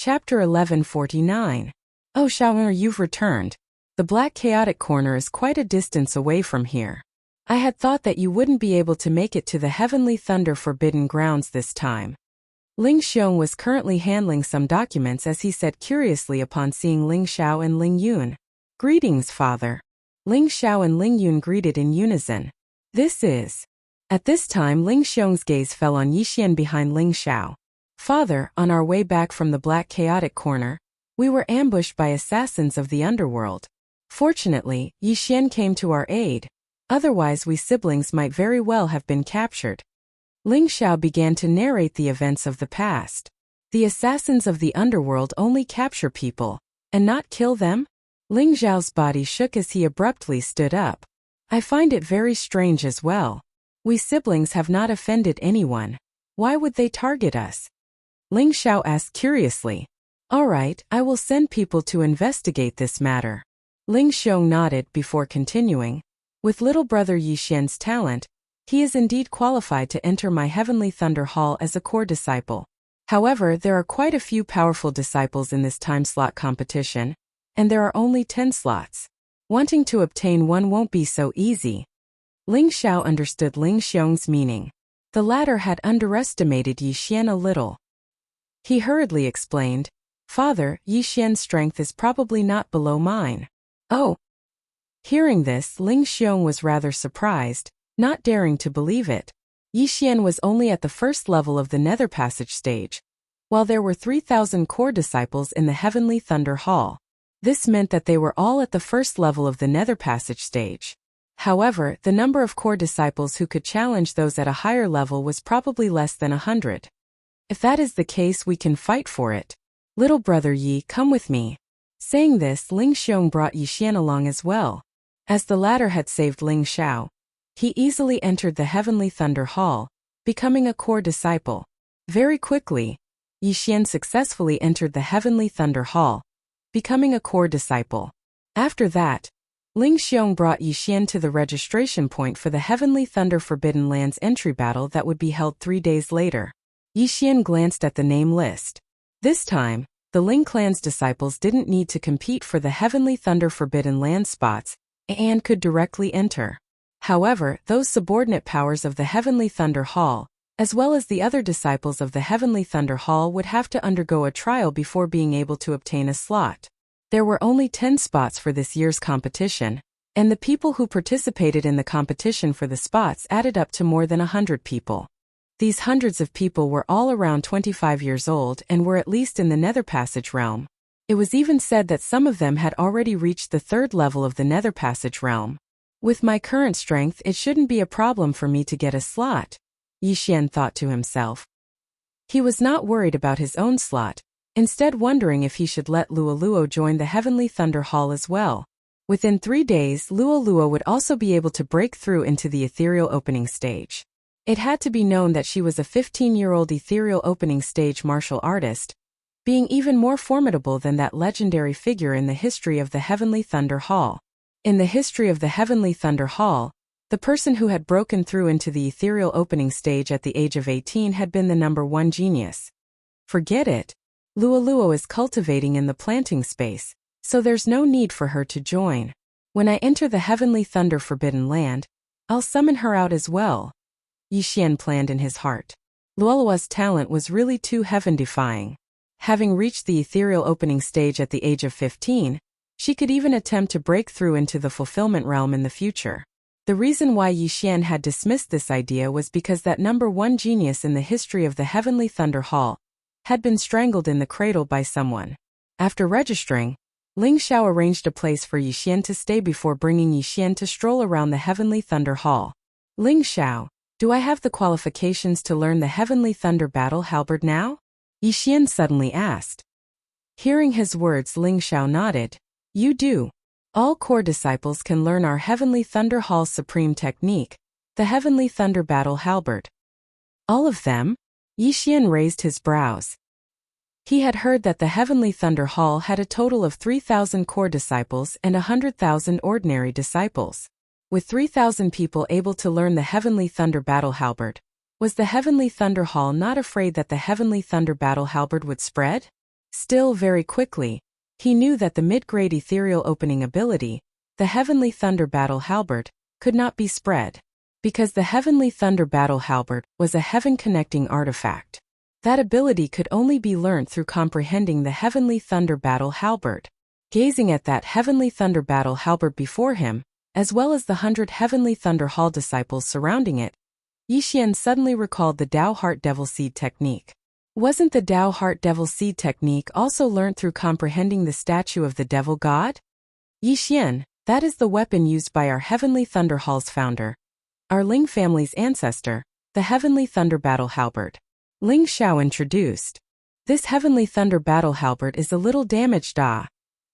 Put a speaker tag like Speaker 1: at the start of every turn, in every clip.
Speaker 1: Chapter 1149. Oh Xiaoer, you've returned. The Black Chaotic Corner is quite a distance away from here. I had thought that you wouldn't be able to make it to the Heavenly Thunder Forbidden Grounds this time. Ling Xiong was currently handling some documents as he said curiously upon seeing Ling Xiao and Ling Yun. Greetings, father. Ling Xiao and Ling Yun greeted in unison. This is. At this time Ling Xiong's gaze fell on Yixian behind Ling Xiao. Father, on our way back from the Black Chaotic Corner, we were ambushed by assassins of the underworld. Fortunately, Yixian came to our aid. Otherwise we siblings might very well have been captured. Ling Xiao began to narrate the events of the past. The assassins of the underworld only capture people, and not kill them? Ling Xiao's body shook as he abruptly stood up. I find it very strange as well. We siblings have not offended anyone. Why would they target us? Ling Xiao asked curiously. All right, I will send people to investigate this matter. Ling Xiong nodded before continuing. With little brother Yixian's talent, he is indeed qualified to enter my Heavenly Thunder Hall as a core disciple. However, there are quite a few powerful disciples in this time slot competition, and there are only 10 slots. Wanting to obtain one won't be so easy. Ling Xiao understood Ling Xiong's meaning. The latter had underestimated Yixian a little. He hurriedly explained, Father, Yixian's strength is probably not below mine. Oh. Hearing this, Ling Xiong was rather surprised, not daring to believe it. Yixian was only at the first level of the Nether Passage stage, while there were 3,000 core disciples in the Heavenly Thunder Hall. This meant that they were all at the first level of the Nether Passage stage. However, the number of core disciples who could challenge those at a higher level was probably less than 100. If that is the case, we can fight for it. Little brother Yi, come with me. Saying this, Ling Xiong brought Yixian along as well. As the latter had saved Ling Xiao, he easily entered the Heavenly Thunder Hall, becoming a core disciple. Very quickly, Yixian successfully entered the Heavenly Thunder Hall, becoming a core disciple. After that, Ling Xiong brought Yixian to the registration point for the Heavenly Thunder Forbidden Lands entry battle that would be held 3 days later. Yixian glanced at the name list. This time, the Ling clan's disciples didn't need to compete for the Heavenly Thunder Forbidden Land spots, and could directly enter. However, those subordinate powers of the Heavenly Thunder Hall, as well as the other disciples of the Heavenly Thunder Hall, would have to undergo a trial before being able to obtain a slot. There were only 10 spots for this year's competition, and the people who participated in the competition for the spots added up to more than 100 people. These hundreds of people were all around 25 years old and were at least in the Nether Passage realm. It was even said that some of them had already reached the 3rd level of the Nether Passage realm. With my current strength, it shouldn't be a problem for me to get a slot, Yixian thought to himself. He was not worried about his own slot, instead wondering if he should let Luo join the Heavenly Thunder Hall as well. Within 3 days, Luo would also be able to break through into the ethereal opening stage. It had to be known that she was a 15-year-old ethereal opening stage martial artist, being even more formidable than that legendary figure in the history of the Heavenly Thunder Hall. In the history of the Heavenly Thunder Hall, the person who had broken through into the ethereal opening stage at the age of 18 had been the #1 genius. Forget it. Luo is cultivating in the planting space, so there's no need for her to join. When I enter the Heavenly Thunder Forbidden Land, I'll summon her out as well, Yixian planned in his heart. Luo's talent was really too heaven-defying. Having reached the ethereal opening stage at the age of 15, she could even attempt to break through into the fulfillment realm in the future. The reason why Yixian had dismissed this idea was because that #1 genius in the history of the Heavenly Thunder Hall had been strangled in the cradle by someone. After registering, Ling Xiao arranged a place for Yixian to stay before bringing Yixian to stroll around the Heavenly Thunder Hall. Ling Xiao, do I have the qualifications to learn the Heavenly Thunder Battle Halberd now? Yixian suddenly asked. Hearing his words, Ling Xiao nodded. You do. All core disciples can learn our Heavenly Thunder Hall's supreme technique, the Heavenly Thunder Battle Halberd. All of them? Yixian raised his brows. He had heard that the Heavenly Thunder Hall had a total of 3,000 core disciples and 100,000 ordinary disciples. With 3,000 people able to learn the Heavenly Thunder Battle Halberd, was the Heavenly Thunder Hall not afraid that the Heavenly Thunder Battle Halberd would spread? Still, very quickly, he knew that the mid-grade ethereal opening ability, the Heavenly Thunder Battle Halberd, could not be spread, because the Heavenly Thunder Battle Halberd was a heaven-connecting artifact. That ability could only be learned through comprehending the Heavenly Thunder Battle Halberd. Gazing at that Heavenly Thunder Battle Halberd before him, as well as the 100 Heavenly Thunder Hall disciples surrounding it, Yixian suddenly recalled the Tao Heart Devil Seed technique. Wasn't the Tao Heart Devil Seed technique also learnt through comprehending the statue of the Devil God? Yixian, that is the weapon used by our Heavenly Thunder Hall's founder, our Ling family's ancestor, the Heavenly Thunder Battle Halberd. Ling Xiao introduced. This Heavenly Thunder Battle Halberd is a little damaged,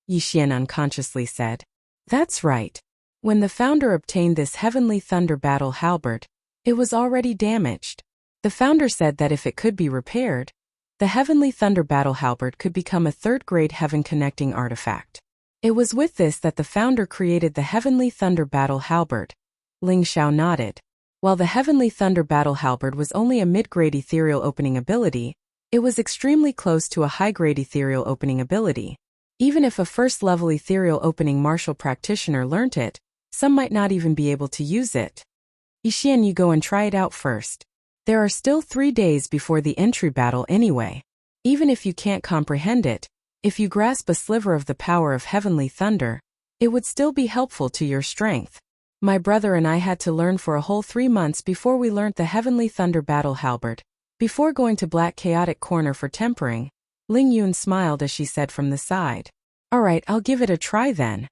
Speaker 1: Yixian unconsciously said. That's right. When the founder obtained this Heavenly Thunder Battle Halberd, it was already damaged. The founder said that if it could be repaired, the Heavenly Thunder Battle Halberd could become a third-grade heaven-connecting artifact. It was with this that the founder created the Heavenly Thunder Battle Halberd. Ling Xiao nodded. While the Heavenly Thunder Battle Halberd was only a mid-grade ethereal opening ability, it was extremely close to a high-grade ethereal opening ability. Even if a first-level ethereal opening martial practitioner learnt it, some might not even be able to use it. Yixian, you go and try it out first. There are still 3 days before the entry battle anyway. Even if you can't comprehend it, if you grasp a sliver of the power of Heavenly Thunder, it would still be helpful to your strength. My brother and I had to learn for a whole 3 months before we learnt the Heavenly Thunder Battle Halberd. Before going to Black Chaotic Corner for tempering, Ling Yun smiled as she said from the side. Alright, I'll give it a try then.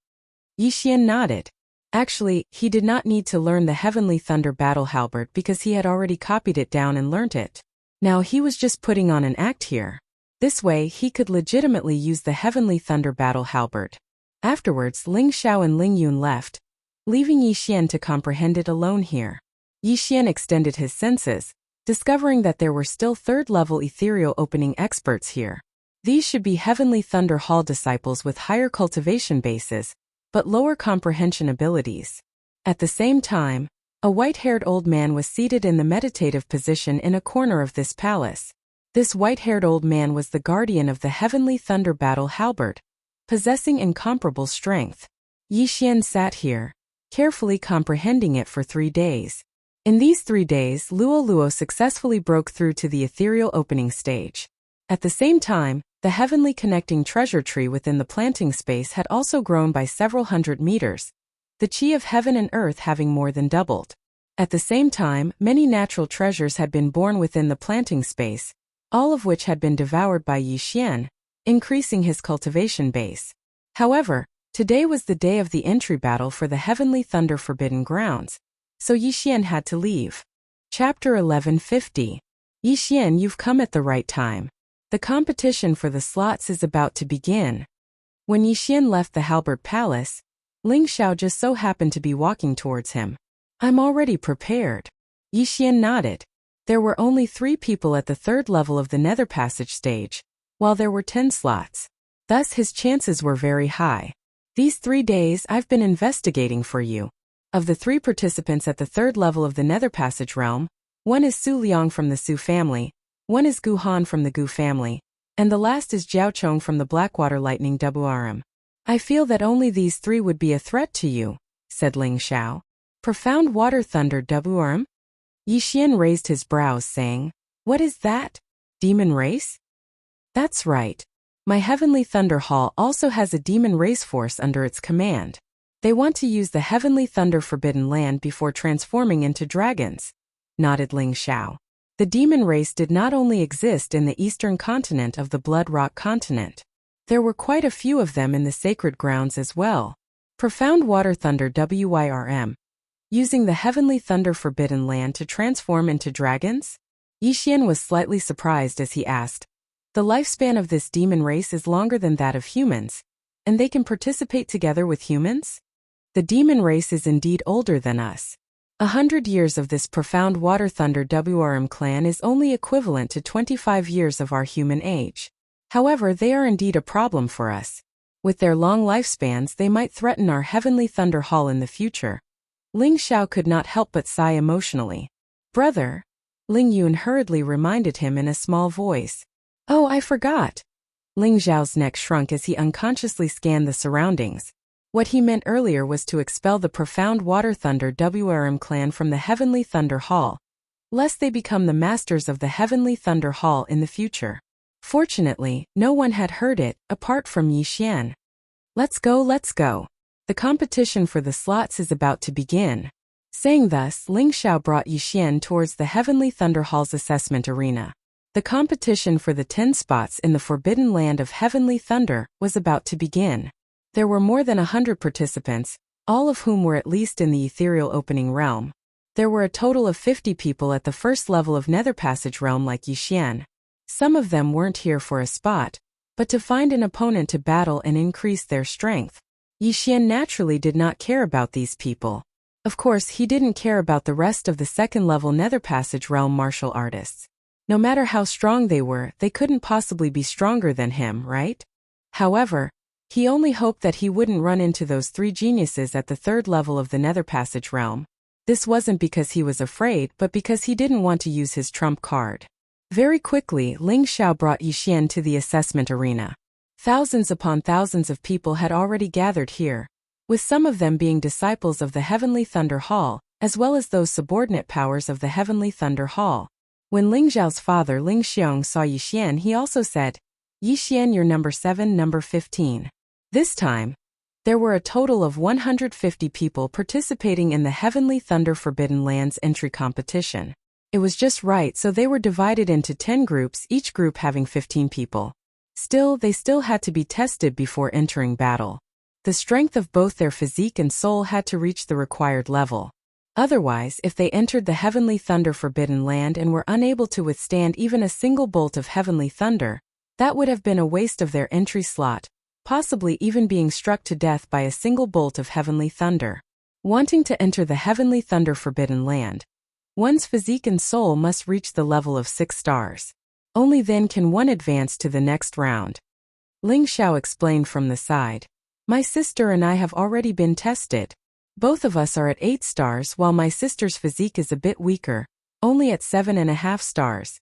Speaker 1: Yixian nodded. Actually, he did not need to learn the Heavenly Thunder Battle Halberd because he had already copied it down and learnt it. Now he was just putting on an act here. This way he could legitimately use the Heavenly Thunder Battle Halberd. Afterwards, Ling Xiao and Ling Yun left, leaving Yixian to comprehend it alone here. Yixian extended his senses, discovering that there were still third-level ethereal opening experts here. These should be Heavenly Thunder Hall disciples with higher cultivation bases, but lower comprehension abilities. At the same time, a white-haired old man was seated in the meditative position in a corner of this palace. This white-haired old man was the guardian of the Heavenly Thunder Battle Halberd, possessing incomparable strength. Yixian sat here, carefully comprehending it for 3 days. In these 3 days, Luo successfully broke through to the ethereal opening stage. At the same time, the heavenly connecting treasure tree within the planting space had also grown by several hundred meters, the chi of heaven and earth having more than doubled. At the same time, many natural treasures had been born within the planting space, all of which had been devoured by Yixian, increasing his cultivation base. However, today was the day of the entry battle for the Heavenly Thunder Forbidden Grounds, so Yixian had to leave. Chapter 1150. Yixian, you've come at the right time. The competition for the slots is about to begin. When Yixian left the Halberd Palace, Ling Xiao just so happened to be walking towards him. I'm already prepared. Yixian nodded. There were only 3 people at the 3rd level of the Nether Passage stage, while there were 10 slots. Thus his chances were very high. These 3 days I've been investigating for you. Of the 3 participants at the 3rd level of the Nether Passage realm, one is Su Liang from the Su family, one is Gu Han from the Gu family, and the last is Jiao Chong from the Blackwater Lightning WRM. I feel that only these 3 would be a threat to you, said Ling Xiao. Profound Water Thunder WRM? Yixian raised his brows saying, what is that? Demon race? That's right. My Heavenly Thunder Hall also has a demon race force under its command. They want to use the Heavenly Thunder Forbidden Land before transforming into dragons, nodded Ling Xiao. The demon race did not only exist in the eastern continent of the Blood Rock continent. There were quite a few of them in the sacred grounds as well. Profound Water Thunder WYRM. Using the Heavenly Thunder Forbidden Land to transform into dragons? Yixian was slightly surprised as he asked. The lifespan of this demon race is longer than that of humans, and they can participate together with humans? The demon race is indeed older than us. 100 years of this Profound Water Thunder WRM clan is only equivalent to 25 years of our human age. However, they are indeed a problem for us. With their long lifespans, they might threaten our Heavenly Thunder Hall in the future. Ling Xiao could not help but sigh emotionally. Brother, Ling Yun hurriedly reminded him in a small voice. Oh, I forgot. Ling Xiao's neck shrunk as he unconsciously scanned the surroundings. What he meant earlier was to expel the Profound Water Thunder WRM clan from the Heavenly Thunder Hall, lest they become the masters of the Heavenly Thunder Hall in the future. Fortunately, no one had heard it, apart from Yi Xian. Let's go, let's go. The competition for the slots is about to begin. Saying thus, Ling Xiao brought Yi Xian towards the Heavenly Thunder Hall's assessment arena. The competition for the 10 spots in the Forbidden Land of Heavenly Thunder was about to begin. There were more than 100 participants, all of whom were at least in the ethereal opening realm. There were a total of 50 people at the first level of Nether Passage realm like Yi Xian. Some of them weren't here for a spot, but to find an opponent to battle and increase their strength. Yi Xian naturally did not care about these people. Of course, he didn't care about the rest of the second-level Nether Passage realm martial artists. No matter how strong they were, they couldn't possibly be stronger than him, right? However, he only hoped that he wouldn't run into those 3 geniuses at the third level of the Nether Passage realm. This wasn't because he was afraid, but because he didn't want to use his trump card. Very quickly, Ling Xiao brought Yi Xian to the assessment arena. Thousands upon thousands of people had already gathered here, with some of them being disciples of the Heavenly Thunder Hall, as well as those subordinate powers of the Heavenly Thunder Hall. When Ling Xiao's father Ling Xiong saw Yi Xian, he also said, "Yi Xian, you're number 7, number 15. This time, there were a total of 150 people participating in the Heavenly Thunder Forbidden Lands entry competition. It was just right, so they were divided into 10 groups, each group having 15 people. Still, they still had to be tested before entering battle. The strength of both their physique and soul had to reach the required level. Otherwise, if they entered the Heavenly Thunder Forbidden Land and were unable to withstand even a single bolt of heavenly thunder, that would have been a waste of their entry slot, possibly even being struck to death by a single bolt of heavenly thunder. Wanting to enter the Heavenly Thunder Forbidden Land, one's physique and soul must reach the level of 6 stars. Only then can one advance to the next round. Ling Xiao explained from the side. My sister and I have already been tested. Both of us are at 8 stars while my sister's physique is a bit weaker, only at 7.5 stars.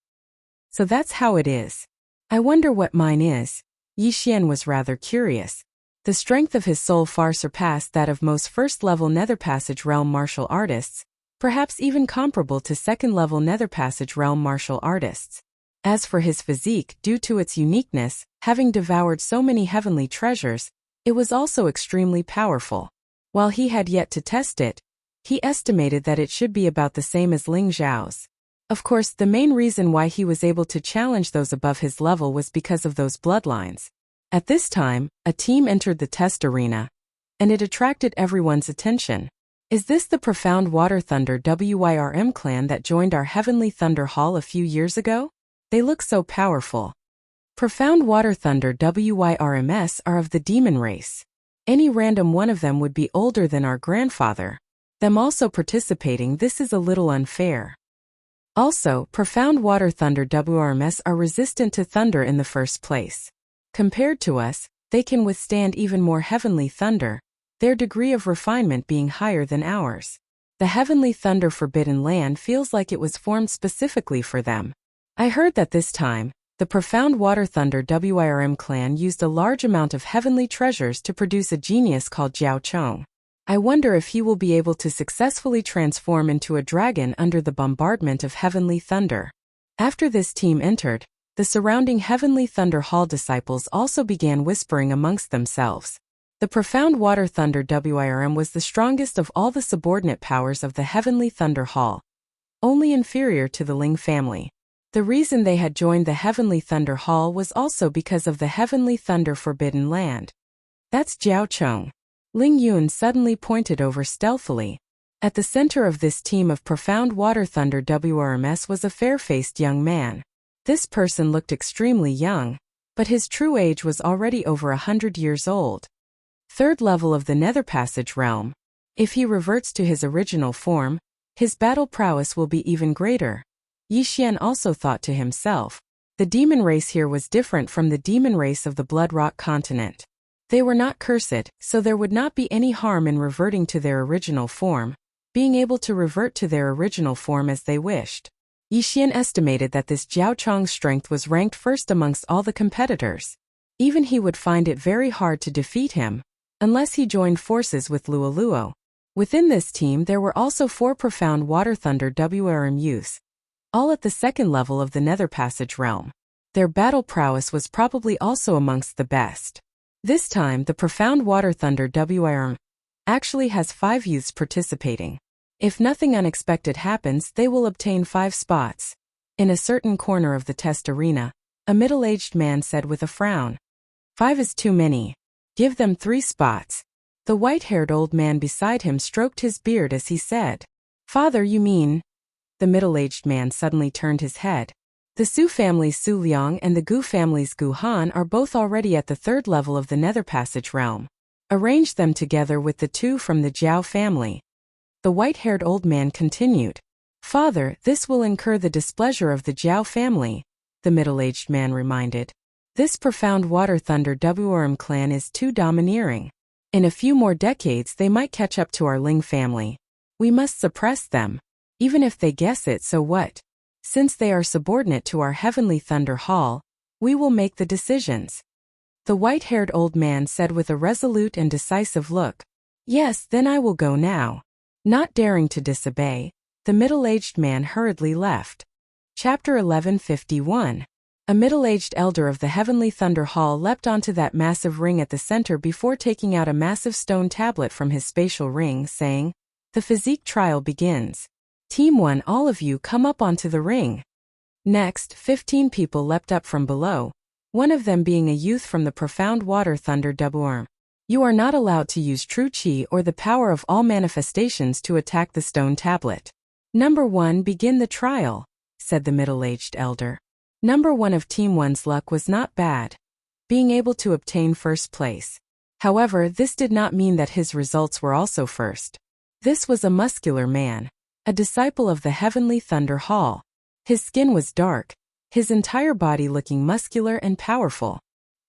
Speaker 1: So that's how it is. I wonder what mine is. Yi Xian was rather curious. The strength of his soul far surpassed that of most first-level Nether Passage realm martial artists, perhaps even comparable to second-level Nether Passage realm martial artists. As for his physique, due to its uniqueness, having devoured so many heavenly treasures, it was also extremely powerful. While he had yet to test it, he estimated that it should be about the same as Ling Xiao's. Of course, the main reason why he was able to challenge those above his level was because of those bloodlines. At this time, a team entered the test arena, and it attracted everyone's attention. Is this the Profound Water Thunder WYRM clan that joined our Heavenly Thunder Hall a few years ago? They look so powerful. Profound Water Thunder WYRMs are of the demon race. Any random one of them would be older than our grandfather. Them also participating, this is a little unfair. Also, Profound Water Thunder WRMs are resistant to thunder in the first place. Compared to us, they can withstand even more heavenly thunder, their degree of refinement being higher than ours. The Heavenly Thunder Forbidden Land feels like it was formed specifically for them. I heard that this time, the Profound Water Thunder WIRM clan used a large amount of heavenly treasures to produce a genius called Jiao Chong. I wonder if he will be able to successfully transform into a dragon under the bombardment of heavenly thunder. After this team entered, the surrounding Heavenly Thunder Hall disciples also began whispering amongst themselves. The Profound Water Thunder WIRM was the strongest of all the subordinate powers of the Heavenly Thunder Hall, only inferior to the Ling family. The reason they had joined the Heavenly Thunder Hall was also because of the Heavenly Thunder Forbidden Land. That's Jiao Chong. Ling Yun suddenly pointed over stealthily. At the center of this team of Profound Water Thunder WRMs was a fair-faced young man. This person looked extremely young, but his true age was already over 100 years old. Third level of the Nether Passage realm. If he reverts to his original form, his battle prowess will be even greater. Yi Xian also thought to himself. The demon race here was different from the demon race of the Blood Rock continent. They were not cursed, so there would not be any harm in reverting to their original form, being able to revert to their original form as they wished. Yi Xian estimated that this Jiao Chong's strength was ranked first amongst all the competitors. Even he would find it very hard to defeat him, unless he joined forces with Luoluo. Within this team there were also 4 profound water thunder WRM youths, all at the second level of the Nether Passage realm. Their battle prowess was probably also amongst the best. This time the profound water thunder WRM actually has 5 youths participating. If nothing unexpected happens, they will obtain 5 spots. In a certain corner of the test arena, a middle-aged man said with a frown, 5 is too many. Give them 3 spots. The white-haired old man beside him stroked his beard as he said, Father, you mean? The middle-aged man suddenly turned his head. The Su family's Su Liang and the Gu family's Gu Han are both already at the 3rd level of the Nether Passage realm. Arrange them together with the 2 from the Jiao family. The white-haired old man continued, Father, this will incur the displeasure of the Jiao family, the middle-aged man reminded. This profound water thunder WRM clan is too domineering. In a few more decades they might catch up to our Ling family. We must suppress them. Even if they guess it, so what? Since they are subordinate to our Heavenly Thunder Hall, we will make the decisions. The white-haired old man said with a resolute and decisive look. Yes, then I will go now. Not daring to disobey, the middle-aged man hurriedly left. Chapter 1151. A middle-aged elder of the Heavenly Thunder Hall leapt onto that massive ring at the center before taking out a massive stone tablet from his spatial ring, saying, The physique trial begins. Team 1, all of you come up onto the ring. Next, 15 people leapt up from below, one of them being a youth from the profound water thunder WRM. You are not allowed to use true chi or the power of all manifestations to attack the stone tablet. Number 1, begin the trial, said the middle-aged elder. Number 1 of Team 1's luck was not bad, being able to obtain first place. However, this did not mean that his results were also first. This was a muscular man, a disciple of the Heavenly Thunder Hall. His skin was dark, his entire body looking muscular and powerful.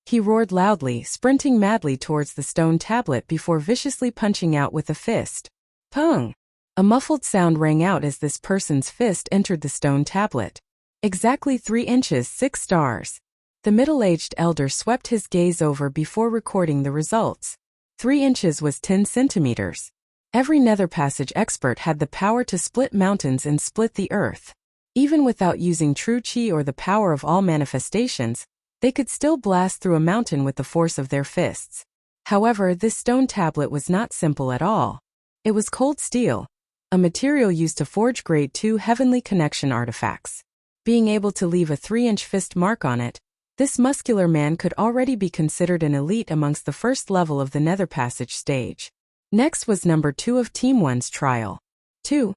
Speaker 1: He roared loudly, sprinting madly towards the stone tablet before viciously punching out with a fist. Pung! A muffled sound rang out as this person's fist entered the stone tablet. Exactly 3 inches 6 stars. The middle-aged elder swept his gaze over before recording the results. 3 inches was 10 centimeters. Every Nether Passage expert had the power to split mountains and split the earth. Even without using true chi or the power of all manifestations, they could still blast through a mountain with the force of their fists. However, this stone tablet was not simple at all. It was cold steel, a material used to forge grade 2 heavenly connection artifacts. Being able to leave a 3-inch fist mark on it, this muscular man could already be considered an elite amongst the first level of the Nether Passage stage. Next was number 2 of Team 1's trial. 2.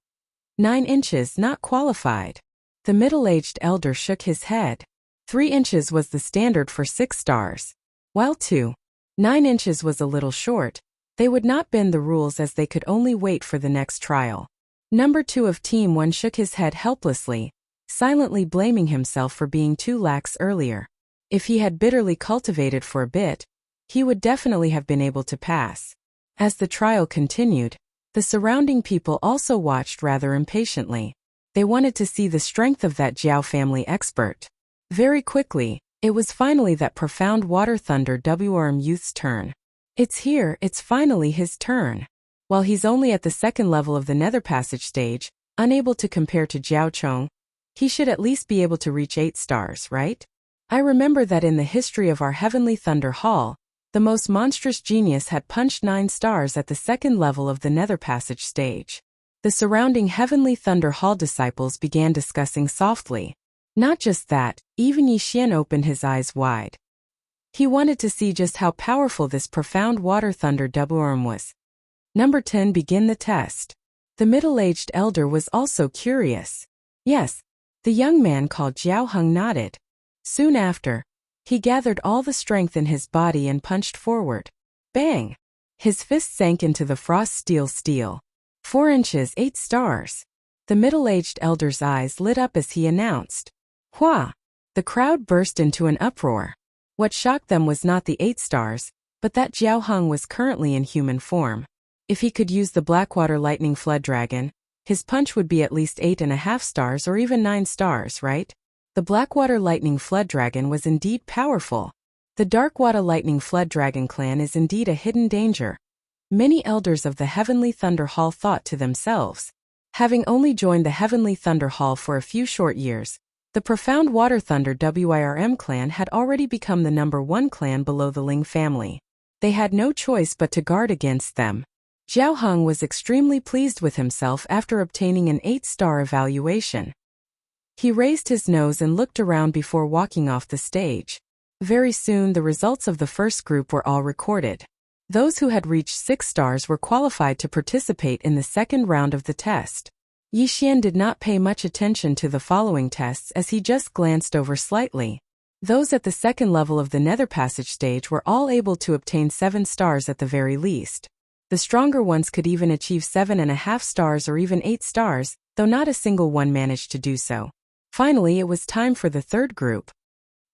Speaker 1: 9 inches not qualified. The middle-aged elder shook his head. 3 inches was the standard for 6 stars. While 2. 9 inches was a little short, they would not bend the rules as they could only wait for the next trial. Number 2 of Team 1 shook his head helplessly, silently blaming himself for being too lax earlier. If he had bitterly cultivated for a bit, he would definitely have been able to pass. As the trial continued, the surrounding people also watched rather impatiently. They wanted to see the strength of that Jiao family expert. Very quickly, it was finally that profound water thunder WRM youth's turn. It's here, it's finally his turn. While he's only at the 2nd level of the Nether Passage stage, unable to compare to Jiao Chong, he should at least be able to reach 8 stars, right? I remember that in the history of our Heavenly Thunder Hall, the most monstrous genius had punched 9 stars at the 2nd level of the Nether Passage stage. The surrounding Heavenly Thunder Hall disciples began discussing softly. Not just that, even Yi Xian opened his eyes wide. He wanted to see just how powerful this profound water thunder WRM was. Number 10, begin the test. The middle-aged elder was also curious. Yes, the young man called Jiao Heng nodded. Soon after, he gathered all the strength in his body and punched forward. Bang! His fist sank into the frost steel. 4 inches 8 stars. The middle-aged elder's eyes lit up as he announced. Hua! The crowd burst into an uproar. What shocked them was not the 8 stars, but that Jiao Heng was currently in human form. If he could use the Blackwater Lightning Flood Dragon, his punch would be at least 8.5 stars or even 9 stars, right? The Blackwater Lightning Flood Dragon was indeed powerful. The Darkwada Lightning Flood Dragon clan is indeed a hidden danger. Many elders of the Heavenly Thunder Hall thought to themselves. Having only joined the Heavenly Thunder Hall for a few short years, the Profound Water Thunder WIRM clan had already become the #1 clan below the Ling family. They had no choice but to guard against them. Zhao Heng was extremely pleased with himself after obtaining an 8-star evaluation. He raised his nose and looked around before walking off the stage. Very soon the results of the first group were all recorded. Those who had reached 6 stars were qualified to participate in the second round of the test. Yi Xian did not pay much attention to the following tests as he just glanced over slightly. Those at the second level of the Nether Passage stage were all able to obtain 7 stars at the very least. The stronger ones could even achieve 7.5 stars or even 8 stars, though not a single one managed to do so. Finally, it was time for the third group.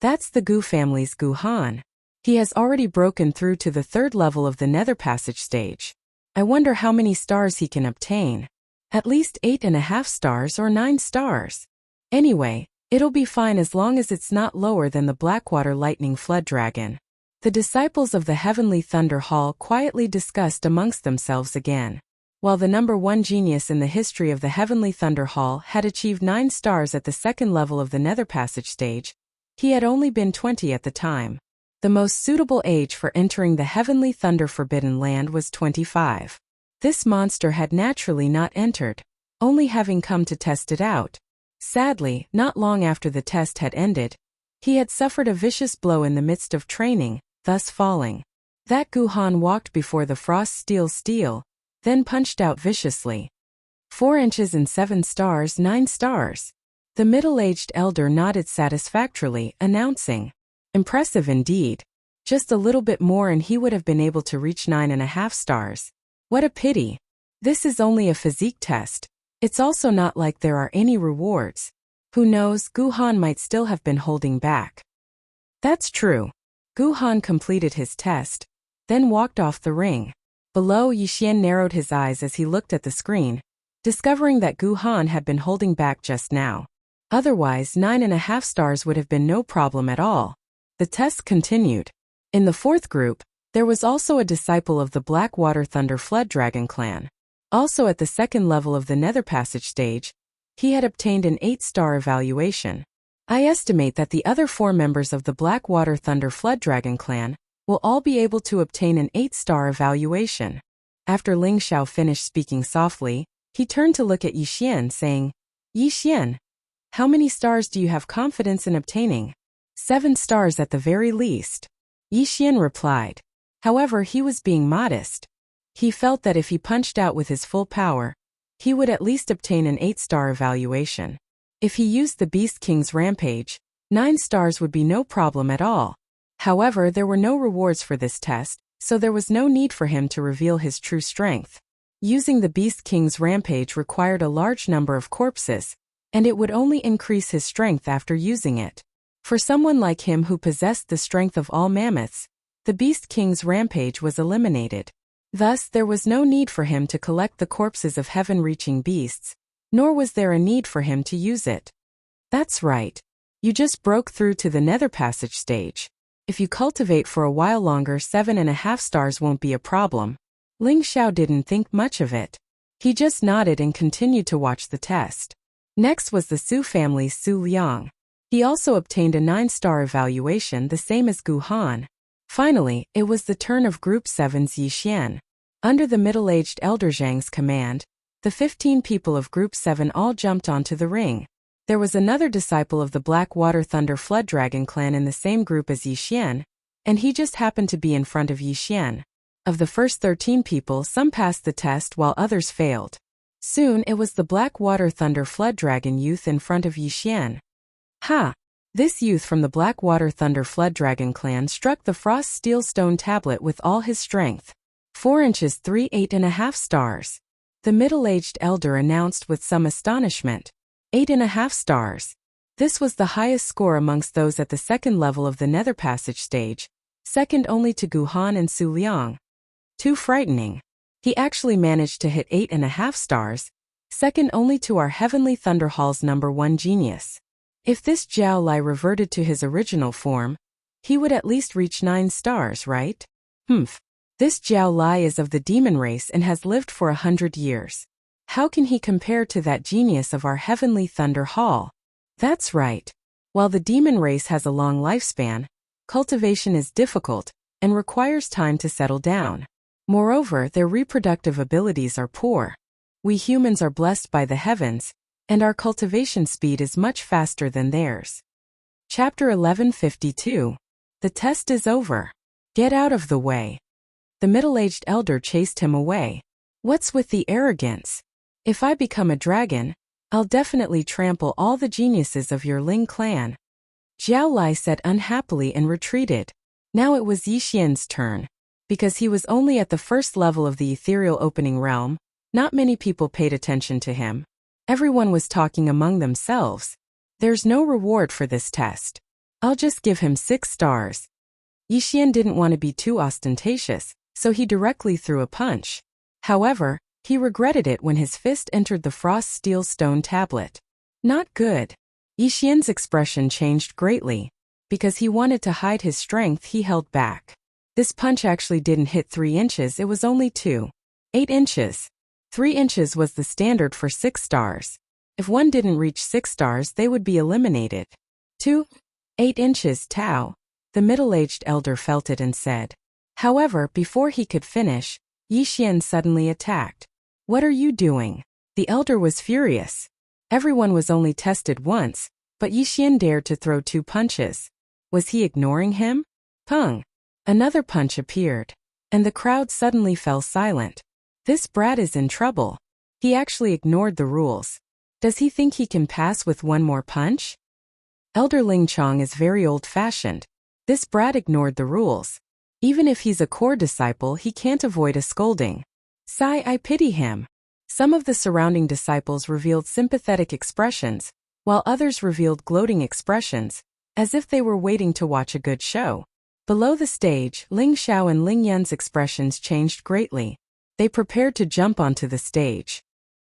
Speaker 1: That's the Gu family's Gu Han. He has already broken through to the third level of the Nether Passage stage. I wonder how many stars he can obtain. At least 8.5 stars or 9 stars. Anyway, it'll be fine as long as it's not lower than the Blackwater Lightning Flood Dragon. The disciples of the Heavenly Thunder Hall quietly discussed amongst themselves again. While the #1 genius in the history of the Heavenly Thunder Hall had achieved 9 stars at the second level of the Nether Passage stage, he had only been 20 at the time. The most suitable age for entering the Heavenly Thunder Forbidden Land was 25. This monster had naturally not entered, only having come to test it out. Sadly, not long after the test had ended, he had suffered a vicious blow in the midst of training, thus falling. That Gu Han walked before the frost steel, then punched out viciously. 4 inches and 7 stars, 9 stars. The middle-aged elder nodded satisfactorily, announcing, "Impressive indeed. Just a little bit more and he would have been able to reach 9.5 stars. What a pity. This is only a physique test. It's also not like there are any rewards. Who knows, Gu Han might still have been holding back." That's true. Gu Han completed his test, then walked off the ring. Below, Yi Xian narrowed his eyes as he looked at the screen, discovering that Gu Han had been holding back just now. Otherwise, 9.5 stars would have been no problem at all. The test continued. In the fourth group, there was also a disciple of the Blackwater Thunder Flood Dragon clan. Also at the second level of the Nether Passage stage, he had obtained an 8-star evaluation. I estimate that the other 4 members of the Blackwater Thunder Flood Dragon clan will all be able to obtain an 8-star evaluation. After Ling Xiao finished speaking softly, he turned to look at Yi Xian, saying, "Yi Xian, how many stars do you have confidence in obtaining?" 7 stars at the very least. Yi Xian replied. However, he was being modest. He felt that if he punched out with his full power, he would at least obtain an 8-star evaluation. If he used the Beast King's Rampage, 9 stars would be no problem at all. However, there were no rewards for this test, so there was no need for him to reveal his true strength. Using the Beast King's Rampage required a large number of corpses, and it would only increase his strength after using it. For someone like him who possessed the strength of all mammoths, the Beast King's Rampage was eliminated. Thus, there was no need for him to collect the corpses of heaven-reaching beasts, nor was there a need for him to use it. That's right. You just broke through to the Nether Passage stage. If you cultivate for a while longer, 7.5 stars won't be a problem. Ling Xiao didn't think much of it. He just nodded and continued to watch the test. Next was the Su family's Su Liang. He also obtained a 9-star evaluation, the same as Gu Han. Finally, it was the turn of Group 7's Yi Xian. Under the middle-aged Elder Zhang's command, the 15 people of Group 7 all jumped onto the ring. There was another disciple of the Blackwater Thunder Flood Dragon clan in the same group as Yi Xian, and he just happened to be in front of Yi Xian. Of the first 13 people, some passed the test while others failed. Soon it was the Blackwater Thunder Flood Dragon youth in front of Yi Xian. Ha! This youth from the Blackwater Thunder Flood Dragon clan struck the frost steel stone tablet with all his strength. 4 inches 3 8.5 stars. The middle-aged elder announced with some astonishment. 8.5 stars. This was the highest score amongst those at the second level of the Nether Passage stage, second only to Gu Han and Su Liang. Too frightening. He actually managed to hit 8.5 stars, second only to our Heavenly Thunder Hall's #1 genius. If this Jiao Lai reverted to his original form, He would at least reach 9 stars, right? Humph. This Jiao Lai is of the demon race and has lived for 100 years. How can he compare to that genius of our heavenly thunder hall? That's right. While the demon race has a long lifespan, cultivation is difficult and requires time to settle down. Moreover, their reproductive abilities are poor. We humans are blessed by the heavens, and our cultivation speed is much faster than theirs. Chapter 1152. The test is over. Get out of the way. The middle-aged elder chased him away. What's with the arrogance? If I become a dragon, I'll definitely trample all the geniuses of your Ling clan. Jiao Lai said unhappily and retreated. Now it was Yi Xian's turn. Because he was only at the first level of the ethereal opening realm, not many people paid attention to him. Everyone was talking among themselves. There's no reward for this test. I'll just give him 6 stars. Yi Xian didn't want to be too ostentatious, so he directly threw a punch. However, he regretted it when his fist entered the frost steel stone tablet. Not good. Yi Xian's expression changed greatly. Because he wanted to hide his strength, he held back. This punch actually didn't hit 3 inches, it was only 2.8 inches. 3 inches was the standard for 6 stars. If one didn't reach 6 stars, they would be eliminated. 2.8 inches, Tao. The middle-aged elder felt it and said. However, before he could finish, Yi Xian suddenly attacked. What are you doing? The elder was furious. Everyone was only tested once, but Yi Xian dared to throw 2 punches. Was he ignoring him? Pung! Another punch appeared, and the crowd suddenly fell silent. This brat is in trouble. He actually ignored the rules. Does he think he can pass with one more punch? Elder Ling Chong is very old-fashioned. This brat ignored the rules. Even if he's a core disciple, he can't avoid a scolding. Sigh, I pity him. Some of the surrounding disciples revealed sympathetic expressions, while others revealed gloating expressions, as if they were waiting to watch a good show. Below the stage, Ling Xiao and Ling Yun's expressions changed greatly. They prepared to jump onto the stage.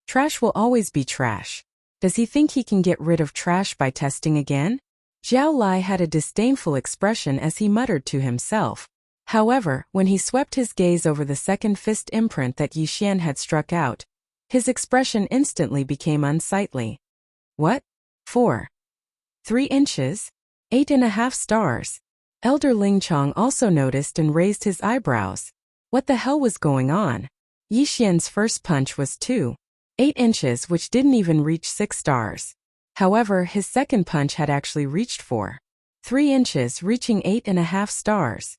Speaker 1: Trash will always be trash. Does he think he can get rid of trash by testing again? Jiao Lai had a disdainful expression as he muttered to himself. However, when he swept his gaze over the second fist imprint that Yi Xian had struck out, his expression instantly became unsightly. What? 4.3 inches? 8.5 stars. Elder Ling Chong also noticed and raised his eyebrows. What the hell was going on? Yi Xian's first punch was 2.8 inches, which didn't even reach 6 stars. However, his second punch had actually reached 4.3 inches, reaching 8.5 stars.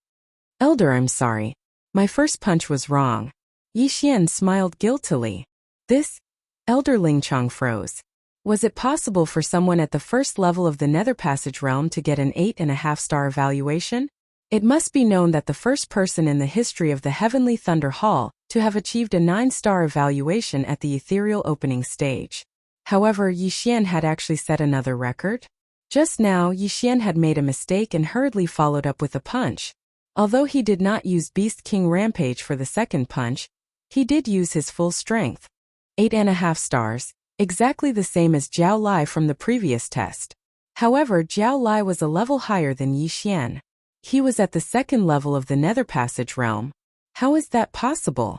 Speaker 1: Elder, I'm sorry. My first punch was wrong. Yi Xian smiled guiltily. This? Elder Ling Chong froze. Was it possible for someone at the first level of the Nether Passage realm to get an 8.5 star evaluation? It must be known that the first person in the history of the Heavenly Thunder Hall to have achieved a 9-star evaluation at the ethereal opening stage. However, Yi Xian had actually set another record. Just now, Yi Xian had made a mistake and hurriedly followed up with a punch. Although he did not use Beast King Rampage for the second punch, he did use his full strength. 8.5 stars. Exactly the same as Jiao Lai from the previous test. However, Jiao Lai was a level higher than Yi Xian. He was at the second level of the Nether Passage realm. How is that possible?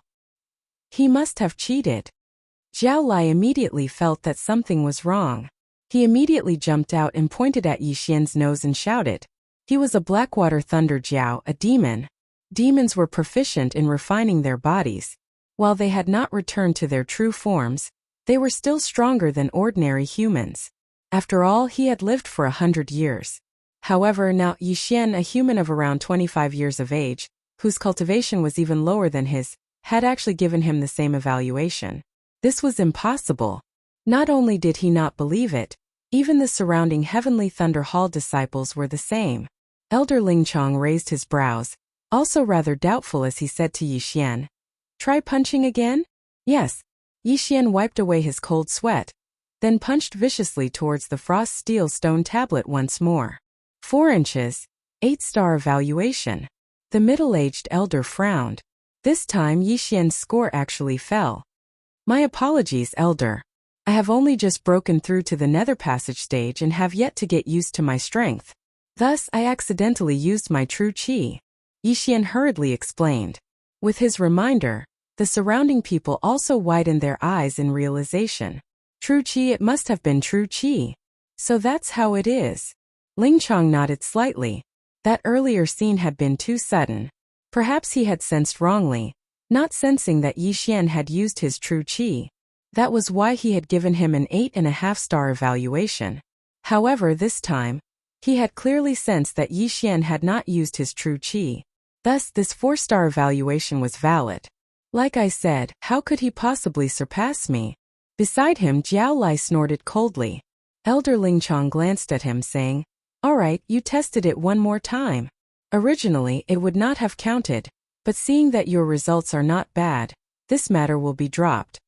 Speaker 1: He must have cheated. Jiao Lai immediately felt that something was wrong. He immediately jumped out and pointed at Yi Xian's nose and shouted. He was a Blackwater Thunder Jiao, a demon. Demons were proficient in refining their bodies. While they had not returned to their true forms, they were still stronger than ordinary humans. After all, he had lived for 100 years. However, now Yi Xian, a human of around 25 years of age, whose cultivation was even lower than his, had actually given him the same evaluation. This was impossible. Not only did he not believe it, even the surrounding Heavenly Thunder Hall disciples were the same. Elder Ling Chong raised his brows, also rather doubtful as he said to Yi Xian, "Try punching again?" "Yes." Yi Xian wiped away his cold sweat, then punched viciously towards the frost steel stone tablet once more. 4 inches, 8-star evaluation. The middle-aged elder frowned. This time Yi Xian's score actually fell. My apologies, elder. I have only just broken through to the Nether Passage stage and have yet to get used to my strength. Thus, I accidentally used my true qi. Yixian hurriedly explained. With his reminder, the surrounding people also widened their eyes in realization. True qi, it must have been true qi. So that's how it is. Ling Chong nodded slightly. That earlier scene had been too sudden. Perhaps he had sensed wrongly, not sensing that Yixian had used his true qi. That was why he had given him an 8.5-star evaluation. However, this time, he had clearly sensed that Yixian had not used his true qi. Thus, this 4-star evaluation was valid. Like I said, how could he possibly surpass me? Beside him, Jiao Lai snorted coldly. Elder Ling Chong glanced at him, saying, "All right, you tested it one more time. Originally, it would not have counted, but seeing that your results are not bad, this matter will be dropped."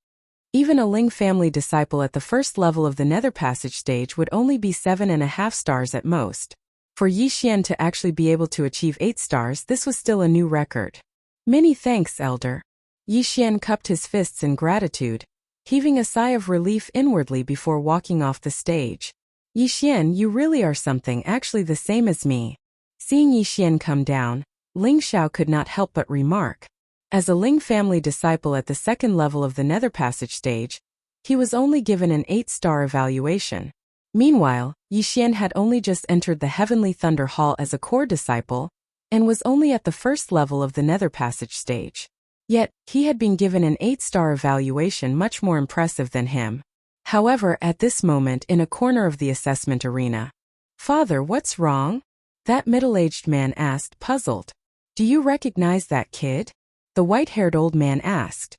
Speaker 1: Even a Ling family disciple at the first level of the Nether Passage stage would only be 7.5 stars at most. For Yixian to actually be able to achieve 8 stars, this was still a new record. "Many thanks, Elder." Yixian cupped his fists in gratitude, heaving a sigh of relief inwardly before walking off the stage. "Yixian, you really are something, actually the same as me." Seeing Yixian come down, Ling Xiao could not help but remark. As a Ling family disciple at the second level of the Nether Passage stage, he was only given an 8-star evaluation. Meanwhile, Yixian had only just entered the Heavenly Thunder Hall as a core disciple, and was only at the first level of the Nether Passage stage. Yet, he had been given an 8-star evaluation much more impressive than him. However, at this moment in a corner of the assessment arena, "Father, what's wrong?" that middle-aged man asked, puzzled. "Do you recognize that kid?" the white-haired old man asked.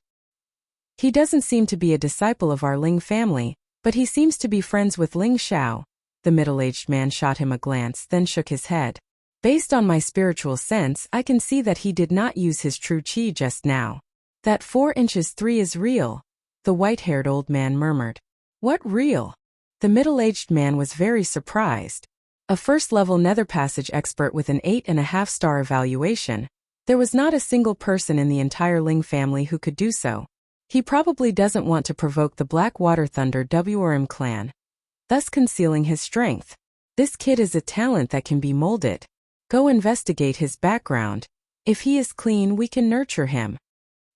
Speaker 1: "He doesn't seem to be a disciple of our Ling family, but he seems to be friends with Ling Xiao." The middle-aged man shot him a glance, then shook his head. "Based on my spiritual sense, I can see that he did not use his true qi just now. That 4 inches 3 is real," the white-haired old man murmured. "What real?" The middle-aged man was very surprised. A first-level Nether Passage expert with an 8.5-star evaluation, there was not a single person in the entire Ling family who could do so. He probably doesn't want to provoke the Black Water Thunder WRM clan, thus concealing his strength. This kid is a talent that can be molded. Go investigate his background. If he is clean, we can nurture him."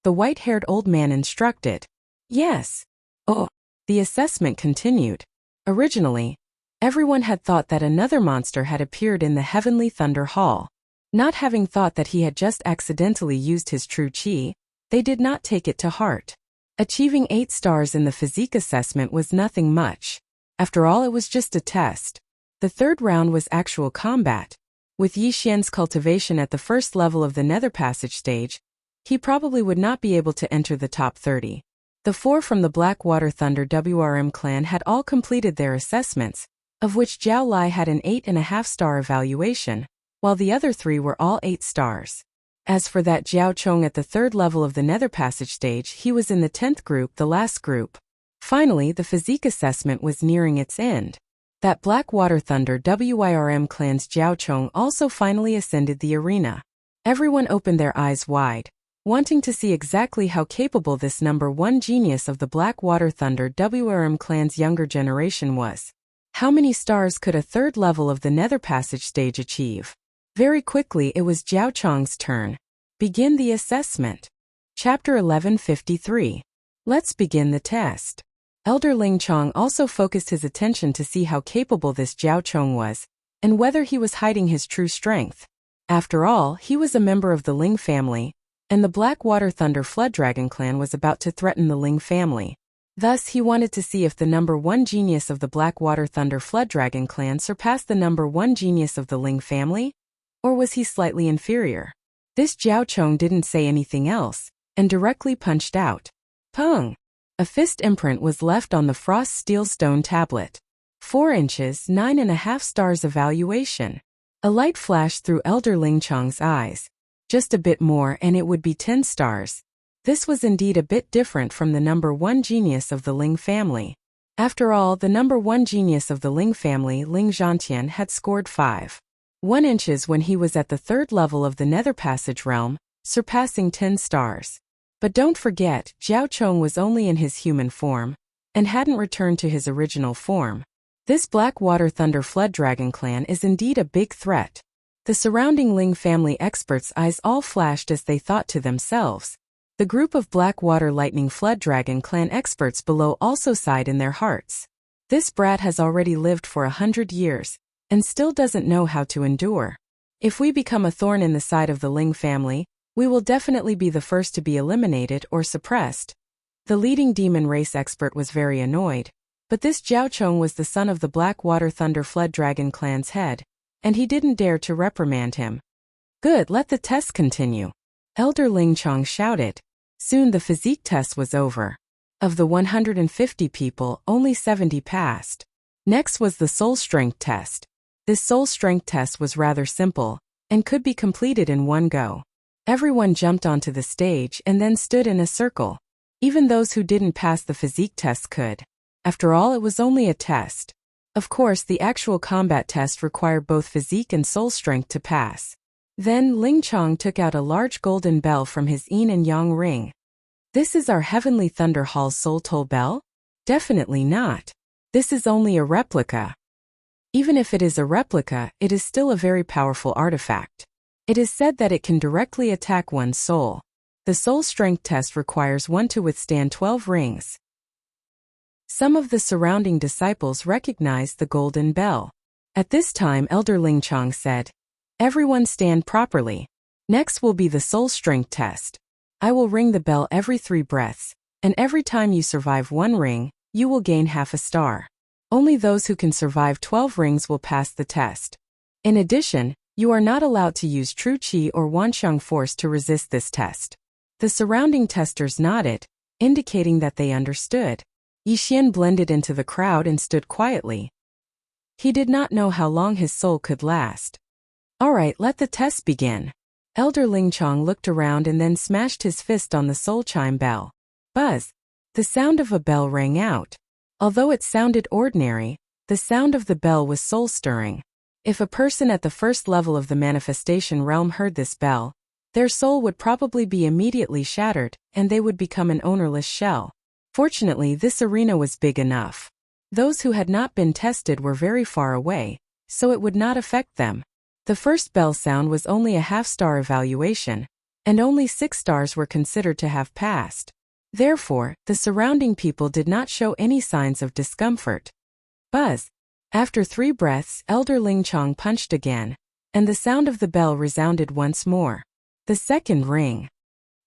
Speaker 1: The white-haired old man instructed. "Yes." Oh. The assessment continued. Originally, everyone had thought that another monster had appeared in the Heavenly Thunder Hall. Not having thought that he had just accidentally used his true qi, they did not take it to heart. Achieving 8 stars in the physique assessment was nothing much. After all, it was just a test. The third round was actual combat. With Yixian's cultivation at the first level of the Nether Passage stage, he probably would not be able to enter the top 30. The 4 from the Black Water Thunder WRM clan had all completed their assessments, of which Jiao Lai had an 8.5-star evaluation, while the other 3 were all 8 stars. As for that Jiao Chong at the third level of the Nether Passage stage, he was in the 10th group, the last group. Finally, the physique assessment was nearing its end. That Black Water Thunder WIRM clan's Jiao Chong also finally ascended the arena. Everyone opened their eyes wide, wanting to see exactly how capable this number 1 genius of the Black Water Thunder WRM clan's younger generation was. How many stars could a third level of the Nether Passage stage achieve? Very quickly, it was Jiao Chong's turn. Begin the assessment. Chapter 1153. Let's begin the test. Elder Ling Chong also focused his attention to see how capable this Jiao Chong was, and whether he was hiding his true strength. After all, he was a member of the Ling family, and the Black Water Thunder Flood Dragon clan was about to threaten the Ling family. Thus, he wanted to see if the number 1 genius of the Black Water Thunder Flood Dragon clan surpassed the number 1 genius of the Ling family, or was he slightly inferior? This Jiao Chong didn't say anything else, and directly punched out. Pung! A fist imprint was left on the frost steel stone tablet. 4 inches, 9.5 stars evaluation. A light flashed through Elder Ling Chong's eyes. Just a bit more and it would be 10 stars. This was indeed a bit different from the number 1 genius of the Ling family. After all, the number 1 genius of the Ling family, Ling Zhantian, had scored 5.1 inches when he was at the third level of the Nether Passage realm, surpassing 10 stars. But don't forget, Jiao Chong was only in his human form, and hadn't returned to his original form. This Blackwater Thunder Flood Dragon clan is indeed a big threat. The surrounding Ling family experts' eyes all flashed as they thought to themselves. The group of Blackwater Lightning Flood Dragon clan experts below also sighed in their hearts. This brat has already lived for 100 years, and still doesn't know how to endure. If we become a thorn in the side of the Ling family, we will definitely be the first to be eliminated or suppressed. The leading demon race expert was very annoyed, but this Jiao Chong was the son of the Blackwater Thunder Flood Dragon clan's head, and he didn't dare to reprimand him. Good, let the test continue. Elder Ling Chong shouted. Soon the physique test was over. Of the 150 people, only 70 passed. Next was the soul strength test. This soul strength test was rather simple, and could be completed in one go. Everyone jumped onto the stage and then stood in a circle. Even those who didn't pass the physique test could. After all, it was only a test. Of course, the actual combat test required both physique and soul strength to pass. Then Ling Chong took out a large golden bell from his yin and yang ring. This is our Heavenly Thunder Hall's soul toll bell? Definitely not. This is only a replica. Even if it is a replica, it is still a very powerful artifact. It is said that it can directly attack one's soul. The soul strength test requires one to withstand 12 rings. Some of the surrounding disciples recognized the golden bell. At this time, Elder Ling Chong said, "Everyone stand properly. Next will be the soul strength test. I will ring the bell every 3 breaths, and every time you survive 1 ring, you will gain half a star. Only those who can survive 12 rings will pass the test. In addition, you are not allowed to use true qi or wanxiang force to resist this test." The surrounding testers nodded, indicating that they understood. Yixian blended into the crowd and stood quietly. He did not know how long his soul could last. Alright, let the test begin. Elder Ling Chong looked around and then smashed his fist on the soul chime bell. Buzz! The sound of a bell rang out. Although it sounded ordinary, the sound of the bell was soul-stirring. If a person at the first level of the manifestation realm heard this bell, their soul would probably be immediately shattered, and they would become an ownerless shell. Fortunately, this arena was big enough. Those who had not been tested were very far away, so it would not affect them. The first bell sound was only a half-star evaluation, and only 6 stars were considered to have passed. Therefore, the surrounding people did not show any signs of discomfort. Buzz! After 3 breaths, Elder Ling Chong punched again, and the sound of the bell resounded once more. The second ring.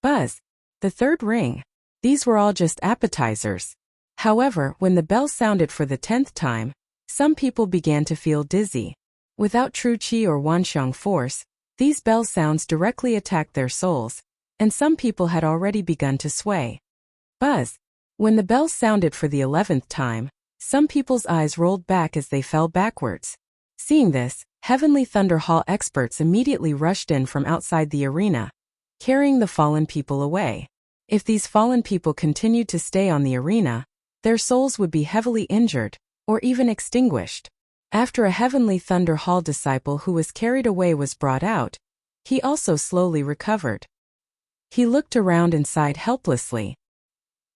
Speaker 1: Buzz! The third ring. These were all just appetizers. However, when the bell sounded for the 10th time, some people began to feel dizzy. Without true qi or wanxiang force, these bell sounds directly attacked their souls, and some people had already begun to sway. Buzz! When the bell sounded for the 11th time, some people's eyes rolled back as they fell backwards. Seeing this, Heavenly Thunder Hall experts immediately rushed in from outside the arena, carrying the fallen people away. If these fallen people continued to stay on the arena, their souls would be heavily injured, or even extinguished. After a Heavenly Thunder Hall disciple who was carried away was brought out, he also slowly recovered. He looked around and sighed helplessly.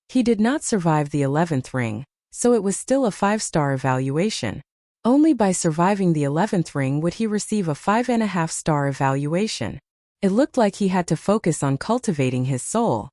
Speaker 1: He did not survive the 11th ring, so it was still a 5-star evaluation. Only by surviving the 11th ring would he receive a 5.5-star evaluation. It looked like he had to focus on cultivating his soul.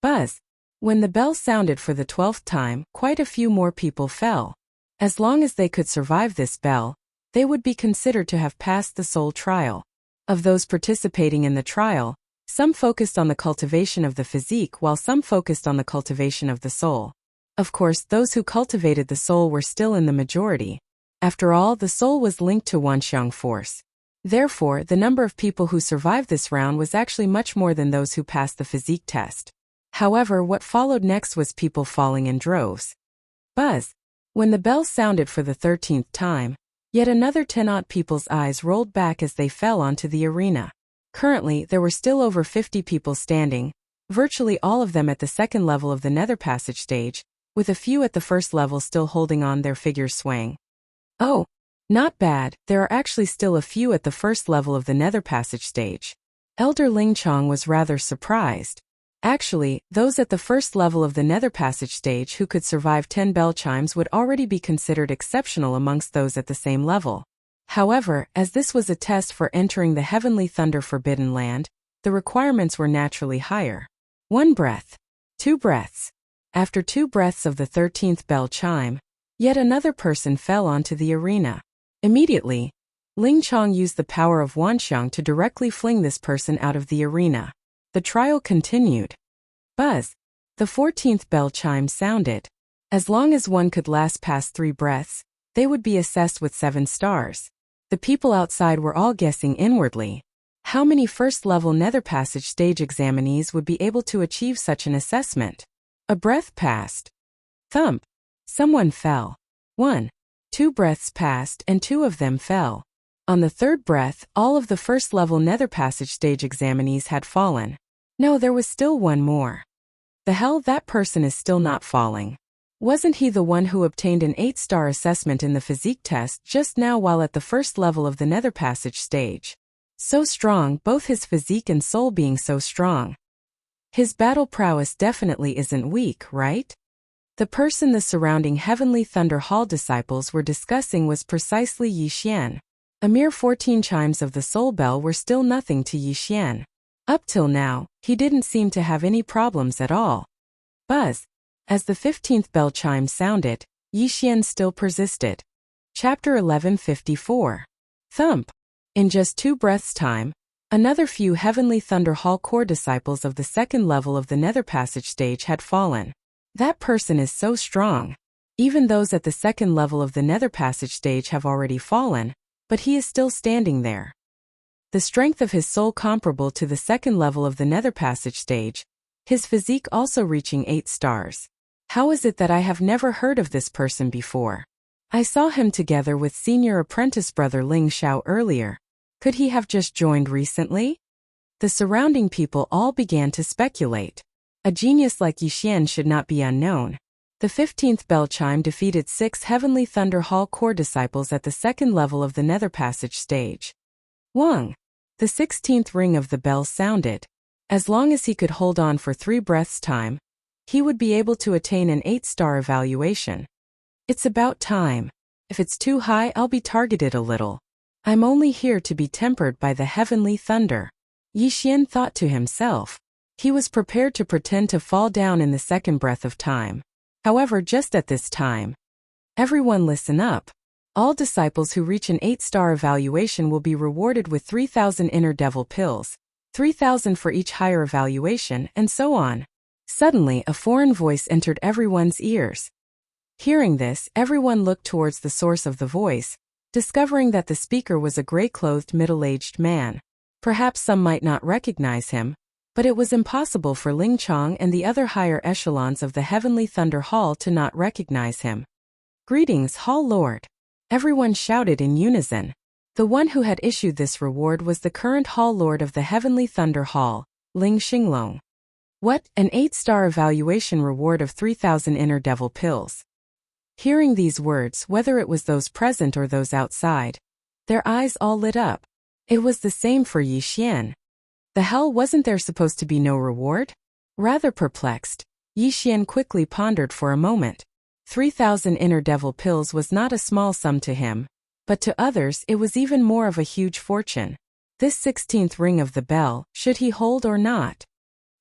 Speaker 1: Buzz! When the bell sounded for the 12th time, quite a few more people fell. As long as they could survive this bell, they would be considered to have passed the soul trial. Of those participating in the trial, some focused on the cultivation of the physique while some focused on the cultivation of the soul. Of course, those who cultivated the soul were still in the majority. After all, the soul was linked to wanxiang force. Therefore, the number of people who survived this round was actually much more than those who passed the physique test. However, what followed next was people falling in droves. Buzz! When the bell sounded for the 13th time, yet another 10-odd people's eyes rolled back as they fell onto the arena. Currently, there were still over 50 people standing, virtually all of them at the second level of the Nether Passage stage, with a few at the first level still holding on, their figures swaying. Oh! Not bad, there are actually still a few at the first level of the Nether Passage stage. Elder Ling Chong was rather surprised. Actually, those at the first level of the Nether Passage stage who could survive 10 bell chimes would already be considered exceptional amongst those at the same level. However, as this was a test for entering the Heavenly Thunder Forbidden Land, the requirements were naturally higher. 1 breath. 2 breaths. After 2 breaths of the 13th bell chime, yet another person fell onto the arena. Immediately, Ling Chong used the power of Wanxiang to directly fling this person out of the arena. The trial continued. Buzz. The 14th bell chime sounded. As long as one could last past 3 breaths, they would be assessed with 7 stars. The people outside were all guessing inwardly. How many first-level Nether Passage stage examinees would be able to achieve such an assessment? A breath passed. Thump. Someone fell. 1. 2 breaths passed and 2 of them fell. On the 3rd breath, all of the first-level Nether Passage stage examinees had fallen. No, there was still one more. The hell, that person is still not falling. Wasn't he the one who obtained an 8-star assessment in the physique test just now while at the first level of the Nether Passage stage? So strong, both his physique and soul being so strong. His battle prowess definitely isn't weak, right? The person the surrounding Heavenly Thunder Hall disciples were discussing was precisely Yi Xian. A mere 14 chimes of the soul bell were still nothing to Yi Xian. Up till now, he didn't seem to have any problems at all. Buzz. As the 15th bell chime sounded, Yi Xian still persisted. Chapter 1154. Thump. In just 2 breaths' time, another few Heavenly Thunder Hall core disciples of the 2nd level of the Nether Passage stage had fallen. That person is so strong. Even those at the 2nd level of the Nether Passage stage have already fallen, but he is still standing there. The strength of his soul comparable to the 2nd level of the Nether Passage stage, his physique also reaching 8 stars. How is it that I have never heard of this person before? I saw him together with senior apprentice brother Ling Xiao earlier. Could he have just joined recently? The surrounding people all began to speculate. A genius like Yi Xian should not be unknown. The 15th bell chime defeated 6 Heavenly Thunder Hall core disciples at the 2nd level of the Nether Passage stage. Wang. The 16th ring of the bell sounded. As long as he could hold on for 3 breaths' time, he would be able to attain an 8-star evaluation. It's about time. If it's too high, I'll be targeted a little. I'm only here to be tempered by the Heavenly Thunder. Yi Xian thought to himself. He was prepared to pretend to fall down in the 2nd breath of time. However, just at this time, everyone listen up. All disciples who reach an 8-star evaluation will be rewarded with 3,000 inner devil pills, 3,000 for each higher evaluation, and so on. Suddenly, a foreign voice entered everyone's ears. Hearing this, everyone looked towards the source of the voice, discovering that the speaker was a gray-clothed middle-aged man. Perhaps some might not recognize him, but it was impossible for Ling Chong and the other higher echelons of the Heavenly Thunder Hall to not recognize him. Greetings, Hall Lord. Everyone shouted in unison. The one who had issued this reward was the current Hall Lord of the Heavenly Thunder Hall, Ling Xinglong. What, an 8-star evaluation reward of 3,000 inner devil pills. Hearing these words, whether it was those present or those outside, their eyes all lit up. It was the same for Yi Xian. The hell, wasn't there supposed to be no reward? Rather perplexed, Yi Xian quickly pondered for a moment. 3,000 inner devil pills was not a small sum to him, but to others it was even more of a huge fortune. This 16th ring of the bell, should he hold or not?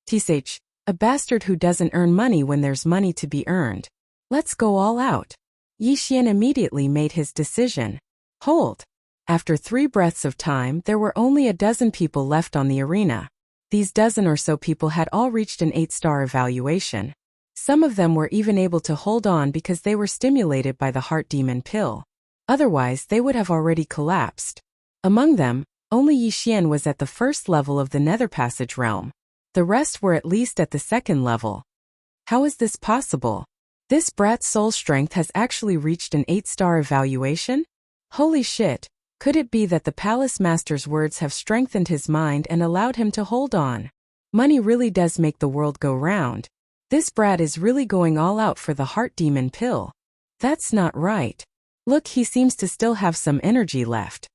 Speaker 1: Tsh, a bastard who doesn't earn money when there's money to be earned. Let's go all out. Yi Xian immediately made his decision. Hold. After 3 breaths of time, there were only a dozen people left on the arena. These dozen or so people had all reached an 8-star evaluation. Some of them were even able to hold on because they were stimulated by the heart demon pill. Otherwise, they would have already collapsed. Among them, only Yi Xian was at the 1st level of the Nether Passage realm. The rest were at least at the 2nd level. How is this possible? This brat's soul strength has actually reached an 8-star evaluation? Holy shit, could it be that the Palace Master's words have strengthened his mind and allowed him to hold on? Money really does make the world go round. This brat is really going all out for the heart demon pill. That's not right. Look, he seems to still have some energy left.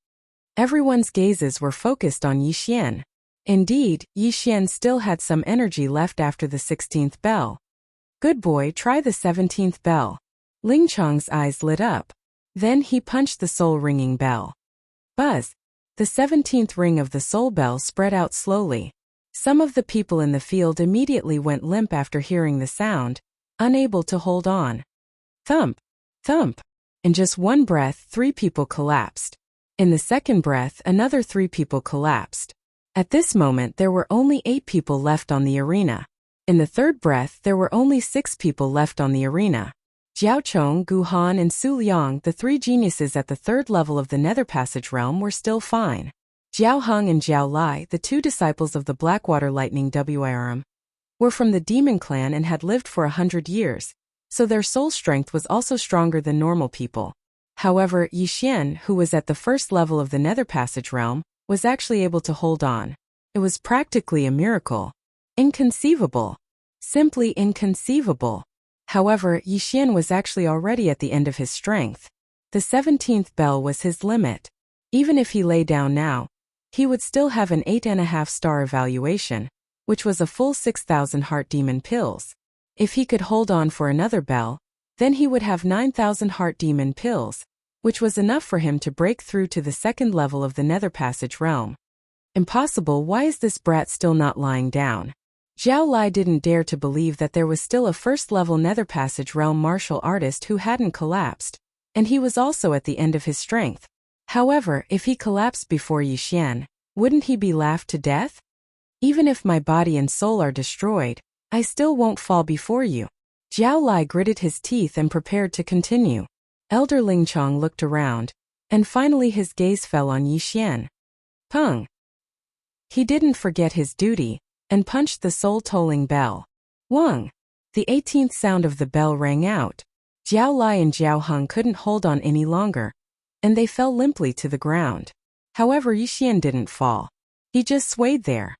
Speaker 1: Everyone's gazes were focused on Yi Xian. Indeed, Yixian still had some energy left after the 16th bell. Good boy, try the 17th bell. Ling Chong's eyes lit up. Then he punched the soul-ringing bell. Buzz! The 17th ring of the soul bell spread out slowly. Some of the people in the field immediately went limp after hearing the sound, unable to hold on. Thump! Thump! In just one breath, 3 people collapsed. In the second breath, another 3 people collapsed. At this moment, there were only 8 people left on the arena. In the third breath, there were only 6 people left on the arena. Jiao Chong, Gu Han, and Su Liang, the 3 geniuses at the 3rd level of the Nether Passage realm, were still fine. Jiao Heng and Jiao Lai, the 2 disciples of the Blackwater Lightning Wirm, were from the demon clan and had lived for 100 years, so their soul strength was also stronger than normal people. However, Yixian, who was at the 1st level of the Nether Passage realm, was actually able to hold on. It was practically a miracle. Inconceivable. Simply inconceivable. However, Yixian was actually already at the end of his strength. The 17th bell was his limit. Even if he lay down now, he would still have an 8.5-star evaluation, which was a full 6,000 heart demon pills. If he could hold on for another bell, then he would have 9,000 heart demon pills, which was enough for him to break through to the 2nd level of the Nether Passage realm. Impossible, why is this brat still not lying down? Jiao Lai didn't dare to believe that there was still a 1st-level Nether Passage realm martial artist who hadn't collapsed, and he was also at the end of his strength. However, if he collapsed before Yixian, wouldn't he be laughed to death? Even if my body and soul are destroyed, I still won't fall before you. Jiao Lai gritted his teeth and prepared to continue. Elder Ling Chong looked around, and finally his gaze fell on Yixian. Peng! He didn't forget his duty, and punched the soul-tolling bell. Wang! The 18th sound of the bell rang out. Jiao Lai and Jiao Heng couldn't hold on any longer, and they fell limply to the ground. However, Yixian didn't fall. He just swayed there.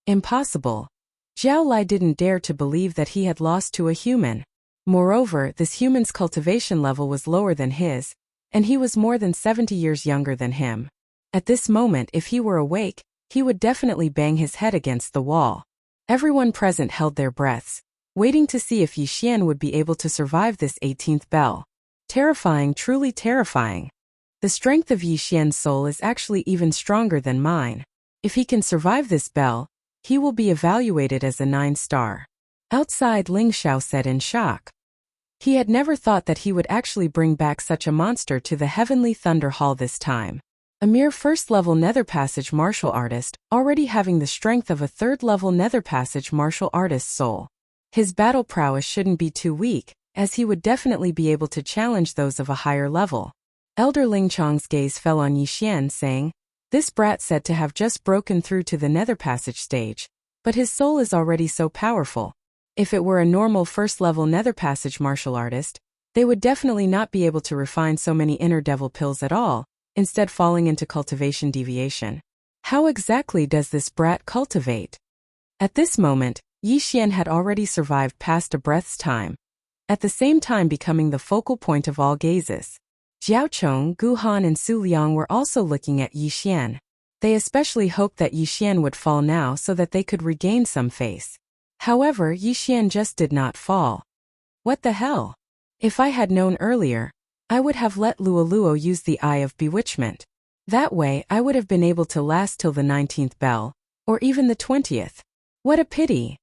Speaker 1: Impossible. Jiao Lai didn't dare to believe that he had lost to a human. Moreover, this human's cultivation level was lower than his, and he was more than 70 years younger than him. At this moment, if he were awake, he would definitely bang his head against the wall. Everyone present held their breaths, waiting to see if Yixian would be able to survive this 18th bell. Terrifying, truly terrifying. The strength of Yixian's soul is actually even stronger than mine. If he can survive this bell, he will be evaluated as a 9-star. Outside, Ling Xiao said in shock. He had never thought that he would actually bring back such a monster to the Heavenly Thunder Hall this time. A mere 1st-level Nether Passage martial artist, already having the strength of a 3rd-level Nether Passage martial artist's soul. His battle prowess shouldn't be too weak, as he would definitely be able to challenge those of a higher level. Elder Ling Chong's gaze fell on Yixian, saying, "This brat said to have just broken through to the Nether Passage stage, but his soul is already so powerful. If it were a normal 1st-level Nether Passage martial artist, they would definitely not be able to refine so many inner devil pills at all, instead falling into cultivation deviation. How exactly does this brat cultivate?" At this moment, Yixian had already survived past a breath's time, at the same time becoming the focal point of all gazes. Jiao Chong, Gu Han, and Su Liang were also looking at Yixian. They especially hoped that Yixian would fall now so that they could regain some face. However, Yixian just did not fall. What the hell? If I had known earlier, I would have let Luoluo use the Eye of Bewitchment. That way, I would have been able to last till the 19th bell, or even the 20th. What a pity!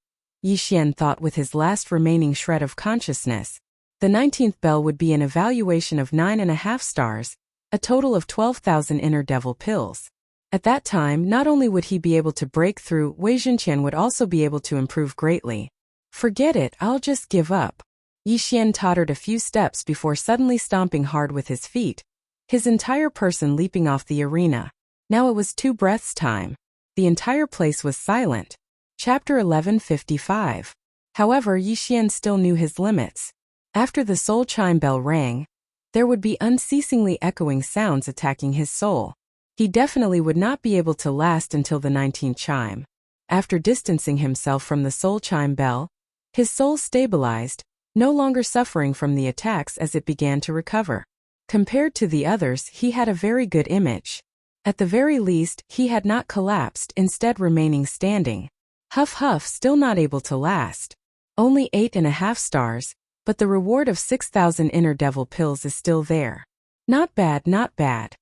Speaker 1: Yixian thought with his last remaining shred of consciousness. The 19th bell would be an evaluation of 9.5 stars, a total of 12,000 inner devil pills. At that time, not only would he be able to break through, Wei Zhenqian would also be able to improve greatly. Forget it, I'll just give up. Yixian tottered a few steps before suddenly stomping hard with his feet, his entire person leaping off the arena. Now it was 2 breaths time. The entire place was silent. Chapter 1155. However, Yixian still knew his limits. After the soul chime bell rang, there would be unceasingly echoing sounds attacking his soul. He definitely would not be able to last until the 19th chime. After distancing himself from the soul chime bell, his soul stabilized, no longer suffering from the attacks as it began to recover. Compared to the others, he had a very good image. At the very least, he had not collapsed, instead remaining standing. Huff huff, still not able to last. Only 8.5 stars, but the reward of 6,000 inner devil pills is still there. Not bad, not bad.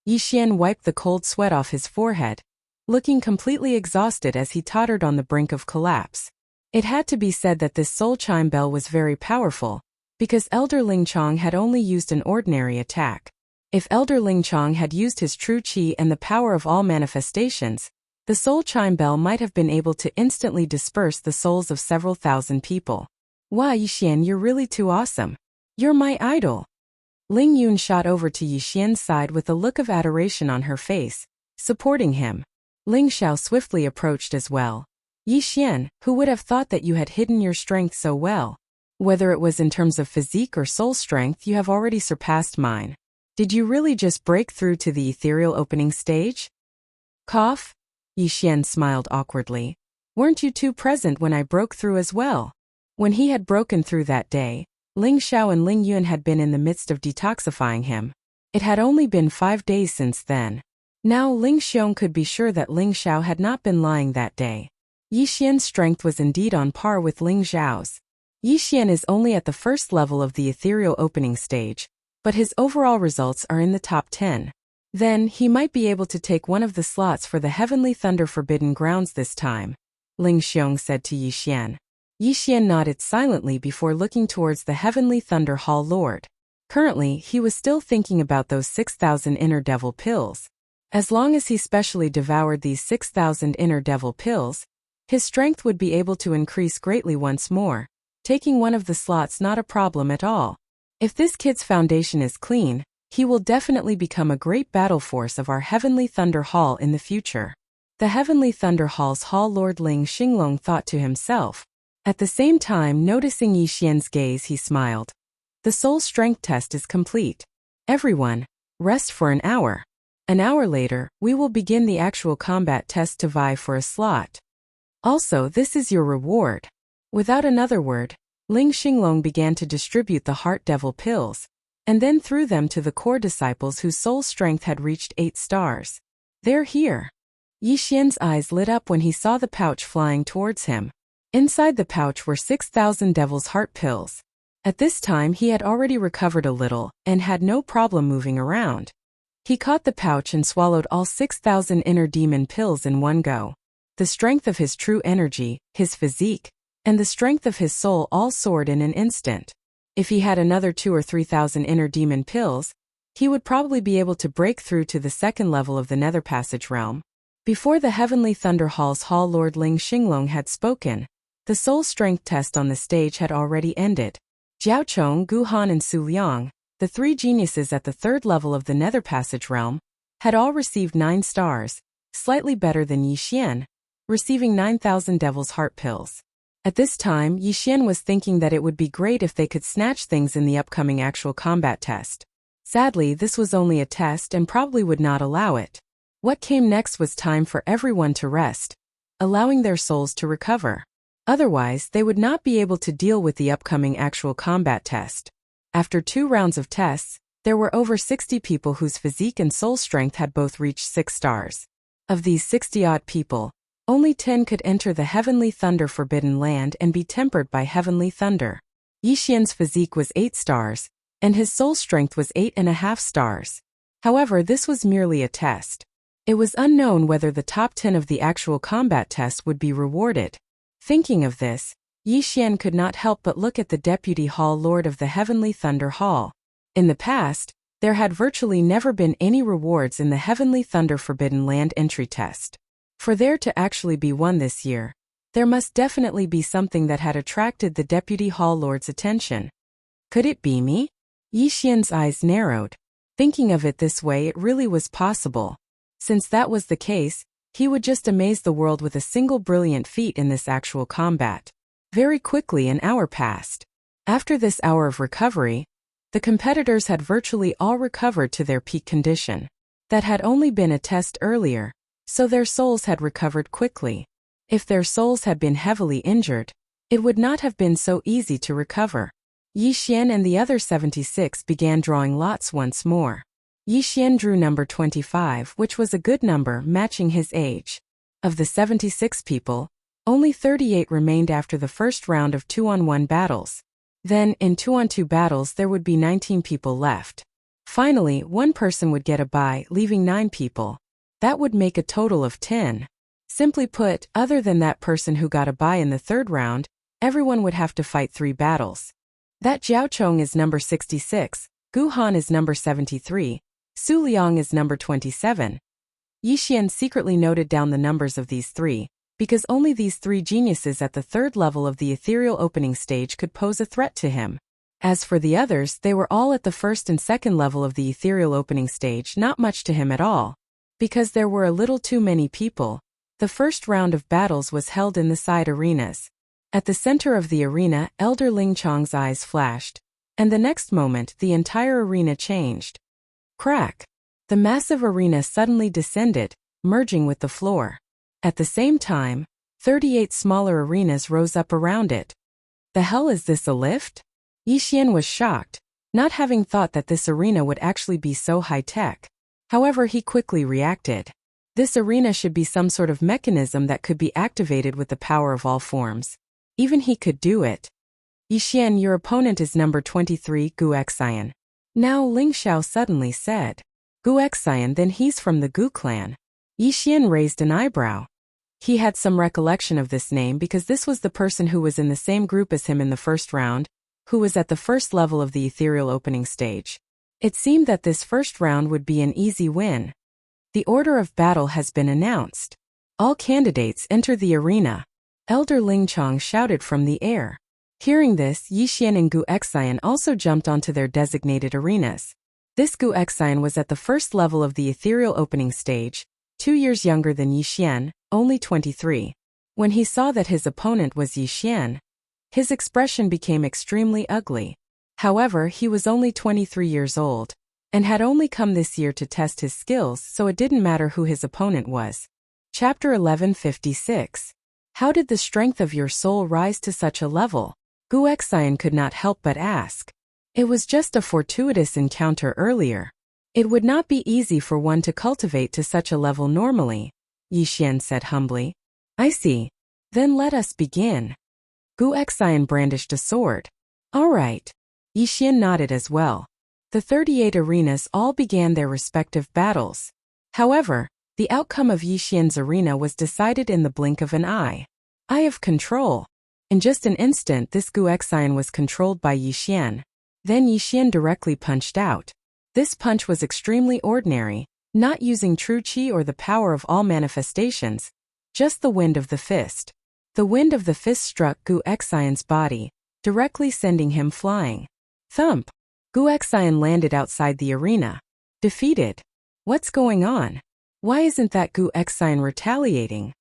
Speaker 1: Yixian wiped the cold sweat off his forehead, looking completely exhausted as he tottered on the brink of collapse. It had to be said that this soul chime bell was very powerful, because Elder Ling Chong had only used an ordinary attack. If Elder Ling Chong had used his true qi and the power of all manifestations, the soul chime bell might have been able to instantly disperse the souls of several thousand people. Wow, Yixian, you're really too awesome. You're my idol. Ling Yun shot over to Yixian's side with a look of adoration on her face, supporting him. Ling Xiao swiftly approached as well. Yixian, who would have thought that you had hidden your strength so well? Whether it was in terms of physique or soul strength, you have already surpassed mine. Did you really just break through to the ethereal opening stage? Cough? Yixian smiled awkwardly. Weren't you two present when I broke through as well? When he had broken through that day, Ling Xiao and Ling Yun had been in the midst of detoxifying him. It had only been 5 days since then. Now Ling Xiong could be sure that Ling Xiao had not been lying that day. Yixian's strength was indeed on par with Ling Xiao's. Yixian is only at the first level of the ethereal opening stage, but his overall results are in the top 10. Then, he might be able to take one of the slots for the Heavenly Thunder Forbidden Grounds this time, Ling Xiong said to Yixian. Yixian nodded silently before looking towards the Heavenly Thunder Hall Lord. Currently, he was still thinking about those 6,000 inner devil pills. As long as he specially devoured these 6,000 inner devil pills, his strength would be able to increase greatly once more, taking one of the slots not a problem at all. If this kid's foundation is clean, he will definitely become a great battle force of our Heavenly Thunder Hall in the future. The Heavenly Thunder Hall's Hall Lord Ling Xinglong thought to himself. At the same time, noticing Yixian's gaze, he smiled. The soul strength test is complete. Everyone, rest for an hour. An hour later, we will begin the actual combat test to vie for a slot. Also, this is your reward. Without another word, Ling Xinglong began to distribute the Heart Devil pills, and then threw them to the core disciples whose soul strength had reached 8 stars. They're here. Yixian's eyes lit up when he saw the pouch flying towards him. Inside the pouch were 6,000 Devil's Heart pills. At this time he had already recovered a little, and had no problem moving around. He caught the pouch and swallowed all 6,000 inner demon pills in one go. The strength of his true energy, his physique, and the strength of his soul all soared in an instant. If he had another 2,000 or 3,000 inner demon pills, he would probably be able to break through to the second level of the Nether Passage realm. Before the Heavenly Thunder Hall's Hall Lord Ling Xinglong had spoken, the soul strength test on the stage had already ended. Jiaochong, Guhan and Su Liang, the 3 geniuses at the 3rd level of the Nether Passage realm, had all received 9 stars, slightly better than Yixian, receiving 9,000 Devil's Heart pills. At this time, Yixian was thinking that it would be great if they could snatch things in the upcoming actual combat test. Sadly, this was only a test and probably would not allow it. What came next was time for everyone to rest, allowing their souls to recover. Otherwise, they would not be able to deal with the upcoming actual combat test. After 2 rounds of tests, there were over 60 people whose physique and soul strength had both reached 6 stars. Of these 60-odd people, only 10 could enter the Heavenly Thunder Forbidden Land and be tempered by Heavenly Thunder. Yixian's physique was 8 stars, and his soul strength was 8.5 stars. However, this was merely a test. It was unknown whether the top 10 of the actual combat test would be rewarded. Thinking of this, Yixian could not help but look at the Deputy Hall Lord of the Heavenly Thunder Hall. In the past, there had virtually never been any rewards in the Heavenly Thunder Forbidden Land entry test. For there to actually be one this year, there must definitely be something that had attracted the Deputy Hall Lord's attention. Could it be me? Yixian's eyes narrowed. Thinking of it this way, it really was possible. Since that was the case, he would just amaze the world with a single brilliant feat in this actual combat. Very quickly an hour passed. After this hour of recovery, the competitors had virtually all recovered to their peak condition. That had only been a test earlier, so their souls had recovered quickly. If their souls had been heavily injured, it would not have been so easy to recover. Yixian and the other 76 began drawing lots once more. Yixian drew number 25, which was a good number, matching his age. Of the 76 people, only 38 remained after the first round of 2-on-1 battles. Then, in 2-on-2 battles there would be 19 people left. Finally, one person would get a bye, leaving 9 people. That would make a total of 10. Simply put, other than that person who got a bye in the third round, everyone would have to fight 3 battles. That Jiao Chong is number 66, Gu Han is number 73, Su Liang is number 27. Yixian secretly noted down the numbers of these 3, because only these 3 geniuses at the third level of the ethereal opening stage could pose a threat to him. As for the others, they were all at the first and second level of the ethereal opening stage, not much to him at all. Because there were a little too many people, the first round of battles was held in the side arenas. At the center of the arena, Elder Ling Chong's eyes flashed, and the next moment the entire arena changed. Crack! The massive arena suddenly descended, merging with the floor. At the same time, 38 smaller arenas rose up around it. The hell is this, a lift? Yixian was shocked, not having thought that this arena would actually be so high-tech. However, he quickly reacted. This arena should be some sort of mechanism that could be activated with the power of all forms. Even he could do it. Yixian, your opponent is number 23, Gu Xian. Now Ling Xiao suddenly said. Gu Xian, then he's from the Gu clan. Yixian raised an eyebrow. He had some recollection of this name because this was the person who was in the same group as him in the first round, who was at the first level of the ethereal opening stage. It seemed that this first round would be an easy win. The order of battle has been announced. All candidates enter the arena. Elder Ling Chong shouted from the air. Hearing this, Yixian and Gu Xian also jumped onto their designated arenas. This Gu Xian was at the first level of the ethereal opening stage, 2 years younger than Yixian, only 23. When he saw that his opponent was Yixian, his expression became extremely ugly. However, he was only 23 years old, and had only come this year to test his skills, so it didn't matter who his opponent was. Chapter 1156. How did the strength of your soul rise to such a level? Gu Xian could not help but ask. It was just a fortuitous encounter earlier. It would not be easy for one to cultivate to such a level normally, Yixian said humbly. I see. Then let us begin. Gu Xian brandished a sword. All right. Yixian nodded as well. The 38 arenas all began their respective battles. However, the outcome of Yixian's arena was decided in the blink of an eye. Eye of control. In just an instant, this Gu Xian was controlled by Yixian. Then Yixian directly punched out. This punch was extremely ordinary, not using true qi or the power of all manifestations, just the wind of the fist. The wind of the fist struck Gu Xian's body, directly sending him flying. Thump! Gu Xian landed outside the arena. Defeated. What's going on? Why isn't that Gu Xian retaliating?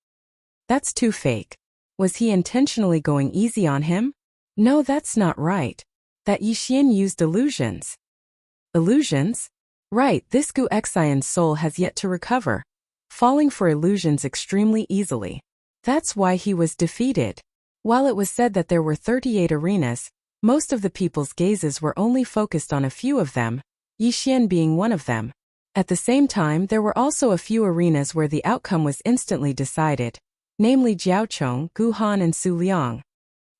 Speaker 1: That's too fake. Was he intentionally going easy on him? No, that's not right. That Yixian used illusions. Illusions? Right, this Gu Xian's soul has yet to recover, falling for illusions extremely easily. That's why he was defeated. While it was said that there were 38 arenas, most of the people's gazes were only focused on a few of them, Yixian being one of them. At the same time, there were also a few arenas where the outcome was instantly decided, namely Jiao Chong, Gu Han and Su Liang.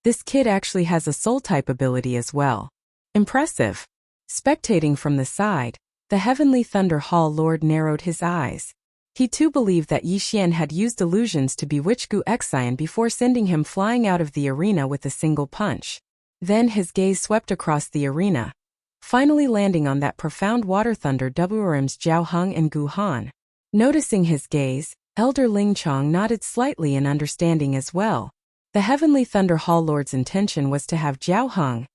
Speaker 1: This kid actually has a soul-type ability as well. Impressive. Spectating from the side, the Heavenly Thunder Hall Lord narrowed his eyes. He too believed that Yixian had used illusions to bewitch Gu Xian before sending him flying out of the arena with a single punch. Then his gaze swept across the arena, finally landing on that profound water thunder WRM's Jiao Hung and Gu Han. Noticing his gaze, Elder Ling Chong nodded slightly in understanding as well. The Heavenly Thunder Hall Lord's intention was to have Jiao Hung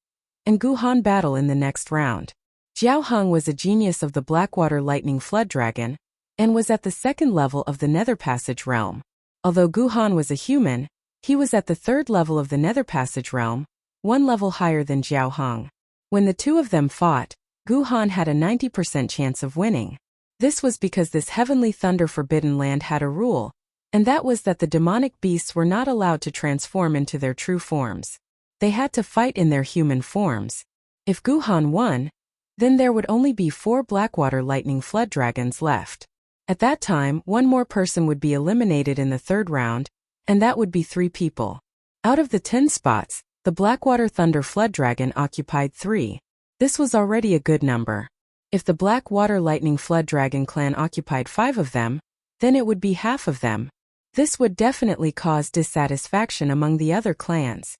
Speaker 1: and Gu Han battle in the next round. Jiao Hung was a genius of the Blackwater Lightning Flood Dragon, and was at the second level of the Nether Passage realm. Although Gu Han was a human, he was at the third level of the Nether Passage realm, one level higher than Jiao Hung. When the two of them fought, Gu Han had a 90% chance of winning. This was because this Heavenly Thunder Forbidden Land had a rule, and that was that the demonic beasts were not allowed to transform into their true forms. They had to fight in their human forms. If Gu Han won, then there would only be 4 Blackwater Lightning Flood Dragons left. At that time, one more person would be eliminated in the 3rd round, and that would be 3 people. Out of the 10 spots, the Blackwater Thunder Flood Dragon occupied 3. This was already a good number. If the Blackwater Lightning Flood Dragon clan occupied 5 of them, then it would be half of them. This would definitely cause dissatisfaction among the other clans.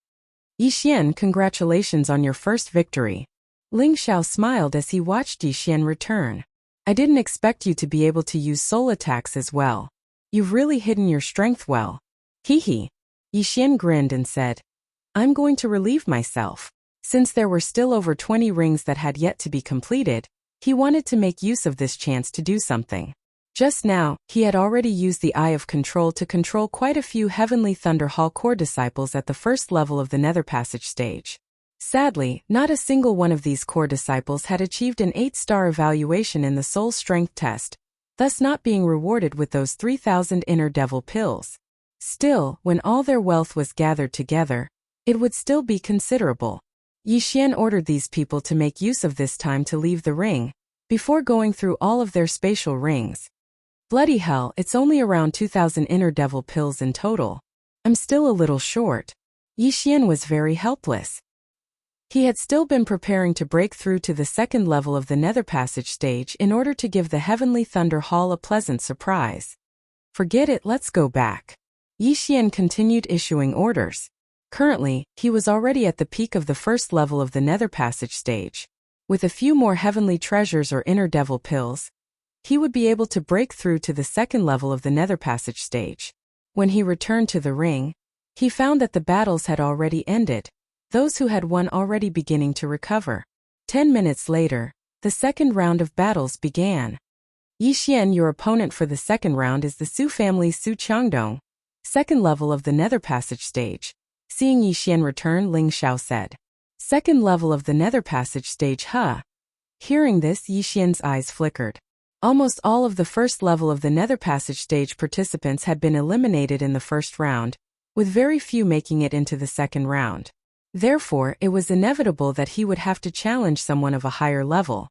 Speaker 1: Yixian, congratulations on your first victory. Ling Xiao smiled as he watched Yixian return. I didn't expect you to be able to use soul attacks as well. You've really hidden your strength well. Hee. Yixian grinned and said, I'm going to relieve myself. Since there were still over 20 rings that had yet to be completed, he wanted to make use of this chance to do something. Just now, he had already used the Eye of Control to control quite a few Heavenly Thunder Hall core disciples at the first level of the Nether Passage stage. Sadly, not a single one of these core disciples had achieved an 8-star evaluation in the Soul Strength test, thus not being rewarded with those 3,000 Inner Devil pills. Still, when all their wealth was gathered together, it would still be considerable. Yixian ordered these people to make use of this time to leave the ring, before going through all of their spatial rings. Bloody hell, it's only around 2,000 Inner Devil pills in total. I'm still a little short. Yixian was very helpless. He had still been preparing to break through to the 2nd level of the Nether Passage stage in order to give the Heavenly Thunder Hall a pleasant surprise. Forget it, let's go back. Yixian continued issuing orders. Currently, he was already at the peak of the 1st level of the Nether Passage stage. With a few more heavenly treasures or Inner Devil pills, he would be able to break through to the 2nd level of the Nether Passage stage. When he returned to the ring, he found that the battles had already ended, those who had won already beginning to recover. 10 minutes later, the 2nd round of battles began. Yixian, your opponent for the 2nd round is the Su family's Su Changdong, 2nd level of the Nether Passage stage. Seeing Yixian return, Ling Xiao said, 2nd level of the Nether Passage stage, huh? Hearing this, Yixian's eyes flickered. Almost all of the 1st level of the Nether Passage stage participants had been eliminated in the 1st round, with very few making it into the 2nd round. Therefore, it was inevitable that he would have to challenge someone of a higher level.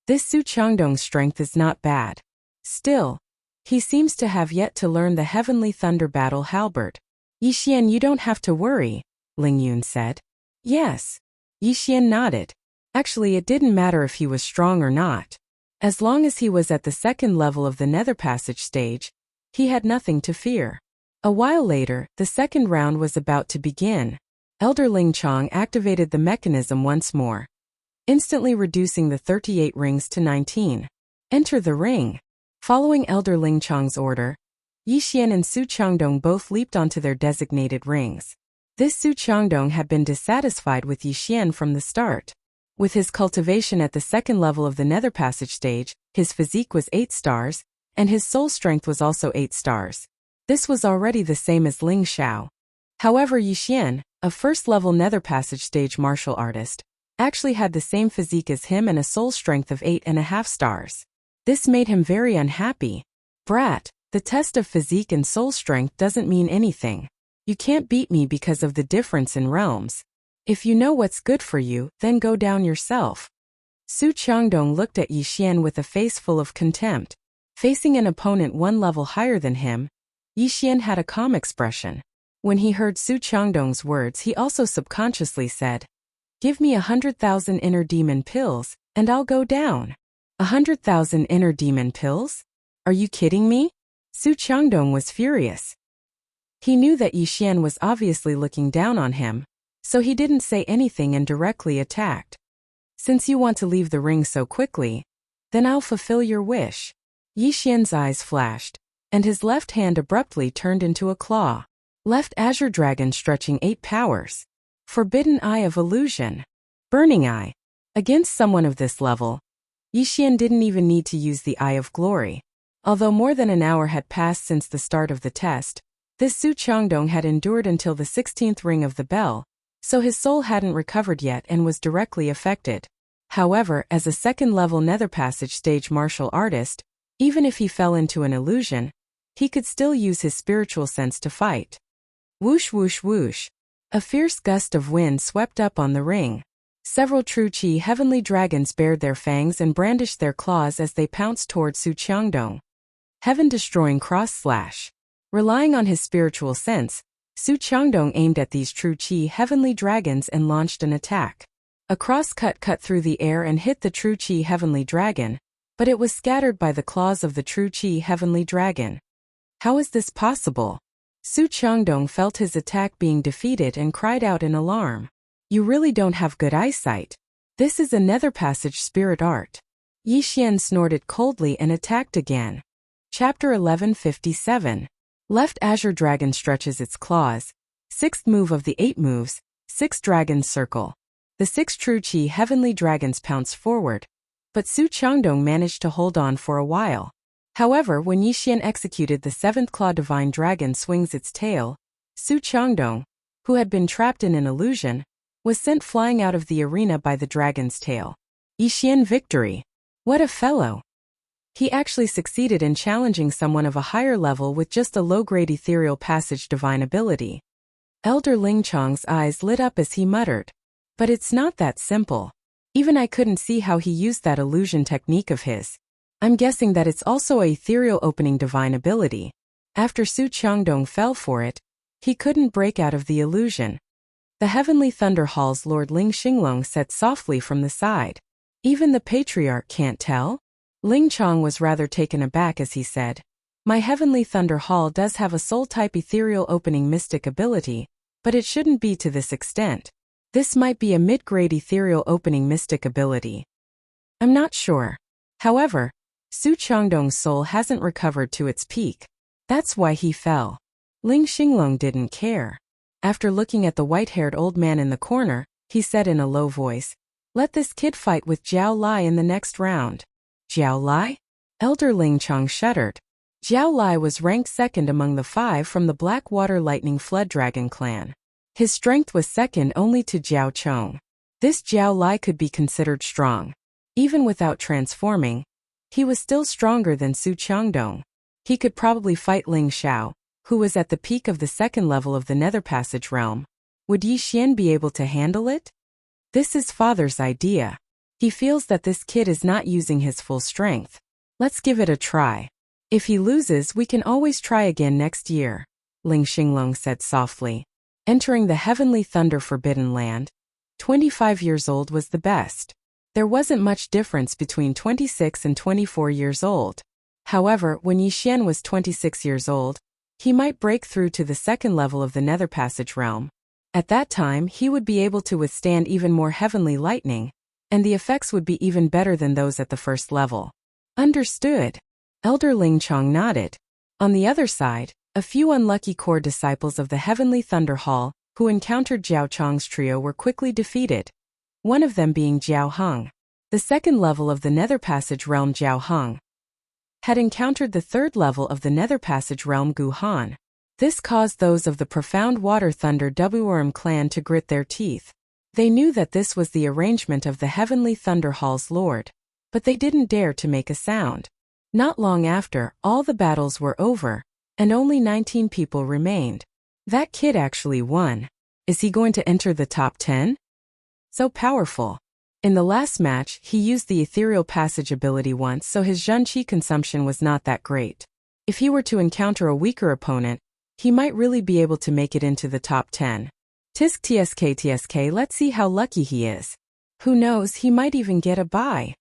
Speaker 1: This Su Changdong's strength is not bad. Still, he seems to have yet to learn the Heavenly Thunder Battle Halberd. Yixian, you don't have to worry, Ling Yun said. Yes. Yixian nodded. Actually, it didn't matter if he was strong or not. As long as he was at the 2nd level of the Nether Passage stage, he had nothing to fear. A while later, the 2nd round was about to begin. Elder Ling Chong activated the mechanism once more, instantly reducing the 38 rings to 19. Enter the ring. Following Elder Ling Chong's order, Yixian and Su Changdong both leaped onto their designated rings. This Su Changdong had been dissatisfied with Yixian from the start. With his cultivation at the 2nd level of the Nether Passage stage, his physique was 8 stars, and his soul strength was also 8 stars. This was already the same as Ling Xiao. However, Yixian, a 1st level Nether Passage stage martial artist, actually had the same physique as him and a soul strength of 8.5 stars. This made him very unhappy. Brat, the test of physique and soul strength doesn't mean anything. You can't beat me because of the difference in realms. If you know what's good for you, then go down yourself. Su Changdong looked at Yixian with a face full of contempt. Facing an opponent 1 level higher than him, Yixian had a calm expression. When he heard Su Changdong's words, he also subconsciously said, Give me 100,000 inner demon pills, and I'll go down. 100,000 inner demon pills? Are you kidding me? Su Changdong was furious. He knew that Yixian was obviously looking down on him, so he didn't say anything and directly attacked. Since you want to leave the ring so quickly, then I'll fulfill your wish. Yixian's eyes flashed, and his left hand abruptly turned into a claw. Left Azure Dragon stretching 8 powers. Forbidden Eye of Illusion. Burning Eye. Against someone of this level, Yixian didn't even need to use the Eye of Glory. Although more than an hour had passed since the start of the test, this Su Changdong had endured until the 16th ring of the bell, so his soul hadn't recovered yet and was directly affected. However, as a 2nd level Nether Passage stage martial artist, even if he fell into an illusion, he could still use his spiritual sense to fight. Whoosh whoosh whoosh. A fierce gust of wind swept up on the ring. Several true Qi heavenly dragons bared their fangs and brandished their claws as they pounced toward Su Qiangdong. Heaven-destroying cross-slash. Relying on his spiritual sense, Su Qiangdong aimed at these true Qi heavenly dragons and launched an attack. A cross-cut cut through the air and hit the true Qi heavenly dragon, but it was scattered by the claws of the true Qi heavenly dragon. How is this possible? Su Qiangdong felt his attack being defeated and cried out in alarm. You really don't have good eyesight. This is a nether passage spirit art. Yi Xian snorted coldly and attacked again. Chapter 1157. Left Azure Dragon stretches its claws. Sixth move of the 8 moves, 6 Dragons Circle. The 6 true Qi heavenly dragons pounced forward, but Su Qiangdong managed to hold on for a while. However, when Yi Xian executed the 7th Claw Divine Dragon swings its tail, Su Qiangdong, who had been trapped in an illusion, was sent flying out of the arena by the dragon's tail. Yi Xian victory. What a fellow! He actually succeeded in challenging someone of a higher level with just a low-grade ethereal passage divine ability. Elder Ling Chong's eyes lit up as he muttered. But it's not that simple. Even I couldn't see how he used that illusion technique of his. I'm guessing that it's also a ethereal opening divine ability. After Su Qiangdong fell for it, he couldn't break out of the illusion. The Heavenly Thunder Hall's Lord Ling Xinglong said softly from the side. Even the Patriarch can't tell? Ling Chong was rather taken aback as he said, My Heavenly Thunder Hall does have a soul-type ethereal opening mystic ability, but it shouldn't be to this extent. This might be a mid-grade ethereal opening mystic ability. I'm not sure. However, Su Qiangdong's soul hasn't recovered to its peak. That's why he fell. Ling Xinglong didn't care. After looking at the white-haired old man in the corner, he said in a low voice, Let this kid fight with Jiao Lai in the next round. Jiao Lai? Elder Ling Chong shuddered. Jiao Lai was ranked second among the 5 from the Blackwater Lightning Flood Dragon clan. His strength was second only to Jiao Chong. This Jiao Lai could be considered strong. Even without transforming, he was still stronger than Su Qiangdong. He could probably fight Ling Xiao, who was at the peak of the 2nd level of the Nether Passage realm. Would Yi Xian be able to handle it? This is father's idea. He feels that this kid is not using his full strength. Let's give it a try. If he loses, we can always try again next year, Ling Xinglong said softly. Entering the Heavenly Thunder Forbidden Land, 25 years old was the best. There wasn't much difference between 26 and 24 years old. However, when Yi Xian was 26 years old, he might break through to the 2nd level of the Nether Passage realm. At that time, he would be able to withstand even more heavenly lightning, and the effects would be even better than those at the 1st level. Understood. Elder Ling Chong nodded. On the other side, a few unlucky core disciples of the Heavenly Thunder Hall, who encountered Jiao Chong's trio, were quickly defeated, one of them being Jiao Heng. The 2nd level of the Nether Passage realm Jiao Heng had encountered the 3rd level of the Nether Passage realm Gu Han. This caused those of the Profound Water Thunder WRM clan to grit their teeth. They knew that this was the arrangement of the Heavenly Thunder Hall's lord, but they didn't dare to make a sound. Not long after, all the battles were over, and only 19 people remained. That kid actually won. Is he going to enter the top 10? So powerful. In the last match, he used the Ethereal Passage ability once, so his Zhen Qi consumption was not that great. If he were to encounter a weaker opponent, he might really be able to make it into the top 10. Tisk tsk, let's see how lucky he is. Who knows, he might even get a bye.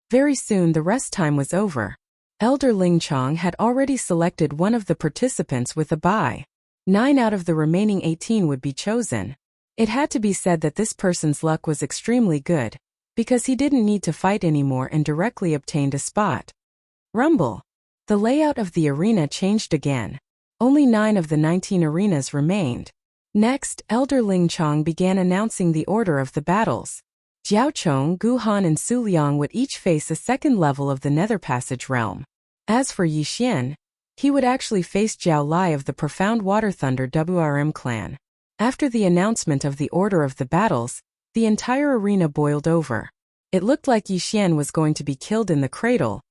Speaker 1: Very soon the rest time was over. Elder Ling Chong had already selected one of the participants with a bye. 9 out of the remaining 18 would be chosen. It had to be said that this person's luck was extremely good, because he didn't need to fight anymore and directly obtained a spot. Rumble. The layout of the arena changed again. Only 9 of the 19 arenas remained. Next, Elder Ling Chong began announcing the order of the battles. Jiao Chong, Gu Han and Su Liang would each face a 2nd level of the Nether Passage realm. As for Yi Xian, he would actually face Jiao Lai of the Profound Water Thunder WRM clan. After the announcement of the order of the battles, the entire arena boiled over. It looked like Yi Xian was going to be killed in the cradle,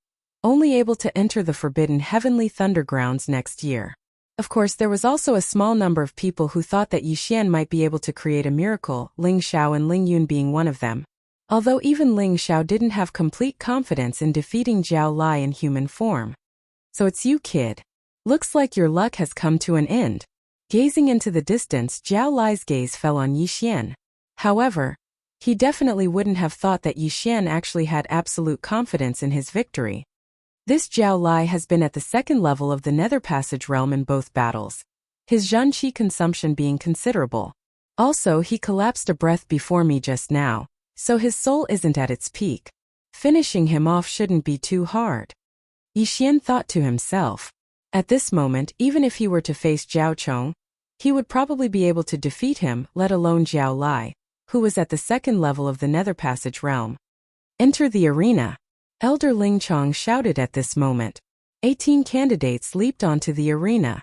Speaker 1: only able to enter the Forbidden Heavenly Thundergrounds next year. Of course, there was also a small number of people who thought that Yixian might be able to create a miracle, Ling Xiao and Ling Yun being one of them. Although even Ling Xiao didn't have complete confidence in defeating Zhao Lai in human form. So it's you, kid. Looks like your luck has come to an end. Gazing into the distance, Zhao Lai's gaze fell on Yixian. However, he definitely wouldn't have thought that Yixian actually had absolute confidence in his victory. This Zhao Lai has been at the second level of the Nether Passage realm in both battles, his Zhan Qi consumption being considerable. Also, he collapsed a breath before me just now, so his soul isn't at its peak. Finishing him off shouldn't be too hard. Yixian thought to himself. At this moment, even if he were to face Zhao Chong, he would probably be able to defeat him, let alone Zhao Lai, who was at the second level of the Nether Passage realm. Enter the arena. Elder Ling Chong shouted at this moment. 18 candidates leaped onto the arena.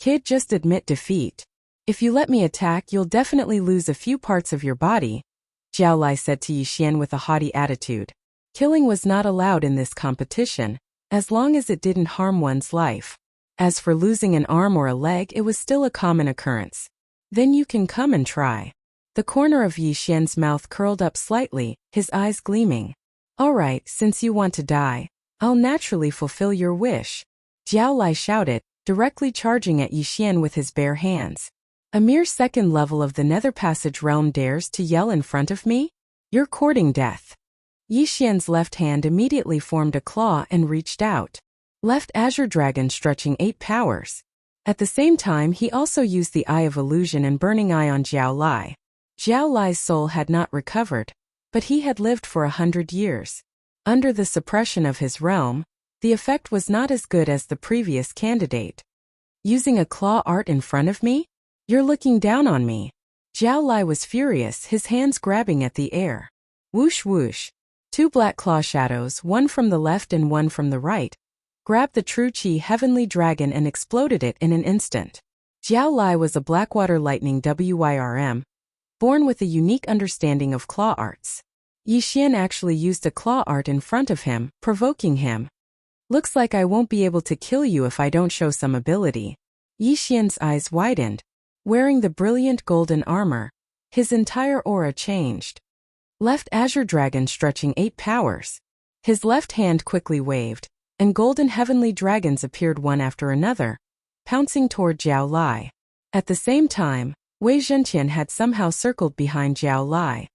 Speaker 1: Kid, just admit defeat. If you let me attack, you'll definitely lose a few parts of your body, Zhao Lai said to Yixian with a haughty attitude. Killing was not allowed in this competition, as long as it didn't harm one's life. As for losing an arm or a leg, it was still a common occurrence. Then you can come and try. The corner of Yixian's mouth curled up slightly, his eyes gleaming. Alright, since you want to die, I'll naturally fulfill your wish, Zhao Lai shouted, directly charging at Yixian with his bare hands. A mere second level of the Nether Passage realm dares to yell in front of me? You're courting death. Yixian's left hand immediately formed a claw and reached out. Left Azure Dragon stretching 8 powers. At the same time, he also used the Eye of Illusion and Burning Eye on Zhao Lai. Zhao Lai's soul had not recovered, but he had lived for 100 years. Under the suppression of his realm, the effect was not as good as the previous candidate. Using a claw art in front of me? You're looking down on me. Zhao Lai was furious, his hands grabbing at the air. Whoosh whoosh. 2 black claw shadows, one from the left and one from the right, grabbed the True Qi Heavenly Dragon and exploded it in an instant. Zhao Lai was a Blackwater Lightning Wyrm, born with a unique understanding of claw arts. Yixian actually used a claw art in front of him, provoking him. Looks like I won't be able to kill you if I don't show some ability. Yixian's eyes widened. Wearing the brilliant golden armor, his entire aura changed. Left Azure Dragon stretching 8 powers. His left hand quickly waved, and golden heavenly dragons appeared one after another, pouncing toward Zhao Lai. At the same time, Wei Zhentian had somehow circled behind Zhao Lai.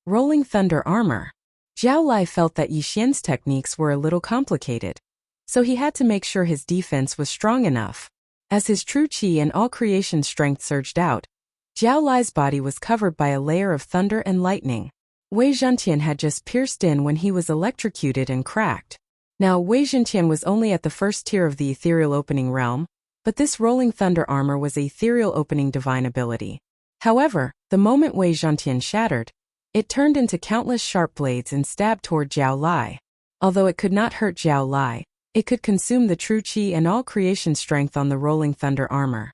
Speaker 1: Rolling Thunder Armor. Zhao Lai felt that Yixian's techniques were a little complicated, so he had to make sure his defense was strong enough. As his true qi and all creation strength surged out, Zhao Lai's body was covered by a layer of thunder and lightning. Wei Zhentian had just pierced in when he was electrocuted and cracked. Now, Wei Zhentian was only at the first tier of the ethereal opening realm, but this rolling thunder armor was a ethereal opening divine ability. However, the moment Wei Zhentian shattered, it turned into countless sharp blades and stabbed toward Zhao Lai. Although it could not hurt Zhao Lai, it could consume the true qi and all creation strength on the rolling thunder armor.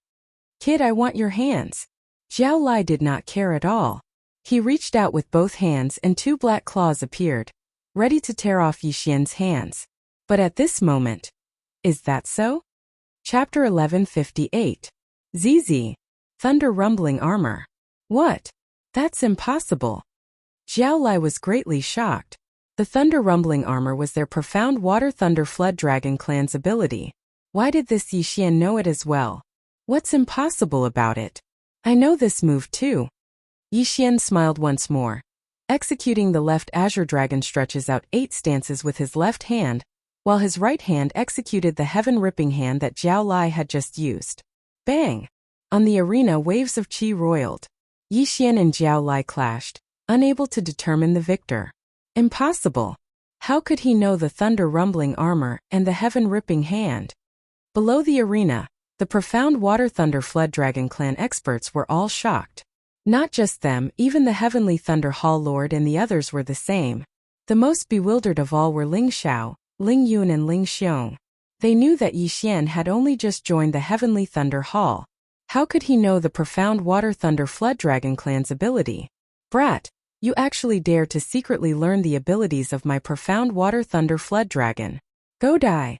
Speaker 1: Kid, I want your hands. Zhao Lai did not care at all. He reached out with both hands and 2 black claws appeared, ready to tear off Yixian's hands. But at this moment, is that so? Chapter 1158. ZZ. Thunder Rumbling Armor. What? That's impossible. Zhao Lai was greatly shocked. The Thunder Rumbling Armor was their profound Water Thunder Flood Dragon clan's ability. Why did this Yixian know it as well? What's impossible about it? I know this move too. Yixian smiled once more. Executing the left Azure Dragon stretches out 8 stances with his left hand, while his right hand executed the heaven-ripping hand that Zhao Lai had just used. Bang! On the arena, waves of qi roiled. Yixian and Zhao Lai clashed, unable to determine the victor. Impossible. How could he know the thunder rumbling armor and the heaven-ripping hand? Below the arena, the profound Water Thunder Flood Dragon clan experts were all shocked. Not just them, even the Heavenly Thunder Hall Lord and the others were the same. The most bewildered of all were Ling Xiao, Ling Yun and Ling Xiong. They knew that Yixian had only just joined the Heavenly Thunder Hall. How could he know the profound Water Thunder Flood Dragon clan's ability? Brat, you actually dare to secretly learn the abilities of my profound Water Thunder Flood Dragon. Go die.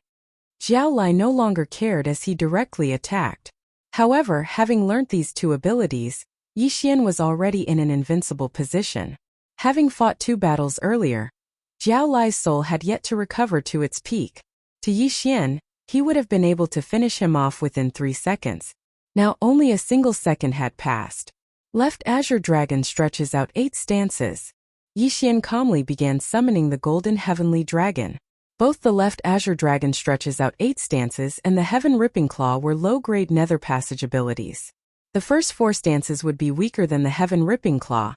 Speaker 1: Jiao Lai no longer cared as he directly attacked. However, having learnt these two abilities, Yi Xian was already in an invincible position. Having fought 2 battles earlier, Jiao Lai's soul had yet to recover to its peak. To Yi Xian, he would have been able to finish him off within 3 seconds. Now only a single second had passed. Left Azure Dragon stretches out 8 stances. Yi Xian calmly began summoning the Golden Heavenly Dragon. Both the left Azure Dragon stretches out 8 stances and the Heaven Ripping Claw were low-grade Nether Passage abilities. The first 4 stances would be weaker than the Heaven Ripping Claw,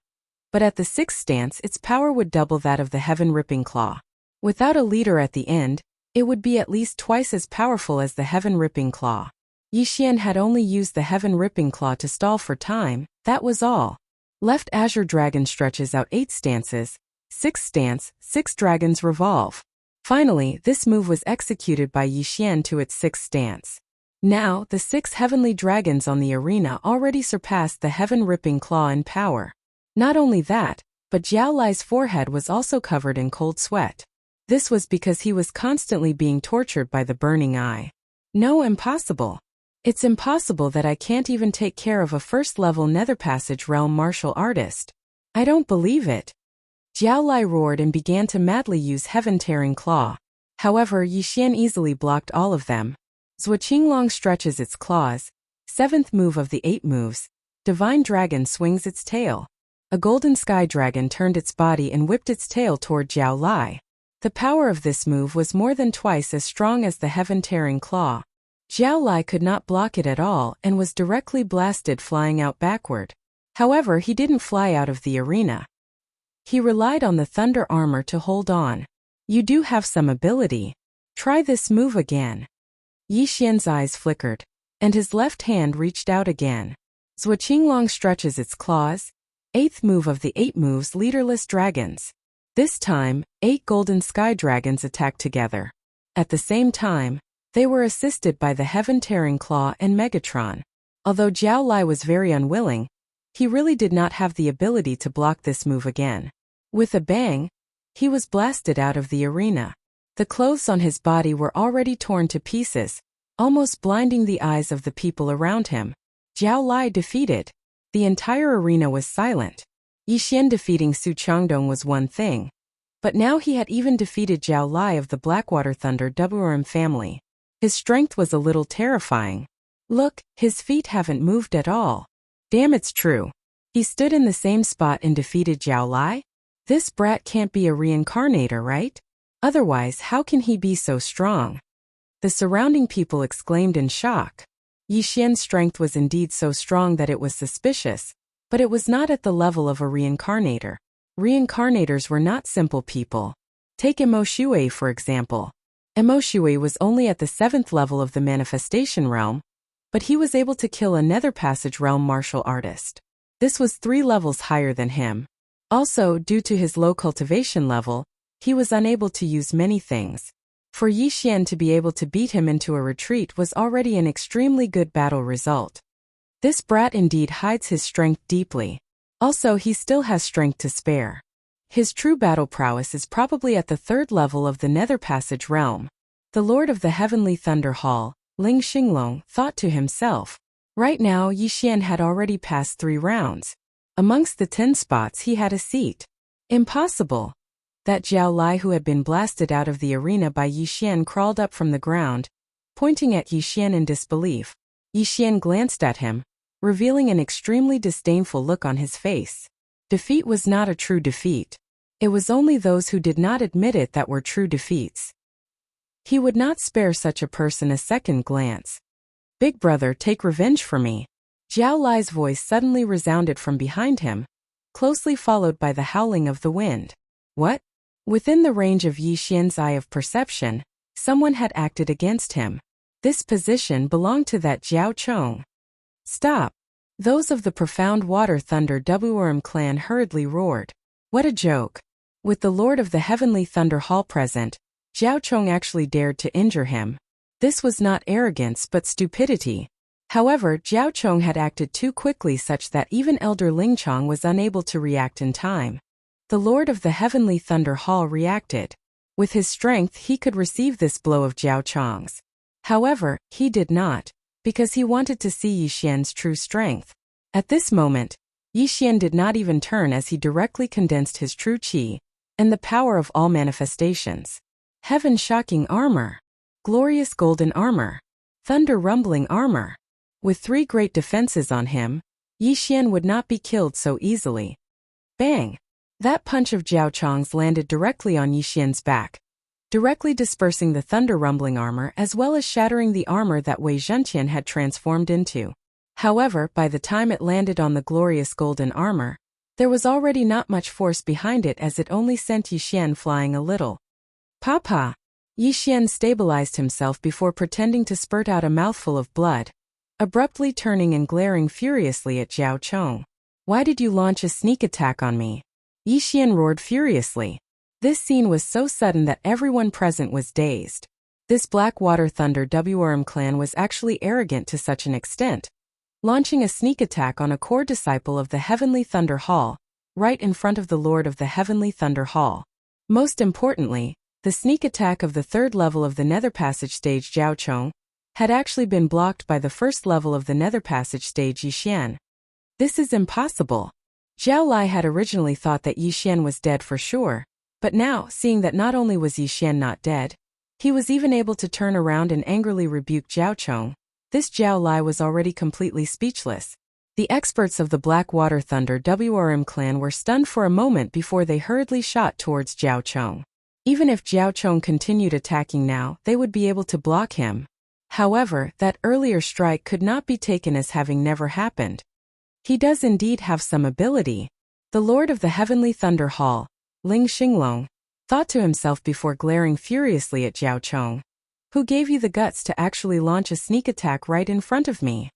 Speaker 1: but at the 6th stance its power would double that of the Heaven Ripping Claw. Without a leader at the end, it would be at least twice as powerful as the Heaven Ripping Claw. Yi Xian had only used the Heaven Ripping Claw to stall for time, that was all. Left Azure Dragon stretches out 8 stances, 6th stance, 6 dragons revolve. Finally, this move was executed by Yi Xian to its 6th stance. Now, the 6 heavenly dragons on the arena already surpassed the Heaven Ripping Claw in power. Not only that, but Jiao Lai's forehead was also covered in cold sweat. This was because he was constantly being tortured by the burning eye. No, impossible. It's impossible that I can't even take care of a first-level Nether Passage Realm martial artist. I don't believe it. Jiao Lai roared and began to madly use Heaven-Tearing Claw. However, Yi Xian easily blocked all of them. Zhuo Qinglong stretches its claws. 7th move of the 8 moves. Divine Dragon swings its tail. A golden sky dragon turned its body and whipped its tail toward Jiao Lai. The power of this move was more than twice as strong as the Heaven-Tearing Claw. Jiao Lai could not block it at all and was directly blasted, flying out backward. However, he didn't fly out of the arena. He relied on the thunder armor to hold on. You do have some ability. Try this move again. Yi Xian's eyes flickered, and his left hand reached out again. Zhuo Qinglong stretches its claws. 8th move of the 8 moves, Leaderless Dragons. This time, 8 golden sky dragons attacked together. At the same time, they were assisted by the Heaven-Tearing Claw and Megatron. Although Jiao Lai was very unwilling, he really did not have the ability to block this move again. With a bang, he was blasted out of the arena. The clothes on his body were already torn to pieces, almost blinding the eyes of the people around him. Jiao Lai defeated. The entire arena was silent. Yi Xian defeating Su Changdong was one thing, but now he had even defeated Jiao Lai of the Blackwater Thunder WRM family. His strength was a little terrifying. Look, his feet haven't moved at all. Damn, it's true. He stood in the same spot and defeated Jiao Lai? This brat can't be a reincarnator, right? Otherwise, how can he be so strong? The surrounding people exclaimed in shock. Yi Xian's strength was indeed so strong that it was suspicious, but it was not at the level of a reincarnator. Reincarnators were not simple people. Take Emo Shui, for example. Emo Shui was only at the 7th level of the manifestation realm, but he was able to kill a Nether Passage Realm martial artist. This was 3 levels higher than him. Also, due to his low cultivation level, he was unable to use many things. For Yi Xian to be able to beat him into a retreat was already an extremely good battle result. This brat indeed hides his strength deeply. Also, he still has strength to spare. His true battle prowess is probably at the 3rd level of the Nether Passage Realm. The Lord of the Heavenly Thunder Hall, Ling Xinglong, thought to himself. Right now, Yi Xian had already passed 3 rounds. Amongst the 10 spots he had a seat. Impossible. That Jiao Lai who had been blasted out of the arena by Yi Xian crawled up from the ground, pointing at Yi Xian in disbelief. Yi Xian glanced at him, revealing an extremely disdainful look on his face. Defeat was not a true defeat. It was only those who did not admit it that were true defeats. He would not spare such a person a second glance. Big brother, take revenge for me. Jiao Lai's voice suddenly resounded from behind him, closely followed by the howling of the wind. What? Within the range of Yi Xian's eye of perception, someone had acted against him. This position belonged to that Jiao Chong. Stop! Those of the Profound Water Thunder WRM clan hurriedly roared. What a joke! With the Lord of the Heavenly Thunder Hall present, Jiao Chong actually dared to injure him. This was not arrogance but stupidity. However, Jiao Chong had acted too quickly such that even Elder Ling Chong was unable to react in time. The Lord of the Heavenly Thunder Hall reacted. With his strength he could receive this blow of Jiao Chong's. However, he did not, because he wanted to see Yixian's true strength. At this moment, Yixian did not even turn as he directly condensed his true qi and the power of all manifestations. Heaven-shocking armor. Glorious golden armor. Thunder-rumbling armor. With 3 great defenses on him, Yixian would not be killed so easily. Bang! That punch of Jiao Chong's landed directly on Yixian's back, directly dispersing the thunder-rumbling armor as well as shattering the armor that Wei Zhenqian had transformed into. However, by the time it landed on the glorious golden armor, there was already not much force behind it as it only sent Yixian flying a little. Papa! Yixian stabilized himself before pretending to spurt out a mouthful of blood, abruptly turning and glaring furiously at Jiao Chong. Why did you launch a sneak attack on me? Yixian roared furiously. This scene was so sudden that everyone present was dazed. This Blackwater Thunder WRM clan was actually arrogant to such an extent, launching a sneak attack on a core disciple of the Heavenly Thunder Hall, right in front of the Lord of the Heavenly Thunder Hall. Most importantly, the sneak attack of the 3rd level of the Nether Passage stage Jiao Chong had actually been blocked by the 1st level of the Nether Passage stage Yixian. This is impossible. Zhao Lai had originally thought that Yixian was dead for sure, but now, seeing that not only was Yixian not dead, he was even able to turn around and angrily rebuke Jiao Chong, this Zhao Lai was already completely speechless. The experts of the Blackwater Thunder WRM clan were stunned for a moment before they hurriedly shot towards Jiao Chong. Even if Jiao Chong continued attacking now, they would be able to block him. However, that earlier strike could not be taken as having never happened. He does indeed have some ability. The Lord of the Heavenly Thunder Hall, Ling Xinglong, thought to himself before glaring furiously at Jiao Chong. Who gave you the guts to actually launch a sneak attack right in front of me?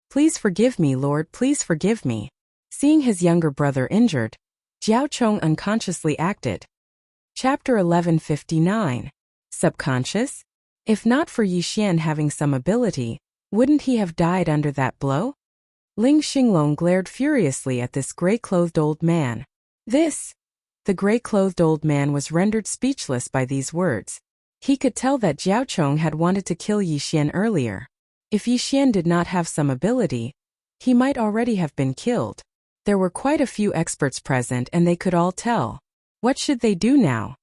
Speaker 1: Please forgive me, Lord, please forgive me. Seeing his younger brother injured, Jiao Chong unconsciously acted. Chapter 1159. Subconscious? If not for Yixian having some ability, wouldn't he have died under that blow? Ling Xinglong glared furiously at this gray-clothed old man. The gray-clothed old man was rendered speechless by these words. He could tell that Jiao Chong had wanted to kill Yixian earlier. If Yixian did not have some ability, he might already have been killed. There were quite a few experts present and they could all tell. What should they do now?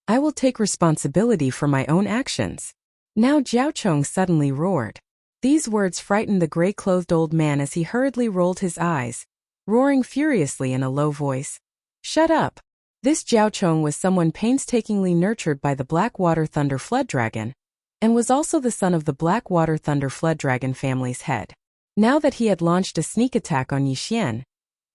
Speaker 1: I will take responsibility for my own actions. Now Jiao Chong suddenly roared. These words frightened the gray-clothed old man as he hurriedly rolled his eyes, roaring furiously in a low voice. Shut up! This Jiao Chong was someone painstakingly nurtured by the Blackwater Thunder Flood Dragon, and was also the son of the Blackwater Thunder Flood Dragon family's head. Now that he had launched a sneak attack on Yixian,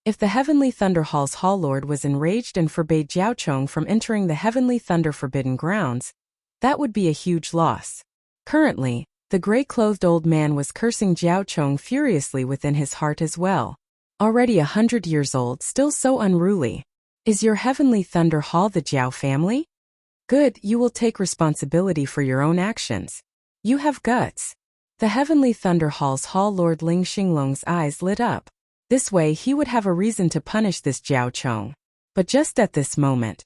Speaker 1: if the Heavenly Thunder Hall's Hall Lord was enraged and forbade Jiao Chong from entering the Heavenly Thunder Forbidden Grounds, that would be a huge loss. Currently, the gray-clothed old man was cursing Jiao Chong furiously within his heart as well. Already 100 years old, still so unruly. Is your Heavenly Thunder Hall the Jiao family? Good, you will take responsibility for your own actions. You have guts. The Heavenly Thunder Hall's Hall Lord Ling Xinglong's eyes lit up. This way he would have a reason to punish this Jiao Chong. But just at this moment.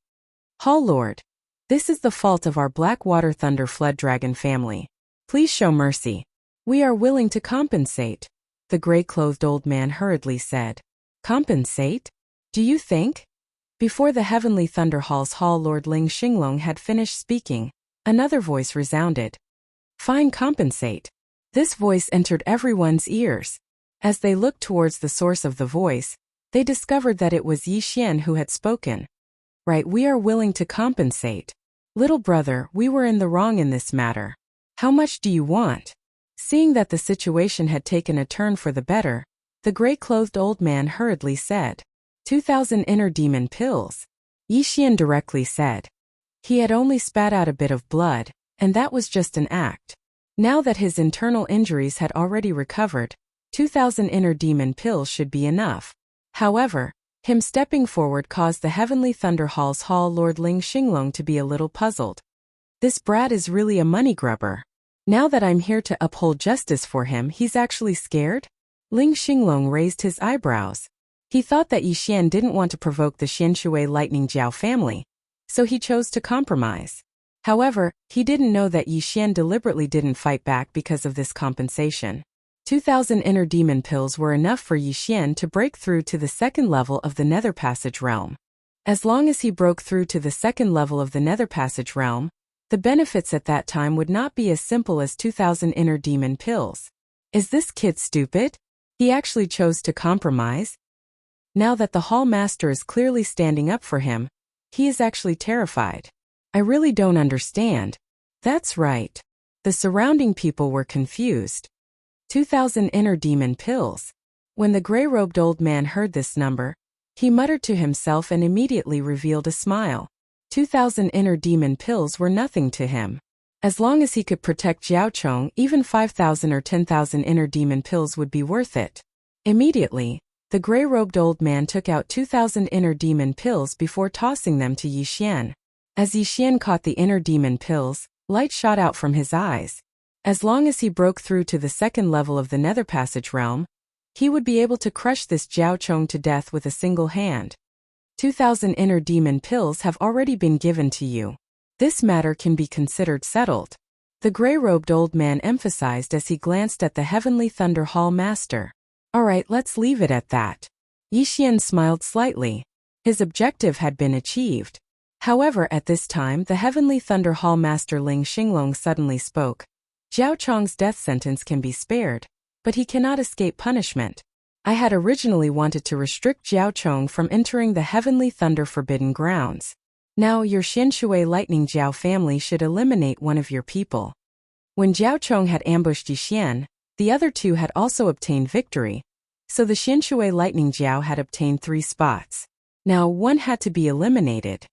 Speaker 1: Hall Lord. This is the fault of our Blackwater Thunder Flood Dragon family. Please show mercy. We are willing to compensate. The gray-clothed old man hurriedly said. Compensate? Do you think? Before the Heavenly Thunder Hall's Hall Lord Ling Xinglong had finished speaking, another voice resounded. Fine, compensate. This voice entered everyone's ears. As they looked towards the source of the voice, they discovered that it was Yixian who had spoken. Right, we are willing to compensate. Little brother, we were in the wrong in this matter. How much do you want? Seeing that the situation had taken a turn for the better, the gray-clothed old man hurriedly said. 2,000 inner demon pills. Yixian directly said. He had only spat out a bit of blood, and that was just an act. Now that his internal injuries had already recovered, 2,000 inner demon pills should be enough. However, him stepping forward caused the Heavenly Thunder Hall's Hall Lord Ling Xinglong to be a little puzzled. This brat is really a money grubber. Now that I'm here to uphold justice for him, he's actually scared? Ling Xinglong raised his eyebrows. He thought that Yixian didn't want to provoke the Xianshui Lightning Jiao family, so he chose to compromise. However, he didn't know that Yi Xian deliberately didn't fight back because of this compensation. 2,000 inner demon pills were enough for Yi Xian to break through to the second level of the Nether Passage realm. As long as he broke through to the second level of the Nether Passage realm, the benefits at that time would not be as simple as 2,000 inner demon pills. Is this kid stupid? He actually chose to compromise? Now that the Hall Master is clearly standing up for him, he is actually terrified. I really don't understand. That's right. The surrounding people were confused. 2,000 inner demon pills. When the gray-robed old man heard this number, he muttered to himself and immediately revealed a smile. 2,000 inner demon pills were nothing to him. As long as he could protect Jiao Chong, even 5,000 or 10,000 inner demon pills would be worth it. Immediately, the gray-robed old man took out 2,000 inner demon pills before tossing them to Yi Xian. As Yi Xian caught the inner demon pills, light shot out from his eyes. As long as he broke through to the second level of the Nether Passage realm, he would be able to crush this Jiao Chong to death with a single hand. 2,000 inner demon pills have already been given to you. This matter can be considered settled. The gray-robed old man emphasized as he glanced at the Heavenly Thunder Hall Master. Alright, let's leave it at that. Yi Xian smiled slightly. His objective had been achieved. However, at this time, the Heavenly Thunder Hall Master Ling Xinglong suddenly spoke. Jiao Chong's death sentence can be spared, but he cannot escape punishment. I had originally wanted to restrict Jiao Chong from entering the Heavenly Thunder Forbidden Grounds. Now your Xianshui Lightning Jiao family should eliminate one of your people. When Jiao Chong had ambushed Yi Xian, the other two had also obtained victory, so the Xianshui Lightning Jiao had obtained 3 spots. Now one had to be eliminated.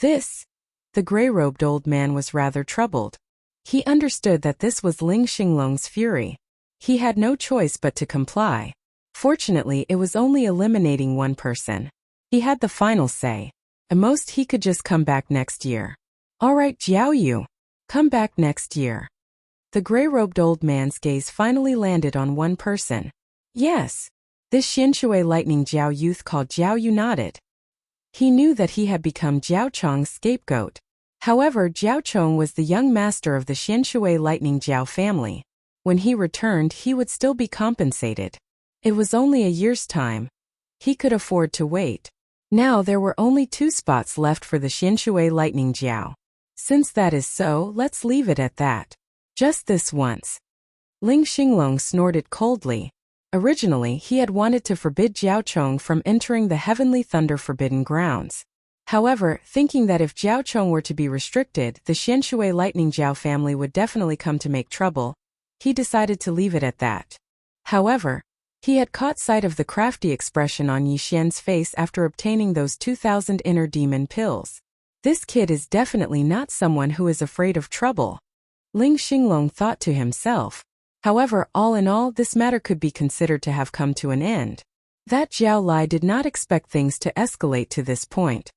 Speaker 1: The gray-robed old man was rather troubled. He understood that this was Ling Xinglong's fury. He had no choice but to comply. Fortunately, it was only eliminating one person. He had the final say. At most he could just come back next year. Alright Jiao Yu, come back next year. The gray-robed old man's gaze finally landed on one person. Yes. This Xianshui Lightning Jiao youth called Jiao Yu nodded. He knew that he had become Jiao Chong's scapegoat. However, Jiao Chong was the young master of the Xianshui Lightning Jiao family. When he returned, he would still be compensated. It was only a year's time. He could afford to wait. Now there were only 2 spots left for the Xianshui Lightning Jiao. Since that is so, let's leave it at that. Just this once. Ling Xinglong snorted coldly. Originally, he had wanted to forbid Jiao Chong from entering the Heavenly Thunder Forbidden Grounds. However, thinking that if Jiao Chong were to be restricted, the Xianshui Lightning Jiao family would definitely come to make trouble, he decided to leave it at that. However, he had caught sight of the crafty expression on Yi Xian's face after obtaining those 2,000 inner demon pills. This kid is definitely not someone who is afraid of trouble. Ling Xinglong thought to himself. However, all in all, this matter could be considered to have come to an end. That Jiao Lai did not expect things to escalate to this point.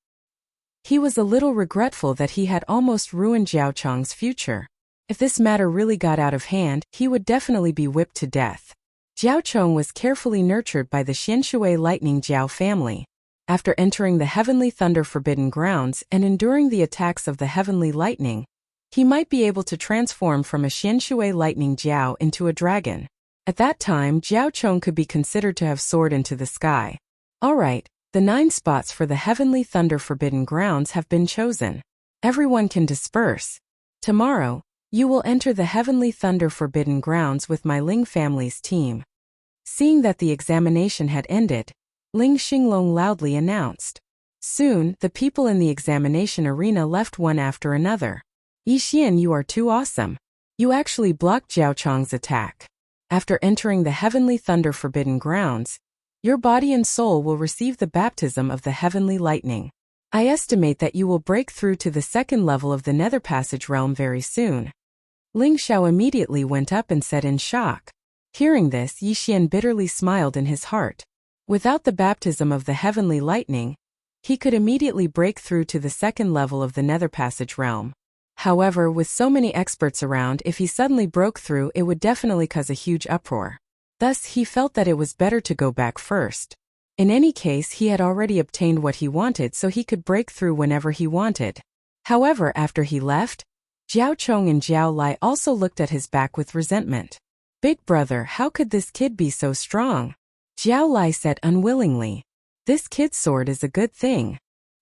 Speaker 1: He was a little regretful that he had almost ruined Jiao Chong's future. If this matter really got out of hand, he would definitely be whipped to death. Jiao Chong was carefully nurtured by the Xianshui Lightning Jiao family. After entering the Heavenly Thunder Forbidden Grounds and enduring the attacks of the Heavenly Lightning, he might be able to transform from a Xianshui Lightning Jiao into a dragon. At that time, Jiao Chong could be considered to have soared into the sky. Alright, the 9 spots for the Heavenly Thunder Forbidden Grounds have been chosen. Everyone can disperse. Tomorrow, you will enter the Heavenly Thunder Forbidden Grounds with my Ling family's team. Seeing that the examination had ended, Ling Xinglong loudly announced. Soon, the people in the examination arena left one after another. Yi Xian, you are too awesome. You actually blocked Jiao Chong's attack. After entering the Heavenly Thunder Forbidden Grounds, your body and soul will receive the baptism of the Heavenly Lightning. I estimate that you will break through to the second level of the Nether Passage realm very soon. Ling Xiao immediately went up and said in shock. Hearing this, Yi Xian bitterly smiled in his heart. Without the baptism of the Heavenly Lightning, he could immediately break through to the second level of the Nether Passage realm. However, with so many experts around, if he suddenly broke through, it would definitely cause a huge uproar. Thus, he felt that it was better to go back first. In any case, he had already obtained what he wanted, so he could break through whenever he wanted. However, after he left, Jiao Chong and Jiao Lai also looked at his back with resentment. Big brother, how could this kid be so strong? Jiao Lai said unwillingly. This kid's sword is a good thing.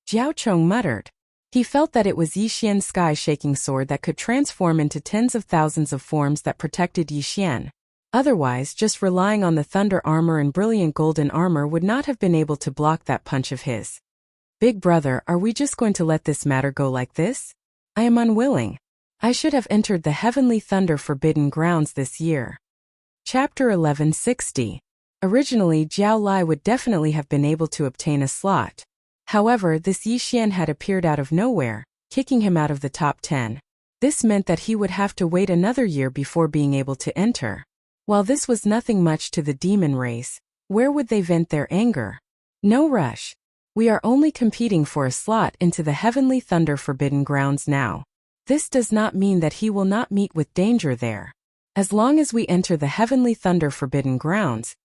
Speaker 1: Jiao Chong muttered. He felt that it was Yixian's sky-shaking sword that could transform into tens of thousands of forms that protected Yixian. Otherwise, just relying on the thunder armor and brilliant golden armor would not have been able to block that punch of his. Big brother, are we just going to let this matter go like this? I am unwilling. I should have entered the heavenly thunder forbidden grounds this year. Chapter 1160. Originally, Jiao Lai would definitely have been able to obtain a slot. However, this Yixian had appeared out of nowhere, kicking him out of the top 10. This meant that he would have to wait another year before being able to enter. While this was nothing much to the demon race, where would they vent their anger? No rush. We are only competing for a slot into the heavenly thunder forbidden grounds now. This does not mean that he will not meet with danger there. As long as we enter the heavenly thunder forbidden grounds,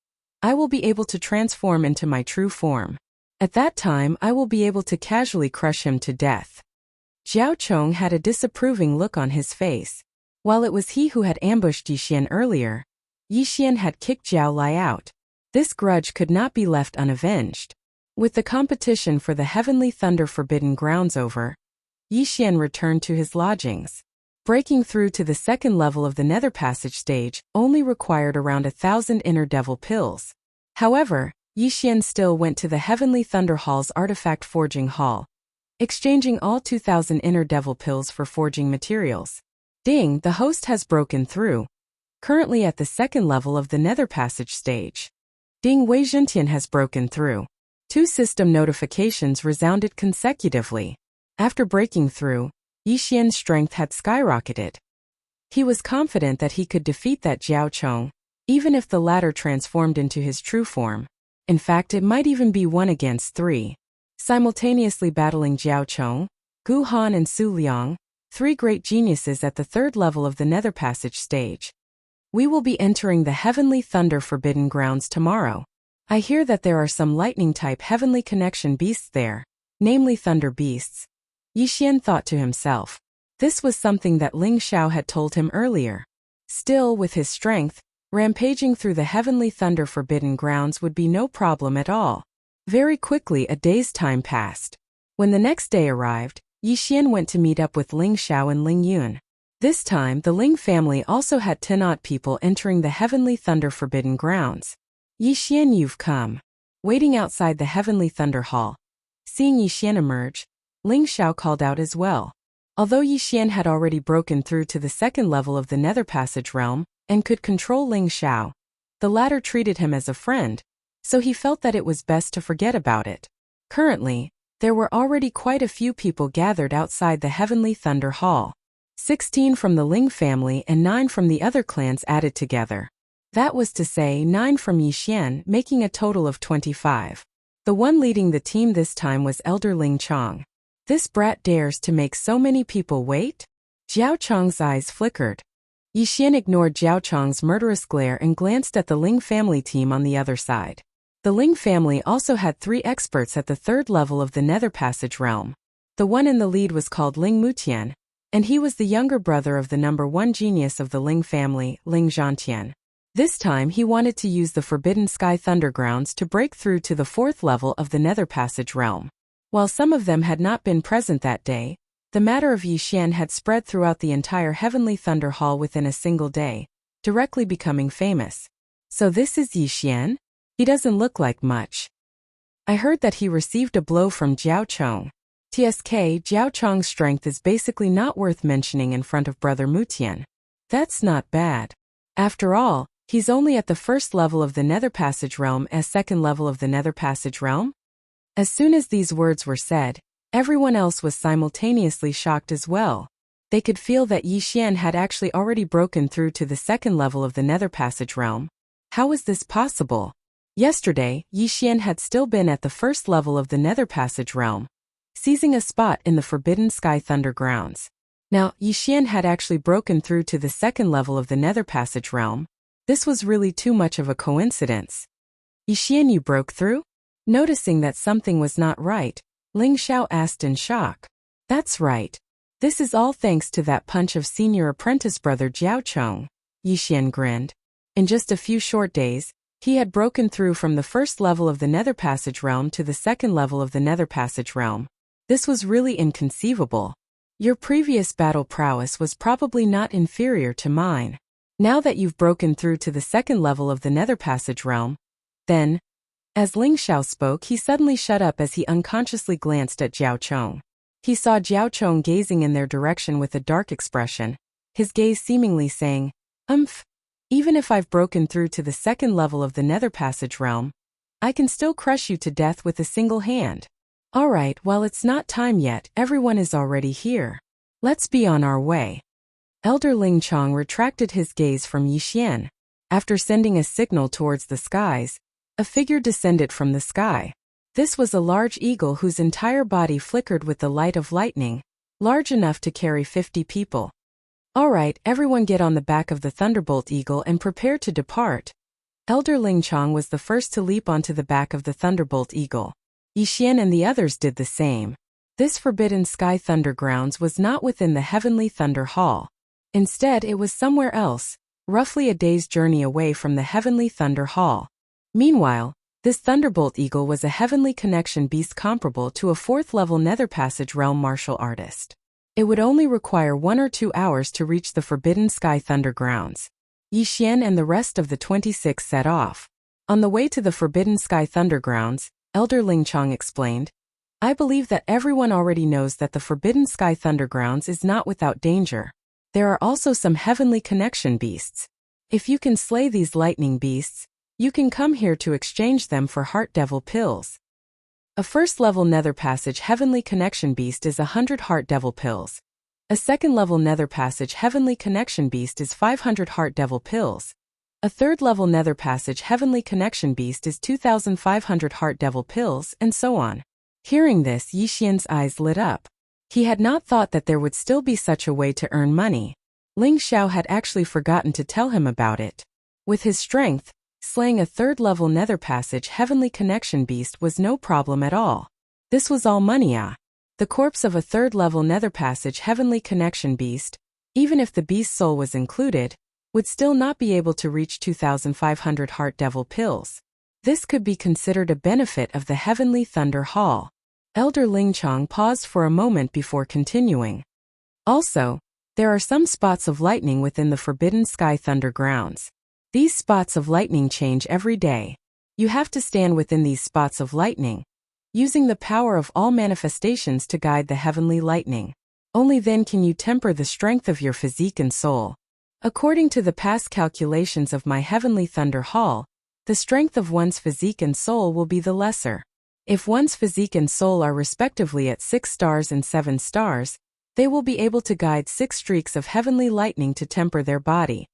Speaker 1: I will be able to transform into my true form. At that time, I will be able to casually crush him to death. Jiao Chong had a disapproving look on his face. While it was he who had ambushed Yixian earlier, Yixian had kicked Jiao Lai out. This grudge could not be left unavenged. With the competition for the heavenly thunder forbidden grounds over, Yixian returned to his lodgings. Breaking through to the second level of the Nether Passage stage only required around 1,000 inner devil pills. However, Yixian still went to the Heavenly Thunder Hall's artifact forging hall, exchanging all 2,000 inner devil pills for forging materials. Ding, the host has broken through. Currently at the second level of the Nether Passage stage. Ding, Wei Zhentian has broken through. 2 system notifications resounded consecutively. After breaking through, Yixian's strength had skyrocketed. He was confident that he could defeat that Jiao Chong, even if the latter transformed into his true form. In fact, it might even be 1 against 3. Simultaneously battling Jiao Chong, Gu Han and Su Liang, 3 great geniuses at the third level of the Nether Passage stage. We will be entering the Heavenly Thunder Forbidden Grounds tomorrow. I hear that there are some lightning-type Heavenly Connection beasts there, namely Thunder Beasts. Yixian thought to himself. This was something that Ling Xiao had told him earlier. Still, with his strength, rampaging through the Heavenly Thunder Forbidden Grounds would be no problem at all. Very quickly a day's time passed. When the next day arrived, Yixian went to meet up with Ling Xiao and Ling Yun. This time the Ling family also had 10 odd people entering the Heavenly Thunder Forbidden Grounds. Yixian, you've come. Waiting outside the Heavenly Thunder Hall. Seeing Yixian emerge, Ling Xiao called out as well. Although Yixian had already broken through to the second level of the Nether Passage realm, and could control Ling Xiao, the latter treated him as a friend, so he felt that it was best to forget about it. Currently, there were already quite a few people gathered outside the Heavenly Thunder Hall. 16 from the Ling family and 9 from the other clans added together. That was to say 9 from Yixian, making a total of 25. The one leading the team this time was Elder Ling Chong. This brat dares to make so many people wait? Jiao Chong's eyes flickered. Yixian ignored Jiao Chong's murderous glare and glanced at the Ling family team on the other side. The Ling family also had 3 experts at the third level of the Nether Passage realm. The one in the lead was called Ling Mutian, and he was the younger brother of the number 1 genius of the Ling family, Ling Zhantian. This time he wanted to use the Forbidden Sky Thundergrounds to break through to the 4th level of the Nether Passage realm. While some of them had not been present that day, the matter of Yixian had spread throughout the entire Heavenly Thunder Hall within a single day, directly becoming famous. So this is Yixian? He doesn't look like much. I heard that he received a blow from Jiao Chong. TSK, Jiao Chong's strength is basically not worth mentioning in front of Brother Mutian. That's not bad. After all, he's only at the 1st level of the Nether Passage realm as 2nd level of the Nether Passage realm? As soon as these words were said, everyone else was simultaneously shocked as well. They could feel that Yixian had actually already broken through to the 2nd level of the Nether Passage realm. How was this possible? Yesterday, Yixian had still been at the 1st level of the Nether Passage realm, seizing a spot in the Forbidden Sky Thunder Grounds. Now, Yixian had actually broken through to the 2nd level of the Nether Passage realm. This was really too much of a coincidence. Yixian, you broke through? Noticing that something was not right, Ling Xiao asked in shock. That's right. This is all thanks to that punch of senior apprentice brother Jiao Chong. Yixian grinned. In just a few short days, he had broken through from the first level of the Nether Passage realm to the second level of the Nether Passage realm. This was really inconceivable. Your previous battle prowess was probably not inferior to mine. Now that you've broken through to the second level of the Nether Passage realm, then, as Ling Xiao spoke, he suddenly shut up as he unconsciously glanced at Jiao Chong. He saw Jiao Chong gazing in their direction with a dark expression, his gaze seemingly saying, even if I've broken through to the second level of the Nether Passage realm, I can still crush you to death with a single hand. Alright, while it's not time yet, everyone is already here. Let's be on our way. Elder Ling Chong retracted his gaze from Yixian. After sending a signal towards the skies, a figure descended from the sky. This was a large eagle whose entire body flickered with the light of lightning, large enough to carry 50 people. Alright, everyone get on the back of the Thunderbolt Eagle and prepare to depart. Elder Ling Chong was the first to leap onto the back of the Thunderbolt Eagle. Yixian and the others did the same. This Forbidden Sky Thunder Grounds was not within the Heavenly Thunder Hall. Instead, it was somewhere else, roughly a day's journey away from the Heavenly Thunder Hall. Meanwhile, this Thunderbolt Eagle was a Heavenly Connection beast comparable to a 4th-level Nether Passage realm martial artist. It would only require 1 or 2 hours to reach the Forbidden Sky Thunder Grounds. Yixian and the rest of the 26 set off. On the way to the Forbidden Sky Thunder Grounds, Elder Ling Chong explained, I believe that everyone already knows that the Forbidden Sky Thunder Grounds is not without danger. There are also some Heavenly Connection beasts. If you can slay these lightning beasts, you can come here to exchange them for Heart Devil pills. A first-level Nether Passage Heavenly Connection beast is 100 Heart Devil pills. A second-level Nether Passage Heavenly Connection beast is 500 Heart Devil pills. A third-level Nether Passage Heavenly Connection beast is 2,500 Heart Devil pills, and so on. Hearing this, Yixian's eyes lit up. He had not thought that there would still be such a way to earn money. Ling Xiao had actually forgotten to tell him about it. With his strength, slaying a third-level Nether Passage Heavenly Connection beast was no problem at all. This was all money. The corpse of a third-level Nether Passage Heavenly Connection beast, even if the beast's soul was included, would still not be able to reach 2,500 Heart Devil pills. This could be considered a benefit of the Heavenly Thunder Hall. Elder Ling Chong paused for a moment before continuing. Also, there are some spots of lightning within the Forbidden Sky Thunder Grounds. These spots of lightning change every day. You have to stand within these spots of lightning, using the power of all manifestations to guide the heavenly lightning. Only then can you temper the strength of your physique and soul. According to the past calculations of my Heavenly Thunder Hall, the strength of one's physique and soul will be the lesser. If one's physique and soul are respectively at 6 stars and 7 stars, they will be able to guide 6 streaks of heavenly lightning to temper their body.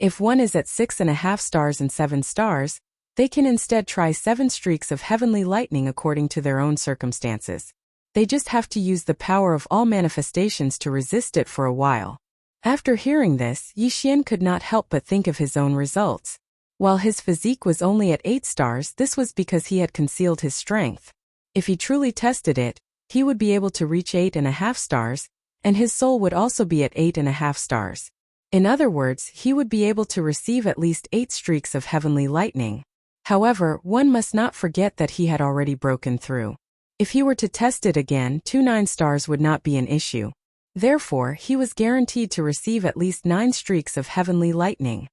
Speaker 1: If one is at 6.5 stars and 7 stars, they can instead try 7 streaks of heavenly lightning according to their own circumstances. They just have to use the power of all manifestations to resist it for a while. After hearing this, Yixian could not help but think of his own results. While his physique was only at 8 stars, this was because he had concealed his strength. If he truly tested it, he would be able to reach 8.5 stars, and his soul would also be at 8.5 stars. In other words, he would be able to receive at least 8 streaks of heavenly lightning. However, one must not forget that he had already broken through. If he were to test it again, 2 9 stars would not be an issue. Therefore, he was guaranteed to receive at least 9 streaks of heavenly lightning.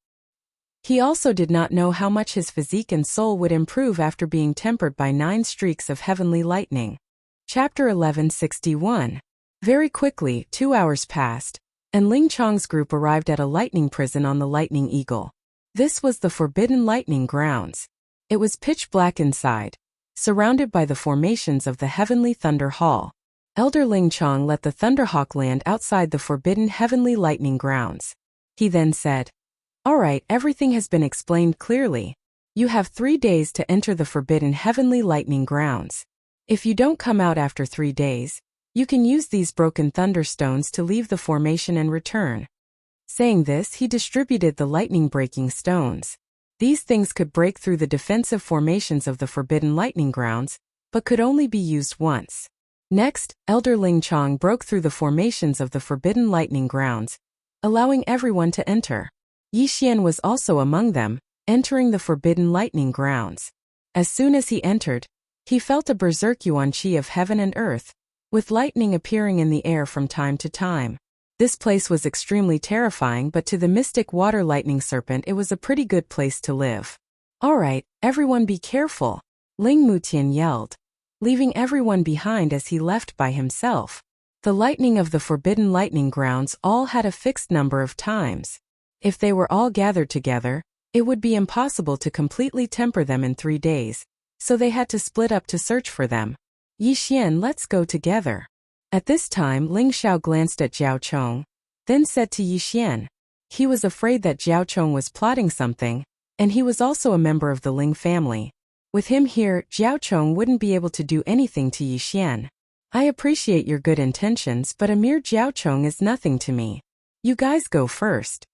Speaker 1: He also did not know how much his physique and soul would improve after being tempered by 9 streaks of heavenly lightning. Chapter 1161. Very quickly, 2 hours passed, and Ling Chong's group arrived at a lightning prison on the Lightning Eagle. This was the Forbidden Lightning Grounds. It was pitch black inside, surrounded by the formations of the Heavenly Thunder Hall. Elder Ling Chong let the Thunderhawk land outside the Forbidden Heavenly Lightning Grounds. He then said, Alright, everything has been explained clearly. You have 3 days to enter the Forbidden Heavenly Lightning Grounds. If you don't come out after 3 days, you can use these broken thunderstones to leave the formation and return. Saying this, he distributed the lightning-breaking stones. These things could break through the defensive formations of the Forbidden Lightning Grounds, but could only be used once. Next, Elder Ling Chong broke through the formations of the forbidden lightning grounds, allowing everyone to enter. Yi Xian was also among them, entering the forbidden lightning grounds. As soon as he entered, he felt a berserk yuan qi of heaven and earth, with lightning appearing in the air from time to time. This place was extremely terrifying, but to the mystic water lightning serpent it was a pretty good place to live. "Alright, everyone be careful," Ling Mutian yelled, leaving everyone behind as he left by himself. The lightning of the forbidden lightning grounds all had a fixed number of times. If they were all gathered together, it would be impossible to completely temper them in 3 days, so they had to split up to search for them. "Yi Xian, let's go together." At this time Ling Xiao glanced at Jiao Chong, then said to Yi Xian. He was afraid that Jiao Chong was plotting something, and he was also a member of the Ling family. With him here, Jiao Chong wouldn't be able to do anything to Yi Xian. "I appreciate your good intentions, but a mere Jiao Chong is nothing to me. You guys go first."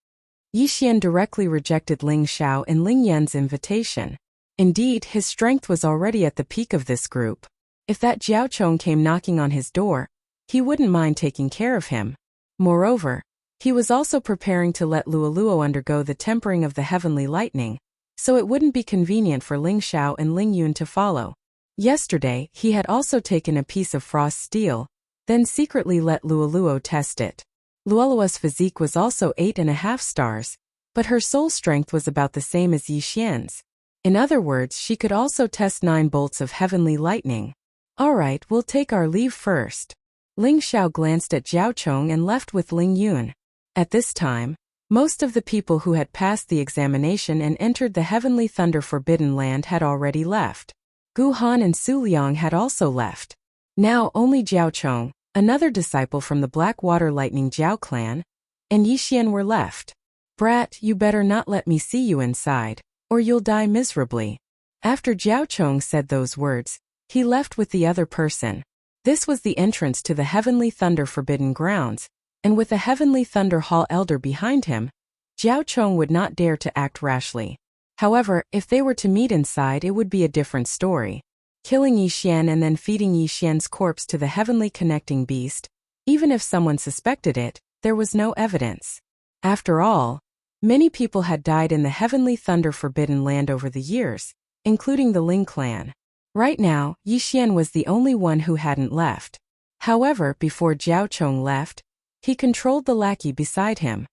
Speaker 1: Yi Xian directly rejected Ling Xiao and Ling Yan's invitation. Indeed, his strength was already at the peak of this group. If that Jiao Chong came knocking on his door, he wouldn't mind taking care of him. Moreover, he was also preparing to let Luoluo undergo the tempering of the heavenly lightning, so it wouldn't be convenient for Ling Xiao and Ling Yun to follow. Yesterday, he had also taken a piece of frost steel, then secretly let Luoluo test it. Luoluo's physique was also 8.5 stars, but her soul strength was about the same as Yi Xian's. In other words, she could also test 9 bolts of heavenly lightning. "Alright, we'll take our leave first." Ling Xiao glanced at Jiao Chong and left with Ling Yun. At this time, most of the people who had passed the examination and entered the Heavenly Thunder Forbidden Land had already left. Gu Han and Su Liang had also left. Now only Jiao Chong, another disciple from the Black Water Lightning Jiao clan, and Yi Xian were left. "Brat, you better not let me see you inside, or you'll die miserably." After Jiao Chong said those words, he left with the other person. This was the entrance to the Heavenly Thunder Forbidden Grounds, and with a Heavenly Thunder Hall elder behind him, Jiao Chong would not dare to act rashly. However, if they were to meet inside, it would be a different story. Killing Yi Xian and then feeding Yi Xian's corpse to the Heavenly Connecting Beast, even if someone suspected it, there was no evidence. After all, many people had died in the Heavenly Thunder Forbidden Land over the years, including the Ling clan. Right now, Yi Xian was the only one who hadn't left. However, before Jiao Chong left, he controlled the lackey beside him.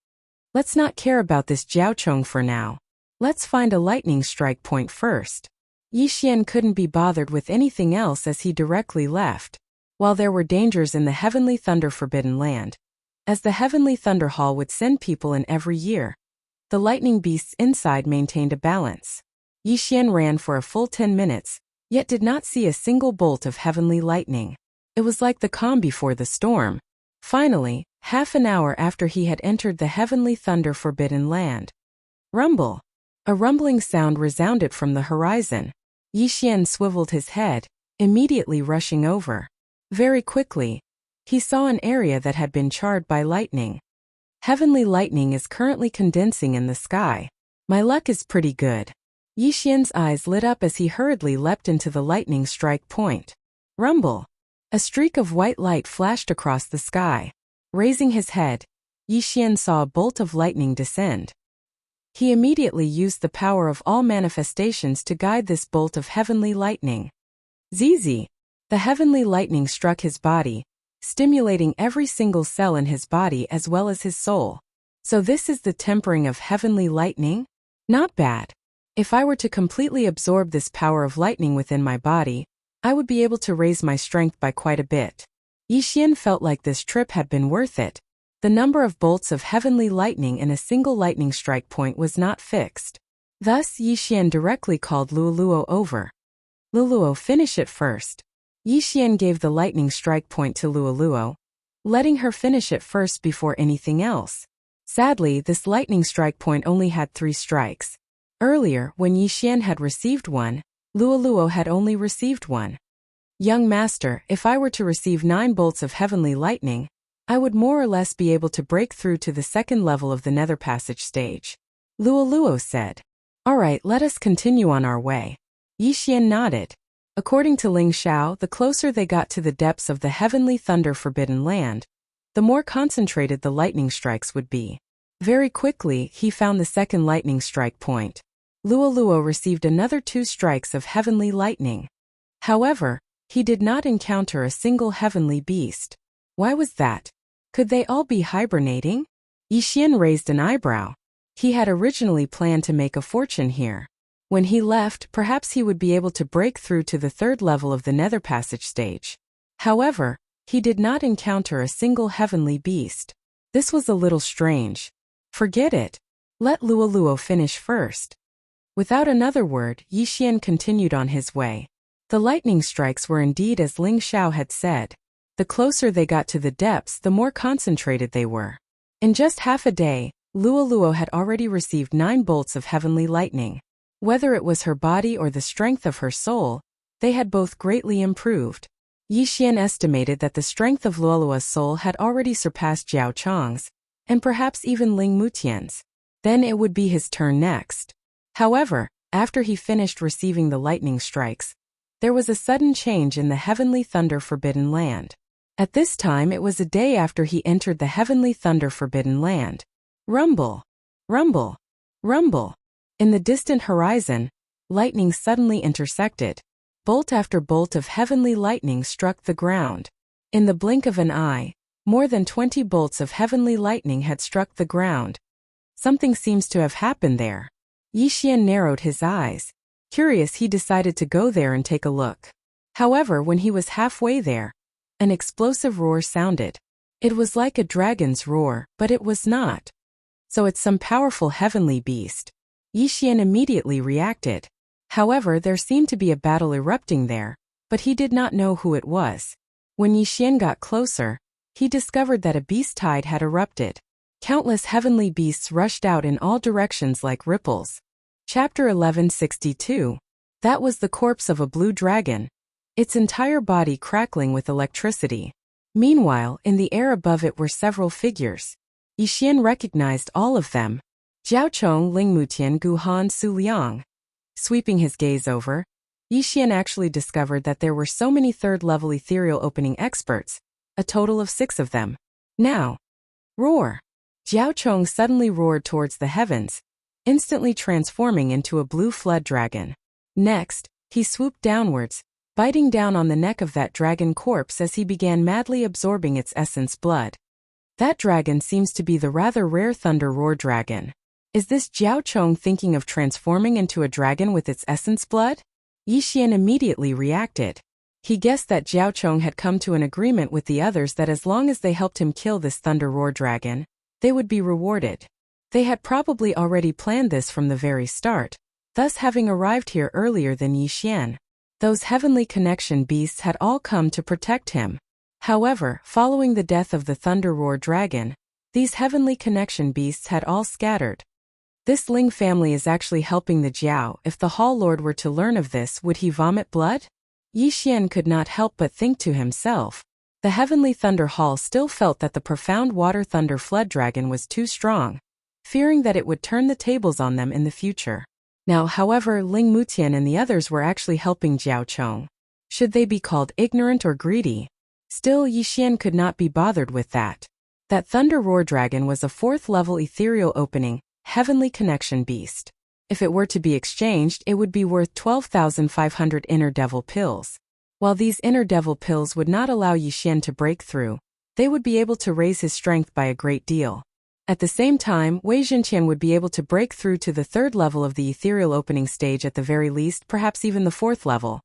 Speaker 1: "Let's not care about this Jiao Chong for now. Let's find a lightning strike point first." Yi Xian couldn't be bothered with anything else as he directly left. While there were dangers in the Heavenly Thunder Forbidden Land, as the Heavenly Thunder Hall would send people in every year, the lightning beasts inside maintained a balance. Yi Xian ran for a full 10 minutes, yet did not see a single bolt of heavenly lightning. It was like the calm before the storm. Finally, half an hour after he had entered the Heavenly Thunder Forbidden Land. Rumble! A rumbling sound resounded from the horizon. Yi Xian swiveled his head, immediately rushing over. Very quickly, he saw an area that had been charred by lightning. Heavenly lightning is currently condensing in the sky. My luck is pretty good. Yi Xian's eyes lit up as he hurriedly leapt into the lightning strike point. Rumble! A streak of white light flashed across the sky. Raising his head, Yi Xian saw a bolt of lightning descend. He immediately used the power of all manifestations to guide this bolt of heavenly lightning. Zizi! The heavenly lightning struck his body, stimulating every single cell in his body as well as his soul. So this is the tempering of heavenly lightning? Not bad. If I were to completely absorb this power of lightning within my body, I would be able to raise my strength by quite a bit. Yi Xian felt like this trip had been worth it. The number of bolts of heavenly lightning in a single lightning strike point was not fixed. Thus, Yi Xian directly called Luoluo over. "Luoluo, finish it first." Yi Xian gave the lightning strike point to Luoluo, letting her finish it first before anything else. Sadly, this lightning strike point only had 3 strikes. Earlier, when Yi Xian had received one, Luoluo had only received 1. "Young master, if I were to receive 9 bolts of heavenly lightning, I would more or less be able to break through to the 2nd level of the Nether Passage stage," Luoluo said. "Alright, let us continue on our way." Yi Xian nodded. According to Ling Xiao, the closer they got to the depths of the heavenly thunder forbidden land, the more concentrated the lightning strikes would be. Very quickly, he found the second lightning strike point. Luo Luo received another 2 strikes of heavenly lightning. However, he did not encounter a single heavenly beast. Why was that? Could they all be hibernating? Yixian raised an eyebrow. He had originally planned to make a fortune here. When he left, perhaps he would be able to break through to the 3rd level of the Nether Passage stage. However, he did not encounter a single heavenly beast. This was a little strange. Forget it. Let Luo Luo finish first. Without another word, Yixian continued on his way. The lightning strikes were indeed as Ling Xiao had said. The closer they got to the depths, the more concentrated they were. In just half a day, Luo Luo had already received 9 bolts of heavenly lightning. Whether it was her body or the strength of her soul, they had both greatly improved. Yixian estimated that the strength of Luo Luo's soul had already surpassed Jiao Chong's, and perhaps even Ling Mutian's. Then it would be his turn next. However, after he finished receiving the lightning strikes, there was a sudden change in the heavenly thunder forbidden land. At this time it was a day after he entered the heavenly thunder forbidden land. Rumble! Rumble! Rumble! In the distant horizon, lightning suddenly intersected. Bolt after bolt of heavenly lightning struck the ground. In the blink of an eye, more than 20 bolts of heavenly lightning had struck the ground. Something seems to have happened there. Yixian narrowed his eyes. Curious, he decided to go there and take a look. However, when he was halfway there, an explosive roar sounded. It was like a dragon's roar, but it was not. So it's some powerful heavenly beast. Yixian immediately reacted. However, there seemed to be a battle erupting there, but he did not know who it was. When Yixian got closer, he discovered that a beast tide had erupted. Countless heavenly beasts rushed out in all directions like ripples. Chapter 1162. That was the corpse of a blue dragon, its entire body crackling with electricity. Meanwhile, in the air above it were several figures. Yixian recognized all of them. Jiao Chong, Ling Mutian, Gu Han, Su Liang. Sweeping his gaze over, Yixian actually discovered that there were so many 3rd-level ethereal opening experts, a total of 6 of them. Now, roar! Jiao Chong suddenly roared towards the heavens, instantly transforming into a blue flood dragon. Next, he swooped downwards, biting down on the neck of that dragon corpse as he began madly absorbing its essence blood. That dragon seems to be the rather rare Thunder Roar dragon. Is this Jiao Chong thinking of transforming into a dragon with its essence blood? Yixian immediately reacted. He guessed that Jiao Chong had come to an agreement with the others that as long as they helped him kill this Thunder Roar dragon, they would be rewarded. They had probably already planned this from the very start, thus having arrived here earlier than Yixian. Those heavenly connection beasts had all come to protect him. However, following the death of the Thunder Roar dragon, these heavenly connection beasts had all scattered. This Ling family is actually helping the Jiao. If the Hall Lord were to learn of this, would he vomit blood? Yixian could not help but think to himself. The Heavenly Thunder Hall still felt that the profound water thunder flood dragon was too strong, fearing that it would turn the tables on them in the future. Now, however, Ling Mutian and the others were actually helping Jiao Chong. Should they be called ignorant or greedy? Still, Yixian could not be bothered with that. That Thunder Roar dragon was a 4th-level ethereal opening, heavenly connection beast. If it were to be exchanged, it would be worth 12,500 inner devil pills. While these inner devil pills would not allow Yixian to break through, they would be able to raise his strength by a great deal. At the same time, Wei Zhenqian would be able to break through to the 3rd level of the ethereal opening stage at the very least, perhaps even the 4th level.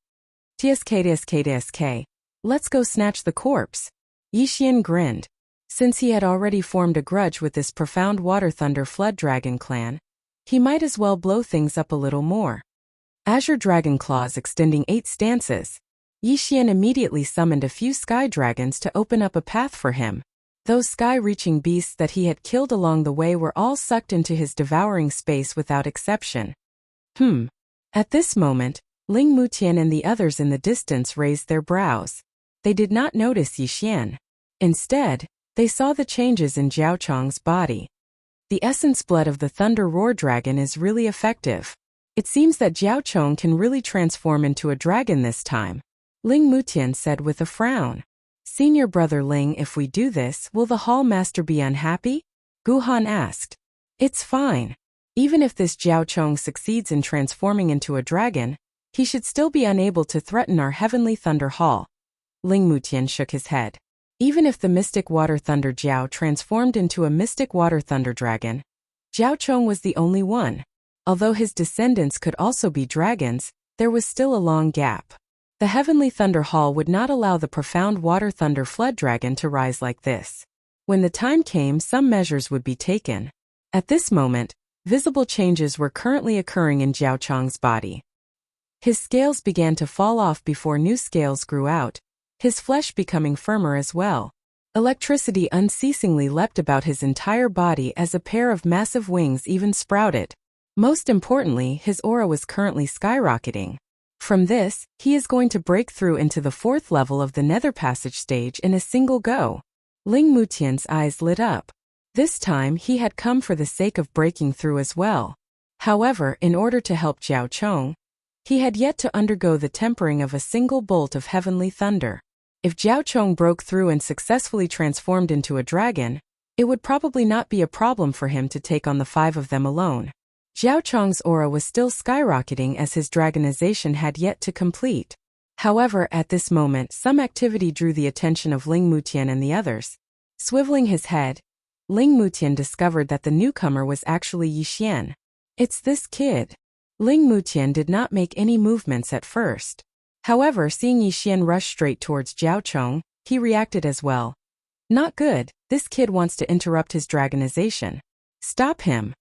Speaker 1: TSK. Let's go snatch the corpse. Yixian grinned. Since he had already formed a grudge with this profound water thunder flood dragon clan, he might as well blow things up a little more. Azure Dragon Claws extending 8 stances. Yixian immediately summoned a few sky dragons to open up a path for him. Those sky-reaching beasts that he had killed along the way were all sucked into his devouring space without exception. At this moment, Ling Mutian and the others in the distance raised their brows. They did not notice Yixian. Instead, they saw the changes in Jiao Chong's body. The essence blood of the Thunder Roar dragon is really effective. It seems that Jiao Chong can really transform into a dragon this time, Ling Mutian said with a frown. Senior brother Ling, if we do this, will the hall master be unhappy? Gu Han asked. It's fine. Even if this Jiao Chong succeeds in transforming into a dragon, he should still be unable to threaten our heavenly thunder hall. Ling Mutian shook his head. Even if the mystic water thunder Jiao transformed into a mystic water thunder dragon, Jiao Chong was the only one. Although his descendants could also be dragons, there was still a long gap. The heavenly thunder hall would not allow the profound water thunder flood dragon to rise like this. When the time came, some measures would be taken. At this moment, visible changes were currently occurring in Jiao Chong's body. His scales began to fall off before new scales grew out, his flesh becoming firmer as well. Electricity unceasingly leapt about his entire body as a pair of massive wings even sprouted. Most importantly, his aura was currently skyrocketing. From this, he is going to break through into the 4th level of the Nether Passage stage in a single go. Ling Mutian's eyes lit up. This time he had come for the sake of breaking through as well. However, in order to help Jiao Chong, he had yet to undergo the tempering of a single bolt of heavenly thunder. If Jiao Chong broke through and successfully transformed into a dragon, it would probably not be a problem for him to take on the 5 of them alone. Jiao Chong's aura was still skyrocketing as his dragonization had yet to complete. However, at this moment some activity drew the attention of Ling Mutian and the others. Swiveling his head, Ling Mutian discovered that the newcomer was actually Yixian. It's this kid. Ling Mutian did not make any movements at first. However, seeing Yixian rush straight towards Jiao Chong, he reacted as well. Not good, this kid wants to interrupt his dragonization. Stop him.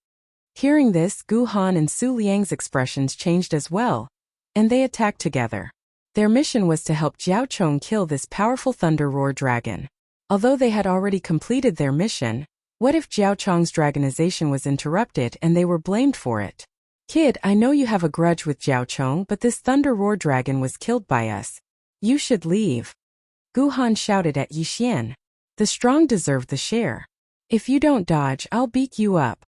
Speaker 1: Hearing this, Gu Han and Su Liang's expressions changed as well, and they attacked together. Their mission was to help Jiao Chong kill this powerful Thunder Roar dragon. Although they had already completed their mission, what if Jiao Chong's dragonization was interrupted and they were blamed for it? Kid, I know you have a grudge with Jiao Chong, but this Thunder Roar dragon was killed by us. You should leave. Gu Han shouted at Yixian. The strong deserve the share. If you don't dodge, I'll beat you up.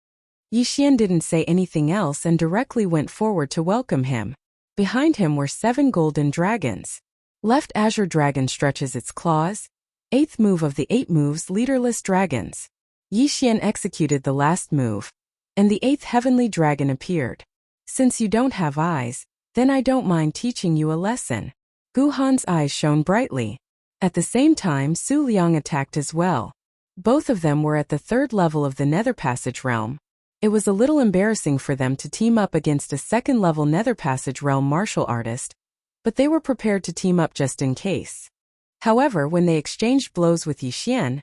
Speaker 1: Yixian didn't say anything else and directly went forward to welcome him. Behind him were 7 golden dragons. Left Azure Dragon stretches its claws. 8th move of the 8 moves, leaderless dragons. Yixian executed the last move, and the 8th heavenly dragon appeared. Since you don't have eyes, then I don't mind teaching you a lesson. Gu Han's eyes shone brightly. At the same time, Su Liang attacked as well. Both of them were at the 3rd level of the Nether Passage realm. It was a little embarrassing for them to team up against a 2nd level Nether Passage realm martial artist, but they were prepared to team up just in case. However, when they exchanged blows with Yixian,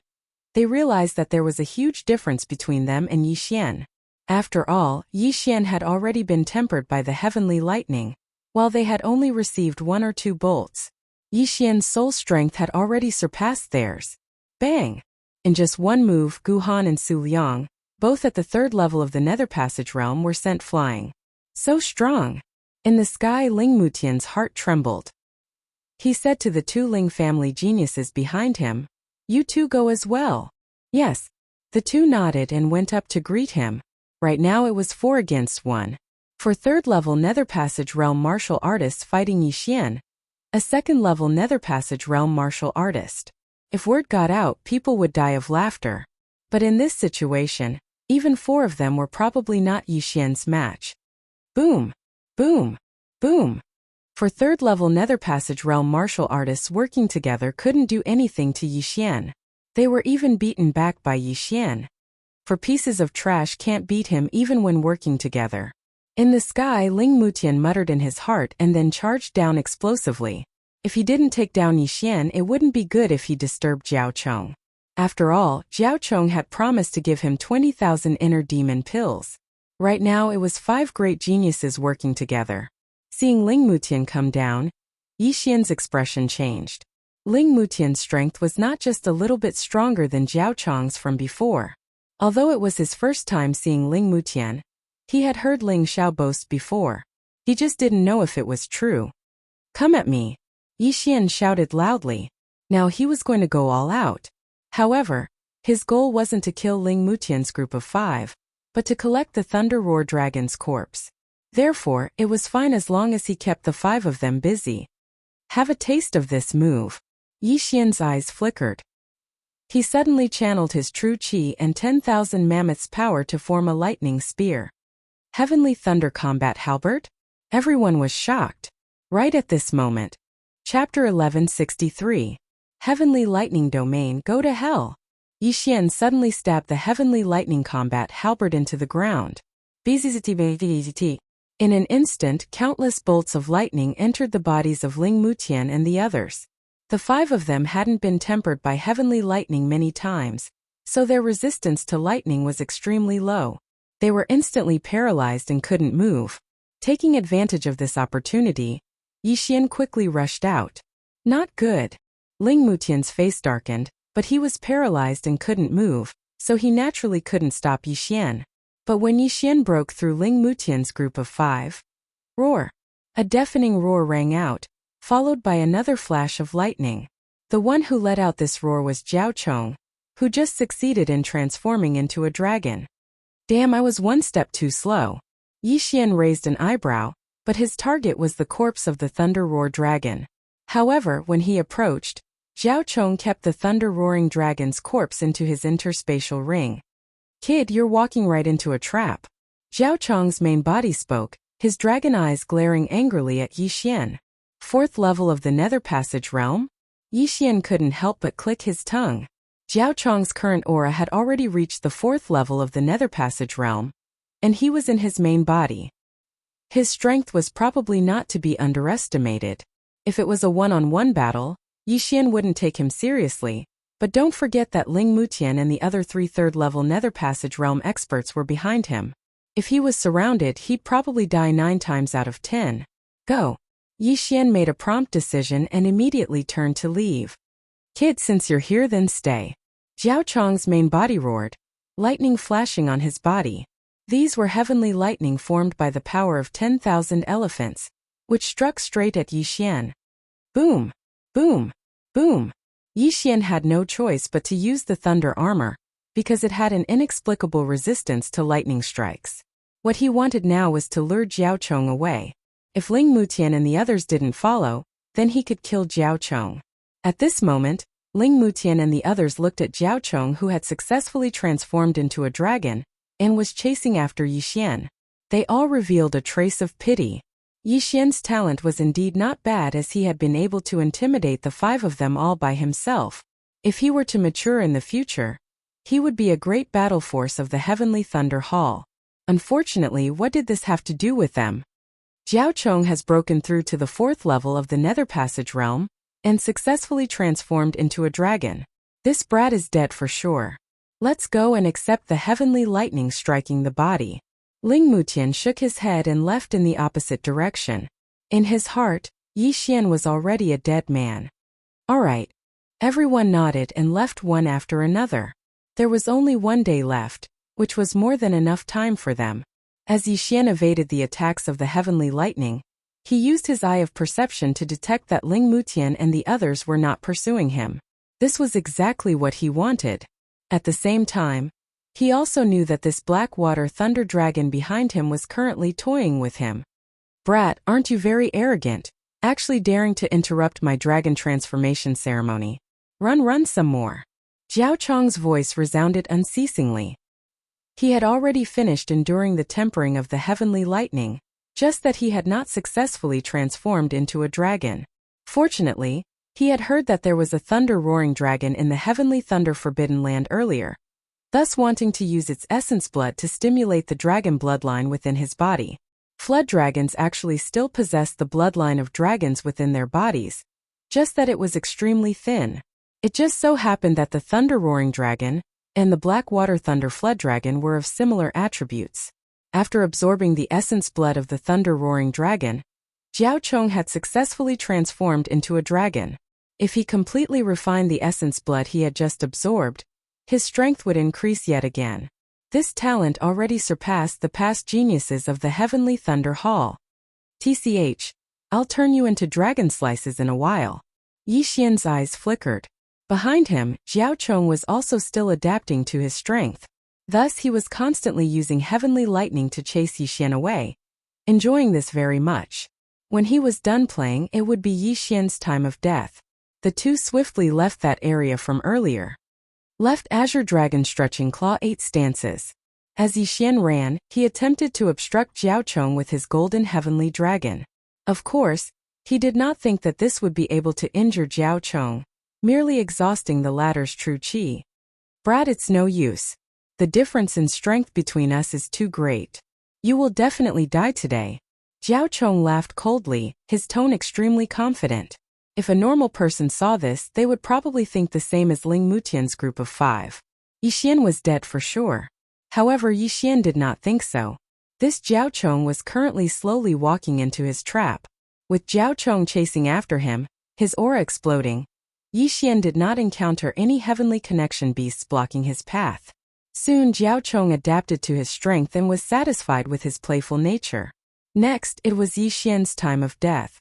Speaker 1: they realized that there was a huge difference between them and Yixian. After all, Yixian had already been tempered by the heavenly lightning, while they had only received 1 or 2 bolts. Yixian's soul strength had already surpassed theirs. Bang! In just one move, Gu Han and Su Liang, both at the 3rd level of the Nether Passage realm, were sent flying. So strong! In the sky, Ling Mutian's heart trembled. He said to the 2 Ling family geniuses behind him, "You 2 go as well." Yes. The 2 nodded and went up to greet him. Right now it was 4 against 1. For 3rd level Nether Passage realm martial artists fighting Yixian, a 2nd level Nether Passage realm martial artist. If word got out, people would die of laughter. But in this situation, even 4 of them were probably not Yixian's match. Boom! Boom! Boom! For 3rd level Nether Passage realm martial artists working together couldn't do anything to Yixian. They were even beaten back by Yixian. For pieces of trash can't beat him even when working together. In the sky, Ling Mutian muttered in his heart and then charged down explosively. If he didn't take down Yixian, it wouldn't be good if he disturbed Jiao Chong. After all, Jiao Chong had promised to give him 20,000 inner demon pills. Right now it was 5 great geniuses working together. Seeing Ling Mutian come down, Yixian's expression changed. Ling Mutian's strength was not just a little bit stronger than Jiao Chong's from before. Although it was his first time seeing Ling Mutian, he had heard Ling Xiao boast before. He just didn't know if it was true. "Come at me!" Yixian shouted loudly. Now he was going to go all out. However, his goal wasn't to kill Ling Mutian's group of 5, but to collect the Thunder Roar Dragon's corpse. Therefore, it was fine as long as he kept the 5 of them busy. Have a taste of this move. Yi Xian's eyes flickered. He suddenly channeled his true qi and 10,000 mammoths' power to form a lightning spear. Heavenly Thunder Combat Halberd? Everyone was shocked. Right at this moment. Chapter 1163. Heavenly Lightning Domain, go to hell. Yi Xian suddenly stabbed the Heavenly Lightning Combat Halberd into the ground. In an instant, countless bolts of lightning entered the bodies of Ling Mutian and the others. The 5 of them hadn't been tempered by heavenly lightning many times, so their resistance to lightning was extremely low. They were instantly paralyzed and couldn't move. Taking advantage of this opportunity, Yi Xian quickly rushed out. Not good. Ling Mutian's face darkened, but he was paralyzed and couldn't move, so he naturally couldn't stop Yi Xian. But when Yi Xian broke through Ling Mutian's group of 5, roar! A deafening roar rang out, followed by another flash of lightning. The one who let out this roar was Jiao Chong, who just succeeded in transforming into a dragon. Damn, I was one step too slow. Yi Xian raised an eyebrow, but his target was the corpse of the Thunder Roar dragon. However, when he approached, Jiao Chong kept the thunder-roaring dragon's corpse into his interspatial ring. Kid, you're walking right into a trap. Jiao Chong's main body spoke, his dragon eyes glaring angrily at Yi Xian. 4th level of the Nether Passage realm? Yi Xian couldn't help but click his tongue. Jiao Chong's current aura had already reached the 4th level of the Nether Passage realm, and he was in his main body. His strength was probably not to be underestimated. If it was a one-on-one battle, Yi Xian wouldn't take him seriously, but don't forget that Ling Mutian and the other 3 3rd-level Nether Passage realm experts were behind him. If he was surrounded, he'd probably die 9 times out of 10. Go. Yi Xian made a prompt decision and immediately turned to leave. Kid, since you're here, then stay. Jiao Chong's main body roared, lightning flashing on his body. These were heavenly lightning formed by the power of 10,000 elephants, which struck straight at Yi Xian. Boom! Boom! Boom! Yi Xian had no choice but to use the thunder armor, because it had an inexplicable resistance to lightning strikes. What he wanted now was to lure Jiao Chong away. If Ling Mutian and the others didn't follow, then he could kill Jiao Chong. At this moment, Ling Mutian and the others looked at Jiao Chong, who had successfully transformed into a dragon, and was chasing after Yi Xian. They all revealed a trace of pity. Yi Xian's talent was indeed not bad, as he had been able to intimidate the 5 of them all by himself. If he were to mature in the future, he would be a great battle force of the Heavenly Thunder Hall. Unfortunately, what did this have to do with them? Jiao Chong has broken through to the 4th level of the Nether Passage realm, and successfully transformed into a dragon. This brat is dead for sure. Let's go and accept the heavenly lightning striking the body. Ling Mutian shook his head and left in the opposite direction. In his heart, Yi Xian was already a dead man. Alright. Everyone nodded and left one after another. There was only 1 day left, which was more than enough time for them. As Yi Xian evaded the attacks of the heavenly lightning, he used his eye of perception to detect that Ling Mutian and the others were not pursuing him. This was exactly what he wanted. At the same time, he also knew that this Blackwater Thunder Dragon behind him was currently toying with him. Brat, aren't you very arrogant, actually daring to interrupt my dragon transformation ceremony? Run some more. Jiao Chong's voice resounded unceasingly. He had already finished enduring the tempering of the heavenly lightning, just that he had not successfully transformed into a dragon. Fortunately, he had heard that there was a thunder-roaring dragon in the Heavenly Thunder Forbidden Land earlier, thus wanting to use its essence blood to stimulate the dragon bloodline within his body. Flood dragons actually still possess the bloodline of dragons within their bodies, just that it was extremely thin. It just so happened that the thunder-roaring dragon and the Blackwater Thunder Flood Dragon were of similar attributes. After absorbing the essence blood of the thunder-roaring dragon, Jiao Chong had successfully transformed into a dragon. If he completely refined the essence blood he had just absorbed, his strength would increase yet again. This talent already surpassed the past geniuses of the Heavenly Thunder Hall. TCH, I'll turn you into dragon slices in a while. Yi Xian's eyes flickered. Behind him, Jiao Chong was also still adapting to his strength. Thus he was constantly using heavenly lightning to chase Yi Xian away. enjoying this very much. When he was done playing, it would be Yi Xian's time of death. The two swiftly left that area from earlier. Left Azure Dragon stretching claw 8 stances. As Yi Xian ran, he attempted to obstruct Jiao Chong with his golden heavenly dragon. Of course, he did not think that this would be able to injure Jiao Chong, merely exhausting the latter's true qi. Brat, it's no use. The difference in strength between us is too great. You will definitely die today. Jiao Chong laughed coldly, his tone extremely confident. If a normal person saw this, they would probably think the same as Ling Mutian's group of 5. Yi Xian was dead for sure. However, Yi Xian did not think so. This Jiao Chong was currently slowly walking into his trap. With Jiao Chong chasing after him, his aura exploding, Yi Xian did not encounter any heavenly connection beasts blocking his path. Soon Jiao Chong adapted to his strength and was satisfied with his playful nature. Next, it was Yi Xian's time of death.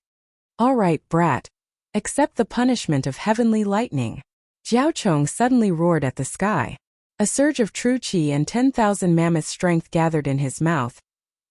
Speaker 1: All right, brat. Accept the punishment of heavenly lightning. Jiao Chong suddenly roared at the sky. A surge of true qi and 10,000 mammoth strength gathered in his mouth,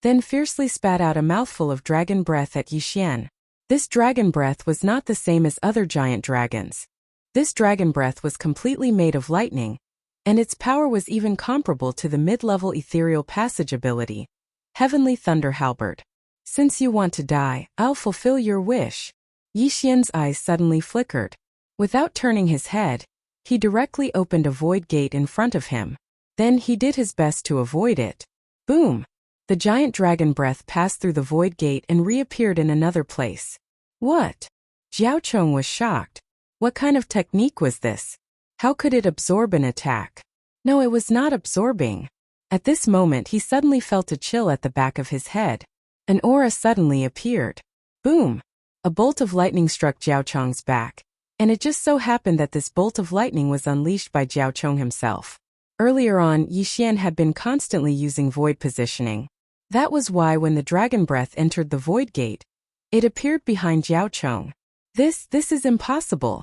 Speaker 1: then fiercely spat out a mouthful of dragon breath at Yi Xian. This dragon breath was not the same as other giant dragons. This dragon breath was completely made of lightning, and its power was even comparable to the mid-level ethereal passage ability, Heavenly Thunder Halberd. Since you want to die, I'll fulfill your wish. Yi Xian's eyes suddenly flickered. Without turning his head, he directly opened a void gate in front of him. Then he did his best to avoid it. Boom! The giant dragon breath passed through the void gate and reappeared in another place. What? Jiao Chong was shocked. What kind of technique was this? How could it absorb an attack? No, it was not absorbing. At this moment he suddenly felt a chill at the back of his head. An aura suddenly appeared. Boom! A bolt of lightning struck Jiao Chong's back, and it just so happened that this bolt of lightning was unleashed by Jiao Chong himself. Earlier on, Yi Xian had been constantly using void positioning. That was why when the dragon breath entered the void gate, it appeared behind Jiao Chong. This is impossible.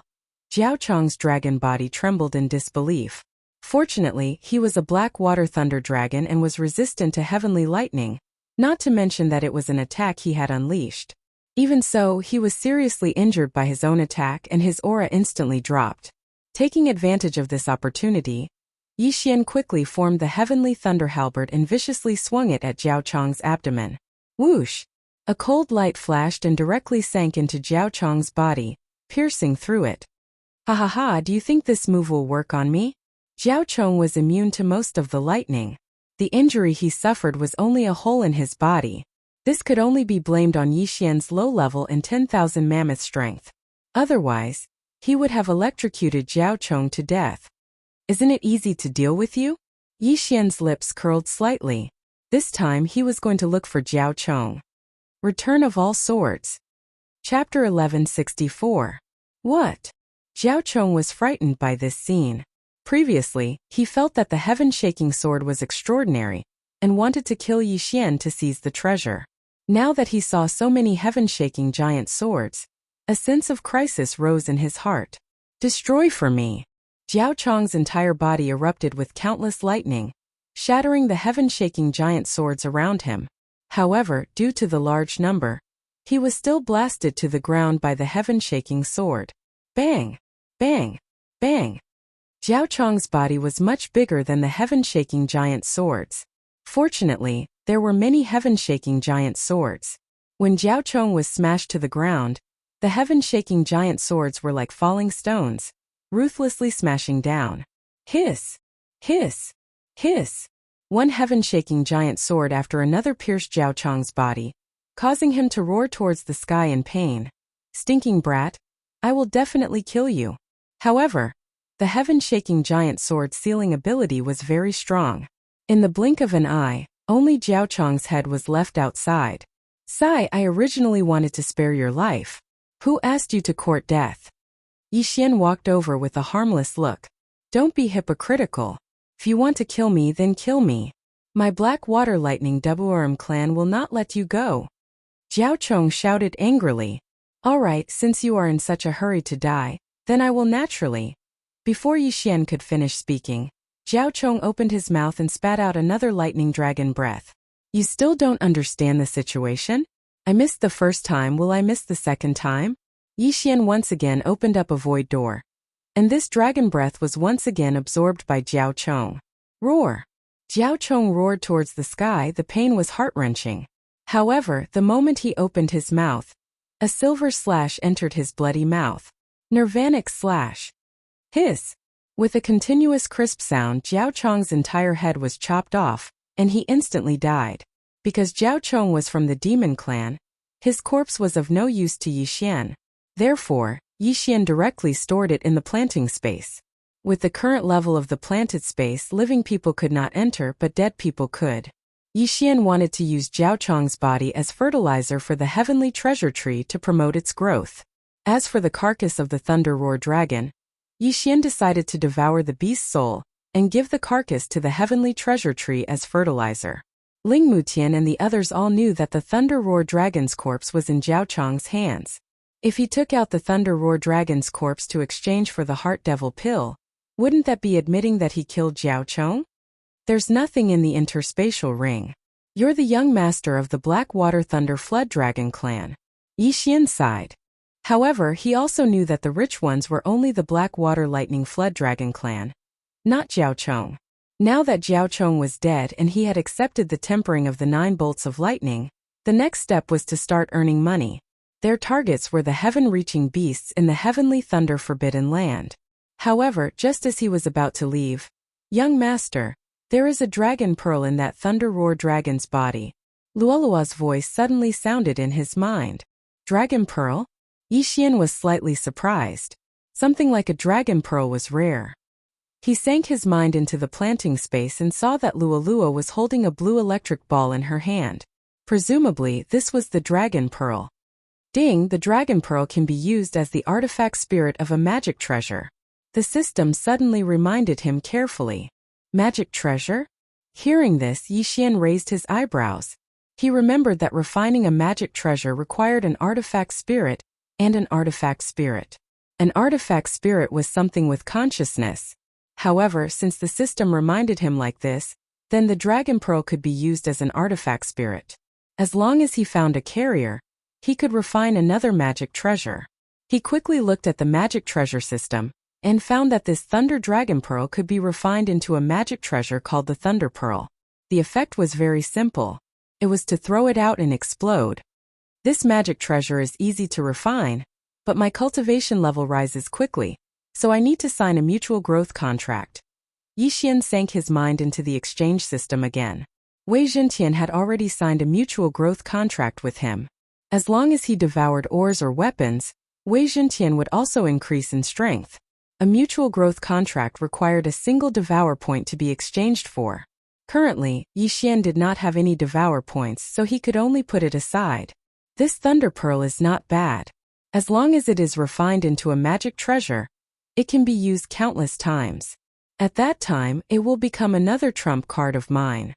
Speaker 1: Jiao Chong's dragon body trembled in disbelief. Fortunately, he was a black water thunder dragon and was resistant to heavenly lightning, not to mention that it was an attack he had unleashed. Even so, he was seriously injured by his own attack and his aura instantly dropped. Taking advantage of this opportunity, Yi Xian quickly formed the Heavenly Thunder Halberd and viciously swung it at Jiao Chong's abdomen. Whoosh! A cold light flashed and directly sank into Jiao Chong's body, piercing through it. Ha ha ha, do you think this move will work on me? Jiao Chong was immune to most of the lightning. The injury he suffered was only a hole in his body. This could only be blamed on Yi Xian's low level and 10,000 mammoth strength. Otherwise, he would have electrocuted Jiao Chong to death. Isn't it easy to deal with you? Yi Xian's lips curled slightly. This time he was going to look for Jiao Chong. Return of All Swords. Chapter 1164. What? Jiao Chong was frightened by this scene. Previously, he felt that the heaven-shaking sword was extraordinary, and wanted to kill Yi Xian to seize the treasure. Now that he saw so many heaven-shaking giant swords, a sense of crisis rose in his heart. Destroy for me! Jiao Chong's entire body erupted with countless lightning, shattering the heaven-shaking giant swords around him. However, due to the large number, he was still blasted to the ground by the heaven-shaking sword. Bang! Bang! Bang! Jiao Chong's body was much bigger than the heaven-shaking giant swords. Fortunately, there were many heaven-shaking giant swords. When Jiao Chong was smashed to the ground, the heaven-shaking giant swords were like falling stones, ruthlessly smashing down. Hiss! Hiss! Hiss! One heaven-shaking giant sword after another pierced Jiao Chong's body, causing him to roar towards the sky in pain. Stinking brat! I will definitely kill you. However, the heaven-shaking giant sword's sealing ability was very strong. In the blink of an eye, only Jiao Chong's head was left outside. Sigh, I originally wanted to spare your life. Who asked you to court death? Yi Xian walked over with a harmless look. Don't be hypocritical. If you want to kill me, then kill me. My Black Water Lightning Douburum clan will not let you go. Jiao Chong shouted angrily. All right, since you are in such a hurry to die, then I will naturally. Before Yi Xian could finish speaking, Jiao Chong opened his mouth and spat out another lightning dragon breath. You still don't understand the situation? I missed the first time, will I miss the second time? Yixian once again opened up a void door. And this dragon breath was once again absorbed by Jiao Chong. Roar! Jiao Chong roared towards the sky, the pain was heart-wrenching. However, the moment he opened his mouth, a silver slash entered his bloody mouth. Nirvanic slash. Hiss! With a continuous crisp sound, Jiao Chong's entire head was chopped off, and he instantly died. Because Jiao Chong was from the demon clan, his corpse was of no use to Yixian. Therefore, Yixian directly stored it in the planting space. With the current level of the planted space, living people could not enter, but dead people could. Yixian wanted to use Jiao Chong's body as fertilizer for the heavenly treasure tree to promote its growth. As for the carcass of the Thunder Roar dragon, Yixian decided to devour the beast's soul and give the carcass to the heavenly treasure tree as fertilizer. Ling Mutian and the others all knew that the Thunder Roar dragon's corpse was in Jiao Chong's hands. If he took out the Thunder Roar dragon's corpse to exchange for the Heart Devil pill, wouldn't that be admitting that he killed Jiao Chong? There's nothing in the interspatial ring. You're the young master of the Blackwater Thunder Flood Dragon clan. Yixian sighed. However, he also knew that the rich ones were only the Blackwater Lightning Flood Dragon clan, not Jiao Chong. Now that Jiao Chong was dead and he had accepted the tempering of the 9 bolts of lightning, the next step was to start earning money. Their targets were the heaven-reaching beasts in the Heavenly Thunder Forbidden Land. However, just as he was about to leave, "Young master, there is a dragon pearl in that Thunder Roar dragon's body." Luolua's voice suddenly sounded in his mind. Dragon pearl? Yixian was slightly surprised. Something like a dragon pearl was rare. He sank his mind into the planting space and saw that Luolua was holding a blue electric ball in her hand. Presumably, this was the dragon pearl. Ding, the dragon pearl can be used as the artifact spirit of a magic treasure. The system suddenly reminded him carefully. Magic treasure? Hearing this, Yixian raised his eyebrows. He remembered that refining a magic treasure required an artifact spirit and an artifact spirit. An artifact spirit was something with consciousness. However, since the system reminded him like this, then the dragon pearl could be used as an artifact spirit. As long as he found a carrier, he could refine another magic treasure. He quickly looked at the magic treasure system and found that this Thunder Dragon Pearl could be refined into a magic treasure called the Thunder Pearl. The effect was very simple. It was to throw it out and explode. This magic treasure is easy to refine, but my cultivation level rises quickly, so I need to sign a mutual growth contract. Yixian sank his mind into the exchange system again. Wei Zhentian had already signed a mutual growth contract with him. As long as he devoured ores or weapons, Wei Zhentian would also increase in strength. A mutual growth contract required a single devour point to be exchanged for. Currently, Yixian did not have any devour points, so he could only put it aside. This Thunder Pearl is not bad. As long as it is refined into a magic treasure, it can be used countless times. At that time, it will become another trump card of mine.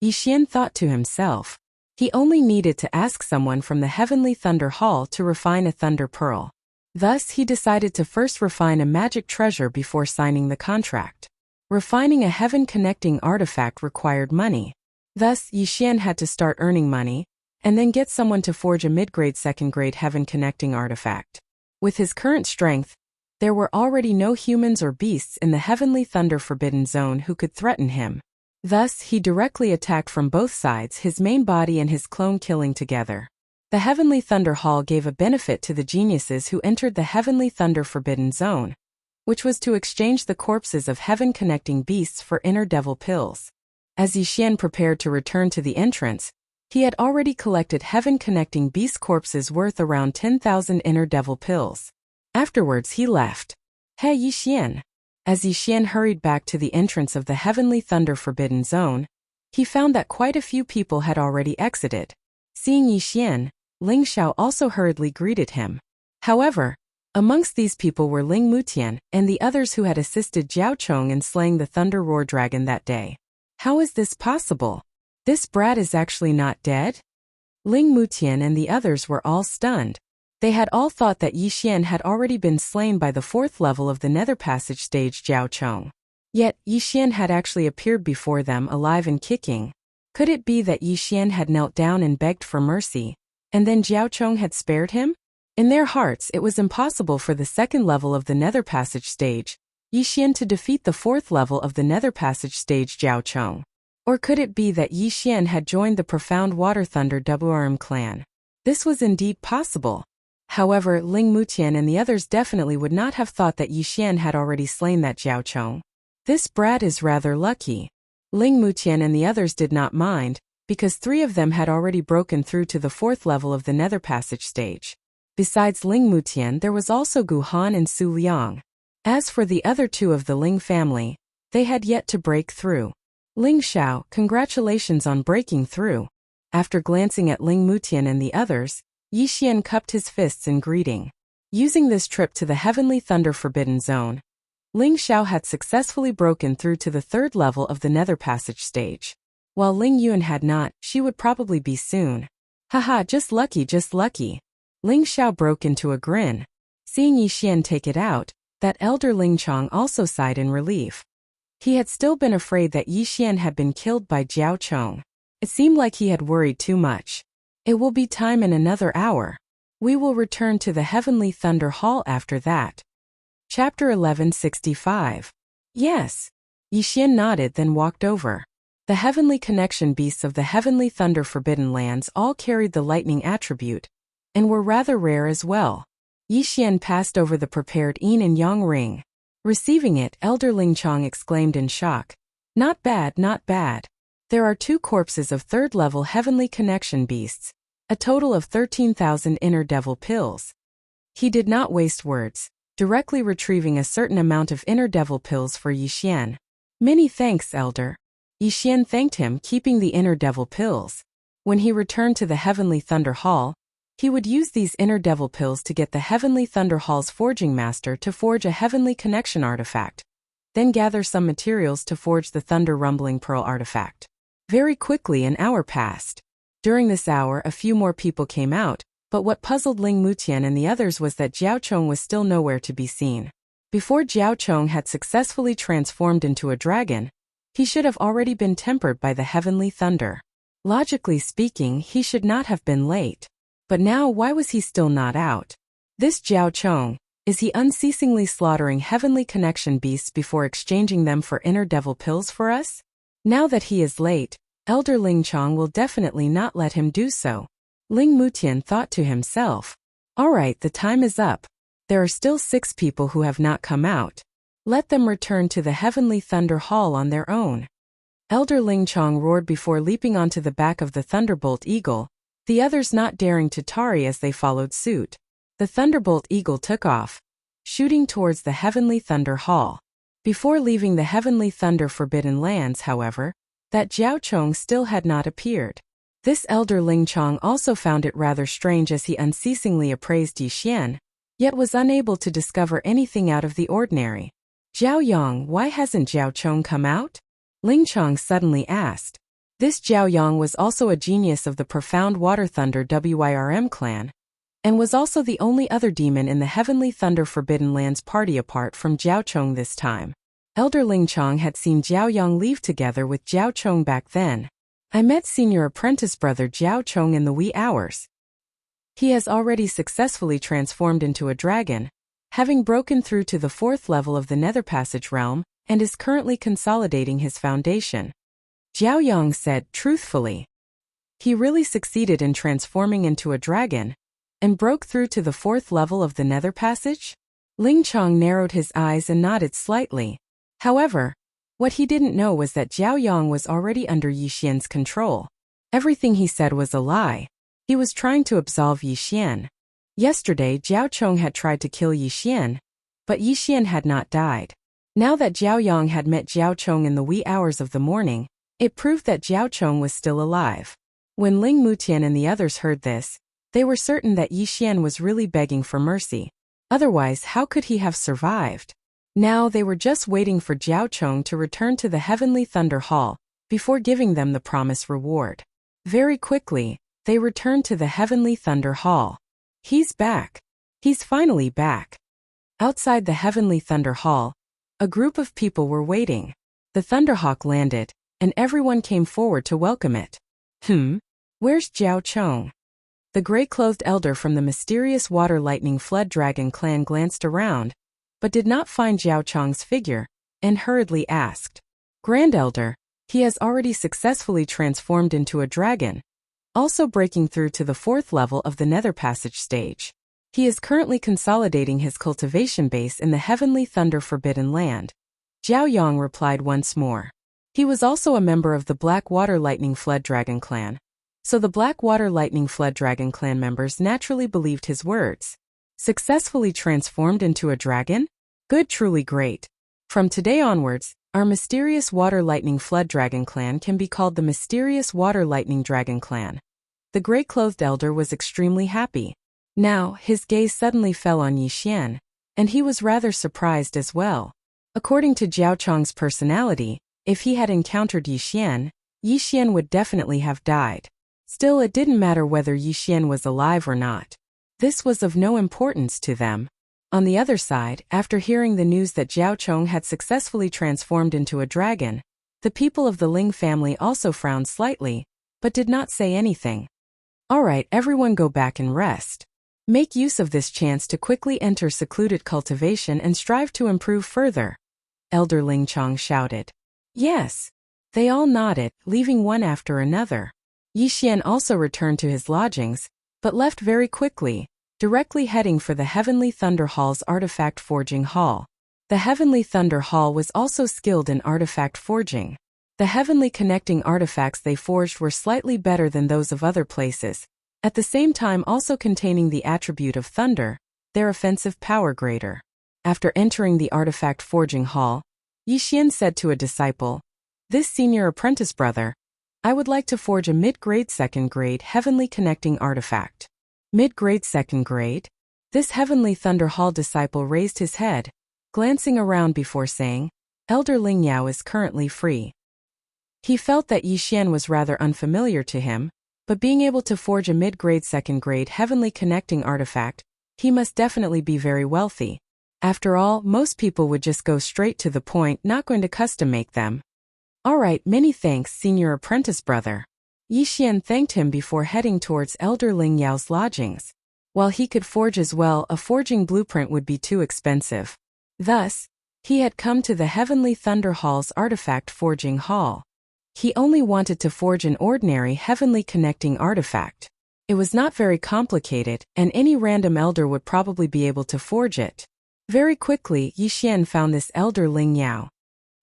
Speaker 1: Yixian thought to himself. He only needed to ask someone from the Heavenly Thunder Hall to refine a Thunder Pearl. Thus, he decided to first refine a magic treasure before signing the contract. Refining a heaven-connecting artifact required money. Thus, Yixian had to start earning money, and then get someone to forge a mid-grade second-grade heaven-connecting artifact. With his current strength, there were already no humans or beasts in the Heavenly Thunder Forbidden Zone who could threaten him. Thus, he directly attacked from both sides, his main body and his clone killing together. The Heavenly Thunder Hall gave a benefit to the geniuses who entered the Heavenly Thunder Forbidden Zone, which was to exchange the corpses of heaven-connecting beasts for inner devil pills. As Yixian prepared to return to the entrance, he had already collected heaven-connecting beast corpses worth around 10,000 inner devil pills. Afterwards, he left. Hey Yixian. As Yixian hurried back to the entrance of the Heavenly Thunder Forbidden Zone, he found that quite a few people had already exited. Seeing Yixian, Ling Xiao also hurriedly greeted him. However, amongst these people were Ling Mutian and the others who had assisted Jiao Chong in slaying the Thunder Roar dragon that day. How is this possible? This brat is actually not dead? Ling Mutian and the others were all stunned. They had all thought that Yixian had already been slain by the 4th level of the Nether Passage stage Jiao Chong. Yet, Yixian had actually appeared before them alive and kicking. Could it be that Yi Xian had knelt down and begged for mercy, and then Jiao Chong had spared him? In their hearts it was impossible for the second level of the Nether Passage stage, Yi Xian, to defeat the fourth level of the Nether Passage stage, Jiao Chong. Or could it be that Yi Xian had joined the Profound Water Thunder WRM clan? This was indeed possible. However, Ling Mutian and the others definitely would not have thought that Yi Xian had already slain that Jiao Chong. This brat is rather lucky. Ling Mutian and the others did not mind, because 3 of them had already broken through to the 4th level of the Nether Passage stage. Besides Ling Mutian, there was also Gu Han and Su Liang. As for the other 2 of the Ling family, they had yet to break through. Ling Xiao, congratulations on breaking through. After glancing at Ling Mutian and the others, Yi Xian cupped his fists in greeting. Using this trip to the Heavenly Thunder Forbidden Zone, Ling Xiao had successfully broken through to the 3rd level of the Nether Passage stage. While Ling Yuan had not, she would probably be soon. Haha, just lucky, just lucky. Ling Xiao broke into a grin. Seeing Yi Xian take it out, that elder Ling Chong also sighed in relief. He had still been afraid that Yi Xian had been killed by Jiao Chong. It seemed like he had worried too much. It will be time in another hour. We will return to the Heavenly Thunder Hall after that. Chapter 1165. Yes. Yi Xian nodded, then walked over. The heavenly connection beasts of the Heavenly Thunder Forbidden Lands all carried the lightning attribute, and were rather rare as well. Yi Xian passed over the prepared yin and yang ring. Receiving it, Elder Ling Chong exclaimed in shock. Not bad, not bad. There are 2 corpses of 3rd level heavenly connection beasts, a total of 13,000 inner devil pills. He did not waste words, directly retrieving a certain amount of inner devil pills for Yi Xian. Many thanks, Elder. Yi Xian thanked him, keeping the inner devil pills. When he returned to the Heavenly Thunder Hall, he would use these inner devil pills to get the Heavenly Thunder Hall's forging master to forge a heavenly connection artifact, then gather some materials to forge the Thunder Rumbling Pearl artifact. Very quickly an hour passed. During this hour a few more people came out, but what puzzled Ling Mutian and the others was that Jiao Chong was still nowhere to be seen. Before Jiao Chong had successfully transformed into a dragon, he should have already been tempered by the heavenly thunder. Logically speaking, he should not have been late. But now why was he still not out? This Jiao Chong, is he unceasingly slaughtering heavenly connection beasts before exchanging them for inner devil pills for us? Now that he is late, Elder Ling Chong will definitely not let him do so. Ling Mutian thought to himself. Alright, the time is up. There are still 6 people who have not come out. Let them return to the Heavenly Thunder Hall on their own. Elder Ling Chong roared before leaping onto the back of the Thunderbolt Eagle, the others not daring to tarry as they followed suit. The Thunderbolt Eagle took off, shooting towards the Heavenly Thunder Hall. Before leaving the Heavenly Thunder Forbidden Lands, however, that Jiao Chong still had not appeared. This elder Ling Chong also found it rather strange as he unceasingly appraised Yi Xian, yet was unable to discover anything out of the ordinary. Jiao Yang, why hasn't Jiao Chong come out? Ling Chong suddenly asked. This Jiao Yang was also a genius of the Profound Water Thunder WYRM clan, and was also the only other demon in the Heavenly Thunder Forbidden Lands party apart from Jiao Chong this time. Elder Ling Chong had seen Jiao Yang leave together with Jiao Chong back then. I met senior apprentice brother Jiao Chong in the wee hours. He has already successfully transformed into a dragon, having broken through to the 4th level of the Nether Passage realm, and is currently consolidating his foundation. Jiao Yang said truthfully. He really succeeded in transforming into a dragon, and broke through to the 4th level of the Nether Passage? Ling Chong narrowed his eyes and nodded slightly. However, what he didn't know was that Jiao Yang was already under Yi Xian's control. Everything he said was a lie. He was trying to absolve Yi Xian. Yesterday, Jiao Chong had tried to kill Yi Xian, but Yi Xian had not died. Now that Jiao Yang had met Jiao Chong in the wee hours of the morning, it proved that Jiao Chong was still alive. When Ling Mutian and the others heard this, they were certain that Yi Xian was really begging for mercy. Otherwise, how could he have survived? Now they were just waiting for Jiao Chong to return to the Heavenly Thunder Hall, before giving them the promised reward. Very quickly, they returned to the Heavenly Thunder Hall. He's back. He's finally back. Outside the Heavenly Thunder Hall, a group of people were waiting. The Thunderhawk landed, and everyone came forward to welcome it. Where's Jiao Chong? The gray-clothed elder from the mysterious water lightning flood dragon clan glanced around, but did not find Jiao Chong's figure, and hurriedly asked, Grand Elder, he has already successfully transformed into a dragon, also breaking through to the 4th level of the Nether Passage stage. He is currently consolidating his cultivation base in the Heavenly Thunder Forbidden Land. Jiao Yang replied once more. He was also a member of the Black Water Lightning Flood Dragon clan, so the Black Water Lightning Flood Dragon clan members naturally believed his words. Successfully transformed into a dragon? Good, truly great. From today onwards, our mysterious Water Lightning Flood Dragon clan can be called the Mysterious Water Lightning Dragon clan. The gray-clothed elder was extremely happy. Now, his gaze suddenly fell on Yi Xian, and he was rather surprised as well. According to Jiao Chong's personality, if he had encountered Yi Xian would definitely have died. Still, it didn't matter whether Yi Xian was alive or not. This was of no importance to them. On the other side, after hearing the news that Jiao Chong had successfully transformed into a dragon, the people of the Ling family also frowned slightly, but did not say anything. Alright, everyone go back and rest. Make use of this chance to quickly enter secluded cultivation and strive to improve further. Elder Ling Chong shouted. Yes. They all nodded, leaving one after another. Yi Xian also returned to his lodgings, but left very quickly, directly heading for the Heavenly Thunder Hall's artifact forging hall. The Heavenly Thunder Hall was also skilled in artifact forging. The heavenly connecting artifacts they forged were slightly better than those of other places, at the same time also containing the attribute of thunder, their offensive power greater. After entering the artifact forging hall, Yi Xian said to a disciple, This senior apprentice brother, I would like to forge a mid-grade 2nd grade heavenly connecting artifact. Mid-grade 2nd grade? This Heavenly Thunder Hall disciple raised his head, glancing around before saying, Elder Ling Yao is currently free. He felt that Yi Xian was rather unfamiliar to him, but being able to forge a mid-grade 2nd grade heavenly connecting artifact, he must definitely be very wealthy. After all, most people would just go straight to the point, not going to custom make them. Alright, many thanks, senior apprentice brother. Yi Xian thanked him before heading towards Elder Ling Yao's lodgings. While he could forge as well, a forging blueprint would be too expensive. Thus, he had come to the Heavenly Thunder Hall's artifact forging hall. He only wanted to forge an ordinary heavenly connecting artifact. It was not very complicated, and any random elder would probably be able to forge it. Very quickly, Yi Xian found this Elder Ling Yao.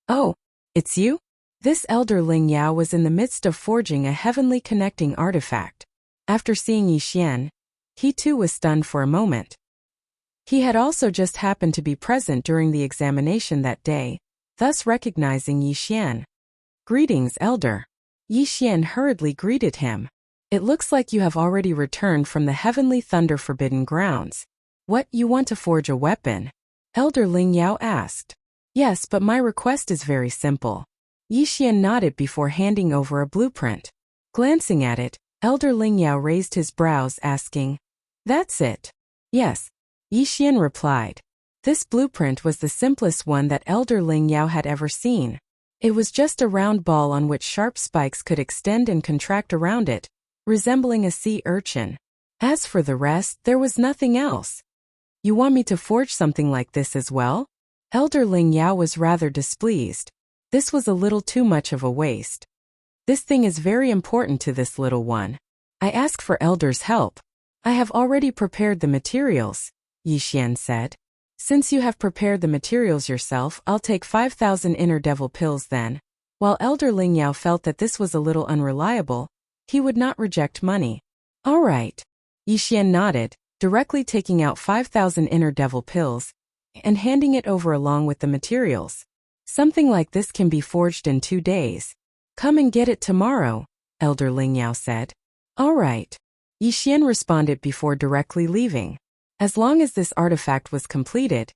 Speaker 1: Oh, it's you? This Elder Ling Yao was in the midst of forging a heavenly connecting artifact. After seeing Yi Xian, he too was stunned for a moment. He had also just happened to be present during the examination that day, thus recognizing Yi Xian. Greetings, Elder. Yi Xian hurriedly greeted him. It looks like you have already returned from the Heavenly Thunder Forbidden Grounds. What, you want to forge a weapon? Elder Ling Yao asked. Yes, but my request is very simple. Yi Xian nodded before handing over a blueprint. Glancing at it, Elder Ling Yao raised his brows, asking, That's it? Yes. Yi Xian replied. This blueprint was the simplest one that Elder Ling Yao had ever seen. It was just a round ball on which sharp spikes could extend and contract around it, resembling a sea urchin. As for the rest, there was nothing else. You want me to forge something like this as well? Elder Ling Yao was rather displeased. This was a little too much of a waste. This thing is very important to this little one. I ask for Elder's help. I have already prepared the materials, Yi Xian said. Since you have prepared the materials yourself, I'll take 5,000 inner devil pills then. While Elder Ling Yao felt that this was a little unreliable, he would not reject money. All right. Yi Xian nodded, directly taking out 5,000 inner devil pills, and handing it over along with the materials. Something like this can be forged in 2 days. Come and get it tomorrow, Elder Ling Yao said. All right. Yi Xian responded before directly leaving. As long as this artifact was completed,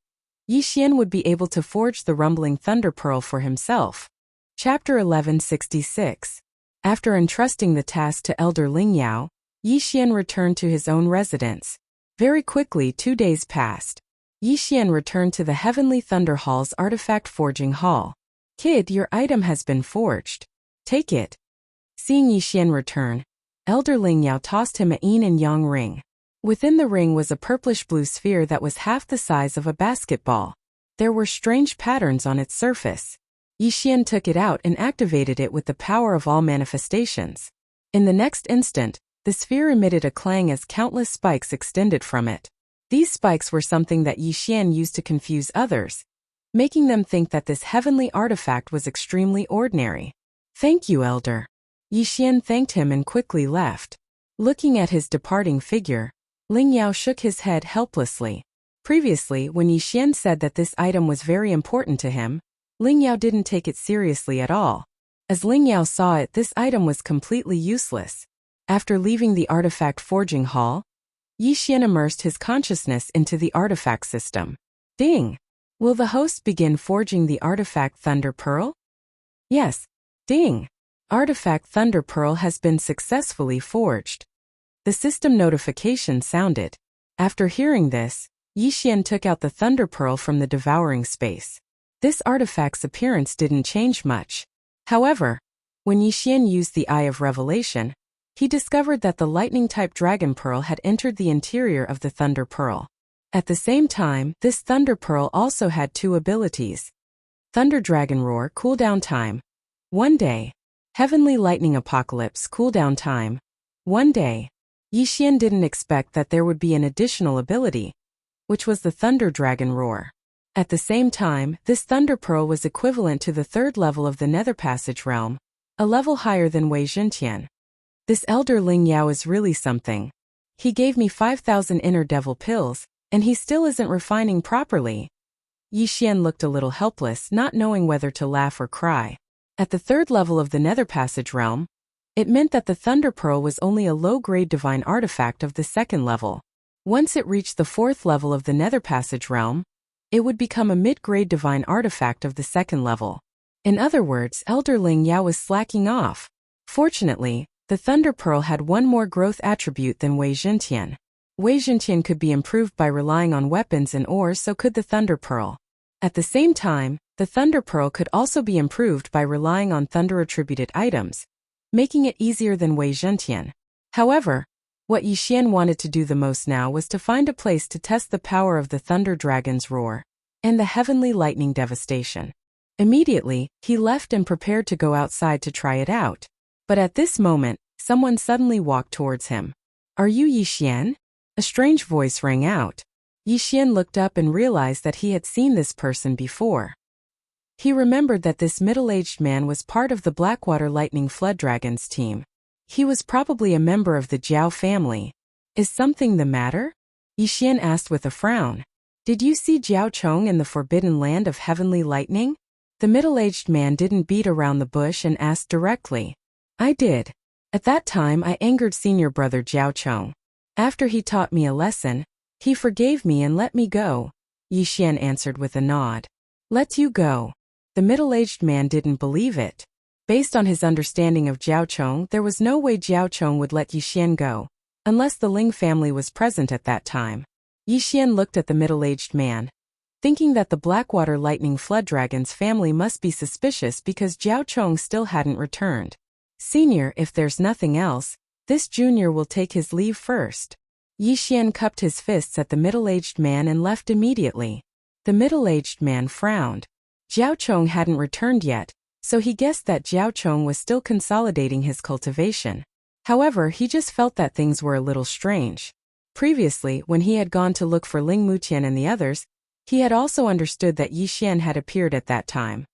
Speaker 1: Yi Xian would be able to forge the rumbling thunder pearl for himself. Chapter 1166. After entrusting the task to Elder Ling Yao, Yi Xian returned to his own residence. Very quickly 2 days passed. Yi Xian returned to the Heavenly Thunder Hall's artifact forging hall. Kid, your item has been forged. Take it. Seeing Yixian return, Elder Ling Yao tossed him a yin and yang ring. Within the ring was a purplish-blue sphere that was half the size of a basketball. There were strange patterns on its surface. Yixian took it out and activated it with the power of all manifestations. In the next instant, the sphere emitted a clang as countless spikes extended from it. These spikes were something that Yixian used to confuse others, making them think that this heavenly artifact was extremely ordinary. Thank you, Elder. Yixian thanked him and quickly left. Looking at his departing figure, Ling Yao shook his head helplessly. Previously, when Yixian said that this item was very important to him, Ling Yao didn't take it seriously at all. As Ling Yao saw it, this item was completely useless. After leaving the artifact forging hall, Yixian immersed his consciousness into the artifact system. Ding! Will the host begin forging the artifact Thunder Pearl? Yes. Ding! Artifact Thunder Pearl has been successfully forged. The system notification sounded. After hearing this, Yixian took out the Thunder Pearl from the devouring space. This artifact's appearance didn't change much. However, when Yixian used the Eye of Revelation, he discovered that the lightning-type Dragon Pearl had entered the interior of the Thunder Pearl. At the same time, this Thunder Pearl also had two abilities. Thunder Dragon Roar cooldown time, 1 day. Heavenly Lightning Apocalypse cooldown time, 1 day. Yixian didn't expect that there would be an additional ability, which was the Thunder Dragon Roar. At the same time, this Thunder Pearl was equivalent to the 3rd level of the Nether Passage realm, a level higher than Wei Zhentian. This Elder Ling Yao is really something. He gave me 5,000 inner devil pills, and he still isn't refining properly. Yixian looked a little helpless, not knowing whether to laugh or cry. At the 3rd level of the Nether Passage realm, it meant that the Thunder Pearl was only a low-grade divine artifact of the 2nd level. Once it reached the 4th level of the Nether Passage realm, it would become a mid-grade divine artifact of the 2nd level. In other words, Elder Ling Yao was slacking off. Fortunately, the Thunder Pearl had one more growth attribute than Wei Zhentian. Wei Zhentian could be improved by relying on weapons and ores, so could the Thunder Pearl. At the same time, the Thunder Pearl could also be improved by relying on thunder-attributed items, making it easier than Wei Zhentian. However, what Yixian wanted to do the most now was to find a place to test the power of the Thunder Dragon's Roar and the Heavenly Lightning Devastation. Immediately, he left and prepared to go outside to try it out. But at this moment, someone suddenly walked towards him. "Are you Yixian?" A strange voice rang out. Yixian looked up and realized that he had seen this person before. He remembered that this middle-aged man was part of the Blackwater Lightning Flood Dragons team. He was probably a member of the Jiao family. "Is something the matter?" Yixian asked with a frown. "Did you see Jiao Chong in the Forbidden Land of Heavenly Lightning?" The middle-aged man didn't beat around the bush and asked directly. "I did. At that time I angered senior brother Jiao Chong. After he taught me a lesson, he forgave me and let me go," Yixian answered with a nod. "Let you go?" The middle-aged man didn't believe it. Based on his understanding of Jiao Chong, there was no way Jiao Chong would let Yixian go, unless the Ling family was present at that time. Yixian looked at the middle-aged man, thinking that the Blackwater Lightning Flood Dragons family must be suspicious because Jiao Chong still hadn't returned. "Senior, if there's nothing else, this junior will take his leave first." Yixian cupped his fists at the middle-aged man and left immediately. The middle-aged man frowned. Jiao Chong hadn't returned yet, so he guessed that Jiao Chong was still consolidating his cultivation. However, he just felt that things were a little strange. Previously, when he had gone to look for Ling Mutian and the others, he had also understood that Yixian had appeared at that time.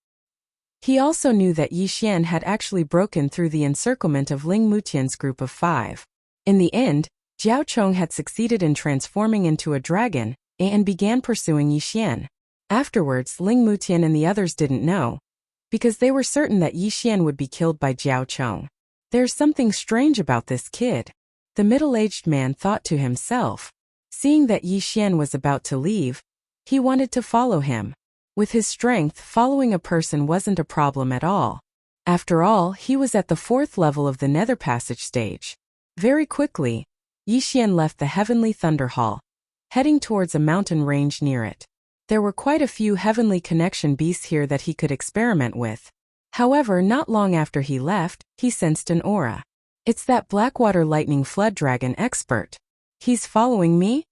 Speaker 1: He also knew that Yixian had actually broken through the encirclement of Ling Mutian's group of 5. In the end, Jiao Chong had succeeded in transforming into a dragon and began pursuing Yixian. Afterwards, Ling Mutian and the others didn't know, because they were certain that Yixian would be killed by Jiao Chong. "There's something strange about this kid," the middle-aged man thought to himself. Seeing that Yixian was about to leave, he wanted to follow him. With his strength, following a person wasn't a problem at all. After all, he was at the 4th level of the Nether Passage stage. Very quickly, Yixian left the Heavenly Thunder Hall, heading towards a mountain range near it. There were quite a few Heavenly Connection beasts here that he could experiment with. However, not long after he left, he sensed an aura. It's that Blackwater Lightning Flood Dragon expert. He's following me?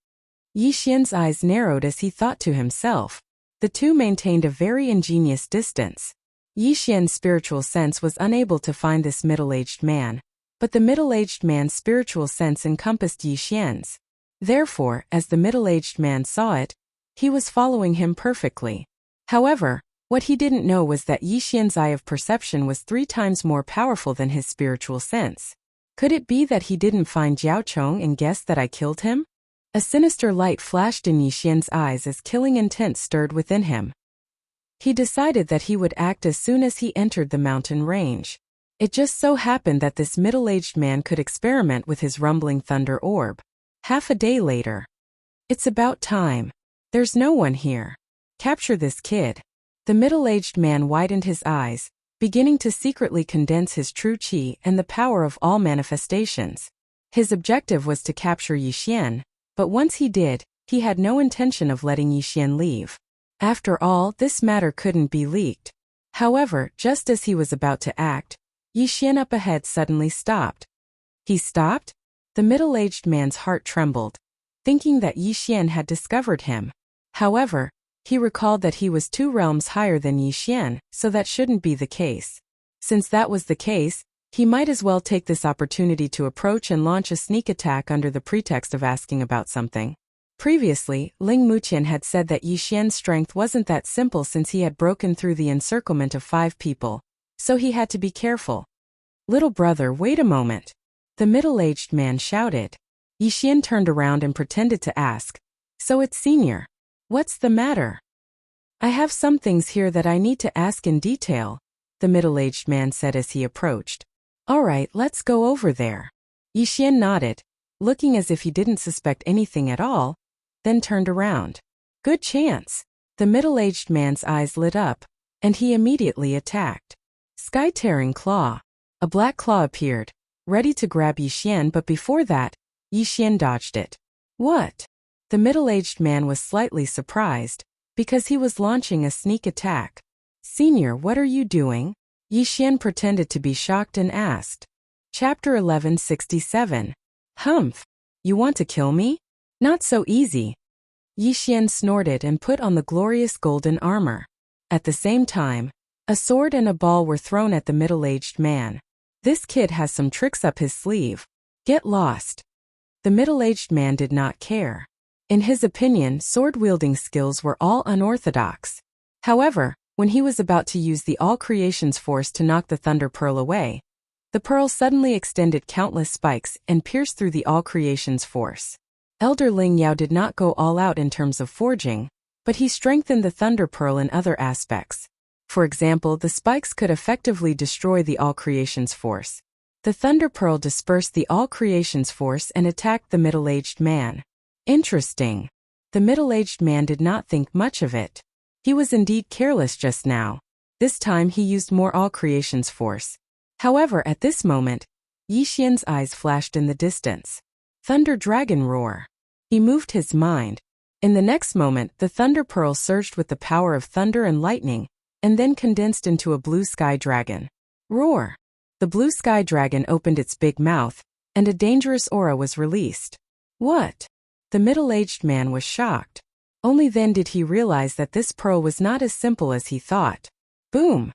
Speaker 1: Yi Xian's eyes narrowed as he thought to himself. The two maintained a very ingenious distance. Yi Xian's spiritual sense was unable to find this middle-aged man, but the middle-aged man's spiritual sense encompassed Yi Xian's. Therefore, as the middle-aged man saw it, he was following him perfectly. However, what he didn't know was that Yi Xian's eye of perception was 3 times more powerful than his spiritual sense. Could it be that he didn't find Jiao Chong and guessed that I killed him? A sinister light flashed in Yi Xian's eyes as killing intent stirred within him. He decided that he would act as soon as he entered the mountain range. It just so happened that this middle-aged man could experiment with his rumbling thunder orb. Half a day later. It's about time. There's no one here. Capture this kid. The middle-aged man widened his eyes, beginning to secretly condense his true qi and the power of all manifestations. His objective was to capture Yi Xian, but once he did, he had no intention of letting Yi Xian leave. After all, this matter couldn't be leaked. However, just as he was about to act, Yi Xian up ahead suddenly stopped. He stopped? The middle-aged man's heart trembled, thinking that Yi Xian had discovered him. However, he recalled that he was 2 realms higher than Yi Xian, so that shouldn't be the case. Since that was the case, he might as well take this opportunity to approach and launch a sneak attack under the pretext of asking about something. Previously, Ling Muqian had said that Yi Xian's strength wasn't that simple since he had broken through the encirclement of 5 people, so he had to be careful. Little brother, wait a moment. The middle-aged man shouted. Yi Xian turned around and pretended to ask, so it's senior. What's the matter? I have some things here that I need to ask in detail, the middle-aged man said as he approached. All right, let's go over there. Yi Xian nodded, looking as if he didn't suspect anything at all, then turned around. Good chance. The middle-aged man's eyes lit up, and he immediately attacked. Sky-tearing claw. A black claw appeared, ready to grab Yi Xian, but before that, Yi Xian dodged it. What? The middle-aged man was slightly surprised, because he was launching a sneak attack. Senior, what are you doing? Yi Xian pretended to be shocked and asked. Chapter 1167. Humph. You want to kill me? Not so easy. Yi Xian snorted and put on the glorious golden armor. At the same time, a sword and a ball were thrown at the middle-aged man. This kid has some tricks up his sleeve. Get lost. The middle-aged man did not care. In his opinion, sword-wielding skills were all unorthodox. However, when he was about to use the all-creations force to knock the thunder pearl away, the pearl suddenly extended countless spikes and pierced through the all-creations force. Elder Ling Yao did not go all out in terms of forging, but he strengthened the thunder pearl in other aspects. For example, the spikes could effectively destroy the all-creations force. The thunder pearl dispersed the all-creations force and attacked the middle-aged man. Interesting. The middle-aged man did not think much of it. He was indeed careless just now. This time he used more all-creations force. However, at this moment, Yi Xian's eyes flashed in the distance. Thunder Dragon Roar. He moved his mind. In the next moment, the thunder pearl surged with the power of thunder and lightning, and then condensed into a blue sky dragon. Roar. The blue sky dragon opened its big mouth, and a dangerous aura was released. What? The middle-aged man was shocked. Only then did he realize that this pearl was not as simple as he thought. Boom!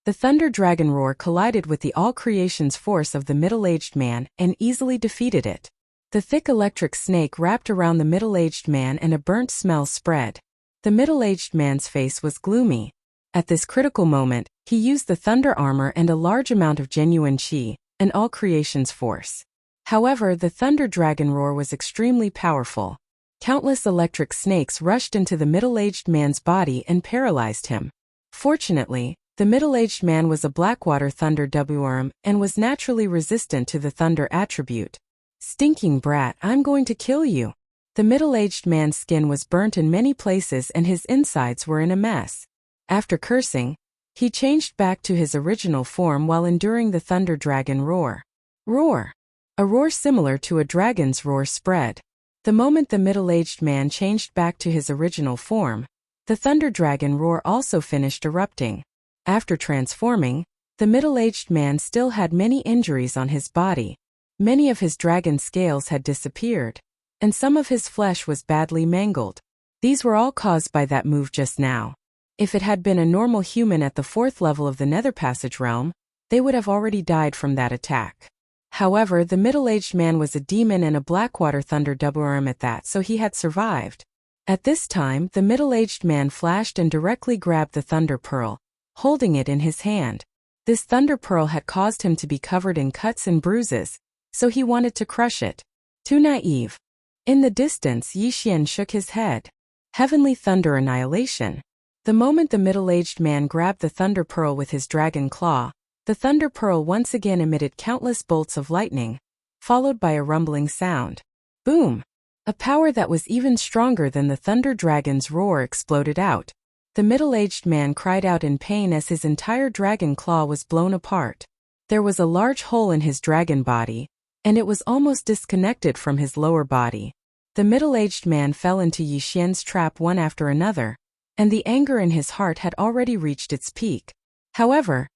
Speaker 1: The thunder dragon roar collided with the all-creations force of the middle-aged man and easily defeated it. The thick electric snake wrapped around the middle-aged man and a burnt smell spread. The middle-aged man's face was gloomy. At this critical moment, he used the thunder armor and a large amount of genuine qi, and all creation's force. However, the thunder dragon roar was extremely powerful. Countless electric snakes rushed into the middle-aged man's body and paralyzed him. Fortunately, the middle-aged man was a Blackwater Thunder Worm and was naturally resistant to the thunder attribute. Stinking brat, I'm going to kill you. The middle-aged man's skin was burnt in many places and his insides were in a mess. After cursing, he changed back to his original form while enduring the thunder dragon roar. Roar. A roar similar to a dragon's roar spread. The moment the middle-aged man changed back to his original form, the thunder dragon roar also finished erupting. After transforming, the middle-aged man still had many injuries on his body. Many of his dragon scales had disappeared, and some of his flesh was badly mangled. These were all caused by that move just now. If it had been a normal human at the 4th level of the Nether Passage realm, they would have already died from that attack. However, the middle-aged man was a demon and a Blackwater Thunder WRM at that, so he had survived. At this time, the middle-aged man flashed and directly grabbed the Thunder Pearl, holding it in his hand. This Thunder Pearl had caused him to be covered in cuts and bruises, so he wanted to crush it. Too naive. In the distance, Yixian shook his head. Heavenly Thunder Annihilation. The moment the middle-aged man grabbed the Thunder Pearl with his dragon claw, the Thunder Pearl once again emitted countless bolts of lightning, followed by a rumbling sound. Boom! A power that was even stronger than the Thunder Dragon's roar exploded out. The middle-aged man cried out in pain as his entire dragon claw was blown apart. There was a large hole in his dragon body, and it was almost disconnected from his lower body. The middle-aged man fell into Yixian's trap one after another, and the anger in his heart had already reached its peak. However,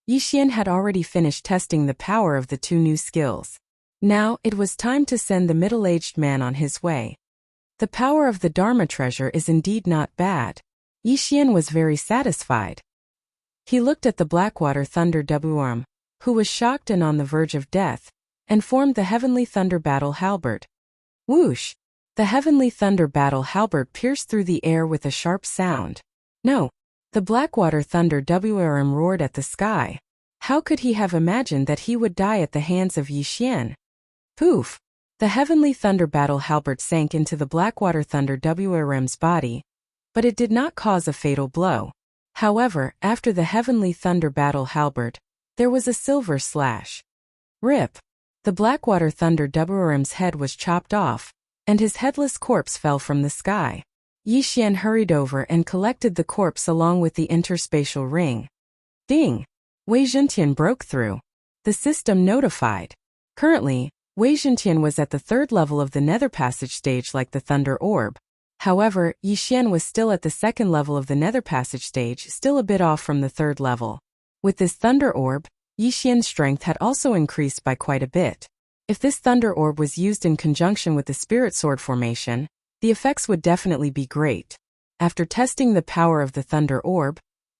Speaker 1: Yixian had already finished testing the power of the two new skills. Now, it was time to send the middle-aged man on his way. The power of the Dharma treasure is indeed not bad. Yixian was very satisfied. He looked at the Blackwater Thunder WRM, who was shocked and on the verge of death, and formed the Heavenly Thunder Battle Halberd. Whoosh! The Heavenly Thunder Battle Halberd pierced through the air with a sharp sound. No! The Blackwater Thunder WRM roared at the sky. How could he have imagined that he would die at the hands of Yixian? Poof! The Heavenly Thunder Battle Halberd sank into the Blackwater Thunder WRM's body, but it did not cause a fatal blow. However, after the Heavenly Thunder Battle Halberd, there was a silver slash. Rip! The Blackwater Thunder WRM's head was chopped off, and his headless corpse fell from the sky. Yixian hurried over and collected the corpse along with the interspatial ring. Ding! Wei Zhentian broke through. The system notified. Currently, Wei Zhentian was at the 3rd level of the Nether Passage stage like the Thunder Orb. However, Yixian was still at the 2nd level of the Nether Passage stage, still a bit off from the 3rd level. With this Thunder Orb, Yixian's strength had also increased by quite a bit. If this Thunder Orb was used in conjunction with the Spirit Sword formation, the effects would definitely be great. After testing the power of the Thunder Orb,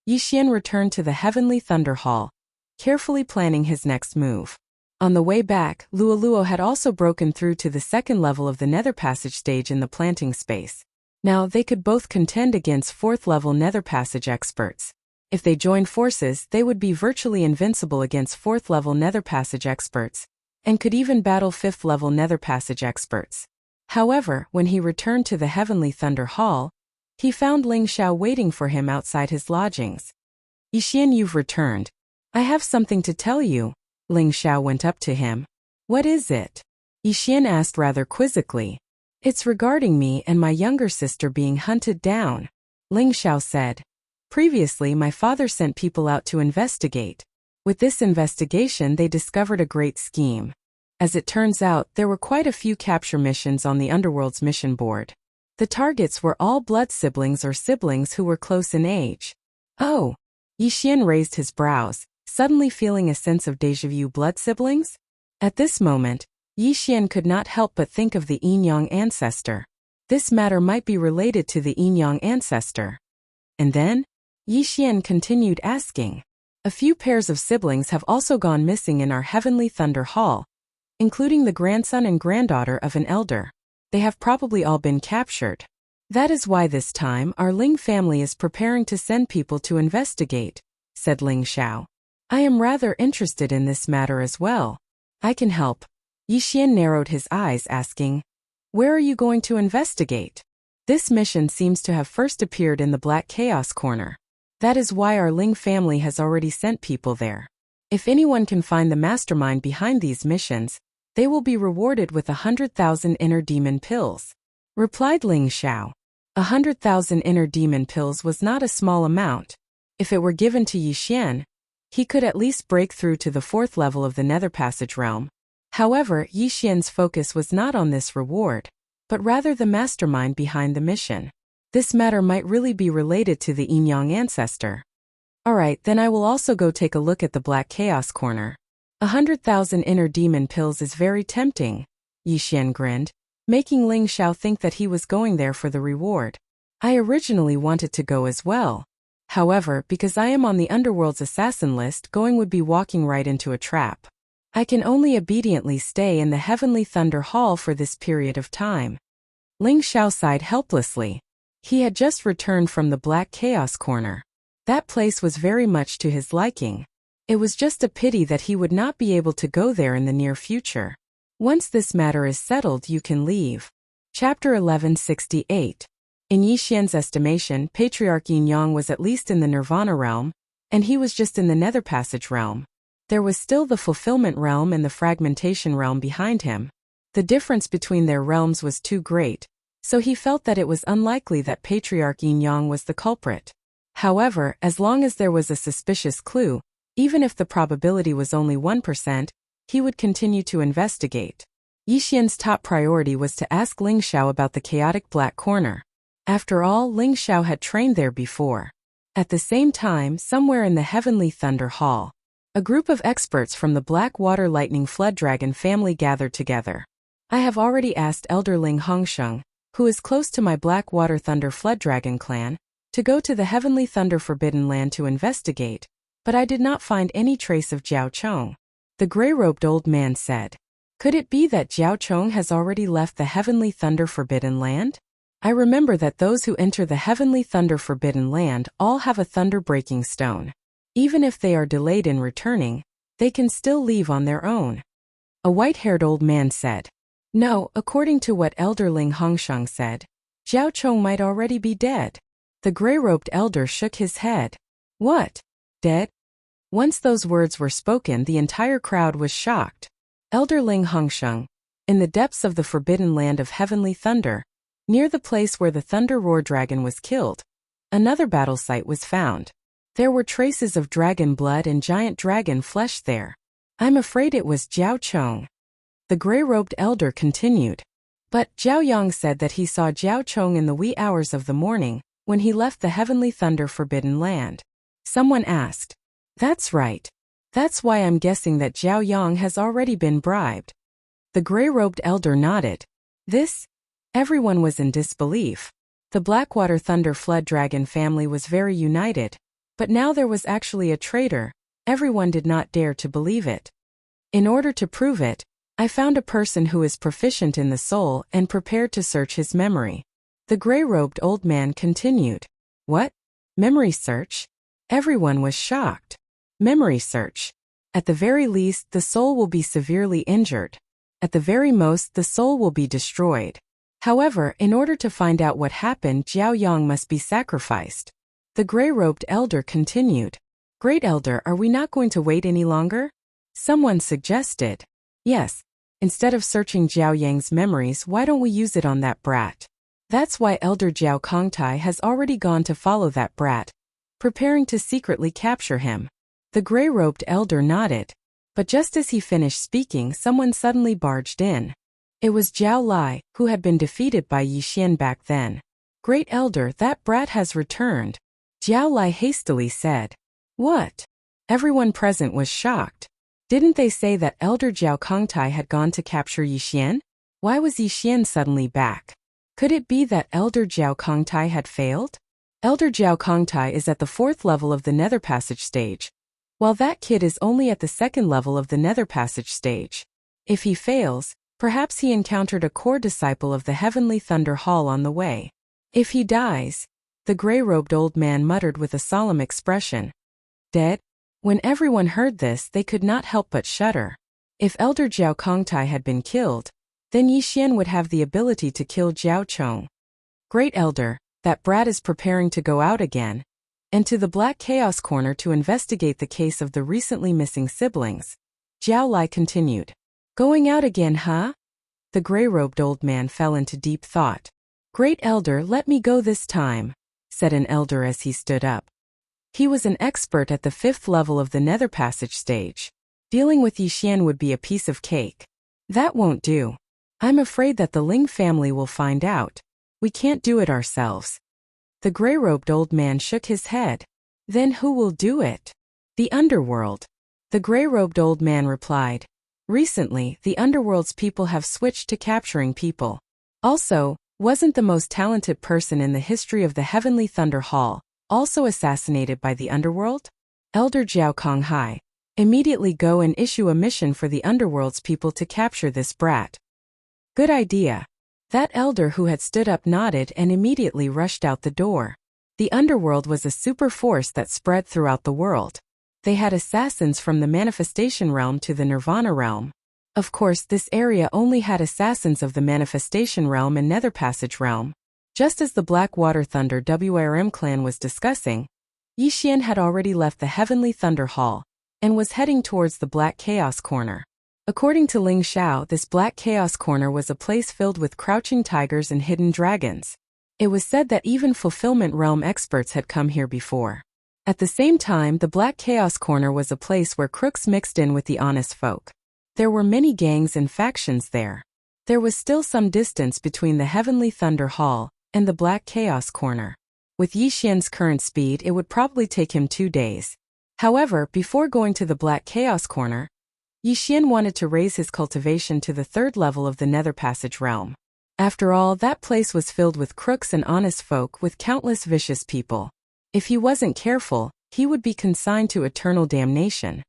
Speaker 1: Yixian returned to the Heavenly Thunder Hall, carefully planning his next move. On the way back, Luoluo had also broken through to the 2nd level of the Nether Passage stage in the planting space. Now they could both contend against 4th level Nether Passage experts. If they joined forces, they would be virtually invincible against 4th level Nether Passage experts, and could even battle 5th level Nether Passage experts. However, when he returned to the Heavenly Thunder Hall, he found Ling Xiao waiting for him outside his lodgings. Yixian, you've returned. I have something to tell you. Ling Xiao went up to him. What is it? Yixian asked rather quizzically. It's regarding me and my younger sister being hunted down. Ling Xiao said. Previously, my father sent people out to investigate. With this investigation, they discovered a great scheme. As it turns out, there were quite a few capture missions on the Underworld's mission board. The targets were all blood siblings or siblings who were close in age. Oh! Yixian raised his brows, suddenly feeling a sense of déjà vu. Blood siblings? At this moment, Yixian could not help but think of the Yin-Yang ancestor. This matter might be related to the Yin-Yang ancestor. And then, Yixian continued asking. A few pairs of siblings have also gone missing in our Heavenly Thunder Hall, including the grandson and granddaughter of an elder. They have probably all been captured. That is why this time our Ling family is preparing to send people to investigate, said Ling Xiao. I am rather interested in this matter as well. I can help. Yixian narrowed his eyes, asking, where are you going to investigate? This mission seems to have first appeared in the Black Chaos Corner. That is why our Ling family has already sent people there. If anyone can find the mastermind behind these missions, they will be rewarded with 100,000 inner demon pills, replied Ling Xiao. 100,000 inner demon pills was not a small amount. If it were given to Yixian, he could at least break through to the 4th level of the Nether Passage realm. However, Yixian's focus was not on this reward, but rather the mastermind behind the mission. This matter might really be related to the Yin-Yang ancestor. Alright, then I will also go take a look at the Black Chaos Corner. 100,000 inner demon pills is very tempting, Yixian grinned, making Ling Xiao think that he was going there for the reward. I originally wanted to go as well. However, because I am on the underworld's assassin list, going would be walking right into a trap. I can only obediently stay in the Heavenly Thunder Hall for this period of time. Ling Xiao sighed helplessly. He had just returned from the Black Chaos Corner. That place was very much to his liking. It was just a pity that he would not be able to go there in the near future. Once this matter is settled, you can leave. Chapter 1168. In Yixian's estimation, Patriarch Yin Yang was at least in the Nirvana realm, and he was just in the Nether Passage realm. There was still the Fulfillment realm and the Fragmentation realm behind him. The difference between their realms was too great, so he felt that it was unlikely that Patriarch Yin Yang was the culprit. However, as long as there was a suspicious clue, even if the probability was only 1%, he would continue to investigate. Yixian's top priority was to ask Ling Xiao about the chaotic Black Corner. After all, Ling Xiao had trained there before. At the same time, somewhere in the Heavenly Thunder Hall, a group of experts from the Black Water Lightning Flood Dragon family gathered together. I have already asked Elder Ling Hongsheng, who is close to my Black Water Thunder Flood Dragon clan, to go to the Heavenly Thunder Forbidden Land to investigate, but I did not find any trace of Jiao Chong. The gray-robed old man said. Could it be that Jiao Chong has already left the Heavenly Thunder Forbidden Land? I remember that those who enter the Heavenly Thunder Forbidden Land all have a thunder-breaking stone. Even if they are delayed in returning, they can still leave on their own. A white-haired old man said. No, according to what Elder Ling Hongsheng said, Jiao Chong might already be dead. The gray-robed elder shook his head. What? Dead? Once those words were spoken, the entire crowd was shocked. Elder Ling Hongsheng, in the depths of the Forbidden Land of Heavenly Thunder, near the place where the Thunder Roar Dragon was killed, another battle site was found. There were traces of dragon blood and giant dragon flesh there. I'm afraid it was Jiao Chong. The gray-robed elder continued. But Jiao Yang said that he saw Jiao Chong in the wee hours of the morning, when he left the Heavenly Thunder Forbidden Land. Someone asked. That's right. That's why I'm guessing that Jiao Yang has already been bribed. The gray-robed elder nodded. Everyone was in disbelief. The Blackwater Thunder Flood Dragon family was very united, but now there was actually a traitor. Everyone did not dare to believe it. In order to prove it, I found a person who is proficient in the soul and prepared to search his memory. The gray-robed old man continued. What? Memory search? Everyone was shocked. Memory search. At the very least, the soul will be severely injured. At the very most, the soul will be destroyed. However, in order to find out what happened, Jiao Yang must be sacrificed. The gray-robed elder continued. Great Elder, are we not going to wait any longer? Someone suggested. Yes. Instead of searching Jiao Yang's memories, why don't we use it on that brat? That's why Elder Jiao Kongtai has already gone to follow that brat, preparing to secretly capture him. The gray-robed elder nodded. But just as he finished speaking, someone suddenly barged in. It was Jiao Lai, who had been defeated by Yixian back then. Great Elder, that brat has returned. Jiao Lai hastily said. What? Everyone present was shocked. Didn't they say that Elder Jiao Kongtai had gone to capture Yixian? Why was Yixian suddenly back? Could it be that Elder Jiao Kongtai had failed? Elder Jiao Kongtai is at the 4th level of the Nether Passage stage, while that kid is only at the 2nd level of the Nether Passage stage. If he fails, perhaps he encountered a core disciple of the Heavenly Thunder Hall on the way. If he dies, the gray-robed old man muttered with a solemn expression. Dead? When everyone heard this, they could not help but shudder. If Elder Jiao Kongtai had been killed, then Yixian would have the ability to kill Jiao Chong. Great Elder, that brat is preparing to go out again, and to the Black Chaos Corner to investigate the case of the recently missing siblings. Jiao Lai continued. Going out again, huh? The gray-robed old man fell into deep thought. Great Elder, let me go this time, said an elder as he stood up. He was an expert at the 5th level of the Nether Passage stage. Dealing with Yixian would be a piece of cake. That won't do. I'm afraid that the Ling family will find out. We can't do it ourselves. The gray-robed old man shook his head. Then who will do it? The underworld. The gray-robed old man replied. Recently, the underworld's people have switched to capturing people. Also, wasn't the most talented person in the history of the Heavenly Thunder Hall also assassinated by the underworld? Elder Jiao Konghai. Immediately go and issue a mission for the underworld's people to capture this brat. Good idea. That elder who had stood up nodded and immediately rushed out the door. The underworld was a super force that spread throughout the world. They had assassins from the manifestation realm to the nirvana realm. Of course, this area only had assassins of the manifestation realm and nether passage realm. Just as the Black Water Thunder WRM clan was discussing, Yixian had already left the Heavenly Thunder Hall and was heading towards the Black Chaos Corner. According to Ling Xiao, this Black Chaos Corner was a place filled with crouching tigers and hidden dragons. It was said that even Fulfillment Realm experts had come here before. At the same time, the Black Chaos Corner was a place where crooks mixed in with the honest folk. There were many gangs and factions there. There was still some distance between the Heavenly Thunder Hall and the Black Chaos Corner. With Yixian's current speed, it would probably take him 2 days. However, before going to the Black Chaos Corner, Yixian wanted to raise his cultivation to the 3rd level of the Nether Passage realm. After all, that place was filled with crooks and honest folk with countless vicious people. If he wasn't careful, he would be consigned to eternal damnation.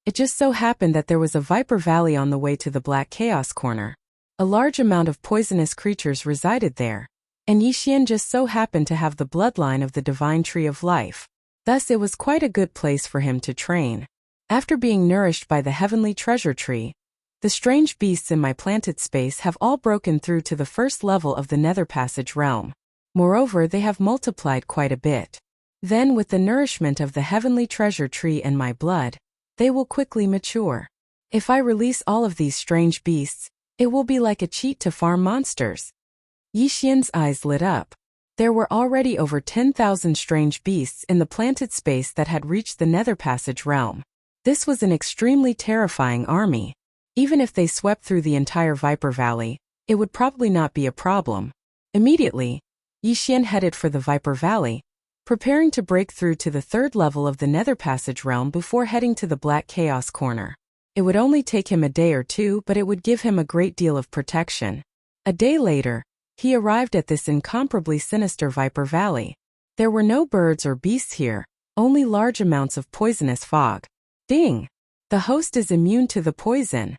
Speaker 1: It just so happened that there was a Viper Valley on the way to the Black Chaos Corner. A large amount of poisonous creatures resided there, and Yixian just so happened to have the bloodline of the Divine Tree of Life. Thus it was quite a good place for him to train. After being nourished by the Heavenly Treasure Tree, the strange beasts in my planted space have all broken through to the 1st level of the Nether Passage realm. Moreover, they have multiplied quite a bit. Then, with the nourishment of the Heavenly Treasure Tree and my blood, they will quickly mature. If I release all of these strange beasts, it will be like a cheat to farm monsters. Yixian's eyes lit up. There were already over 10,000 strange beasts in the planted space that had reached the Nether Passage realm. This was an extremely terrifying army. Even if they swept through the entire Viper Valley, it would probably not be a problem. Immediately, Yixian headed for the Viper Valley, preparing to break through to the 3rd level of the Nether Passage realm before heading to the Black Chaos Corner. It would only take him a day or 2, but it would give him a great deal of protection. A day later, he arrived at this incomparably sinister Viper Valley. There were no birds or beasts here, only large amounts of poisonous fog. Ding! The host is immune to the poison.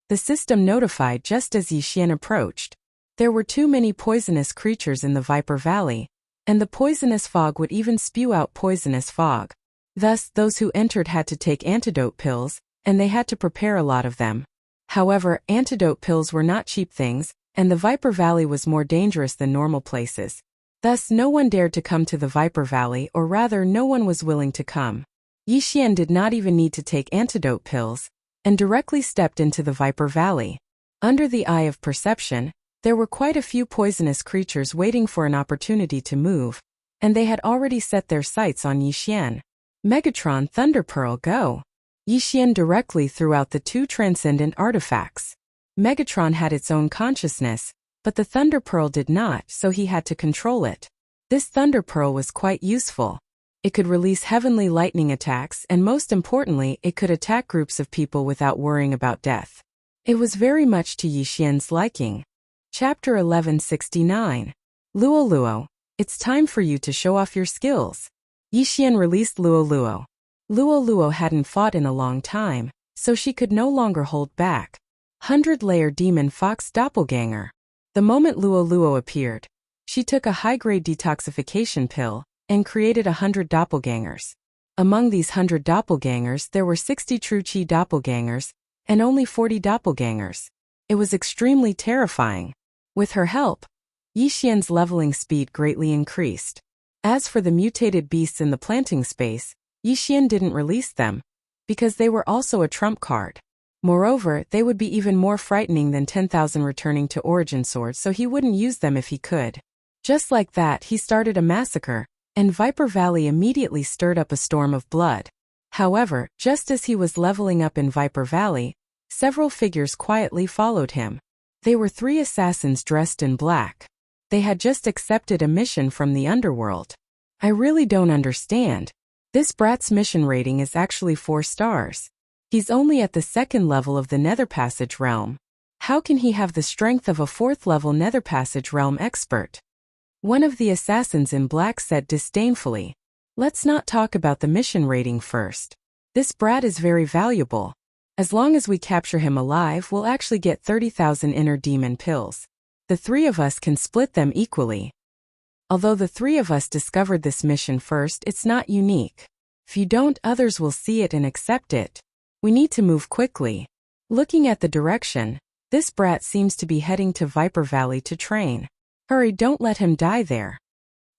Speaker 1: The system notified just as Yixian approached. There were too many poisonous creatures in the Viper Valley, and the poisonous fog would even spew out poisonous fog. Thus, those who entered had to take antidote pills, and they had to prepare a lot of them. However, antidote pills were not cheap things, and the Viper Valley was more dangerous than normal places. Thus, no one dared to come to the Viper Valley, or rather, no one was willing to come. Yixian did not even need to take antidote pills, and directly stepped into the Viper Valley. Under the eye of perception, there were quite a few poisonous creatures waiting for an opportunity to move, and they had already set their sights on Yixian. Megatron Thunder Pearl, go! Yixian directly threw out the 2 transcendent artifacts. Megatron had its own consciousness, but the Thunder Pearl did not, so he had to control it. This Thunder Pearl was quite useful. It could release heavenly lightning attacks, and most importantly, it could attack groups of people without worrying about death. It was very much to Yixian's liking. Chapter 1169. Luo Luo, it's time for you to show off your skills. Yixian released Luo Luo. Luo Luo hadn't fought in a long time, so she could no longer hold back. 100-layer Demon Fox Doppelganger. The moment Luo Luo appeared, she took a high-grade detoxification pill and created 100 doppelgangers. Among these 100 doppelgangers, there were 60 true Qi doppelgangers, and only 40 doppelgangers. It was extremely terrifying. With her help, Yixian's leveling speed greatly increased. As for the mutated beasts in the planting space, Yixian didn't release them, because they were also a trump card. Moreover, they would be even more frightening than 10,000 returning to Origin Sword, so he wouldn't use them if he could. Just like that, he started a massacre, and Viper Valley immediately stirred up a storm of blood. However, just as he was leveling up in Viper Valley, several figures quietly followed him. They were 3 assassins dressed in black. They had just accepted a mission from the underworld. I really don't understand. This brat's mission rating is actually 4 stars. He's only at the 2nd level of the Nether Passage realm. How can he have the strength of a 4th level Nether Passage realm expert? One of the assassins in black said disdainfully. Let's not talk about the mission rating first. This brat is very valuable. As long as we capture him alive, we'll actually get 30,000 inner demon pills. The 3 of us can split them equally. Although the 3 of us discovered this mission first, it's not unique. If you don't, others will see it and accept it. We need to move quickly. Looking at the direction, this brat seems to be heading to Viper Valley to train. Hurry, don't let him die there.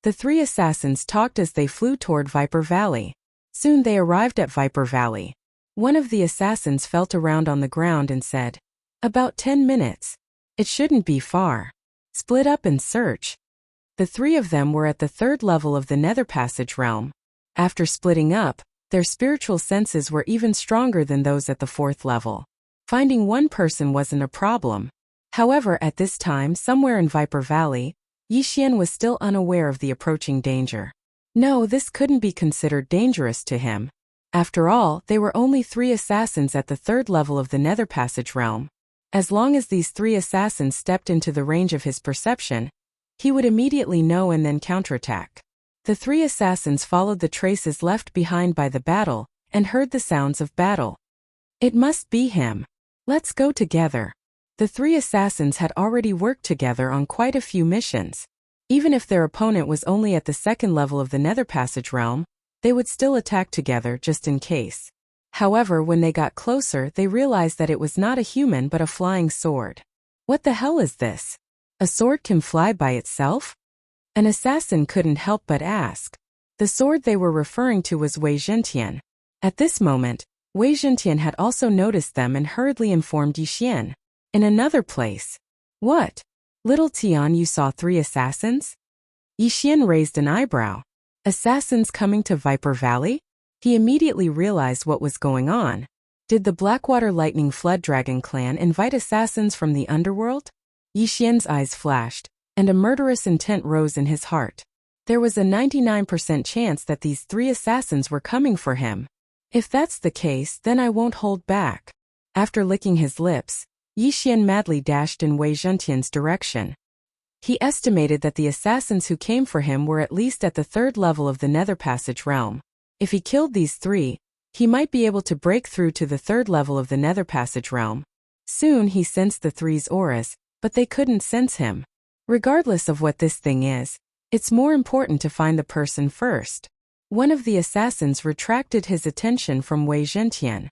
Speaker 1: The 3 assassins talked as they flew toward Viper Valley. Soon they arrived at Viper Valley. One of the assassins felt around on the ground and said, "About 10 minutes. It shouldn't be far. Split up and search." The 3 of them were at the 3rd level of the Nether Passage realm. After splitting up, their spiritual senses were even stronger than those at the 4th level. Finding one person wasn't a problem. However, at this time, somewhere in Viper Valley, Yixian was still unaware of the approaching danger. No, this couldn't be considered dangerous to him. After all, they were only 3 assassins at the 3rd level of the Nether Passage realm. As long as these 3 assassins stepped into the range of his perception, he would immediately know and then counterattack. The 3 assassins followed the traces left behind by the battle and heard the sounds of battle. It must be him. Let's go together. The 3 assassins had already worked together on quite a few missions. Even if their opponent was only at the 2nd level of the Nether Passage realm, they would still attack together just in case. However, when they got closer, they realized that it was not a human but a flying sword. What the hell is this? A sword can fly by itself? An assassin couldn't help but ask. The sword they were referring to was Wei Zhentian. At this moment, Wei Zhentian had also noticed them and hurriedly informed Yixian. In another place. What? Little Tian, you saw 3 assassins? Yixian raised an eyebrow. Assassins coming to Viper Valley? He immediately realized what was going on. Did the Blackwater Lightning Flood Dragon clan invite assassins from the underworld? Yixian's eyes flashed, and a murderous intent rose in his heart. There was a 99% chance that these 3 assassins were coming for him. If that's the case, then I won't hold back. After licking his lips, Yixian madly dashed in Wei Zhentian's direction. He estimated that the assassins who came for him were at least at the 3rd level of the Nether Passage realm. If he killed these 3, he might be able to break through to the 3rd level of the Nether Passage realm. Soon he sensed the 3's auras, but they couldn't sense him. Regardless of what this thing is, it's more important to find the person first. One of the assassins retracted his attention from Wei Zhentian.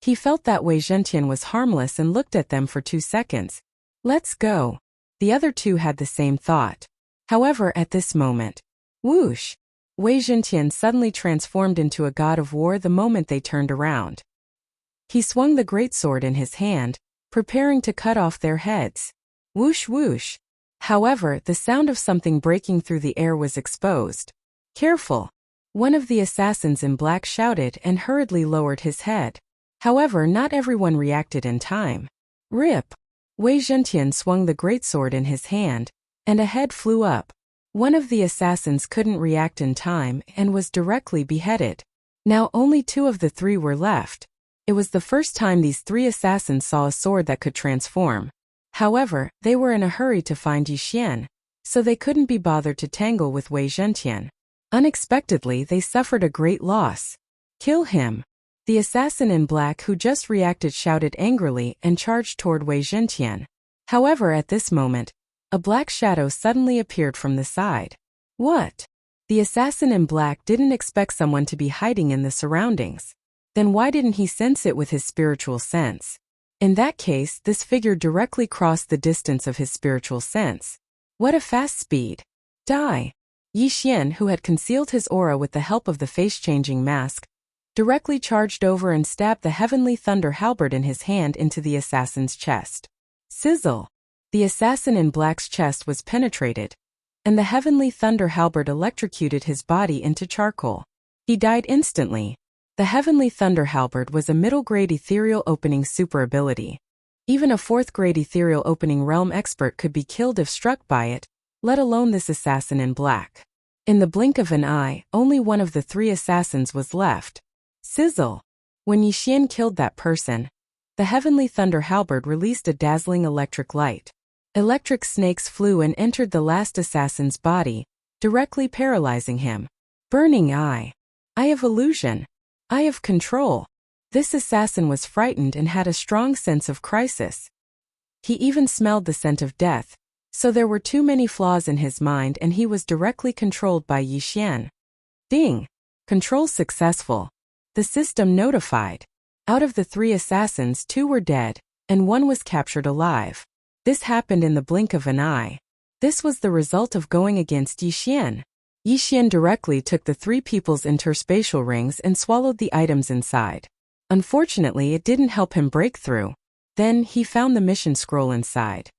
Speaker 1: He felt that Wei Zhentian was harmless and looked at them for 2 seconds. Let's go. The other 2 had the same thought. However, at this moment, whoosh! Wei Zhentian suddenly transformed into a god of war the moment they turned around. He swung the greatsword in his hand, preparing to cut off their heads. Whoosh whoosh! However, the sound of something breaking through the air was exposed. Careful! One of the assassins in black shouted and hurriedly lowered his head. However, not everyone reacted in time. Rip! Wei Zhentian swung the greatsword in his hand, and a head flew up. One of the assassins couldn't react in time and was directly beheaded. Now only 2 of the 3 were left. It was the first time these 3 assassins saw a sword that could transform. However, they were in a hurry to find Yixian, so they couldn't be bothered to tangle with Wei Zhentian. Unexpectedly, they suffered a great loss. Kill him! The assassin in black who just reacted shouted angrily and charged toward Wei Zhentian. However, at this moment, a black shadow suddenly appeared from the side. What? The assassin in black didn't expect someone to be hiding in the surroundings. Then why didn't he sense it with his spiritual sense? In that case, this figure directly crossed the distance of his spiritual sense. What a fast speed! Die! Yixian, who had concealed his aura with the help of the face-changing mask, directly charged over and stabbed the heavenly thunder halberd in his hand into the assassin's chest. Sizzle! The assassin in black's chest was penetrated, and the heavenly thunder halberd electrocuted his body into charcoal. He died instantly. The heavenly thunder halberd was a middle-grade ethereal opening super ability. Even a 4th-grade ethereal opening realm expert could be killed if struck by it, let alone this assassin in black. In the blink of an eye, only one of the 3 assassins was left. Sizzle! When Yixian killed that person, the heavenly thunder halberd released a dazzling electric light. Electric snakes flew and entered the last assassin's body, directly paralyzing him. Burning eye. Eye of illusion. Eye of control. This assassin was frightened and had a strong sense of crisis. He even smelled the scent of death, so there were too many flaws in his mind and he was directly controlled by Yixian. Ding! Control successful. The system notified. Out of the 3 assassins, 2 were dead, and 1 was captured alive. This happened in the blink of an eye. This was the result of going against Yixian. Yixian directly took the 3 people's interspatial rings and swallowed the items inside. Unfortunately, it didn't help him break through. Then, he found the mission scroll inside.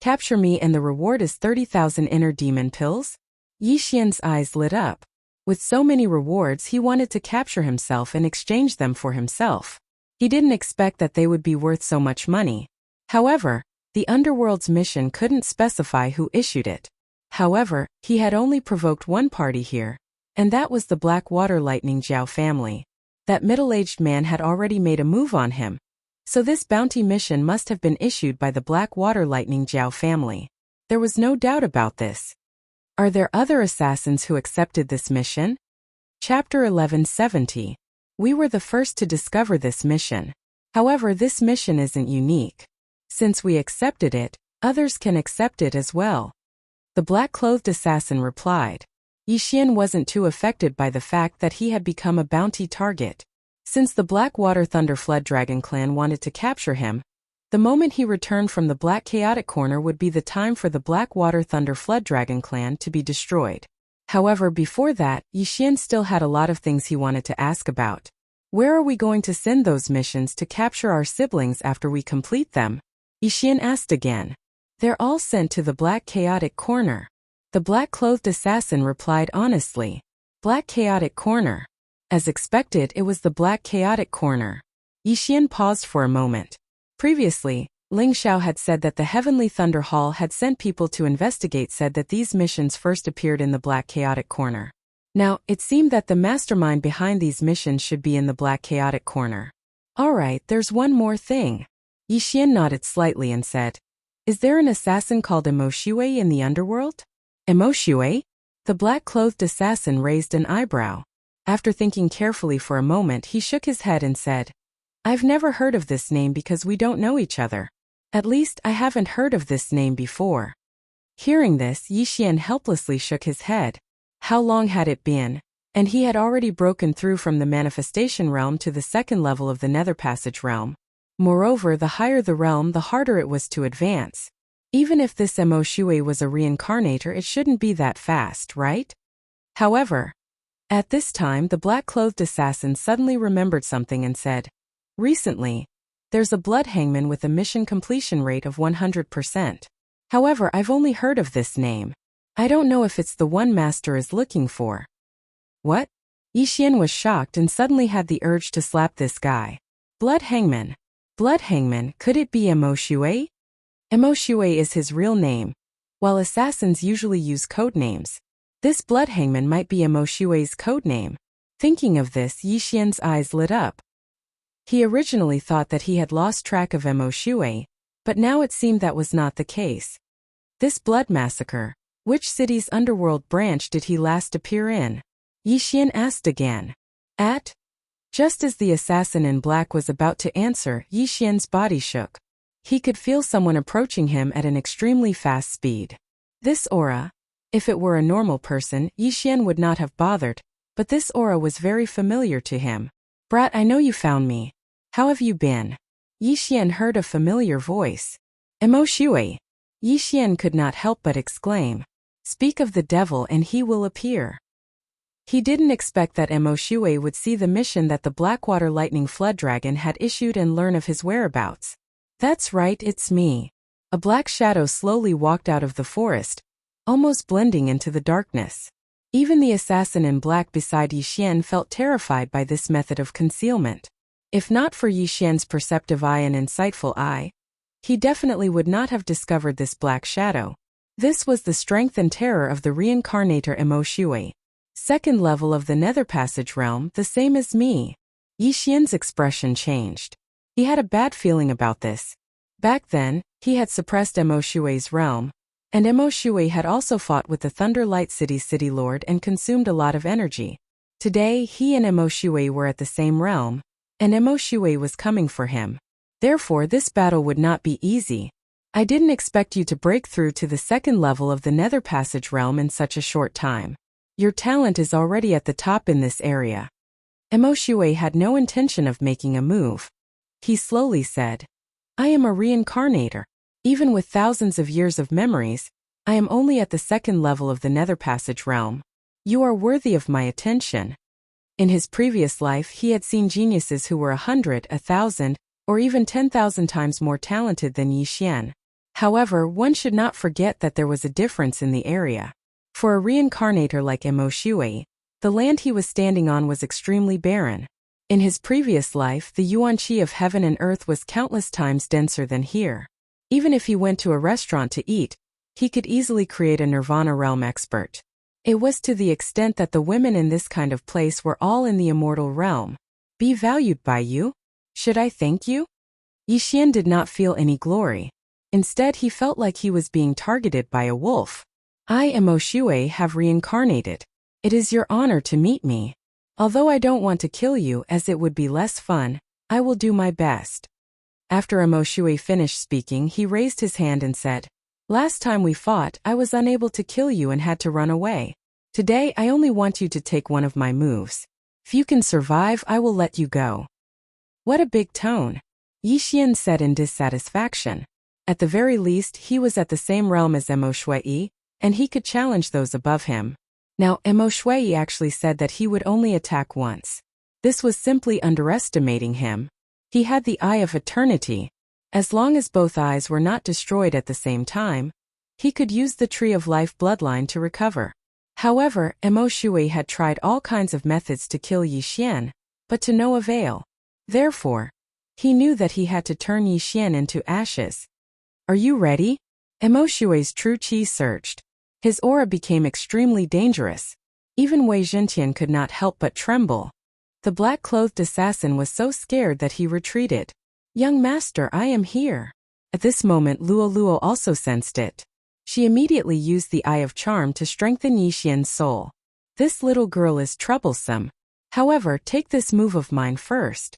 Speaker 1: Capture me and the reward is 30,000 inner demon pills? Yixian's eyes lit up. With so many rewards, he wanted to capture himself and exchange them for himself. He didn't expect that they would be worth so much money. However, the Underworld's mission couldn't specify who issued it. However, he had only provoked one party here, and that was the Black Water Lightning Jiao family. That middle-aged man had already made a move on him. So this bounty mission must have been issued by the Black Water Lightning Jiao family. There was no doubt about this. Are there other assassins who accepted this mission? Chapter 1170. We were the first to discover this mission. However, this mission isn't unique. Since we accepted it, others can accept it as well. The black-clothed assassin replied. Yixian wasn't too affected by the fact that he had become a bounty target. Since the Blackwater Thunder Flood Dragon clan wanted to capture him, the moment he returned from the Black Chaotic Corner would be the time for the Blackwater Thunder Flood Dragon clan to be destroyed. However, before that, Yixian still had a lot of things he wanted to ask about. Where are we going to send those missions to capture our siblings after we complete them? Yixian asked again. They're all sent to the Black Chaotic Corner. The black-clothed assassin replied honestly. Black Chaotic Corner. As expected, it was the Black Chaotic Corner. Yixian paused for a moment. Previously, Ling Xiao had said that the Heavenly Thunder Hall had sent people to investigate, said that these missions first appeared in the Black Chaotic Corner. Now, it seemed that the mastermind behind these missions should be in the Black Chaotic Corner. Alright, there's one more thing. Yixian nodded slightly and said, is there an assassin called Emoshue in the underworld? Emoshue? The black-clothed assassin raised an eyebrow. After thinking carefully for a moment, he shook his head and said, I've never heard of this name because we don't know each other. At least, I haven't heard of this name before. Hearing this, Yixian helplessly shook his head. How long had it been? And he had already broken through from the manifestation realm to the 2nd level of the Nether Passage realm. Moreover, the higher the realm, the harder it was to advance. Even if this Emoshue was a reincarnator, it shouldn't be that fast, right? However, at this time, the black-clothed assassin suddenly remembered something and said, recently, there's a blood hangman with a mission completion rate of 100%. However, I've only heard of this name. I don't know if it's the one Master is looking for. What? Yixian was shocked and suddenly had the urge to slap this guy. Blood hangman. Blood hangman, could it be Emoshue? Emoshue is his real name, while assassins usually use code names. This blood hangman might be Emoshue's code name. Thinking of this, Yixian's eyes lit up. He originally thought that he had lost track of Emoshue, but now it seemed that was not the case. This blood massacre, which city's underworld branch did he last appear in? Yixian asked again. At? Just as the assassin in black was about to answer, Yixian's body shook. He could feel someone approaching him at an extremely fast speed. This aura. If it were a normal person, Yixian would not have bothered, but this aura was very familiar to him. Brat, I know you found me. How have you been? Yixian heard a familiar voice. Emoshue. Yixian could not help but exclaim. Speak of the devil and he will appear. He didn't expect that Emoshue would see the mission that the Blackwater Lightning Flood Dragon had issued and learn of his whereabouts. That's right, it's me. A black shadow slowly walked out of the forest, almost blending into the darkness. Even the assassin in black beside Yixian felt terrified by this method of concealment. If not for Yixian's perceptive eye and insightful eye, he definitely would not have discovered this black shadow. This was the strength and terror of the reincarnator Emo Shui. Second level of the Nether Passage realm, the same as me. Yi Xian's expression changed. He had a bad feeling about this. Back then, he had suppressed Emo Shui's realm, and Emo Shui had also fought with the Thunder Light City's city lord and consumed a lot of energy. Today, he and Emo Shui were at the same realm, and Emo Shui was coming for him. Therefore, this battle would not be easy. I didn't expect you to break through to the second level of the Nether Passage realm in such a short time. Your talent is already at the top in this area. Emo Shui had no intention of making a move. He slowly said, I am a reincarnator. Even with thousands of years of memories, I am only at the second level of the Nether Passage realm. You are worthy of my attention. In his previous life, he had seen geniuses who were 100, 1,000, or even 10,000 times more talented than Yi Xian. However, one should not forget that there was a difference in the area. For a reincarnator like Emo Shui, the land he was standing on was extremely barren. In his previous life, the yuanqi of heaven and earth was countless times denser than here. Even if he went to a restaurant to eat, he could easily create a Nirvana realm expert. It was to the extent that the women in this kind of place were all in the immortal realm. Be valued by you? Should I thank you? Yi Xian did not feel any glory. Instead, he felt like he was being targeted by a wolf. I, Emo Shui, have reincarnated. It is your honor to meet me. Although I don't want to kill you as it would be less fun, I will do my best. After Emo Shui finished speaking, he raised his hand and said, Last time we fought, I was unable to kill you and had to run away. Today, I only want you to take one of my moves. If you can survive, I will let you go. What a big tone, Yi Xian said in dissatisfaction. At the very least, he was at the same realm as Emo Shui, and he could challenge those above him. Now, Emo Shui actually said that he would only attack once. This was simply underestimating him. He had the Eye of Eternity. As long as both eyes were not destroyed at the same time, he could use the Tree of Life bloodline to recover. However, Emo Shui had tried all kinds of methods to kill Yi Xian, but to no avail. Therefore, he knew that he had to turn Yi Xian into ashes. Are you ready? Emo Shui's true qi surged. His aura became extremely dangerous. Even Wei Zhentian could not help but tremble. The black-clothed assassin was so scared that he retreated. Young master, I am here. At this moment, Luo Luo also sensed it. She immediately used the Eye of Charm to strengthen Yi Xian's soul. This little girl is troublesome. However, take this move of mine first.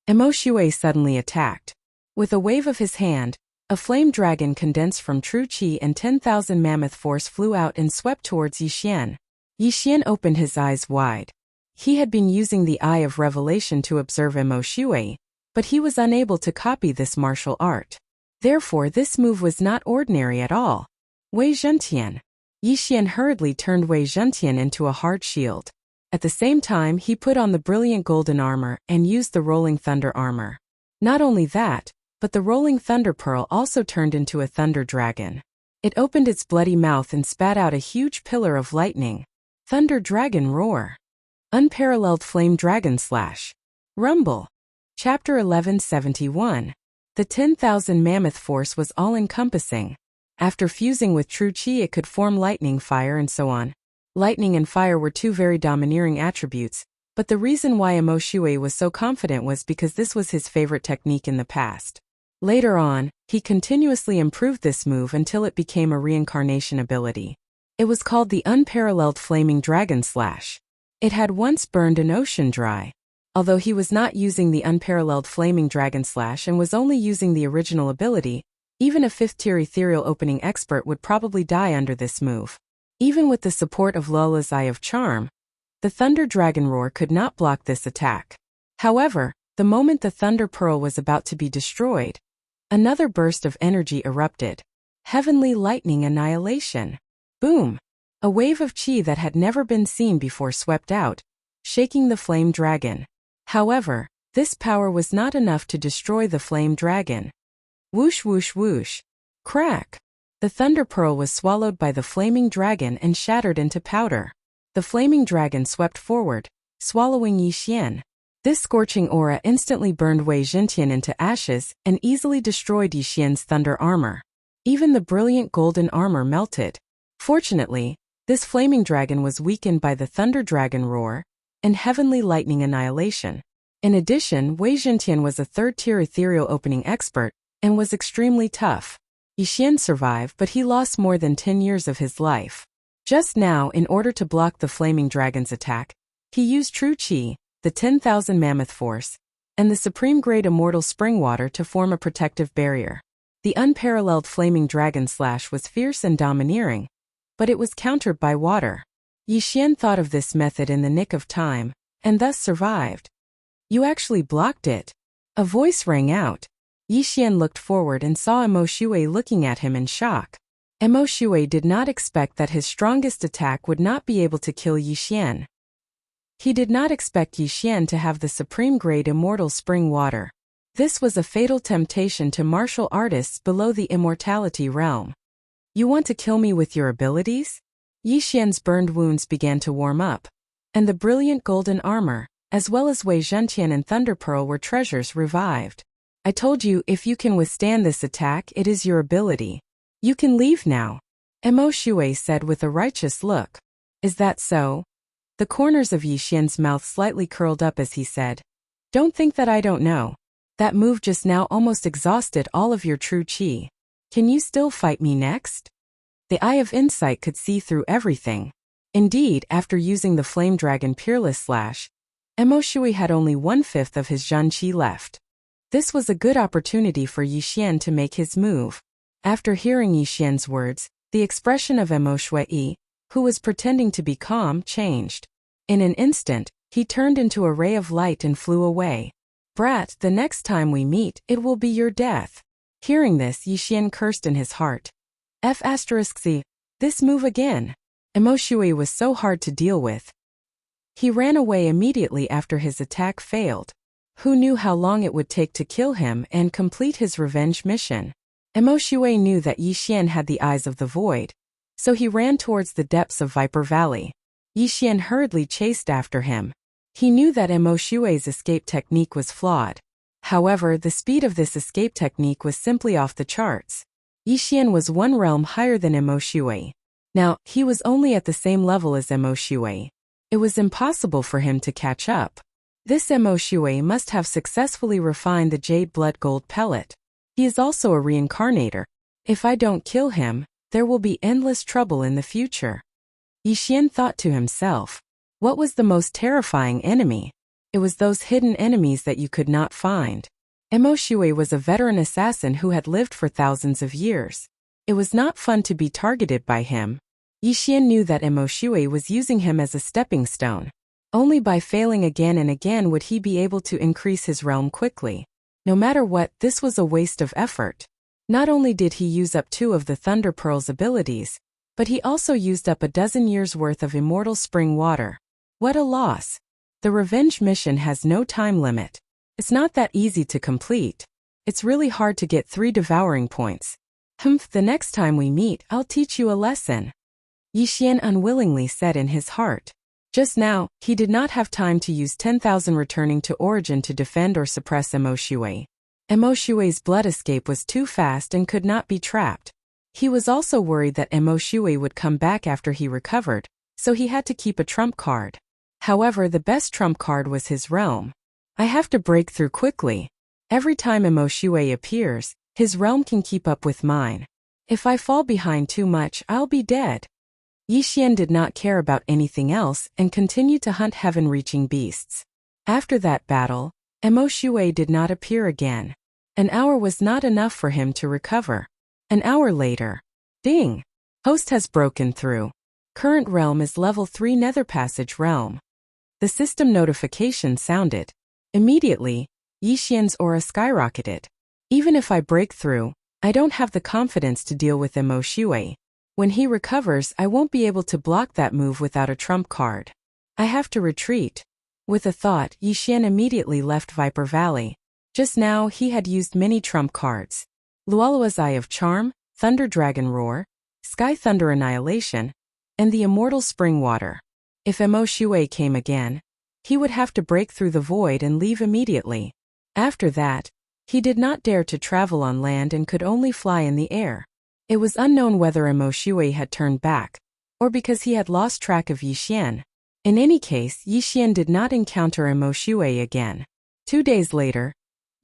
Speaker 1: Emo Shui suddenly attacked. With a wave of his hand, a flame dragon condensed from true qi and 10,000 mammoth force flew out and swept towards Yi Xian. Yi Xian opened his eyes wide. He had been using the Eye of Revelation to observe Emo Shui, but he was unable to copy this martial art. Therefore, this move was not ordinary at all. Wei Zhentian. Yi Xian hurriedly turned Wei Zhentian into a hard shield. At the same time, he put on the brilliant golden armor and used the rolling thunder armor. Not only that, but the rolling thunder pearl also turned into a thunder dragon. It opened its bloody mouth and spat out a huge pillar of lightning. Thunder dragon roar. Unparalleled flame dragon slash. Rumble. Chapter 1171. The 10,000 mammoth force was all-encompassing. After fusing with true qi, it could form lightning, fire, and so on. Lightning and fire were two very domineering attributes, but the reason why Emo Shui was so confident was because this was his favorite technique in the past. Later on, he continuously improved this move until it became a reincarnation ability. It was called the Unparalleled Flaming Dragon Slash. It had once burned an ocean dry. Although he was not using the Unparalleled Flaming Dragon Slash and was only using the original ability, even a 5th-tier ethereal opening expert would probably die under this move. Even with the support of Lola's Eye of Charm, the Thunder Dragon Roar could not block this attack. However, the moment the Thunder Pearl was about to be destroyed, another burst of energy erupted. Heavenly Lightning Annihilation. Boom! A wave of qi that had never been seen before swept out, shaking the flame dragon. However, this power was not enough to destroy the flame dragon. Whoosh whoosh whoosh. Crack! The Thunder Pearl was swallowed by the flaming dragon and shattered into powder. The flaming dragon swept forward, swallowing Yi Xian. This scorching aura instantly burned Wei Zhentian into ashes and easily destroyed Yi Xian's thunder armor. Even the brilliant golden armor melted. Fortunately, this flaming dragon was weakened by the thunder dragon roar and heavenly lightning annihilation. In addition, Wei Zhentian was a third-tier ethereal opening expert and was extremely tough. Yi Xian survived, but he lost more than 10 years of his life. Just now, in order to block the flaming dragon's attack, he used True Qi, the 10,000 Mammoth Force, and the supreme-grade immortal spring water to form a protective barrier. The unparalleled flaming dragon slash was fierce and domineering, but it was countered by water. Yi Xian thought of this method in the nick of time, and thus survived. You actually blocked it. A voice rang out. Yi Xian looked forward and saw Emo Shui looking at him in shock. Emo Shui did not expect that his strongest attack would not be able to kill Yi Xian. He did not expect Yi Xian to have the supreme-grade immortal spring water. This was a fatal temptation to martial artists below the immortality realm. You want to kill me with your abilities? Yi Xian's burned wounds began to warm up, and the brilliant golden armor, as well as Wei Zhentian and Thunder Pearl were treasures revived. I told you if you can withstand this attack, it is your ability. You can leave now, Emo Shui said with a righteous look. Is that so? The corners of Yi Xian's mouth slightly curled up as he said, Don't think that I don't know. That move just now almost exhausted all of your true qi. Can you still fight me next? The eye of insight could see through everything. Indeed, after using the Flame Dragon Peerless Slash, Emo Shui had only 1/5 of his Zhan Qi left. This was a good opportunity for Yi Xian to make his move. After hearing Yi Xian's words, the expression of Emo Shui, who was pretending to be calm, changed. In an instant, he turned into a ray of light and flew away. Brat, the next time we meet, it will be your death. Hearing this, Yi Xian cursed in his heart. F***C, this move again. Emo Shui was so hard to deal with. He ran away immediately after his attack failed. Who knew how long it would take to kill him and complete his revenge mission? Emo Shui knew that Yi Xian had the eyes of the void, so he ran towards the depths of Viper Valley. Yi Xian hurriedly chased after him. He knew that Emo Shui's escape technique was flawed. However, the speed of this escape technique was simply off the charts. Yi Xian was one realm higher than Emo Shui. Now, he was only at the same level as Emo Shui. It was impossible for him to catch up. This Emo Shui must have successfully refined the Jade Blood Gold Pellet. He is also a reincarnator. If I don't kill him, there will be endless trouble in the future. Yi Xian thought to himself. What was the most terrifying enemy? It was those hidden enemies that you could not find. Emo Shui was a veteran assassin who had lived for thousands of years. It was not fun to be targeted by him. Yi Xian knew that Emo Shui was using him as a stepping stone. Only by failing again and again would he be able to increase his realm quickly. No matter what, this was a waste of effort. Not only did he use up 2 of the Thunder Pearl's abilities, but he also used up a dozen years' worth of immortal spring water. What a loss. The revenge mission has no time limit. It's not that easy to complete. It's really hard to get 3 devouring points. The next time we meet, I'll teach you a lesson. Yi Xian unwillingly said in his heart. Just now, he did not have time to use 10,000 returning to origin to defend or suppress Emo Shui. Emo Shui's blood escape was too fast and could not be trapped. He was also worried that Emo Shui would come back after he recovered, so he had to keep a trump card. However, the best trump card was his realm. I have to break through quickly. Every time Emo Shui appears, his realm can keep up with mine. If I fall behind too much, I'll be dead. Yi Xian did not care about anything else and continued to hunt heaven-reaching beasts. After that battle, Emo Shui did not appear again. An hour was not enough for him to recover. An hour later. Ding! Host has broken through. Current realm is level 3 Nether Passage realm. The system notification sounded. Immediately, Yi Xian's aura skyrocketed. Even if I break through, I don't have the confidence to deal with Emo Shui. When he recovers, I won't be able to block that move without a trump card. I have to retreat. With a thought, Yi Xian immediately left Viper Valley. Just now, he had used many trump cards. Lualua's Eye of Charm, Thunder Dragon Roar, Sky Thunder Annihilation, and the Immortal Spring Water. If Emo Shui came again, he would have to break through the void and leave immediately. After that, he did not dare to travel on land and could only fly in the air. It was unknown whether Imo Shui had turned back, or because he had lost track of Yi Xian. In any case, Yi Xian did not encounter Imo Shui again. 2 days later,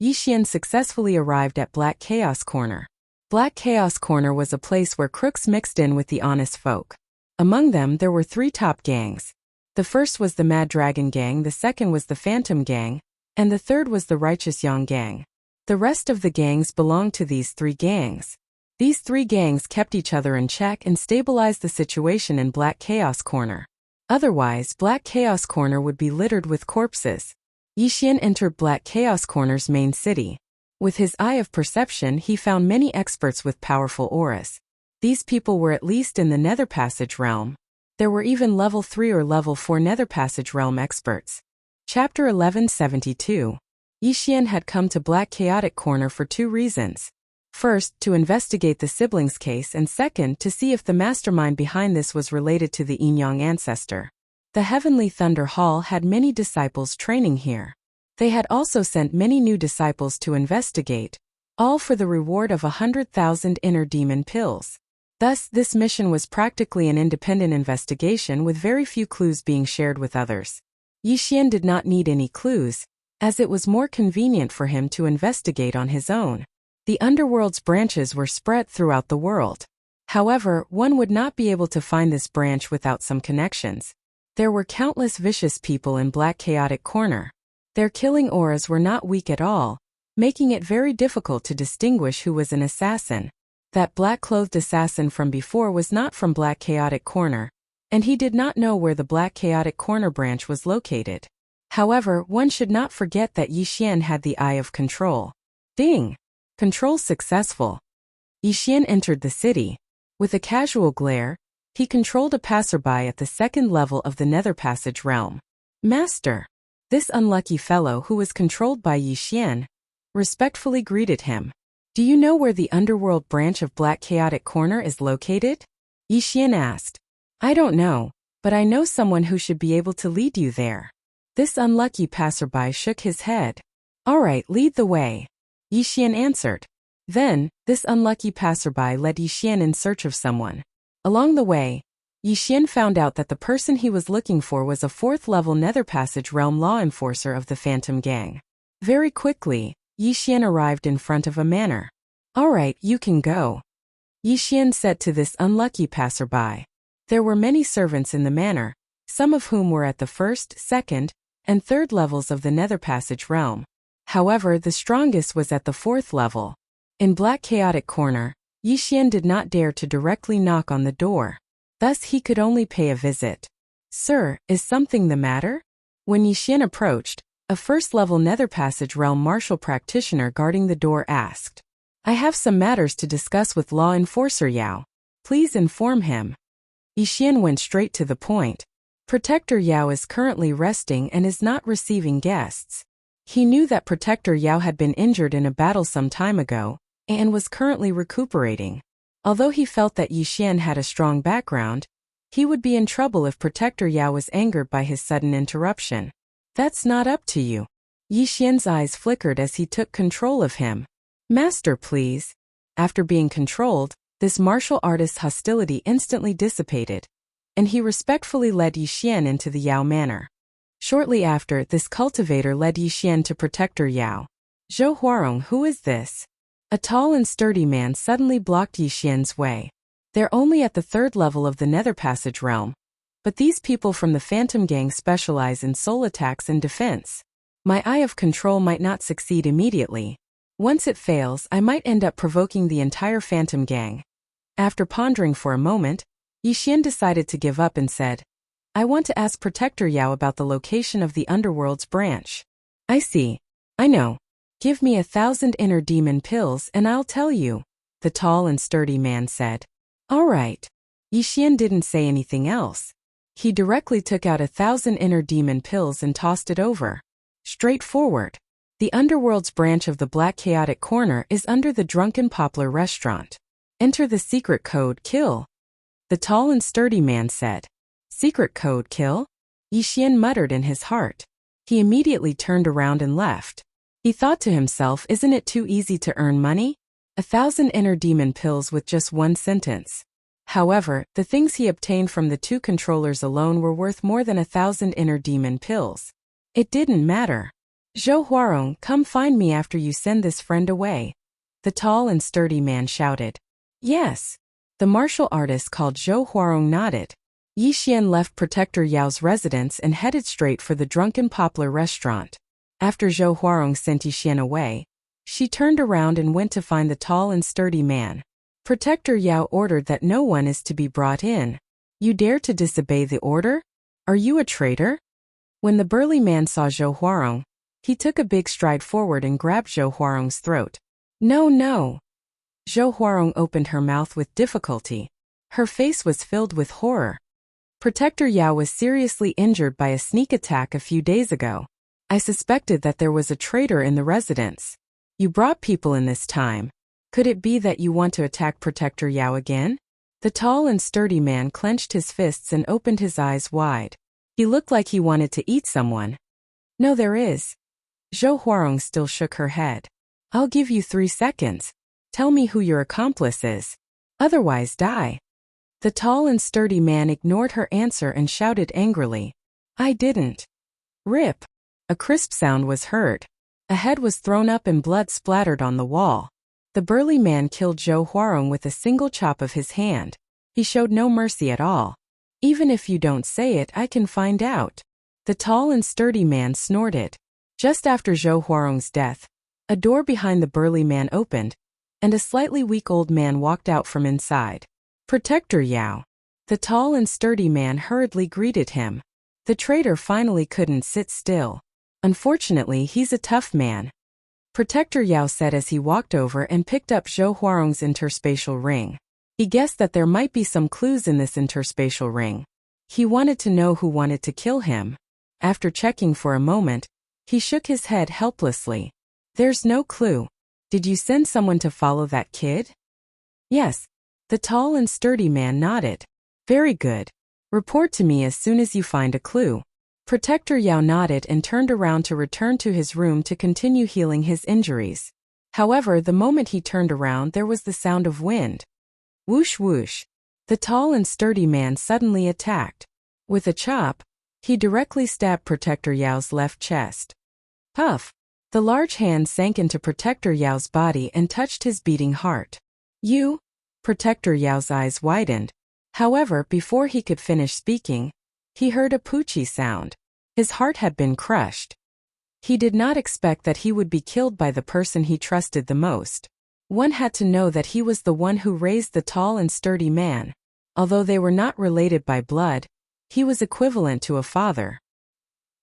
Speaker 1: Yi Xian successfully arrived at Black Chaos Corner. Black Chaos Corner was a place where crooks mixed in with the honest folk. Among them there were 3 top gangs. The first was the Mad Dragon Gang, the second was the Phantom Gang, and the third was the Righteous Yang Gang. The rest of the gangs belonged to these 3 gangs. These 3 gangs kept each other in check and stabilized the situation in Black Chaos Corner. Otherwise, Black Chaos Corner would be littered with corpses. Yi Xian entered Black Chaos Corner's main city. With his eye of perception, he found many experts with powerful auras. These people were at least in the Nether Passage realm. There were even level 3 or level 4 Nether Passage realm experts. Chapter 1172. Yi Xian had come to Black Chaotic Corner for 2 reasons. First, to investigate the siblings case, and second, to see if the mastermind behind this was related to the Yin-Yang ancestor. The Heavenly Thunder Hall had many disciples training here. They had also sent many new disciples to investigate, all for the reward of 100,000 inner demon pills. Thus, this mission was practically an independent investigation with very few clues being shared with others. Yi Xian did not need any clues, as it was more convenient for him to investigate on his own. The underworld's branches were spread throughout the world. However, one would not be able to find this branch without some connections. There were countless vicious people in Black Chaotic Corner. Their killing auras were not weak at all, making it very difficult to distinguish who was an assassin. That black-clothed assassin from before was not from Black Chaotic Corner, and he did not know where the Black Chaotic Corner branch was located. However, one should not forget that Yi Xian had the eye of control. Ding! Control successful. Yi Xian entered the city. With a casual glare, he controlled a passerby at the 2nd level of the Nether Passage realm. Master! This unlucky fellow who was controlled by Yi Xian respectfully greeted him. Do you know where the underworld branch of Black Chaotic Corner is located? Yi Xian asked. I don't know, but I know someone who should be able to lead you there. This unlucky passerby shook his head. All right, lead the way. Yi Xian answered. Then, this unlucky passerby led Yi Xian in search of someone. Along the way, Yi Xian found out that the person he was looking for was a 4th-level Nether Passage realm law enforcer of the Phantom Gang. Very quickly, Yi Xian arrived in front of a manor. All right, you can go. Yi Xian said to this unlucky passerby. There were many servants in the manor, some of whom were at the 1st, 2nd, and 3rd levels of the Nether Passage realm. However, the strongest was at the 4th level. In Black Chaotic Corner, Yi Xian did not dare to directly knock on the door. Thus he could only pay a visit. Sir, is something the matter? When Yi Xian approached, a 1st-level Nether Passage realm martial practitioner guarding the door asked. I have some matters to discuss with Law Enforcer Yao. Please inform him. Yi Xian went straight to the point. Protector Yao is currently resting and is not receiving guests. He knew that Protector Yao had been injured in a battle some time ago, and was currently recuperating. Although he felt that Yi Xian had a strong background, he would be in trouble if Protector Yao was angered by his sudden interruption. That's not up to you. Yi Xian's eyes flickered as he took control of him. Master, please. After being controlled, this martial artist's hostility instantly dissipated, and he respectfully led Yi Xian into the Yao manor. Shortly after, this cultivator led Yi Xian to Protector Yao. Zhou Huarong, who is this? A tall and sturdy man suddenly blocked Yi Xian's way. They're only at the 3rd level of the Nether Passage realm, but these people from the Phantom Gang specialize in soul attacks and defense. My eye of control might not succeed immediately. Once it fails, I might end up provoking the entire Phantom Gang. After pondering for a moment, Yi Xian decided to give up and said, I want to ask Protector Yao about the location of the Underworld's branch. I see. I know. Give me 1,000 inner demon pills and I'll tell you, the tall and sturdy man said. All right. Yi Xian didn't say anything else. He directly took out 1,000 inner demon pills and tossed it over. Straightforward. The Underworld's branch of the Black Chaotic Corner is under the Drunken Poplar restaurant. Enter the secret code KILL. The tall and sturdy man said. Secret code kill? Yi Xian muttered in his heart. He immediately turned around and left. He thought to himself, isn't it too easy to earn money? 1,000 inner demon pills with just one sentence. However, the things he obtained from the two controllers alone were worth more than 1,000 inner demon pills. It didn't matter. Zhou Huarong, come find me after you send this friend away. The tall and sturdy man shouted. Yes. The martial artist called Zhou Huarong nodded. Yi Xian left Protector Yao's residence and headed straight for the Drunken Poplar restaurant. After Zhou Huarong sent Yi Xian away, she turned around and went to find the tall and sturdy man. Protector Yao ordered that no one is to be brought in. You dare to disobey the order? Are you a traitor? When the burly man saw Zhou Huarong, he took a big stride forward and grabbed Zhou Huarong's throat. No, no. Zhou Huarong opened her mouth with difficulty. Her face was filled with horror. Protector Yao was seriously injured by a sneak attack a few days ago. I suspected that there was a traitor in the residence. You brought people in this time. Could it be that you want to attack Protector Yao again? The tall and sturdy man clenched his fists and opened his eyes wide. He looked like he wanted to eat someone. No, there is. Zhou Huarong still shook her head. I'll give you 3 seconds. Tell me who your accomplice is. Otherwise die. The tall and sturdy man ignored her answer and shouted angrily. I didn't. Rip. A crisp sound was heard. A head was thrown up and blood splattered on the wall. The burly man killed Zhou Huarong with a single chop of his hand. He showed no mercy at all. Even if you don't say it, I can find out. The tall and sturdy man snorted. Just after Zhou Huarong's death, a door behind the burly man opened, and a slightly weak old man walked out from inside. Protector Yao. The tall and sturdy man hurriedly greeted him. The traitor finally couldn't sit still. Unfortunately, he's a tough man. Protector Yao said as he walked over and picked up Zhou Huarong's interspatial ring. He guessed that there might be some clues in this interspatial ring. He wanted to know who wanted to kill him. After checking for a moment, he shook his head helplessly. There's no clue. Did you send someone to follow that kid? Yes. The tall and sturdy man nodded. Very good. Report to me as soon as you find a clue. Protector Yao nodded and turned around to return to his room to continue healing his injuries. However, the moment he turned around, there was the sound of wind. Whoosh whoosh. The tall and sturdy man suddenly attacked. With a chop, he directly stabbed Protector Yao's left chest. Puff. The large hand sank into Protector Yao's body and touched his beating heart. You? Protector Yao's eyes widened. However, before he could finish speaking, he heard a poochie sound. His heart had been crushed. He did not expect that he would be killed by the person he trusted the most. One had to know that he was the one who raised the tall and sturdy man. Although they were not related by blood, he was equivalent to a father.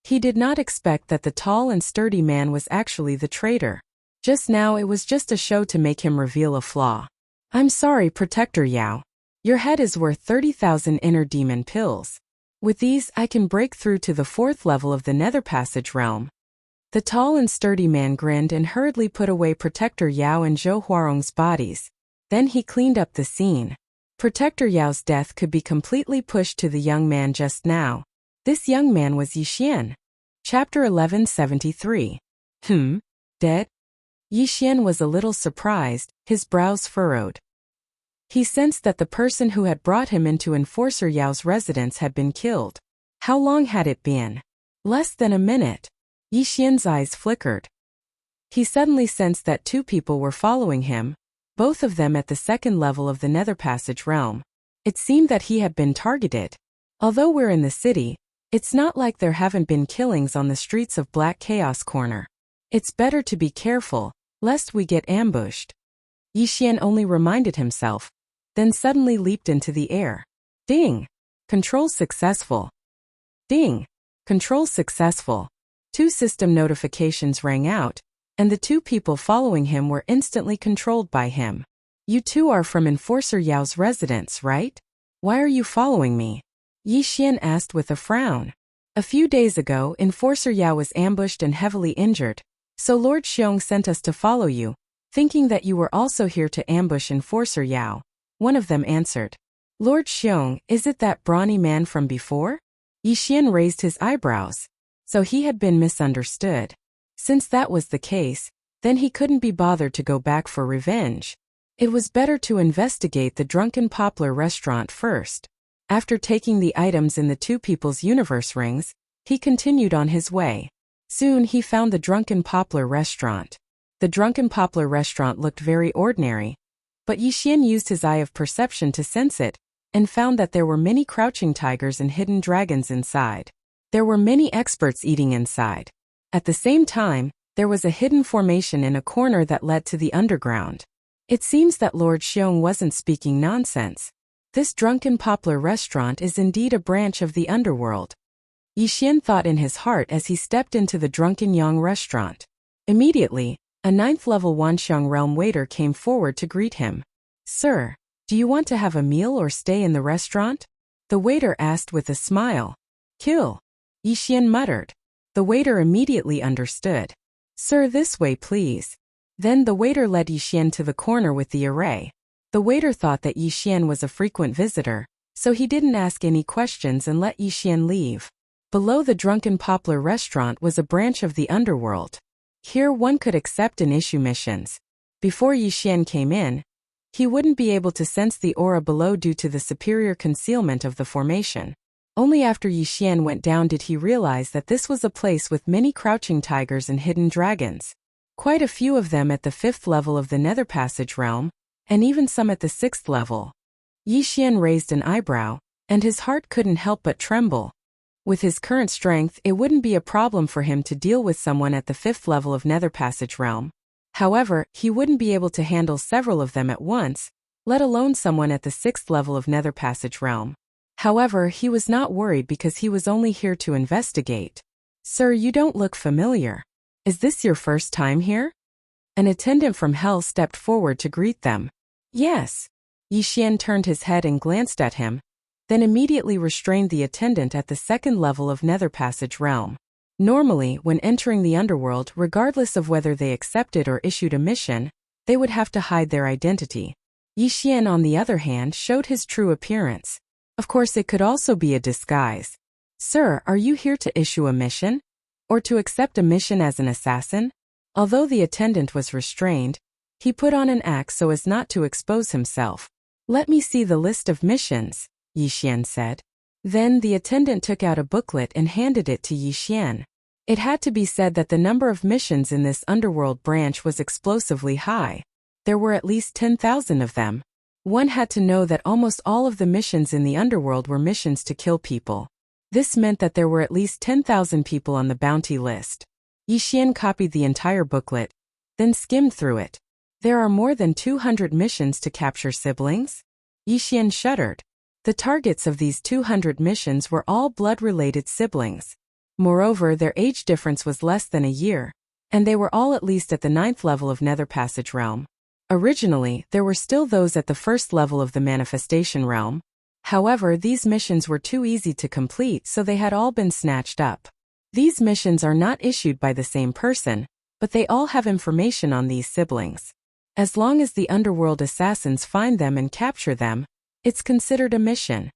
Speaker 1: He did not expect that the tall and sturdy man was actually the traitor. Just now it was just a show to make him reveal a flaw. I'm sorry, Protector Yao. Your head is worth 30,000 inner demon pills. With these, I can break through to the 4th level of the Nether Passage realm. The tall and sturdy man grinned and hurriedly put away Protector Yao and Zhou Huarong's bodies. Then he cleaned up the scene. Protector Yao's death could be completely pushed to the young man just now. This young man was Yi Xian. Chapter 1173. Dead? Yi Xian was a little surprised, his brows furrowed. He sensed that the person who had brought him into Enforcer Yao's residence had been killed. How long had it been? Less than a minute. Yi Xian's eyes flickered. He suddenly sensed that 2 people were following him, both of them at the 2nd level of the Nether Passage realm. It seemed that he had been targeted. Although we're in the city, it's not like there haven't been killings on the streets of Black Chaos Corner. It's better to be careful, lest we get ambushed. Yi Xian only reminded himself, then suddenly leaped into the air. Ding! Control successful. Ding! Control successful. 2 system notifications rang out, and the 2 people following him were instantly controlled by him. You 2 are from Enforcer Yao's residence, right? Why are you following me? Yi Xian asked with a frown. A few days ago, Enforcer Yao was ambushed and heavily injured, so Lord Xiong sent us to follow you, thinking that you were also here to ambush Enforcer Yao. One of them answered. Lord Xiong, is it that brawny man from before? Yi Xian raised his eyebrows. So he had been misunderstood. Since that was the case, Then he couldn't be bothered to go back for revenge. It was better to investigate the Drunken Poplar restaurant first. After taking the items in the Two People's Universe rings, he continued on his way. Soon he found the Drunken Poplar restaurant. The Drunken Poplar restaurant looked very ordinary, but Yi Xian used his eye of perception to sense it, and found that there were many crouching tigers and hidden dragons inside. There were many experts eating inside. At the same time, there was a hidden formation in a corner that led to the underground. It seems that Lord Xiong wasn't speaking nonsense. This Drunken Poplar restaurant is indeed a branch of the underworld. Yi Xian thought in his heart as he stepped into the Drunken Yang restaurant. Immediately, a 9th-level Wanxiang realm waiter came forward to greet him. "Sir, do you want to have a meal or stay in the restaurant?" The waiter asked with a smile. "Kill," Yi Xian muttered. The waiter immediately understood. "Sir, this way please." Then the waiter led Yi Xian to the corner with the array. The waiter thought that Yi Xian was a frequent visitor, so he didn't ask any questions and let Yi Xian leave. Below the Drunken Poplar restaurant was a branch of the underworld. Here one could accept and issue missions. Before Yi Xian came in, he wouldn't be able to sense the aura below due to the superior concealment of the formation. Only after Yi Xian went down did he realize that this was a place with many crouching tigers and hidden dragons. Quite a few of them at the 5th level of the Nether Passage realm, and even some at the 6th level. Yi Xian raised an eyebrow, and his heart couldn't help but tremble. With his current strength, it wouldn't be a problem for him to deal with someone at the 5th level of Nether Passage realm. However, he wouldn't be able to handle several of them at once, let alone someone at the 6th level of Nether Passage realm. However, he was not worried because he was only here to investigate. "Sir, you don't look familiar. Is this your first time here?" An attendant from Hell stepped forward to greet them. "Yes." Yi Xian turned his head and glanced at him, then immediately restrained the attendant at the 2nd level of Nether Passage realm. Normally, when entering the underworld, regardless of whether they accepted or issued a mission, they would have to hide their identity. Yi Xian, on the other hand, showed his true appearance. Of course, it could also be a disguise. "Sir, are you here to issue a mission? Or to accept a mission as an assassin?" Although the attendant was restrained, he put on an act so as not to expose himself. "Let me see the list of missions," Yi Xian said. Then the attendant took out a booklet and handed it to Yi Xian. It had to be said that the number of missions in this underworld branch was explosively high. There were at least 10,000 of them. One had to know that almost all of the missions in the underworld were missions to kill people. This meant that there were at least 10,000 people on the bounty list. Yi Xian copied the entire booklet, then skimmed through it. "There are more than 200 missions to capture siblings?" Yi Xian shuddered. The targets of these 200 missions were all blood-related siblings. Moreover, their age difference was less than a year, and they were all at least at the 9th level of Nether Passage realm. Originally, there were still those at the 1st level of the Manifestation realm. However, these missions were too easy to complete, so they had all been snatched up. These missions are not issued by the same person, but they all have information on these siblings. As long as the underworld assassins find them and capture them, it's considered a mission.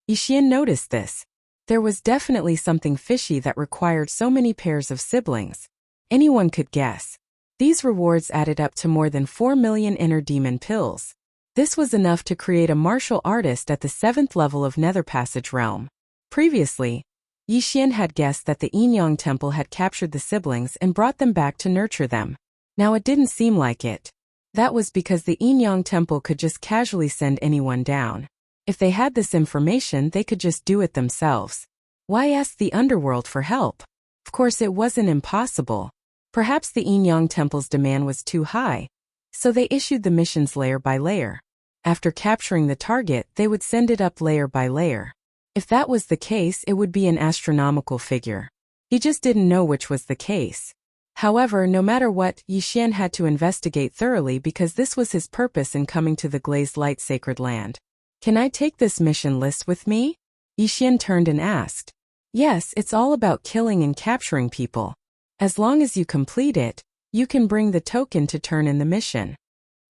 Speaker 1: Yi Xian noticed this. There was definitely something fishy that required so many pairs of siblings. Anyone could guess. These rewards added up to more than 4 million inner demon pills. This was enough to create a martial artist at the 7th level of Nether Passage realm. Previously, Yi Xian had guessed that the Yin-Yang Temple had captured the siblings and brought them back to nurture them. Now it didn't seem like it. That was because the Yin-Yang Temple could just casually send anyone down. If they had this information, they could just do it themselves. Why ask the underworld for help? Of course, it wasn't impossible. Perhaps the Yin-Yang Temple's demand was too high, so they issued the missions layer by layer. After capturing the target, they would send it up layer by layer. If that was the case, it would be an astronomical figure. He just didn't know which was the case. However, no matter what, Yi Xian had to investigate thoroughly because this was his purpose in coming to the Glazed Light Sacred Land. "Can I take this mission list with me?" Yi Xian turned and asked. "Yes, it's all about killing and capturing people. As long as you complete it, you can bring the token to turn in the mission."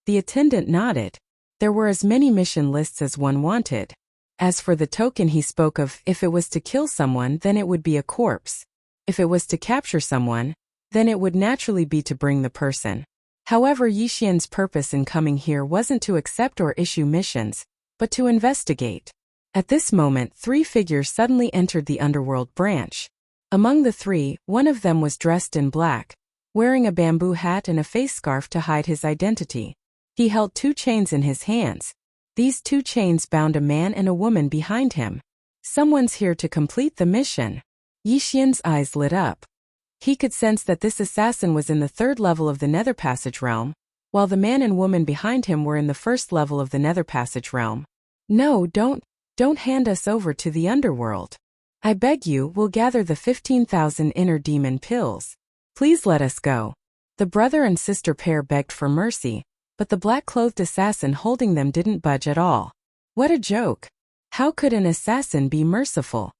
Speaker 1: The attendant nodded. There were as many mission lists as one wanted. As for the token he spoke of, if it was to kill someone, then it would be a corpse. If it was to capture someone, then it would naturally be to bring the person. However, Yixian's purpose in coming here wasn't to accept or issue missions, but to investigate. At this moment, 3 figures suddenly entered the underworld branch. Among the 3, one of them was dressed in black, wearing a bamboo hat and a face scarf to hide his identity. He held 2 chains in his hands. These 2 chains bound a man and a woman behind him. Someone's here to complete the mission. Yixian's eyes lit up. He could sense that this assassin was in the 3rd level of the Nether Passage realm, while the man and woman behind him were in the 1st level of the Nether Passage realm. No, don't hand us over to the underworld. I beg you, we'll gather the 15,000 inner demon pills. Please let us go. The brother and sister pair begged for mercy, but the black-clothed assassin holding them didn't budge at all. What a joke. How could an assassin be merciful?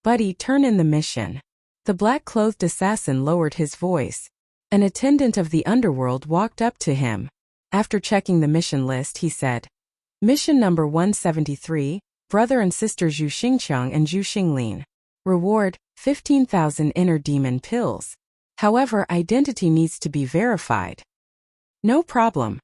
Speaker 1: Buddy, turn in the mission. The black-clothed assassin lowered his voice. An attendant of the underworld walked up to him. After checking the mission list, he said, Mission number 173, Brother and Sister Zhu Xingqiang and Zhu Xinglin. Reward, 15,000 inner demon pills. However, identity needs to be verified. No problem.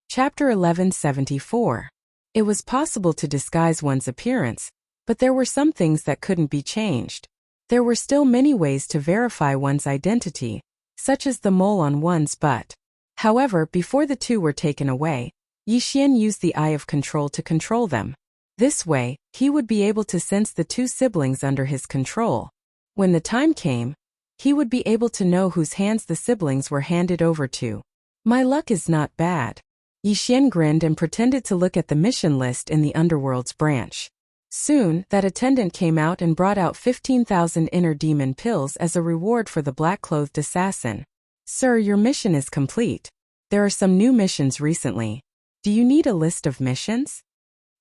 Speaker 1: Chapter 1174. It was possible to disguise one's appearance, but there were some things that couldn't be changed. There were still many ways to verify one's identity, such as the mole on one's butt. However, before the 2 were taken away, Yixian used the Eye of Control to control them. This way, he would be able to sense the 2 siblings under his control. When the time came, he would be able to know whose hands the siblings were handed over to. My luck is not bad. Yixian grinned and pretended to look at the mission list in the underworld's branch. Soon, that attendant came out and brought out 15,000 inner demon pills as a reward for the black-clothed assassin. Sir, your mission is complete. There are some new missions recently. Do you need a list of missions?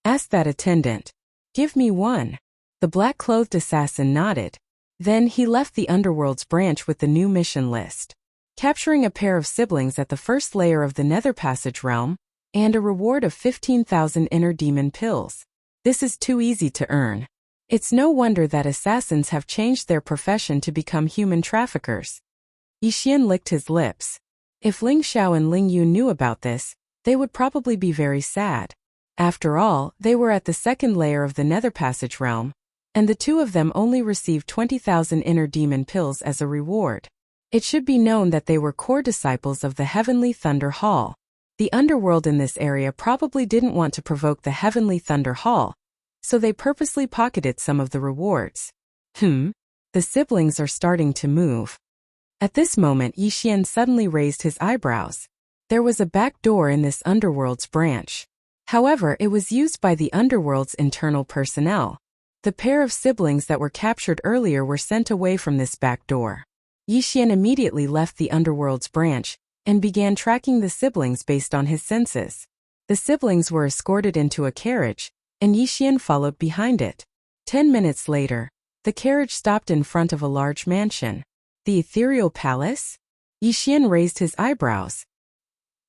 Speaker 1: Asked that attendant. Give me one. The black-clothed assassin nodded. Then he left the underworld's branch with the new mission list. Capturing a pair of siblings at the 1st layer of the Nether Passage realm, and a reward of 15,000 inner demon pills. This is too easy to earn. It's no wonder that assassins have changed their profession to become human traffickers. Yixian licked his lips. If Ling Xiao and Ling Yu knew about this, they would probably be very sad. After all, they were at the 2nd layer of the Nether Passage realm, and the 2 of them only received 20,000 inner demon pills as a reward. It should be known that they were core disciples of the Heavenly Thunder Hall. The underworld in this area probably didn't want to provoke the Heavenly Thunder Hall, so they purposely pocketed some of the rewards. The siblings are starting to move. At this moment, Yixian suddenly raised his eyebrows. There was a back door in this underworld's branch. However, it was used by the underworld's internal personnel. The pair of siblings that were captured earlier were sent away from this back door. Yixian immediately left the underworld's branch and began tracking the siblings based on his senses. The siblings were escorted into a carriage, and Yixian followed behind it. 10 minutes later, the carriage stopped in front of a large mansion. The ethereal palace? Yixian raised his eyebrows.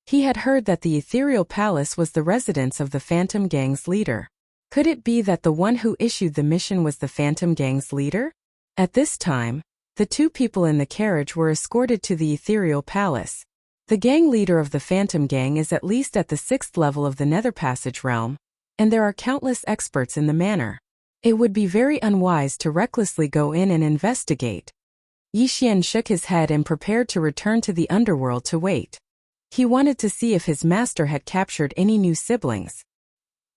Speaker 1: He had heard that the ethereal palace was the residence of the Phantom Gang's leader. Could it be that the one who issued the mission was the Phantom Gang's leader? At this time, the 2 people in the carriage were escorted to the ethereal palace. The gang leader of the Phantom Gang is at least at the 6th level of the Nether Passage realm, and there are countless experts in the manor. It would be very unwise to recklessly go in and investigate. Yixian shook his head and prepared to return to the underworld to wait. He wanted to see if his master had captured any new siblings.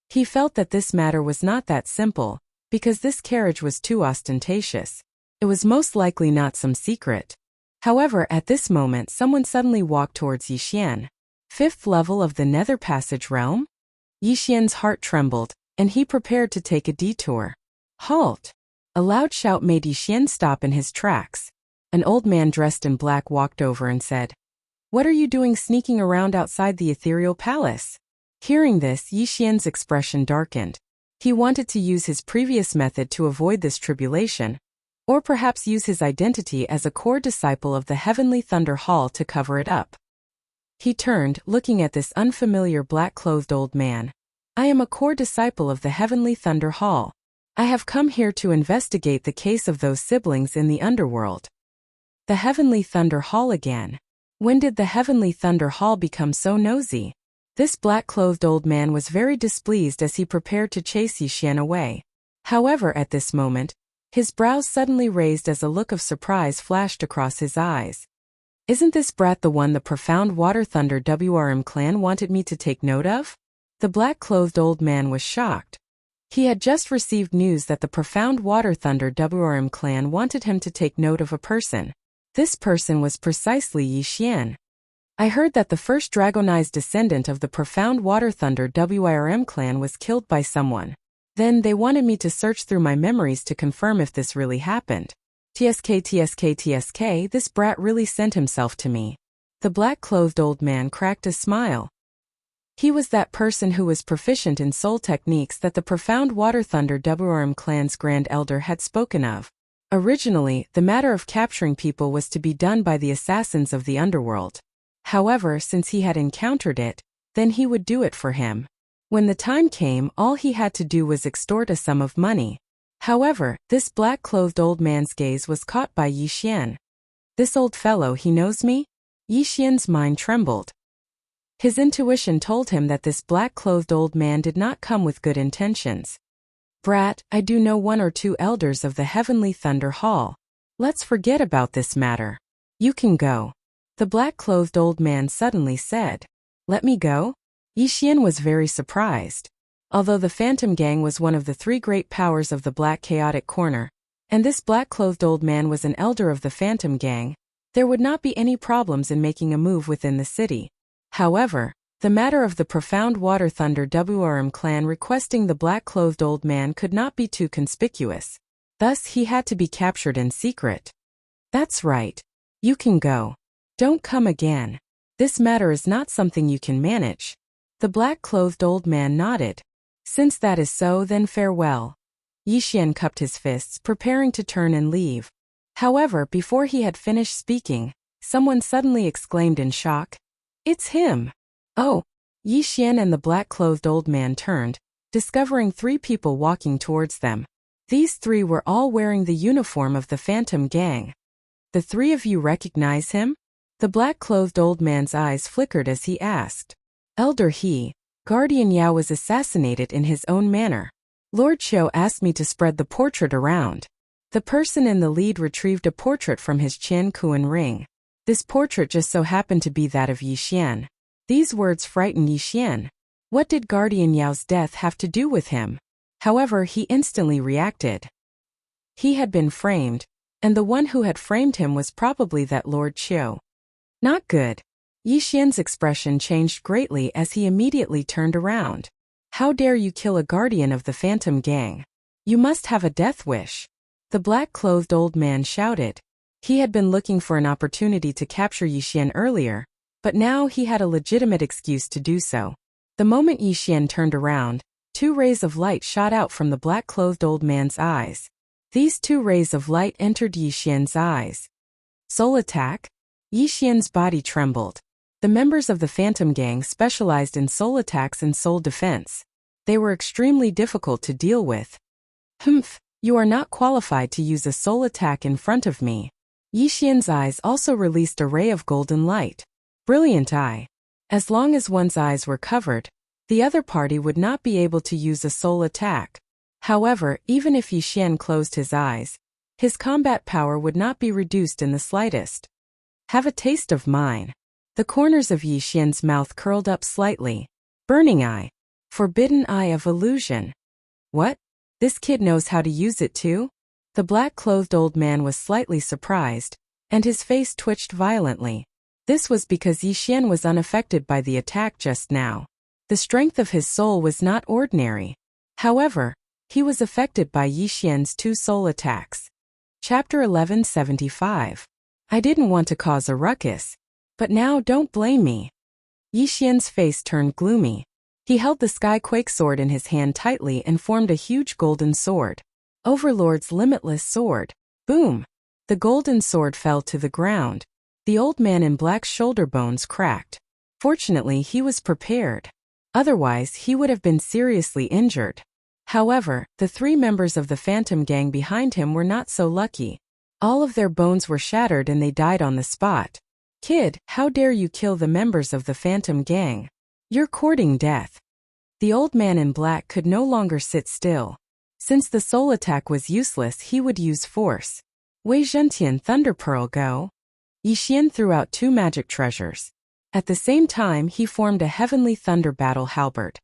Speaker 1: He felt that this matter was not that simple, because this carriage was too ostentatious. It was most likely not some secret. However, at this moment someone suddenly walked towards Yixian. 5th level of the Nether Passage realm? Yixian's heart trembled, and he prepared to take a detour. Halt! A loud shout made Yixian stop in his tracks. An old man dressed in black walked over and said, "What are you doing sneaking around outside the ethereal palace?" Hearing this, Yixian's expression darkened. He wanted to use his previous method to avoid this tribulation, or perhaps use his identity as a core disciple of the Heavenly Thunder Hall to cover it up. He turned, looking at this unfamiliar black-clothed old man. "I am a core disciple of the Heavenly Thunder Hall. I have come here to investigate the case of those siblings in the underworld." The Heavenly Thunder Hall again. When did the Heavenly Thunder Hall become so nosy? This black-clothed old man was very displeased as he prepared to chase Yixian away. However, at this moment, his brows suddenly raised as a look of surprise flashed across his eyes. Isn't this brat the one the Profound Water Thunder WRM clan wanted me to take note of? The black-clothed old man was shocked. He had just received news that the Profound Water Thunder WRM clan wanted him to take note of a person. This person was precisely Yixian. I heard that the first dragonized descendant of the Profound Water Thunder WRM clan was killed by someone. Then they wanted me to search through my memories to confirm if this really happened. TSK, this brat really sent himself to me. The black-clothed old man cracked a smile. He was that person who was proficient in soul techniques that the Profound Water Thunder WRM clan's Grand Elder had spoken of. Originally, the matter of capturing people was to be done by the assassins of the underworld. However, since he had encountered it, then he would do it for him. When the time came, all he had to do was extort a sum of money. However, this black-clothed old man's gaze was caught by Yixian. This old fellow, he knows me? Yixian's mind trembled. His intuition told him that this black-clothed old man did not come with good intentions. Brat, I do know one or two elders of the Heavenly Thunder Hall. Let's forget about this matter. You can go. The black-clothed old man suddenly said. Let me go? Yixian was very surprised. Although the Phantom Gang was one of the three great powers of the Black Chaotic Corner, and this black-clothed old man was an elder of the Phantom Gang, there would not be any problems in making a move within the city. However, the matter of the Profound Water Thunder WRM clan requesting the black-clothed old man could not be too conspicuous. Thus he had to be captured in secret. That's right. You can go. Don't come again. This matter is not something you can manage. The black-clothed old man nodded. Since that is so, then farewell. Yixian cupped his fists, preparing to turn and leave. However, before he had finished speaking, someone suddenly exclaimed in shock. It's him! Oh! Yixian and the black-clothed old man turned, discovering three people walking towards them. These three were all wearing the uniform of the Phantom Gang. The three of you recognize him? The black-clothed old man's eyes flickered as he asked. Elder He, Guardian Yao was assassinated in his own manner. Lord Qiu asked me to spread the portrait around. The person in the lead retrieved a portrait from his Qian Kuan ring. This portrait just so happened to be that of Yixian. These words frightened Yixian. What did Guardian Yao's death have to do with him? However, he instantly reacted. He had been framed, and the one who had framed him was probably that Lord Qiu. Not good. Yixian's expression changed greatly as he immediately turned around. How dare you kill a guardian of the Phantom Gang? You must have a death wish. The black-clothed old man shouted. He had been looking for an opportunity to capture Yixian earlier, but now he had a legitimate excuse to do so. The moment Yixian turned around, two rays of light shot out from the black-clothed old man's eyes. These two rays of light entered Yixian's eyes. Soul attack? Yixian's body trembled. The members of the Phantom Gang specialized in soul attacks and soul defense. They were extremely difficult to deal with. Humph, you are not qualified to use a soul attack in front of me. Yixian's eyes also released a ray of golden light. Brilliant eye. As long as one's eyes were covered, the other party would not be able to use a soul attack. However, even if Yixian closed his eyes, his combat power would not be reduced in the slightest. Have a taste of mine. The corners of Yixian's mouth curled up slightly. Burning eye. Forbidden eye of illusion. What? This kid knows how to use it too? The black-clothed old man was slightly surprised, and his face twitched violently. This was because Yixian was unaffected by the attack just now. The strength of his soul was not ordinary. However, he was affected by Yixian's two soul attacks. Chapter 1175. I didn't want to cause a ruckus. But now don't blame me. Yixian's face turned gloomy. He held the Skyquake sword in his hand tightly and formed a huge golden sword. Overlord's limitless sword. Boom! The golden sword fell to the ground. The old man in black's shoulder bones cracked. Fortunately, he was prepared. Otherwise, he would have been seriously injured. However, the three members of the Phantom Gang behind him were not so lucky. All of their bones were shattered and they died on the spot. Kid, how dare you kill the members of the Phantom Gang? You're courting death. The old man in black could no longer sit still. Since the soul attack was useless, he would use force. Wei Zhentian, Thunder Pearl, go. Yi Xian threw out 2 magic treasures. At the same time, he formed a heavenly thunder battle halberd.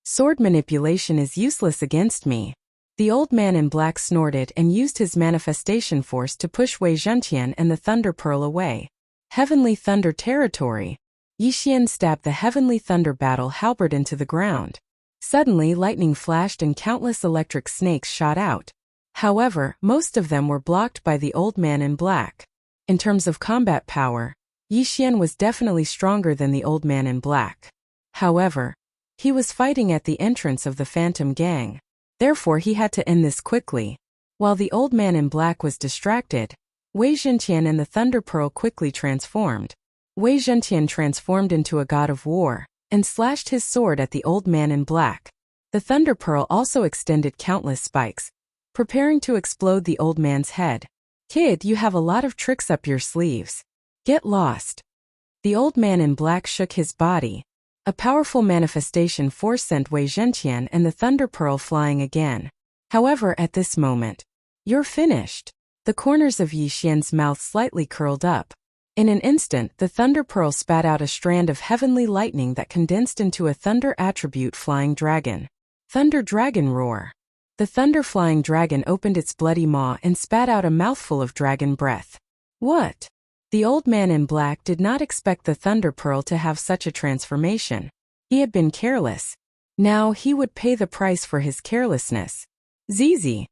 Speaker 1: Sword manipulation is useless against me. The old man in black snorted and used his manifestation force to push Wei Zhentian and the Thunder Pearl away. Heavenly Thunder territory. Yi Xian stabbed the Heavenly Thunder battle halberd into the ground. Suddenly, lightning flashed and countless electric snakes shot out. However, most of them were blocked by the old man in black. In terms of combat power, Yi Xian was definitely stronger than the old man in black. However, he was fighting at the entrance of the Phantom Gang. Therefore, he had to end this quickly. While the old man in black was distracted, Wei Zhentian and the Thunder Pearl quickly transformed. Wei Zhentian transformed into a god of war and slashed his sword at the old man in black. The Thunder Pearl also extended countless spikes, preparing to explode the old man's head. Kid, you have a lot of tricks up your sleeves. Get lost. The old man in black shook his body. A powerful manifestation force sent Wei Zhentian and the Thunder Pearl flying again. However, at this moment, you're finished. The corners of Yi Xian's mouth slightly curled up. In an instant, the Thunder Pearl spat out a strand of heavenly lightning that condensed into a thunder attribute flying dragon. Thunder Dragon Roar. The thunder flying dragon opened its bloody maw and spat out a mouthful of dragon breath. What? The old man in black did not expect the Thunder Pearl to have such a transformation. He had been careless. Now he would pay the price for his carelessness. ZZ.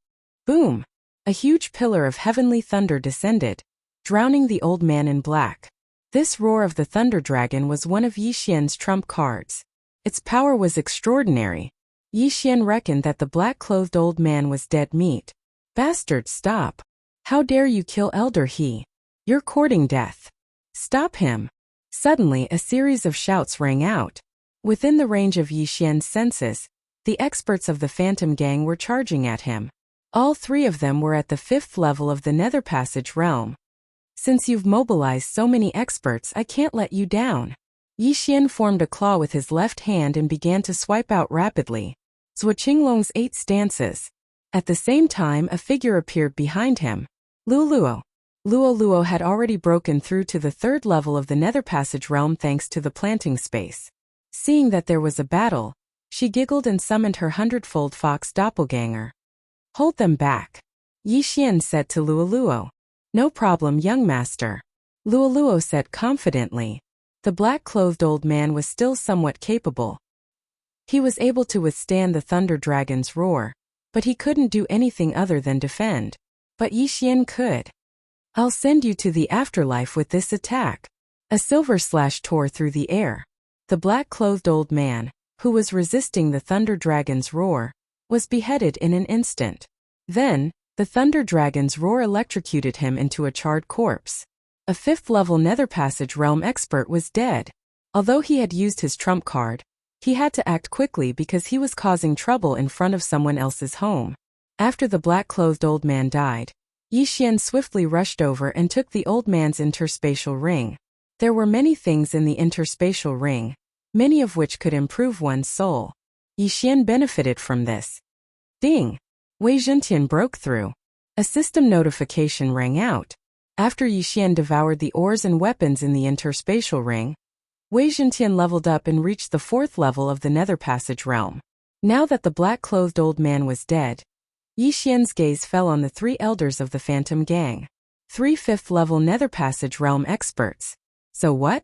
Speaker 1: Boom. A huge pillar of heavenly thunder descended, drowning the old man in black. This roar of the Thunder Dragon was one of Yi Xian's trump cards. Its power was extraordinary. Yi Xian reckoned that the black-clothed old man was dead meat. Bastard, stop. How dare you kill Elder He? You're courting death. Stop him. Suddenly, a series of shouts rang out. Within the range of Yi Xian's senses, the experts of the Phantom Gang were charging at him. All 3 of them were at the 5th level of the Nether Passage realm. Since you've mobilized so many experts, I can't let you down. Yi Xian formed a claw with his left hand and began to swipe out rapidly. Zhuo Qinglong's 8 stances. At the same time, a figure appeared behind him. Luoluo. Luoluo had already broken through to the 3rd level of the Nether Passage realm thanks to the planting space. Seeing that there was a battle, she giggled and summoned her 100-fold fox doppelganger. Hold them back. Yi Xian said to Luoluo. No problem, young master. Luoluo said confidently. The black-clothed old man was still somewhat capable. He was able to withstand the Thunder Dragon's roar, but he couldn't do anything other than defend. But Yi Xian could. I'll send you to the afterlife with this attack. A silver slash tore through the air. The black-clothed old man, who was resisting the Thunder Dragon's roar, was beheaded in an instant. Then, the Thunder Dragon's roar electrocuted him into a charred corpse. A 5th-level Nether Passage realm expert was dead. Although he had used his trump card, he had to act quickly because he was causing trouble in front of someone else's home. After the black-clothed old man died, Yi Xian swiftly rushed over and took the old man's interspatial ring. There were many things in the interspatial ring, many of which could improve one's soul. Yi Xian benefited from this. Ding! Wei Zhentian broke through. A system notification rang out. After Yi Xian devoured the ores and weapons in the interspatial ring, Wei Zhentian leveled up and reached the 4th level of the Nether Passage realm. Now that the black-clothed old man was dead, Yi Xian's gaze fell on the 3 elders of the Phantom Gang. 3 5th-level Nether Passage realm experts. So what?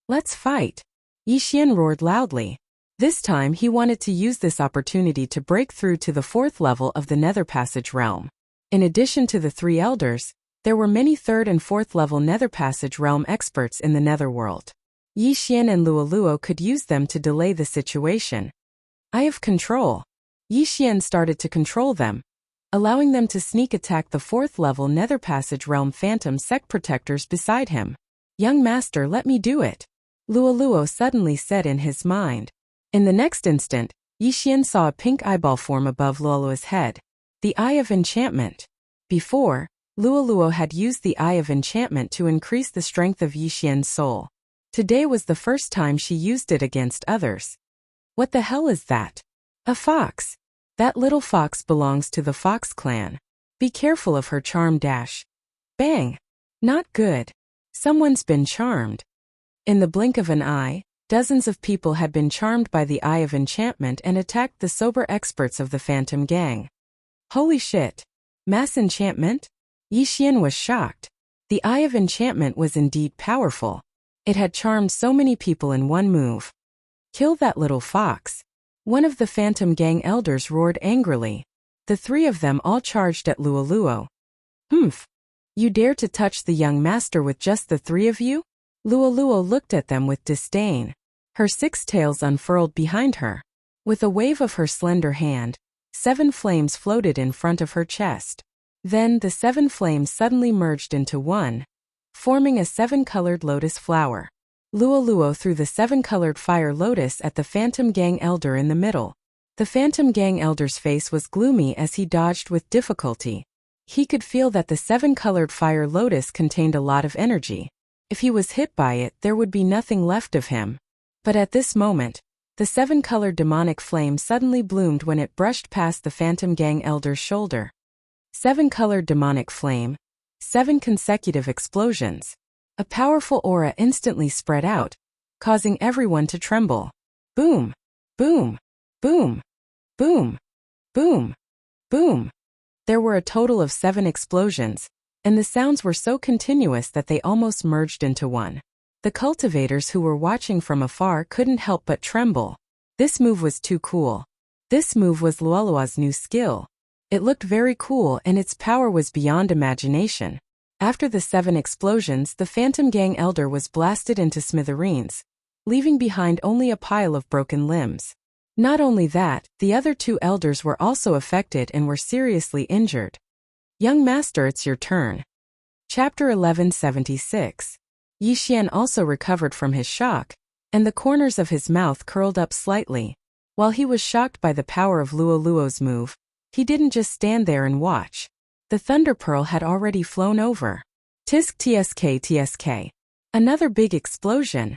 Speaker 1: Let's fight. Yi Xian roared loudly. This time he wanted to use this opportunity to break through to the 4th level of the Nether Passage realm. In addition to the 3 elders, there were many 3rd and 4th level Nether Passage realm experts in the Netherworld. Yi Xian and Luoluo could use them to delay the situation. I have control. Yi Xian started to control them, allowing them to sneak attack the 4th level Nether Passage realm Phantom Sect protectors beside him. Young master, let me do it. Luoluo suddenly said in his mind. In the next instant, Yi Xian saw a pink eyeball form above Luoluo's head. The Eye of Enchantment. Before, Luoluo had used the Eye of Enchantment to increase the strength of Yixian's soul. Today was the first time she used it against others. What the hell is that? A fox. That little fox belongs to the Fox clan. Be careful of her charm dash. Bang. Not good. Someone's been charmed. In the blink of an eye, dozens of people had been charmed by the Eye of Enchantment and attacked the sober experts of the Phantom Gang. Holy shit. Mass enchantment? Yixian was shocked. The Eye of Enchantment was indeed powerful. It had charmed so many people in one move. Kill that little fox. One of the Phantom Gang elders roared angrily. The three of them all charged at Luoluo. Humph. You dare to touch the young master with just the three of you? Luoluo looked at them with disdain. Her 6 tails unfurled behind her. With a wave of her slender hand, 7 flames floated in front of her chest. Then the 7 flames suddenly merged into one, forming a 7-colored lotus flower. Luoluo threw the 7-colored fire lotus at the Phantom Gang elder in the middle. The Phantom Gang elder's face was gloomy as he dodged with difficulty. He could feel that the 7-colored fire lotus contained a lot of energy. If he was hit by it, there would be nothing left of him. But at this moment, the 7-colored demonic flame suddenly bloomed when it brushed past the Phantom Gang elder's shoulder. 7-colored demonic flame. 7 consecutive explosions. A powerful aura instantly spread out, causing everyone to tremble. Boom! Boom! Boom! Boom! Boom! Boom! There were a total of 7 explosions, and the sounds were so continuous that they almost merged into one. The cultivators who were watching from afar couldn't help but tremble. This move was too cool. This move was Luoluo's new skill. It looked very cool and its power was beyond imagination. After the 7 explosions, the Phantom Gang elder was blasted into smithereens, leaving behind only a pile of broken limbs. Not only that, the other 2 elders were also affected and were seriously injured. Young master, it's your turn. Chapter 1176. Yixian also recovered from his shock, and the corners of his mouth curled up slightly. While he was shocked by the power of Luoluo's move, he didn't just stand there and watch. The Thunder Pearl had already flown over. Tisk tsk tsk. Another big explosion.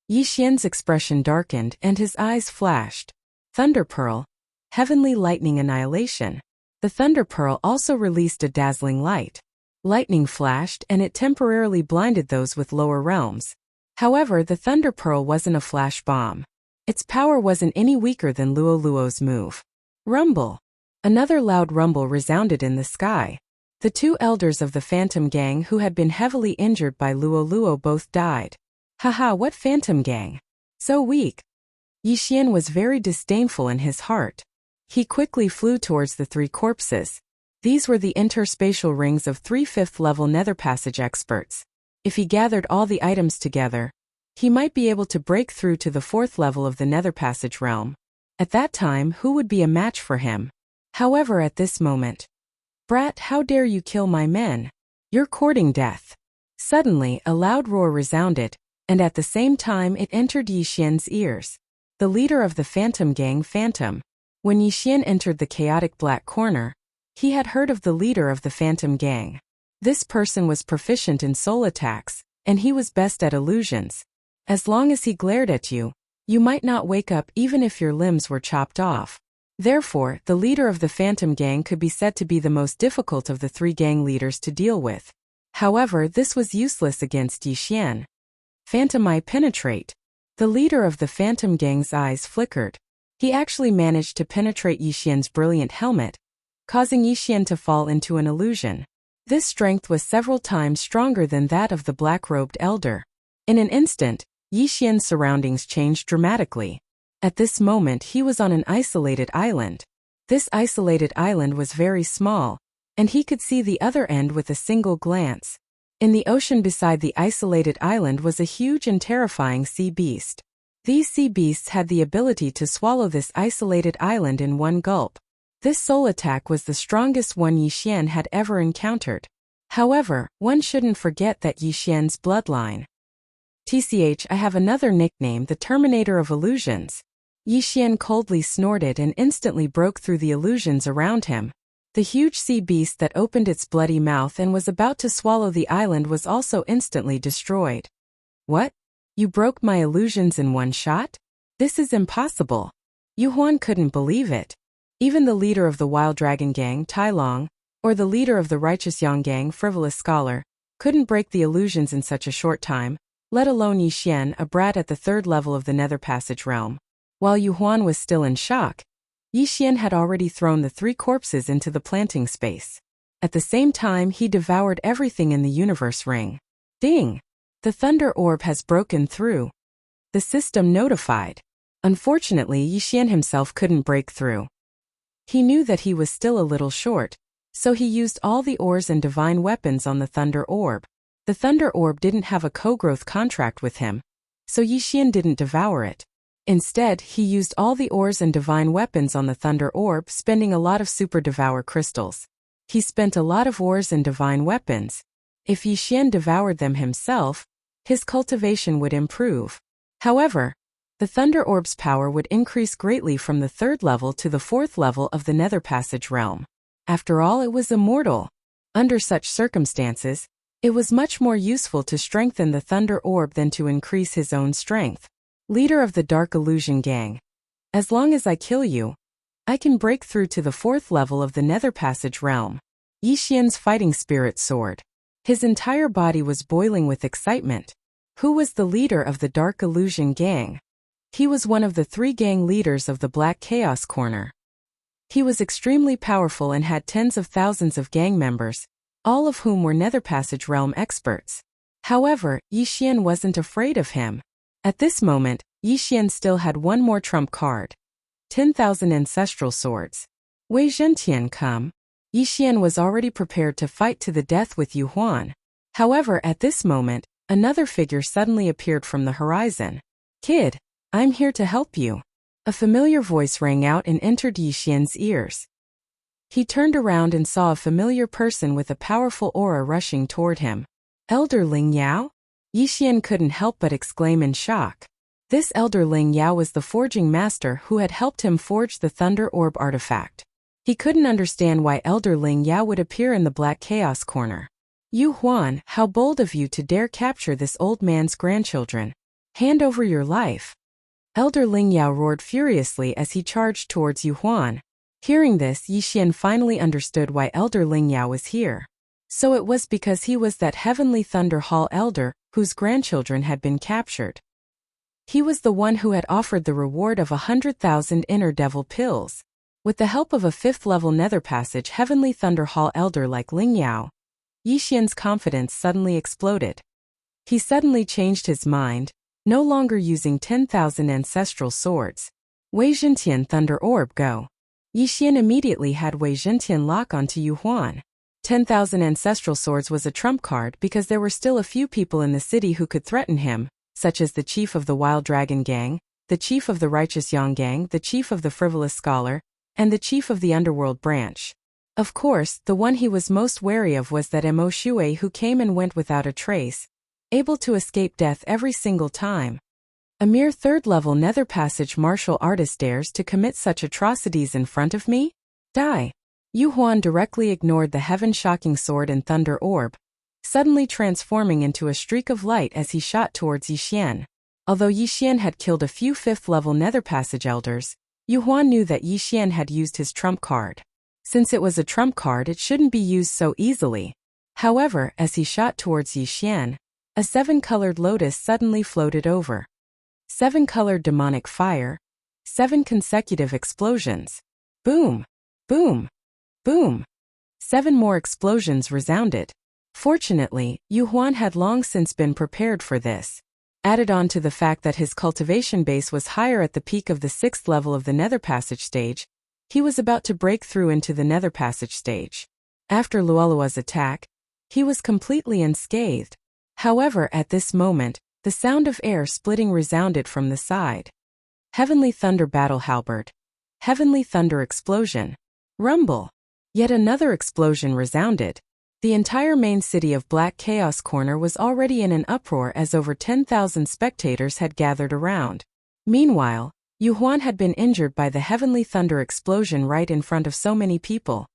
Speaker 1: Yixian's expression darkened and his eyes flashed. Thunder Pearl. Heavenly lightning annihilation. The Thunder Pearl also released a dazzling light. Lightning flashed and it temporarily blinded those with lower realms. However, the Thunder Pearl wasn't a flash bomb. Its power wasn't any weaker than Luoluo's move. Rumble. Another loud rumble resounded in the sky. The 2 elders of the Phantom Gang who had been heavily injured by Luoluo both died. Haha, what Phantom Gang? So weak. Yixian was very disdainful in his heart. He quickly flew towards the 3 corpses. These were the interspatial rings of 3 5th-level Nether Passage experts. If he gathered all the items together, he might be able to break through to the 4th level of the Nether Passage realm. At that time, who would be a match for him? However, at this moment, "Brat, how dare you kill my men? You're courting death." Suddenly, a loud roar resounded, and at the same time it entered Yixian's ears. The leader of the Phantom Gang, Phantom. When Yixian entered the chaotic black corner, he had heard of the leader of the Phantom Gang. This person was proficient in soul attacks, and he was best at illusions. As long as he glared at you, you might not wake up even if your limbs were chopped off. Therefore, the leader of the Phantom Gang could be said to be the most difficult of the 3 gang leaders to deal with. However, this was useless against Yixian. Phantom Eye penetrate. The leader of the Phantom Gang's eyes flickered. He actually managed to penetrate Yixian's brilliant helmet, causing Yixian to fall into an illusion. This strength was several times stronger than that of the black-robed elder. In an instant, Yixian's surroundings changed dramatically. At this moment he was on an isolated island. This isolated island was very small, and he could see the other end with a single glance. In the ocean beside the isolated island was a huge and terrifying sea beast. These sea beasts had the ability to swallow this isolated island in one gulp. This soul attack was the strongest one Yixian had ever encountered. However, one shouldn't forget that Yixian's bloodline. TCH, I have another nickname, the Terminator of Illusions. Yixian coldly snorted and instantly broke through the illusions around him. The huge sea beast that opened its bloody mouth and was about to swallow the island was also instantly destroyed. What? You broke my illusions in one shot? This is impossible. Yu Huan couldn't believe it. Even the leader of the Wild Dragon Gang, Tai Long, or the leader of the Righteous Yang Gang, Frivolous Scholar, couldn't break the illusions in such a short time, let alone Yi Xian, a brat at the 3rd level of the Nether Passage realm. While Yu Huan was still in shock, Yi Xian had already thrown the 3 corpses into the planting space. At the same time, he devoured everything in the universe ring. Ding! The thunder orb has broken through. The system notified. Unfortunately, Yi Xian himself couldn't break through. He knew that he was still a little short, so he used all the ores and divine weapons on the thunder orb. The thunder orb didn't have a co-growth contract with him, so Yi Xian didn't devour it. Instead, he used all the ores and divine weapons on the thunder orb, spending a lot of super devour crystals. He spent a lot of ores and divine weapons. If Yi Xian devoured them himself, his cultivation would improve. However, the thunder orb's power would increase greatly from the 3rd level to the 4th level of the Nether Passage realm. After all, it was immortal. Under such circumstances, it was much more useful to strengthen the thunder orb than to increase his own strength. Leader of the Dark Illusion Gang. As long as I kill you, I can break through to the 4th level of the Nether Passage realm. Yi Xian's fighting spirit soared. His entire body was boiling with excitement. Who was the leader of the Dark Illusion Gang? He was one of the 3 gang leaders of the Black Chaos Corner. He was extremely powerful and had tens of thousands of gang members, all of whom were Nether Passage realm experts. However, Yi Xian wasn't afraid of him. At this moment, Yi Xian still had one more trump card. 10,000 ancestral swords. Wei Zhentian come. Yi Xian was already prepared to fight to the death with Yu Huan. However, at this moment, another figure suddenly appeared from the horizon. Kid, I'm here to help you. A familiar voice rang out and entered Yi Xian's ears. He turned around and saw a familiar person with a powerful aura rushing toward him. Elder Ling Yao? Yi Xian couldn't help but exclaim in shock. This Elder Ling Yao was the forging master who had helped him forge the Thunder Orb artifact. He couldn't understand why Elder Ling Yao would appear in the Black Chaos Corner. Yu Huan, how bold of you to dare capture this old man's grandchildren. Hand over your life. Elder Ling Yao roared furiously as he charged towards Yu Huan. Hearing this, Yi Xian finally understood why Elder Ling Yao was here. So it was because he was that Heavenly Thunder Hall elder whose grandchildren had been captured. He was the one who had offered the reward of 100,000 inner devil pills. With the help of a 5th-level Nether Passage Heavenly Thunder Hall elder like Ling Yao, Yi Xian's confidence suddenly exploded. He suddenly changed his mind, no longer using 10,000 ancestral swords. Wei Zhentian Thunder Orb go. Yi Xian immediately had Wei Zhentian lock onto Yu Huan. 10,000 ancestral swords was a trump card because there were still a few people in the city who could threaten him, such as the chief of the Wild Dragon Gang, the chief of the Righteous Yang Gang, the chief of the Frivolous Scholar, and the chief of the Underworld Branch. Of course, the one he was most wary of was that Mo Shui who came and went without a trace, able to escape death every single time. A mere 3rd-level Nether Passage martial artist dares to commit such atrocities in front of me? Die! Yu Huan directly ignored the heaven-shocking sword and thunder orb, suddenly transforming into a streak of light as he shot towards Yi Xian. Although Yi Xian had killed a few 5th-level Nether Passage elders, Yu Huan knew that Yi Xian had used his trump card. Since it was a trump card, it shouldn't be used so easily. However, as he shot towards Yi Xian, a 7-colored lotus suddenly floated over. 7-colored demonic fire. 7 consecutive explosions. Boom! Boom! Boom! 7 more explosions resounded. Fortunately, Yu Huan had long since been prepared for this. Added on to the fact that his cultivation base was higher at the peak of the 6th level of the Nether Passage stage, he was about to break through into the Nether Passage stage. After Luolua's attack, he was completely unscathed. However, at this moment, the sound of air splitting resounded from the side. Heavenly Thunder Battle Halberd. Heavenly Thunder Explosion. Rumble. Yet another explosion resounded. The entire main city of Black Chaos Corner was already in an uproar as over 10,000 spectators had gathered around. Meanwhile, Yu Huan had been injured by the Heavenly Thunder explosion right in front of so many people.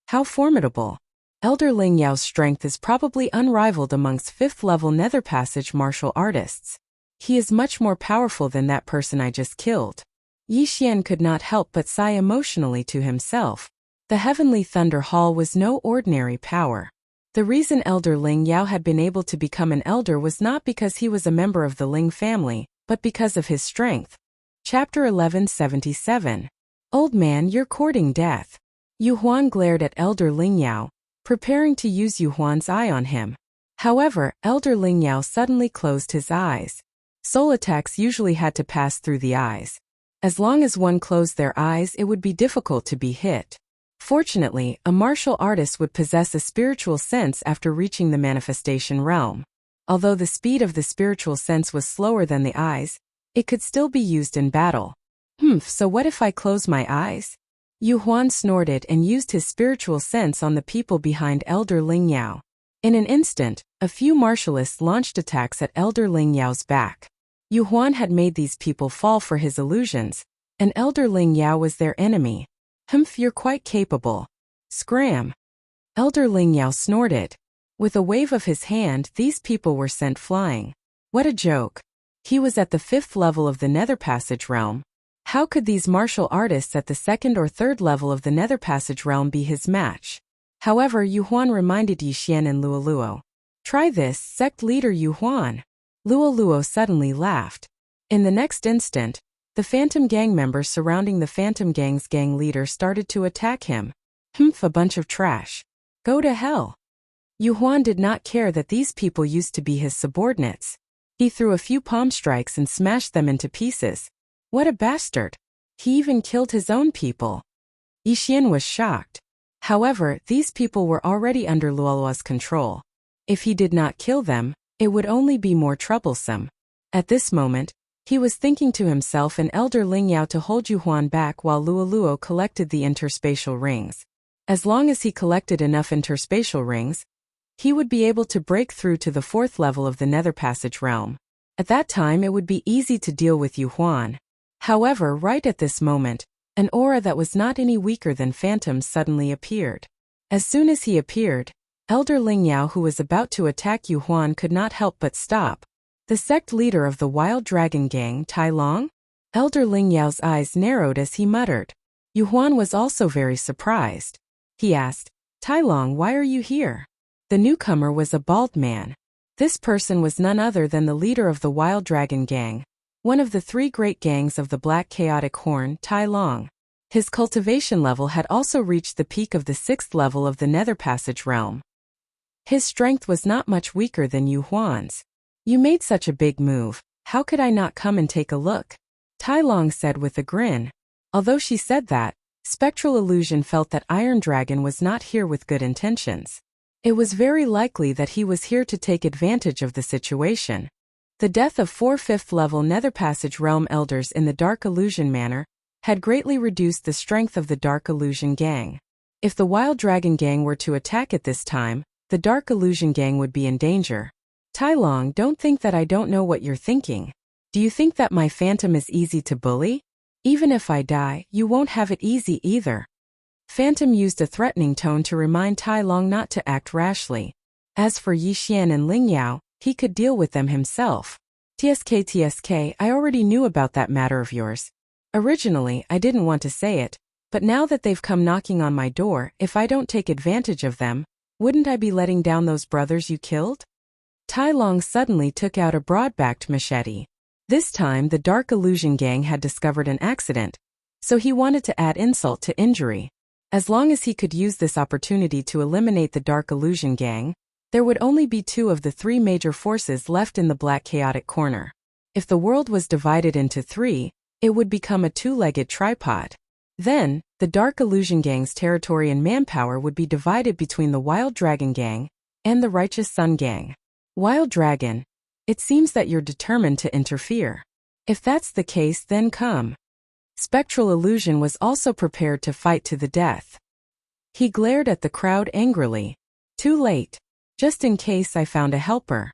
Speaker 1: How formidable. Elder Ling Yao's strength is probably unrivaled amongst 5th-level Nether Passage martial artists. He is much more powerful than that person I just killed. Yi Xian could not help but sigh emotionally to himself. The Heavenly Thunder Hall was no ordinary power. The reason Elder Ling Yao had been able to become an elder was not because he was a member of the Ling family, but because of his strength. Chapter 1177. Old man, you're courting death. Yu Huan glared at Elder Ling Yao, preparing to use Yu Huan's eye on him. However, Elder Ling Yao suddenly closed his eyes. Soul attacks usually had to pass through the eyes. As long as one closed their eyes, it would be difficult to be hit. Fortunately, a martial artist would possess a spiritual sense after reaching the manifestation realm. Although the speed of the spiritual sense was slower than the eyes, it could still be used in battle. So what if I close my eyes? Yu Huan snorted and used his spiritual sense on the people behind Elder Ling Yao. In an instant, a few martialists launched attacks at Elder Ling Yao's back. Yu Huan had made these people fall for his illusions, and Elder Ling Yao was their enemy. You're quite capable. Scram. Elder Ling Yao snorted. With a wave of his hand, these people were sent flying. What a joke. He was at the 5th level of the Nether Passage realm. How could these martial artists at the 2nd or 3rd level of the Nether Passage realm be his match? However, Yu Huan reminded Yi Xian and Luoluo. Try this, sect leader Yu Huan. Luoluo suddenly laughed. In the next instant, the Phantom Gang members surrounding the Phantom Gang's gang leader started to attack him. A bunch of trash. Go to hell. Yu Huan did not care that these people used to be his subordinates. He threw a few palm strikes and smashed them into pieces. What a bastard. He even killed his own people. Yi Xian was shocked. However, these people were already under Luoluo's control. If he did not kill them, it would only be more troublesome. At this moment, he was thinking to himself and Elder Ling Yao to hold Yu Huan back while Luoluo collected the interspatial rings. As long as he collected enough interspatial rings, he would be able to break through to the 4th level of the Nether Passage realm. At that time it would be easy to deal with Yu Huan. However, right at this moment, an aura that was not any weaker than phantoms suddenly appeared. As soon as he appeared, Elder Ling Yao, who was about to attack Yu Huan, could not help but stop. The sect leader of the Wild Dragon Gang, Tai Long? Elder Ling Yao's eyes narrowed as he muttered. Yu Huan was also very surprised. He asked, Tai Long, why are you here? The newcomer was a bald man. This person was none other than the leader of the Wild Dragon Gang, one of the 3 great gangs of the Black Chaotic Horn, Tai Long. His cultivation level had also reached the peak of the 6th level of the Nether Passage realm. His strength was not much weaker than Yu Huan's. You made such a big move, how could I not come and take a look? Tai Long said with a grin. Although she said that, Spectral Illusion felt that Iron Dragon was not here with good intentions. It was very likely that he was here to take advantage of the situation. The death of 4 5th-level Nether Passage realm elders in the Dark Illusion Manor had greatly reduced the strength of the Dark Illusion Gang. If the Wild Dragon Gang were to attack at this time, the Dark Illusion Gang would be in danger. Tai Long, don't think that I don't know what you're thinking. Do you think that my phantom is easy to bully? Even if I die, you won't have it easy either. Phantom used a threatening tone to remind Tai Long not to act rashly. As for Yi Xian and Ling Yao, he could deal with them himself. TSK, I already knew about that matter of yours. Originally, I didn't want to say it, but now that they've come knocking on my door, if I don't take advantage of them, wouldn't I be letting down those brothers you killed? Tai Long suddenly took out a broad-backed machete. This time the Dark Illusion Gang had discovered an accident, so he wanted to add insult to injury. As long as he could use this opportunity to eliminate the Dark Illusion Gang, there would only be 2 of the 3 major forces left in the Black Chaotic Corner. If the world was divided into 3, it would become a 2-legged tripod. Then, the Dark Illusion Gang's territory and manpower would be divided between the Wild Dragon Gang and the Righteous Sun Gang. Wild Dragon, it seems that you're determined to interfere. If that's the case, then come. Spectral Illusion was also prepared to fight to the death. He glared at the crowd angrily. Too late. Just in case I found a helper.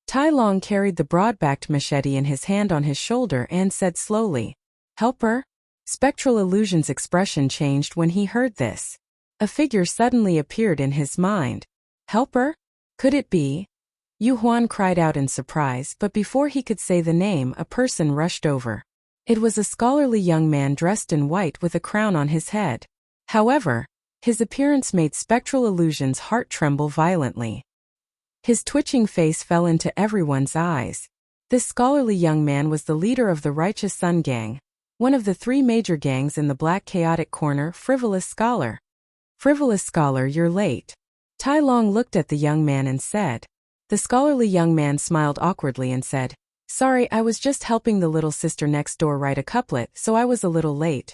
Speaker 1: Tai Long carried the broad-backed machete in his hand on his shoulder and said slowly, Helper? Spectral Illusion's expression changed when he heard this. A figure suddenly appeared in his mind. Helper? Could it be? Yu Huan cried out in surprise, but before he could say the name, a person rushed over. It was a scholarly young man dressed in white with a crown on his head. However, his appearance made Spectral Illusion's heart tremble violently. His twitching face fell into everyone's eyes. This scholarly young man was the leader of the Righteous Sun Gang, one of the 3 major gangs in the Black Chaotic Corner. Frivolous Scholar. Frivolous Scholar, you're late. Tai Long looked at the young man and said. The scholarly young man smiled awkwardly and said, Sorry, I was just helping the little sister next door write a couplet, so I was a little late.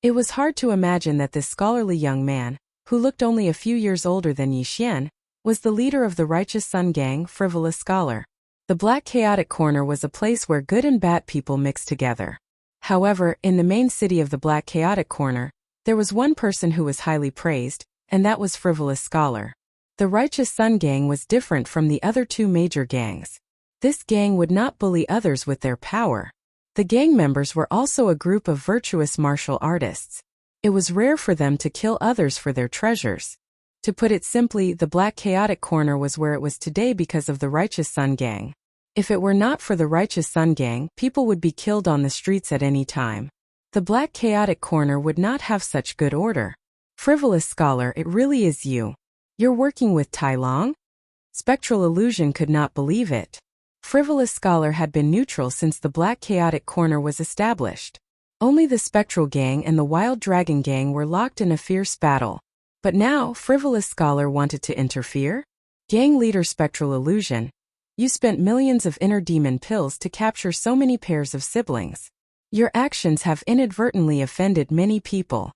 Speaker 1: It was hard to imagine that this scholarly young man, who looked only a few years older than Yi Xian, was the leader of the Righteous Sun Gang. Frivolous Scholar. The Black Chaotic Corner was a place where good and bad people mixed together. However, in the main city of the Black Chaotic Corner, there was one person who was highly praised, and that was Frivolous Scholar. The Righteous Sun Gang was different from the other 2 major gangs. This gang would not bully others with their power. The gang members were also a group of virtuous martial artists. It was rare for them to kill others for their treasures. To put it simply, the Black Chaotic Corner was where it was today because of the Righteous Sun Gang. If it were not for the Righteous Sun Gang, people would be killed on the streets at any time. The Black Chaotic Corner would not have such good order. Frivolous Scholar, it really is you. You're working with Tai Long? Spectral Illusion could not believe it. Frivolous Scholar had been neutral since the Black Chaotic Corner was established. Only the Spectral Gang and the Wild Dragon Gang were locked in a fierce battle. But now, Frivolous Scholar wanted to interfere? Gang leader Spectral Illusion, you spent millions of inner demon pills to capture so many pairs of siblings. Your actions have inadvertently offended many people.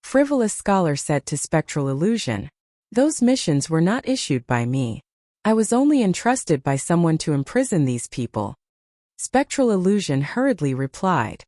Speaker 1: Frivolous Scholar said to Spectral Illusion. Those missions were not issued by me. I was only entrusted by someone to imprison these people. Spectral Illusion hurriedly replied.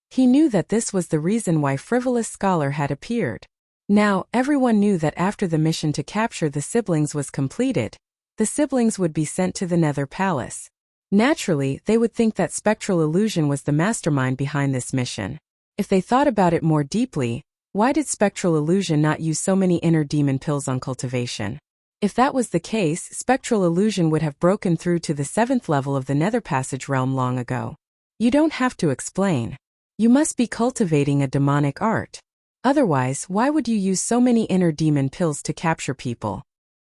Speaker 1: He knew that this was the reason why Frivolous Scholar had appeared. Now, everyone knew that after the mission to capture the siblings was completed, the siblings would be sent to the Nether Palace. Naturally, they would think that Spectral Illusion was the mastermind behind this mission. If they thought about it more deeply, why did Spectral Illusion not use so many inner demon pills on cultivation? If that was the case, Spectral Illusion would have broken through to the 7th level of the Nether Passage realm long ago. You don't have to explain. You must be cultivating a demonic art. Otherwise, why would you use so many inner demon pills to capture people?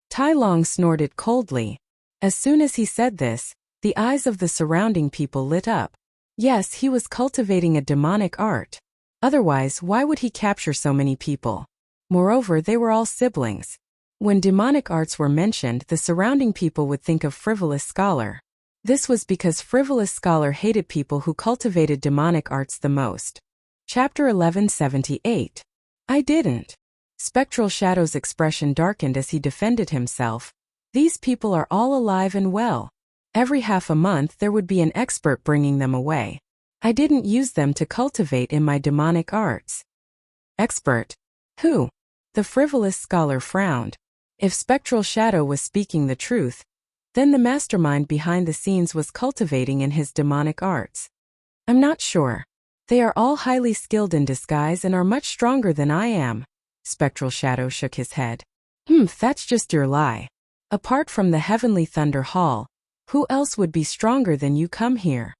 Speaker 1: Tai Long snorted coldly. As soon as he said this, the eyes of the surrounding people lit up. Yes, he was cultivating a demonic art. Otherwise, why would he capture so many people? Moreover, they were all siblings. When demonic arts were mentioned, the surrounding people would think of Frivolous Scholar. This was because Frivolous Scholar hated people who cultivated demonic arts the most. Chapter 1178. I didn't. Spectral Shadow's expression darkened as he defended himself. These people are all alive and well. Every half a month there would be an expert bringing them away. I didn't use them to cultivate in my demonic arts. Expert? Who? The Frivolous Scholar frowned. If Spectral Shadow was speaking the truth, then the mastermind behind the scenes was cultivating in his demonic arts. I'm not sure. They are all highly skilled in disguise and are much stronger than I am. Spectral Shadow shook his head. That's just your lie. Apart from the Heavenly Thunder Hall, who else would be stronger than you? Come here.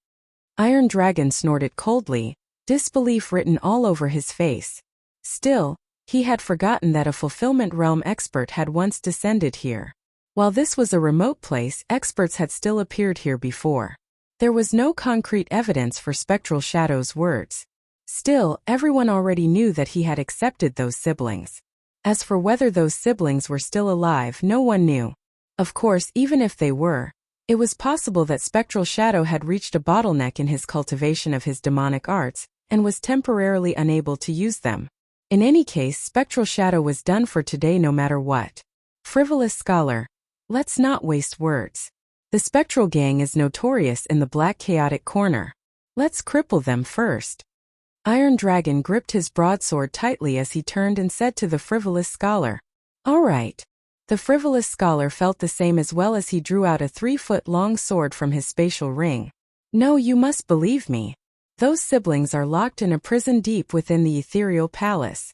Speaker 1: Iron Dragon snorted coldly, disbelief written all over his face. Still, he had forgotten that a Fulfillment Realm expert had once descended here. While this was a remote place, experts had still appeared here before. There was no concrete evidence for Spectral Shadow's words. Still, everyone already knew that he had accepted those siblings. As for whether those siblings were still alive, no one knew. Of course, even if they were, it was possible that Spectral Shadow had reached a bottleneck in his cultivation of his demonic arts, and was temporarily unable to use them. In any case, Spectral Shadow was done for today no matter what. Frivolous Scholar. Let's not waste words. The Spectral Gang is notorious in the Black Chaotic Corner. Let's cripple them first. Iron Dragon gripped his broadsword tightly as he turned and said to the Frivolous Scholar. All right. The Frivolous Scholar felt the same as well as he drew out a 3-foot-long sword from his spatial ring. No, you must believe me. Those siblings are locked in a prison deep within the ethereal palace.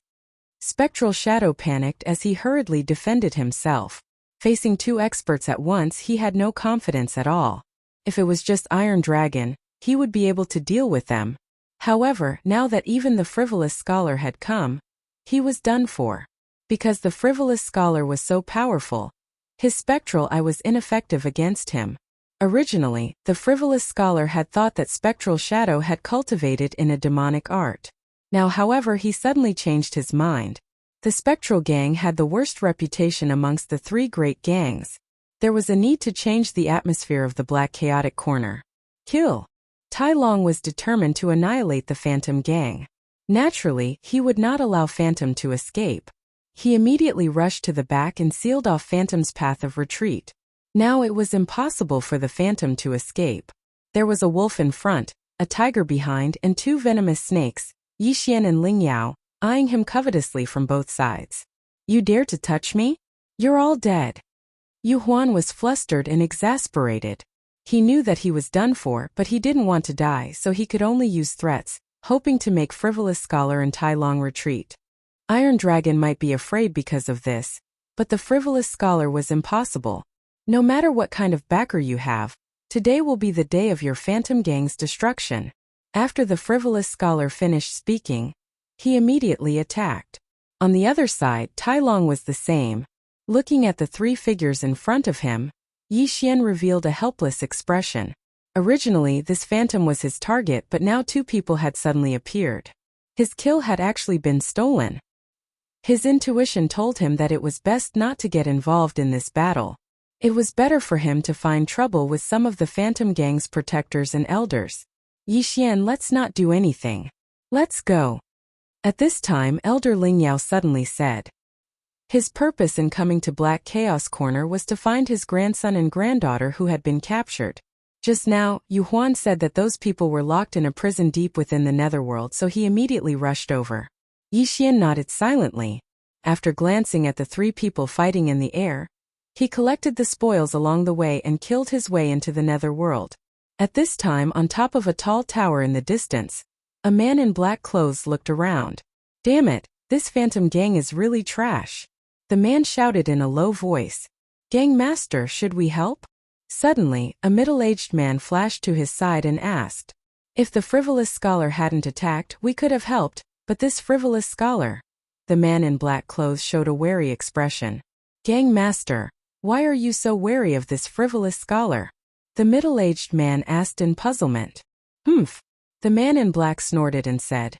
Speaker 1: Spectral Shadow panicked as he hurriedly defended himself. Facing two experts at once, he had no confidence at all. If it was just Iron Dragon, he would be able to deal with them. However, now that even the frivolous scholar had come, he was done for. Because the frivolous scholar was so powerful, his spectral eye was ineffective against him. Originally, the frivolous scholar had thought that Spectral Shadow had cultivated in a demonic art. Now, however, he suddenly changed his mind. The Spectral Gang had the worst reputation amongst the three great gangs. There was a need to change the atmosphere of the Black Chaotic Corner. Kill. Tai Long was determined to annihilate the Phantom Gang. Naturally, he would not allow Phantom to escape. He immediately rushed to the back and sealed off Phantom's path of retreat. Now it was impossible for the Phantom to escape. There was a wolf in front, a tiger behind, and two venomous snakes, Yixian and Ling Yao, eyeing him covetously from both sides. You dare to touch me? You're all dead. Yu Huan was flustered and exasperated. He knew that he was done for, but he didn't want to die, so he could only use threats, hoping to make Frivolous Scholar and Tai Long retreat. Iron Dragon might be afraid because of this, but the Frivolous Scholar was impossible. No matter what kind of backer you have, today will be the day of your Phantom Gang's destruction. After the Frivolous Scholar finished speaking, he immediately attacked. On the other side, Tai Long was the same. Looking at the three figures in front of him, Yixian revealed a helpless expression. Originally, this phantom was his target, but now two people had suddenly appeared. His kill had actually been stolen. His intuition told him that it was best not to get involved in this battle. It was better for him to find trouble with some of the Phantom Gang's protectors and elders. Yixian, let's not do anything. Let's go. At this time, Elder Ling Yao suddenly said. His purpose in coming to Black Chaos Corner was to find his grandson and granddaughter who had been captured. Just now, Yu Huan said that those people were locked in a prison deep within the netherworld, so he immediately rushed over. Yixian nodded silently. After glancing at the three people fighting in the air, he collected the spoils along the way and killed his way into the netherworld. At this time, on top of a tall tower in the distance, a man in black clothes looked around. Damn it, this Phantom Gang is really trash. The man shouted in a low voice. Gang Master, should we help? Suddenly, a middle-aged man flashed to his side and asked. If the Frivolous Scholar hadn't attacked, we could have helped, but this Frivolous Scholar. The man in black clothes showed a wary expression. Gang Master, why are you so wary of this Frivolous Scholar? The middle-aged man asked in puzzlement. Humph. The man in black snorted and said.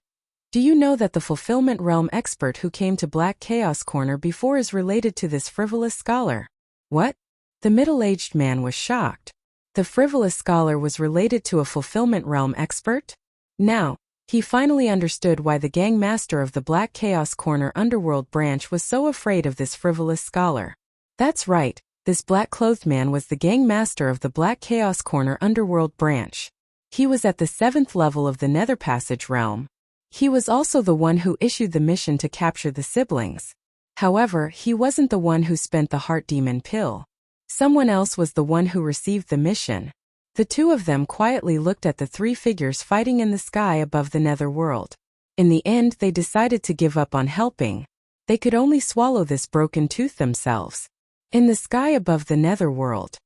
Speaker 1: Do you know that the Fulfillment Realm expert who came to Black Chaos Corner before is related to this Frivolous Scholar? What? The middle-aged man was shocked. The Frivolous Scholar was related to a Fulfillment Realm expert? Now, he finally understood why the Gang Master of the Black Chaos Corner Underworld branch was so afraid of this Frivolous Scholar. That's right, this black-clothed man was the Gang Master of the Black Chaos Corner Underworld branch. He was at the 7th level of the Nether Passage realm. He was also the one who issued the mission to capture the siblings. However, he wasn't the one who spent the Heart Demon pill. Someone else was the one who received the mission. The two of them quietly looked at the three figures fighting in the sky above the netherworld. In the end, they decided to give up on helping. They could only swallow this broken tooth themselves. In the sky above the netherworld.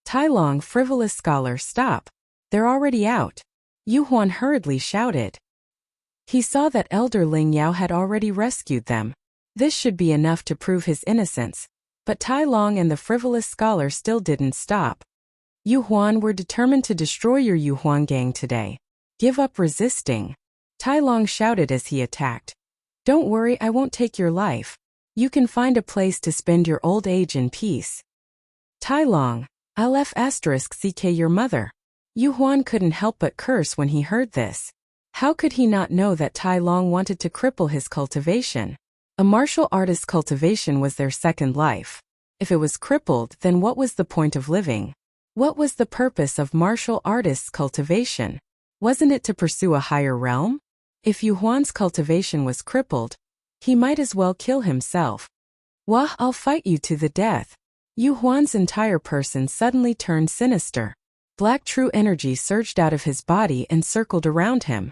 Speaker 1: Tai Long, Frivolous Scholar, stop. They're already out. Yu Huan hurriedly shouted. He saw that Elder Ling Yao had already rescued them. This should be enough to prove his innocence. But Tai Long and the Frivolous Scholar still didn't stop. Yu Huan, we're determined to destroy your Yu Huan gang today. Give up resisting. Tai Long shouted as he attacked. Don't worry, I won't take your life. You can find a place to spend your old age in peace. Tai Long, **CK your mother. Yu Huan couldn't help but curse when he heard this. How could he not know that Tai Long wanted to cripple his cultivation? A martial artist's cultivation was their second life. If it was crippled, then what was the point of living? What was the purpose of martial artist's cultivation? Wasn't it to pursue a higher realm? If Yu Huan's cultivation was crippled, he might as well kill himself. Wah, I'll fight you to the death. Yu Huan's entire person suddenly turned sinister. Black true energy surged out of his body and circled around him.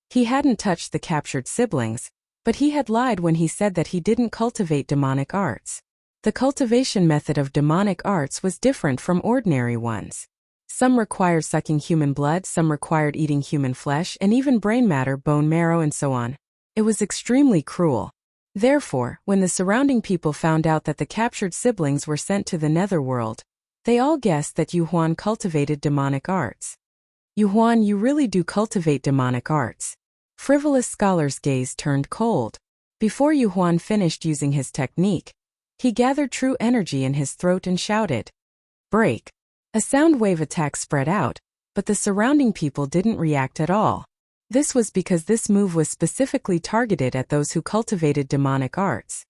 Speaker 1: He hadn't touched the captured siblings. But he had lied when he said that he didn't cultivate demonic arts. The cultivation method of demonic arts was different from ordinary ones. Some required sucking human blood, some required eating human flesh, and even brain matter, bone marrow, and so on. It was extremely cruel. Therefore, when the surrounding people found out that the captured siblings were sent to the netherworld, they all guessed that Yu Huan cultivated demonic arts. Yu Huan, you really do cultivate demonic arts. Frivolous scholar's gaze turned cold. Before Yu Huan finished using his technique, he gathered true energy in his throat and shouted, "Break!" A sound wave attack spread out, but the surrounding people didn't react at all. This was because this move was specifically targeted at those who cultivated demonic arts.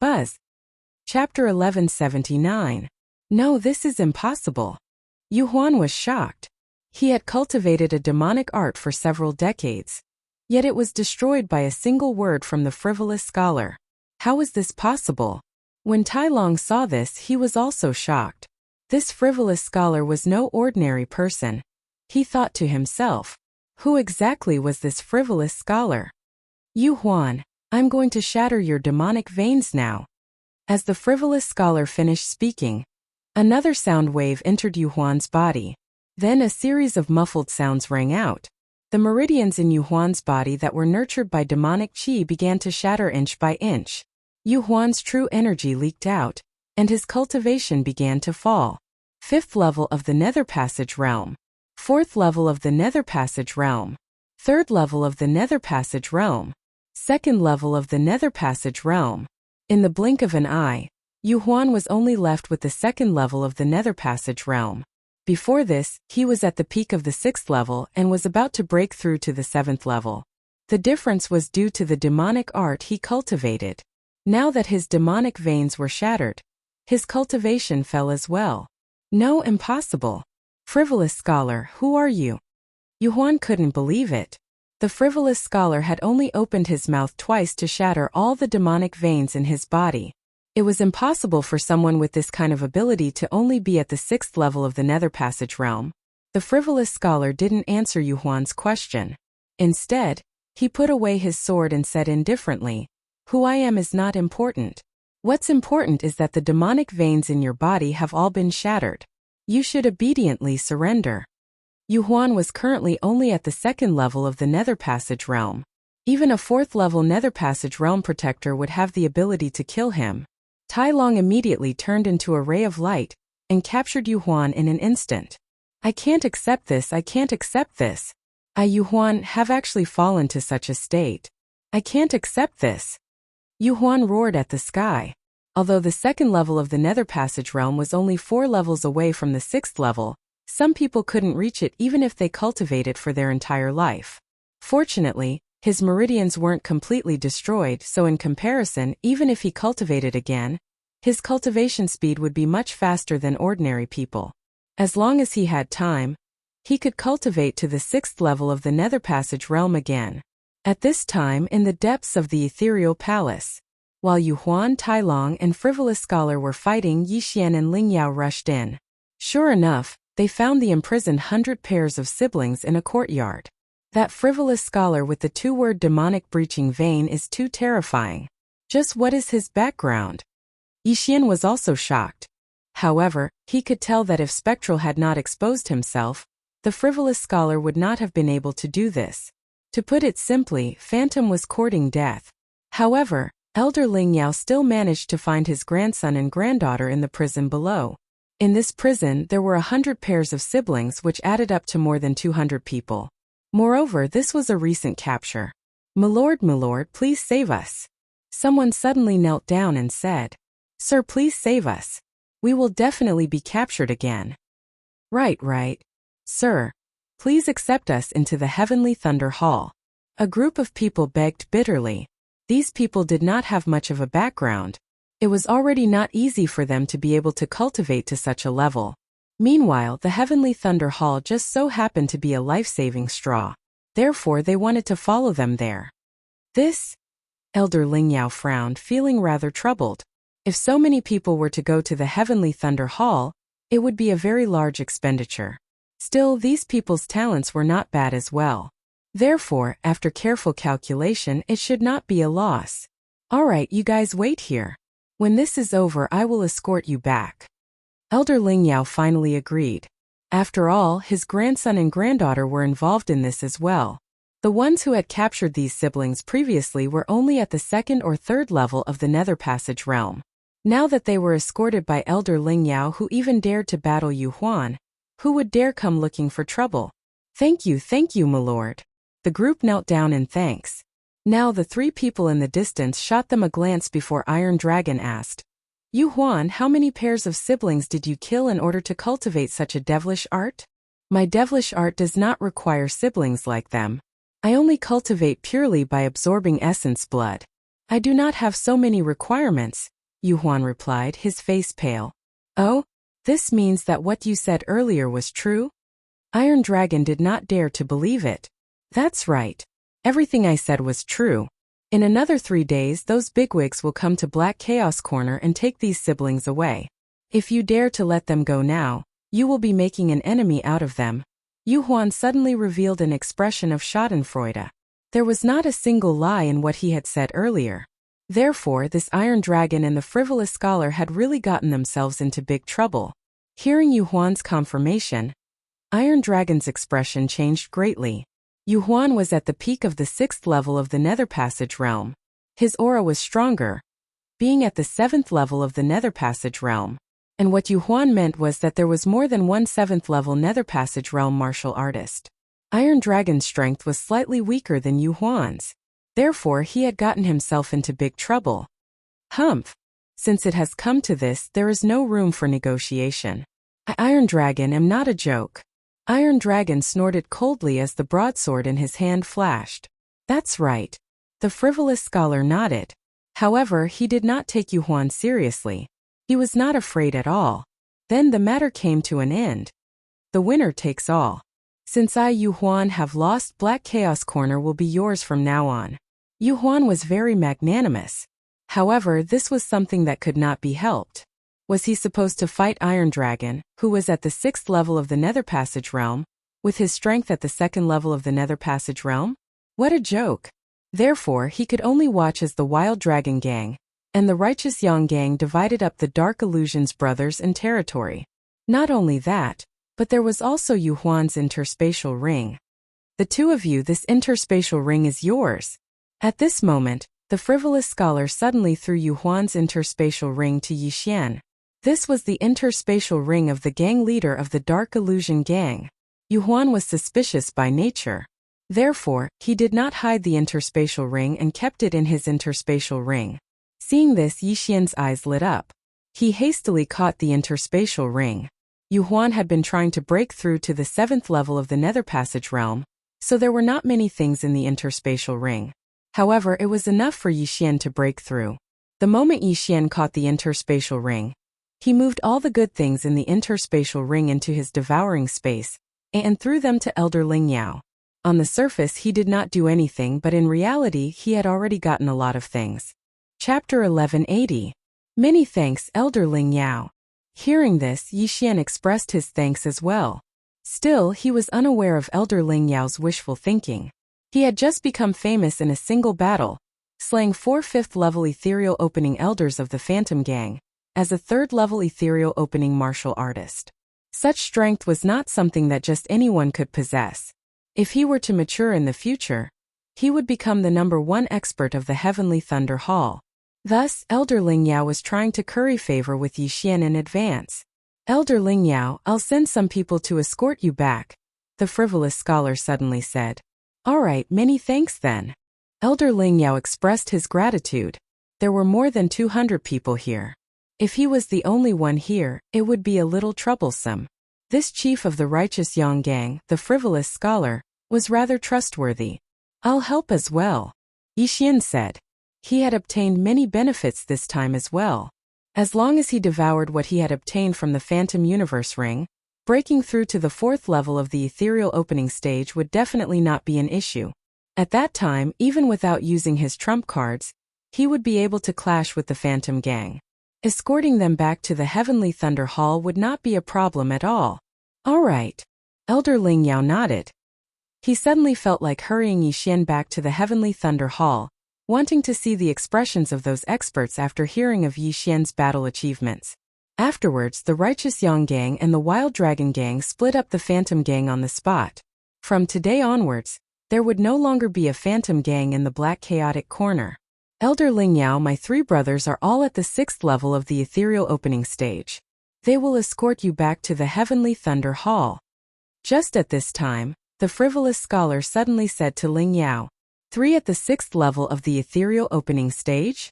Speaker 1: Buzz. Chapter 1179. No, this is impossible. Yu Huan was shocked. He had cultivated a demonic art for several decades. Yet it was destroyed by a single word from the frivolous scholar. How was this possible? When Tai Long saw this, he was also shocked. This frivolous scholar was no ordinary person. He thought to himself, who exactly was this frivolous scholar? Yu Huan, I'm going to shatter your demonic veins now. As the frivolous scholar finished speaking, another sound wave entered Yu Huan's body. Then a series of muffled sounds rang out. The meridians in Yu Huan's body that were nurtured by demonic qi began to shatter inch by inch. Yu Huan's true energy leaked out, and his cultivation began to fall. 5th level of the Nether Passage Realm. 4th level of the Nether Passage Realm. 3rd level of the Nether Passage Realm. 2nd level of the Nether Passage Realm. In the blink of an eye, Yu Huan was only left with the 2nd level of the Nether Passage Realm. Before this, he was at the peak of the 6th level and was about to break through to the 7th level. The difference was due to the demonic art he cultivated. Now that his demonic veins were shattered, his cultivation fell as well. No, impossible. Frivolous scholar, who are you? Yu Huan couldn't believe it. The frivolous scholar had only opened his mouth twice to shatter all the demonic veins in his body. It was impossible for someone with this kind of ability to only be at the 6th level of the Nether Passage Realm. The frivolous scholar didn't answer Yu Huan's question. Instead, he put away his sword and said indifferently, "Who I am is not important. What's important is that the demonic veins in your body have all been shattered. You should obediently surrender." Yu Huan was currently only at the 2nd level of the Nether Passage Realm. Even a 4th level Nether Passage Realm protector would have the ability to kill him. Tai Long immediately turned into a ray of light and captured Yu Huan in an instant. "I can't accept this, I can't accept this. Yu Huan, have actually fallen to such a state. I can't accept this." Yu Huan roared at the sky. Although the 2nd level of the Nether Passage Realm was only 4 levels away from the 6th level, some people couldn't reach it even if they cultivate it for their entire life. Fortunately, his meridians weren't completely destroyed, so in comparison, even if he cultivated again, his cultivation speed would be much faster than ordinary people. As long as he had time, he could cultivate to the 6th level of the Nether Passage Realm again. At this time, in the depths of the ethereal palace, while Yu Huan, Tai Long, and frivolous scholar were fighting, Yi Xian and Ling Yao rushed in. Sure enough, they found the imprisoned 100 pairs of siblings in a courtyard. That frivolous scholar with the 2-word demonic breaching vein is too terrifying. Just what is his background? Yi Xian was also shocked. However, he could tell that if Spectral had not exposed himself, the frivolous scholar would not have been able to do this. To put it simply, Phantom was courting death. However, Elder Ling Yao still managed to find his grandson and granddaughter in the prison below. In this prison, there were 100 pairs of siblings, which added up to more than 200 people. Moreover, this was a recent capture. My lord, please save us." Someone suddenly knelt down and said, "Sir, please save us. We will definitely be captured again." Right. Sir, please accept us into the Heavenly Thunder Hall." A group of people begged bitterly. These people did not have much of a background. It was already not easy for them to be able to cultivate to such a level. Meanwhile, the Heavenly Thunder Hall just so happened to be a life-saving straw. Therefore, they wanted to follow them there. This? Elder Ling Yao frowned, feeling rather troubled. If so many people were to go to the Heavenly Thunder Hall, it would be a very large expenditure. Still, these people's talents were not bad as well. Therefore, after careful calculation, it should not be a loss. Alright, you guys wait here. When this is over, I will escort you back. Elder Ling Yao finally agreed. After all, his grandson and granddaughter were involved in this as well. The ones who had captured these siblings previously were only at the second or third level of the Nether Passage realm. Now that they were escorted by Elder Ling Yao, who even dared to battle Yu Huan, who would dare come looking for trouble? Thank you, my lord. The group knelt down in thanks. Now the three people in the distance shot them a glance before Iron Dragon asked, Yu Huan, how many pairs of siblings did you kill in order to cultivate such a devilish art? My devilish art does not require siblings like them. I only cultivate purely by absorbing essence blood. I do not have so many requirements, Yu Huan replied, his face pale. Oh? This means that what you said earlier was true? Iron Dragon did not dare to believe it. That's right. Everything I said was true. In another 3 days, those bigwigs will come to Black Chaos Corner and take these siblings away. If you dare to let them go now, you will be making an enemy out of them. Yu Huan suddenly revealed an expression of schadenfreude. There was not a single lie in what he had said earlier. Therefore, this Iron Dragon and the frivolous scholar had really gotten themselves into big trouble. Hearing Yu Huan's confirmation, Iron Dragon's expression changed greatly. Yu Huan was at the peak of the 6th level of the Nether Passage realm. His aura was stronger, being at the 7th level of the Nether Passage realm. And what Yu Huan meant was that there was more than one 7th level Nether Passage realm martial artist. Iron Dragon's strength was slightly weaker than Yu Huan's. Therefore, he had gotten himself into big trouble. Humph! Since it has come to this, there is no room for negotiation. Iron Dragon am not a joke. Iron Dragon snorted coldly as the broadsword in his hand flashed. That's right. The frivolous scholar nodded. However, he did not take Yu Huan seriously. He was not afraid at all. Then the matter came to an end. The winner takes all. Since I, Yu Huan, have lost, Black Chaos Corner will be yours from now on. Yu Huan was very magnanimous. However, this was something that could not be helped. Was he supposed to fight Iron Dragon, who was at the 6th level of the Nether Passage realm, with his strength at the 2nd level of the Nether Passage realm? What a joke! Therefore, he could only watch as the Wild Dragon Gang and the Righteous Yang Gang divided up the Dark Illusions brothers and territory. Not only that, but there was also Yu Huan's interspatial ring. The two of you, this interspatial ring is yours. At this moment, the frivolous scholar suddenly threw Yu Huan's interspatial ring to Yixian. This was the interspatial ring of the gang leader of the Dark Illusion Gang. Yu Huan was suspicious by nature. Therefore, he did not hide the interspatial ring and kept it in his interspatial ring. Seeing this, Yixian's eyes lit up. He hastily caught the interspatial ring. Yu Huan had been trying to break through to the 7th level of the Nether Passage realm, so there were not many things in the interspatial ring. However, it was enough for Yixian to break through. The moment Yixian caught the interspatial ring, he moved all the good things in the interspatial ring into his devouring space, and threw them to Elder Ling Yao. On the surface he did not do anything, but in reality he had already gotten a lot of things. Chapter 1180. Many thanks, Elder Ling Yao. Hearing this, Yixian expressed his thanks as well. Still, he was unaware of Elder Ling Yao's wishful thinking. He had just become famous in a single battle, slaying 4 5th-level ethereal opening elders of the Phantom Gang, as a 3rd-level ethereal opening martial artist. Such strength was not something that just anyone could possess. If he were to mature in the future, he would become the #1 expert of the Heavenly Thunder Hall. Thus, Elder Ling Yao was trying to curry favor with Yixian in advance. Elder Ling Yao, I'll send some people to escort you back, the frivolous scholar suddenly said. Alright, many thanks then. Elder Ling Yao expressed his gratitude. There were more than 200 people here. If he was the only one here, it would be a little troublesome. This chief of the Righteous Yang Gang, the frivolous scholar, was rather trustworthy. I'll help as well, Yixian said. He had obtained many benefits this time as well. As long as he devoured what he had obtained from the Phantom Universe Ring, breaking through to the 4th level of the ethereal opening stage would definitely not be an issue. At that time, even without using his trump cards, he would be able to clash with the Phantom Gang. Escorting them back to the Heavenly Thunder Hall would not be a problem at all. Alright. Elder Ling Yao nodded. He suddenly felt like hurrying Yi Xian back to the Heavenly Thunder Hall, wanting to see the expressions of those experts after hearing of Yi Xian's battle achievements. Afterwards, the Righteous Yang Gang and the Wild Dragon Gang split up the Phantom Gang on the spot. From today onwards, there would no longer be a Phantom Gang in the Black Chaotic Corner. Elder Ling Yao, my 3 brothers are all at the 6th level of the ethereal opening stage. They will escort you back to the Heavenly Thunder Hall. Just at this time, the frivolous scholar suddenly said to Ling Yao, 3 at the 6th level of the ethereal opening stage?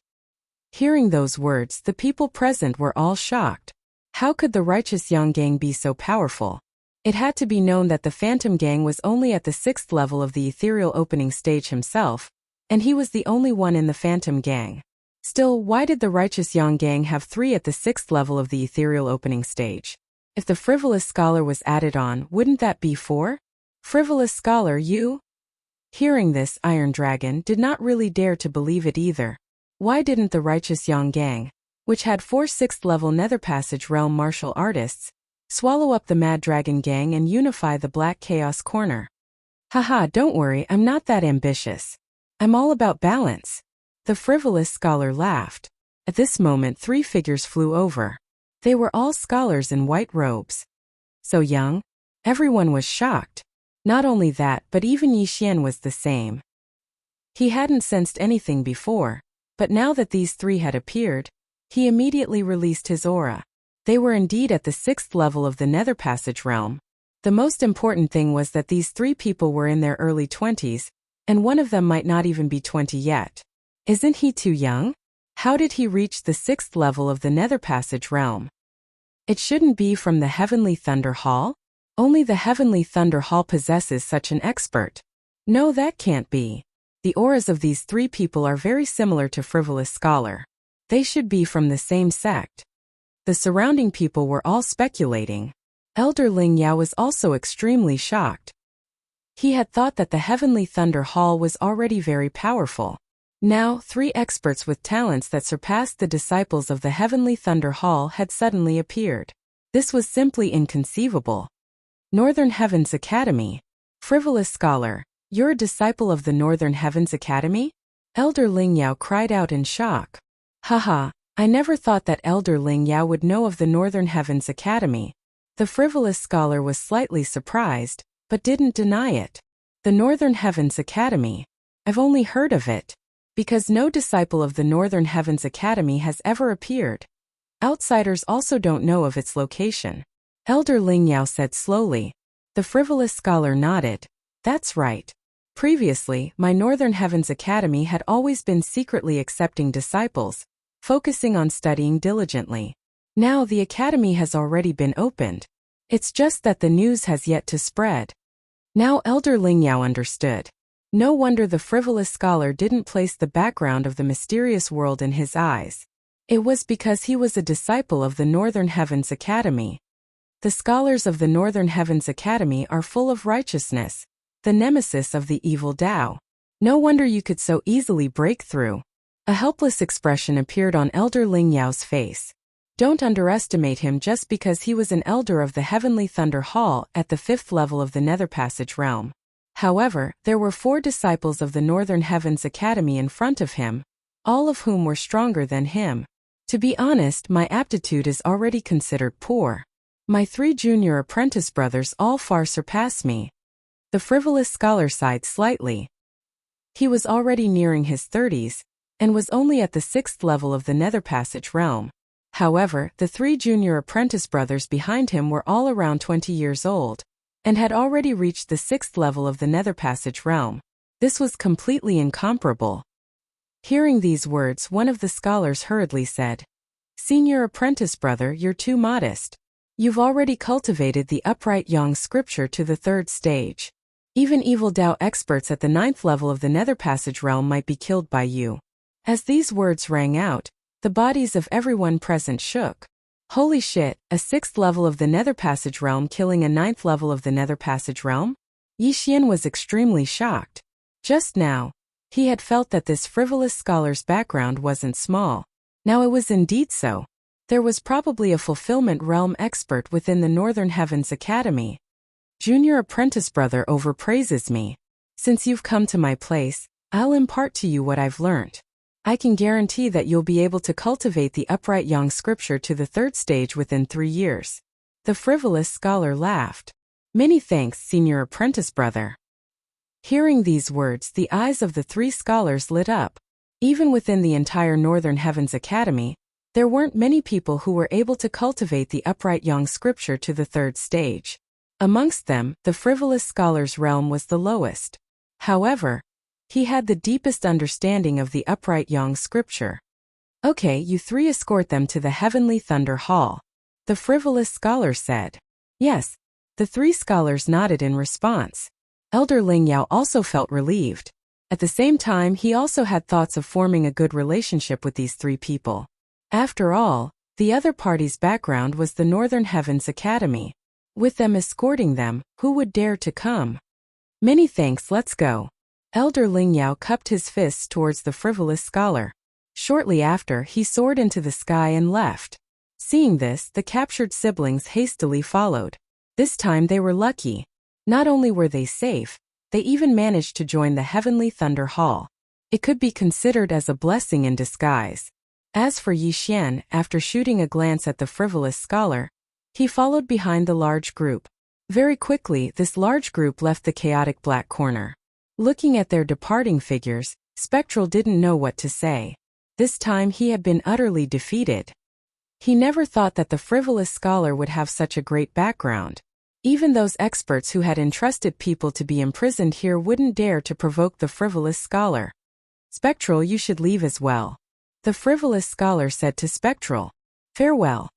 Speaker 1: Hearing those words, the people present were all shocked. How could the Righteous Yang Gang be so powerful? It had to be known that the Phantom Gang was only at the 6th level of the ethereal opening stage himself, and he was the only one in the Phantom Gang. Still, why did the Righteous Yang Gang have 3 at the 6th level of the ethereal opening stage? If the frivolous scholar was added on, wouldn't that be 4? Frivolous scholar, you? Hearing this, Iron Dragon did not really dare to believe it either. Why didn't the Righteous Yang Gang, which had 4 6th-level Nether Passage Realm martial artists, swallow up the Mad Dragon Gang and unify the Black Chaos Corner? Haha, don't worry, I'm not that ambitious. I'm all about balance. The frivolous scholar laughed. At this moment 3 figures flew over. They were all scholars in white robes. So young? Everyone was shocked. Not only that, but even Yi Xian was the same. He hadn't sensed anything before, but now that these 3 had appeared, he immediately released his aura. They were indeed at the 6th level of the Nether Passage Realm. The most important thing was that these 3 people were in their early 20s, and one of them might not even be 20 yet. Isn't he too young? How did he reach the 6th level of the Nether Passage Realm? It shouldn't be from the Heavenly Thunder Hall? Only the Heavenly Thunder Hall possesses such an expert. No, that can't be. The auras of these 3 people are very similar to Frivolous Scholar. They should be from the same sect. The surrounding people were all speculating. Elder Ling Yao was also extremely shocked. He had thought that the Heavenly Thunder Hall was already very powerful. Now, 3 experts with talents that surpassed the disciples of the Heavenly Thunder Hall had suddenly appeared. This was simply inconceivable. Northern Heavens Academy. Frivolous Scholar, you're a disciple of the Northern Heavens Academy? Elder Ling Yao cried out in shock. Haha, I never thought that Elder Ling Yao would know of the Northern Heavens Academy. The Frivolous Scholar was slightly surprised, but didn't deny it. The Northern Heavens Academy. I've only heard of it. Because no disciple of the Northern Heavens Academy has ever appeared. Outsiders also don't know of its location. Elder Ling Yao said slowly. The Frivolous Scholar nodded. That's right. Previously, my Northern Heavens Academy had always been secretly accepting disciples, focusing on studying diligently. Now the academy has already been opened. It's just that the news has yet to spread. Now Elder Ling Yao understood. No wonder the Frivolous Scholar didn't place the background of the mysterious world in his eyes. It was because he was a disciple of the Northern Heavens Academy. The scholars of the Northern Heavens Academy are full of righteousness, the nemesis of the evil Tao. No wonder you could so easily break through. A helpless expression appeared on Elder Ling Yao's face. Don't underestimate him just because he was an elder of the Heavenly Thunder Hall at the 5th level of the Nether Passage Realm. However, there were 4 disciples of the Northern Heavens Academy in front of him, all of whom were stronger than him. To be honest, my aptitude is already considered poor. My 3 junior apprentice brothers all far surpass me. The Frivolous Scholar sighed slightly. He was already nearing his 30s, and was only at the 6th level of the Nether Passage Realm. However, the 3 junior apprentice brothers behind him were all around 20 years old, and had already reached the 6th level of the Nether Passage Realm. This was completely incomparable. Hearing these words, one of the scholars hurriedly said, Senior apprentice brother, you're too modest. You've already cultivated the upright Yang scripture to the 3rd stage. Even evil Tao experts at the 9th level of the Nether Passage Realm might be killed by you. As these words rang out, the bodies of everyone present shook. Holy shit, a 6th level of the Nether Passage Realm killing a 9th level of the Nether Passage Realm? Yi Xian was extremely shocked. Just now, he had felt that this Frivolous Scholar's background wasn't small. Now it was indeed so. There was probably a fulfillment realm expert within the Northern Heavens Academy. Junior apprentice brother overpraises me. Since you've come to my place, I'll impart to you what I've learnt. I can guarantee that you'll be able to cultivate the upright yang scripture to the 3rd stage within 3 years. The frivolous scholar laughed. Many thanks, senior apprentice brother. Hearing these words, the eyes of the 3 scholars lit up. Even within the entire Northern Heavens Academy, there weren't many people who were able to cultivate the upright yang scripture to the 3rd stage. Amongst them, the frivolous scholar's realm was the lowest. However, he had the deepest understanding of the upright yang scripture. Okay, you 3 escort them to the heavenly thunder hall, the frivolous scholar said. Yes, the 3 scholars nodded in response. Elder Ling Yao also felt relieved. At the same time, he also had thoughts of forming a good relationship with these 3 people. After all, the other party's background was the Northern Heavens Academy. With them escorting them, who would dare to come? Many thanks, let's go. Elder Ling Yao cupped his fists towards the frivolous scholar. Shortly after, he soared into the sky and left. Seeing this, the captured siblings hastily followed. This time they were lucky. Not only were they safe, they even managed to join the heavenly thunder hall. It could be considered as a blessing in disguise. As for Yi Xian, after shooting a glance at the frivolous scholar, he followed behind the large group. Very quickly, this large group left the chaotic black corner. Looking at their departing figures, Spectral didn't know what to say. This time he had been utterly defeated. He never thought that the frivolous scholar would have such a great background. Even those experts who had entrusted people to be imprisoned here wouldn't dare to provoke the frivolous scholar. Spectral, you should leave as well. The frivolous scholar said to Spectral. Farewell.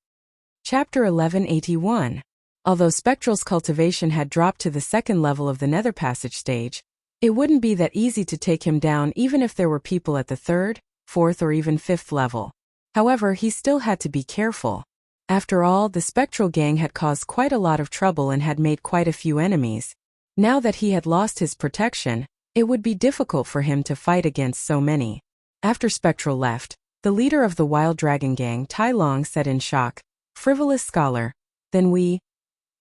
Speaker 1: Chapter 1181. Although Spectral's cultivation had dropped to the 2nd level of the Nether Passage stage, it wouldn't be that easy to take him down even if there were people at the 3rd, 4th or even 5th level. However, he still had to be careful. After all, the Spectral gang had caused quite a lot of trouble and had made quite a few enemies. Now that he had lost his protection, it would be difficult for him to fight against so many. After Spectral left, the leader of the Wild Dragon gang, Tai Long, said in shock, Frivolous scholar, then we...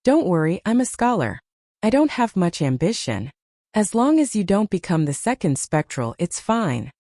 Speaker 1: Don't worry, I'm a scholar. I don't have much ambition. As long as you don't become the 2nd Spectral, it's fine.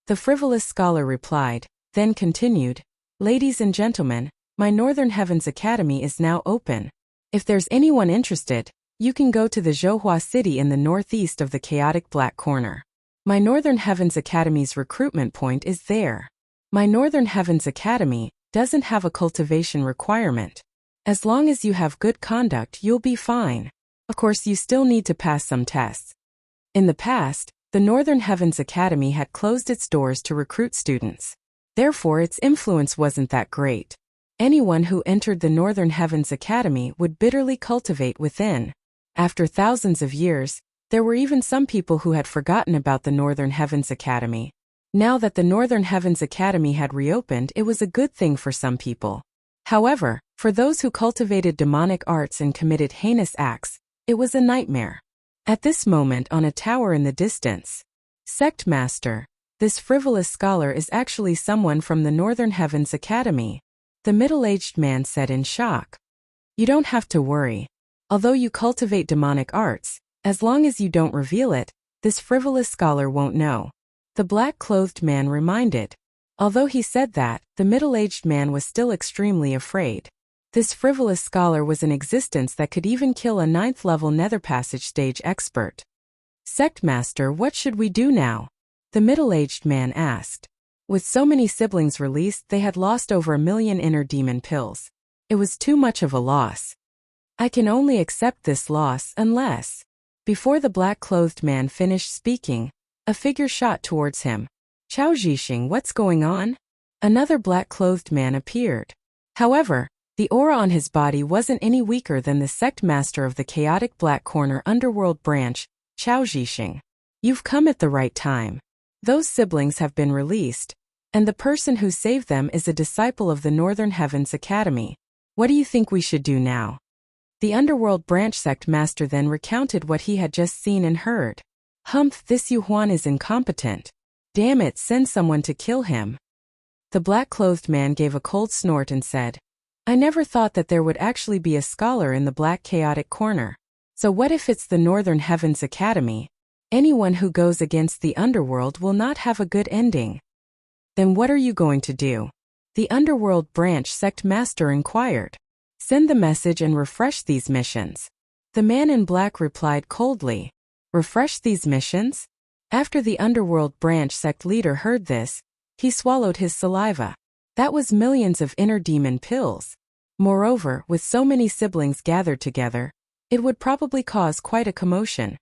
Speaker 1: The frivolous scholar replied, then continued, Ladies and gentlemen, my Northern Heavens Academy is now open. If there's anyone interested, you can go to the Zhouhua city in the northeast of the chaotic black corner. My Northern Heavens Academy's recruitment point is there. My Northern Heavens Academy doesn't have a cultivation requirement. As long as you have good conduct, you'll be fine. Of course, you still need to pass some tests. In the past, the Northern Heavens Academy had closed its doors to recruit students. Therefore, its influence wasn't that great. Anyone who entered the Northern Heavens Academy would bitterly cultivate within. After thousands of years, there were even some people who had forgotten about the Northern Heavens Academy. Now that the Northern Heavens Academy had reopened, it was a good thing for some people. However, for those who cultivated demonic arts and committed heinous acts, it was a nightmare. At this moment, on a tower in the distance, Sect Master, this frivolous scholar is actually someone from the Northern Heavens Academy. The middle-aged man said in shock. You don't have to worry. Although you cultivate demonic arts, as long as you don't reveal it, this frivolous scholar won't know. The black-clothed man reminded. Although he said that, the middle-aged man was still extremely afraid. This frivolous scholar was in existence that could even kill a 9th-level Nether Passage stage expert. Sect Master, what should we do now? The middle-aged man asked. With so many siblings released, they had lost over 1 million inner demon pills. It was too much of a loss. I can only accept this loss unless... Before the black-clothed man finished speaking, a figure shot towards him. Chao Zhixing, what's going on? Another black-clothed man appeared. However, the aura on his body wasn't any weaker than the sect master of the chaotic black corner underworld branch, Chao Zhixing. You've come at the right time. Those siblings have been released, and the person who saved them is a disciple of the Northern Heavens Academy. What do you think we should do now? The underworld branch sect master then recounted what he had just seen and heard. Humph, this Yuhuan is incompetent. Damn it, send someone to kill him. The black-clothed man gave a cold snort and said, I never thought that there would actually be a scholar in the black chaotic corner. So what if it's the Northern Heavens Academy? Anyone who goes against the underworld will not have a good ending. Then what are you going to do? The underworld branch sect master inquired. Send the message and refresh these missions. The man in black replied coldly. Refresh these missions? After the underworld branch sect leader heard this, he swallowed his saliva. That was millions of inner demon pills. Moreover, with so many siblings gathered together, it would probably cause quite a commotion.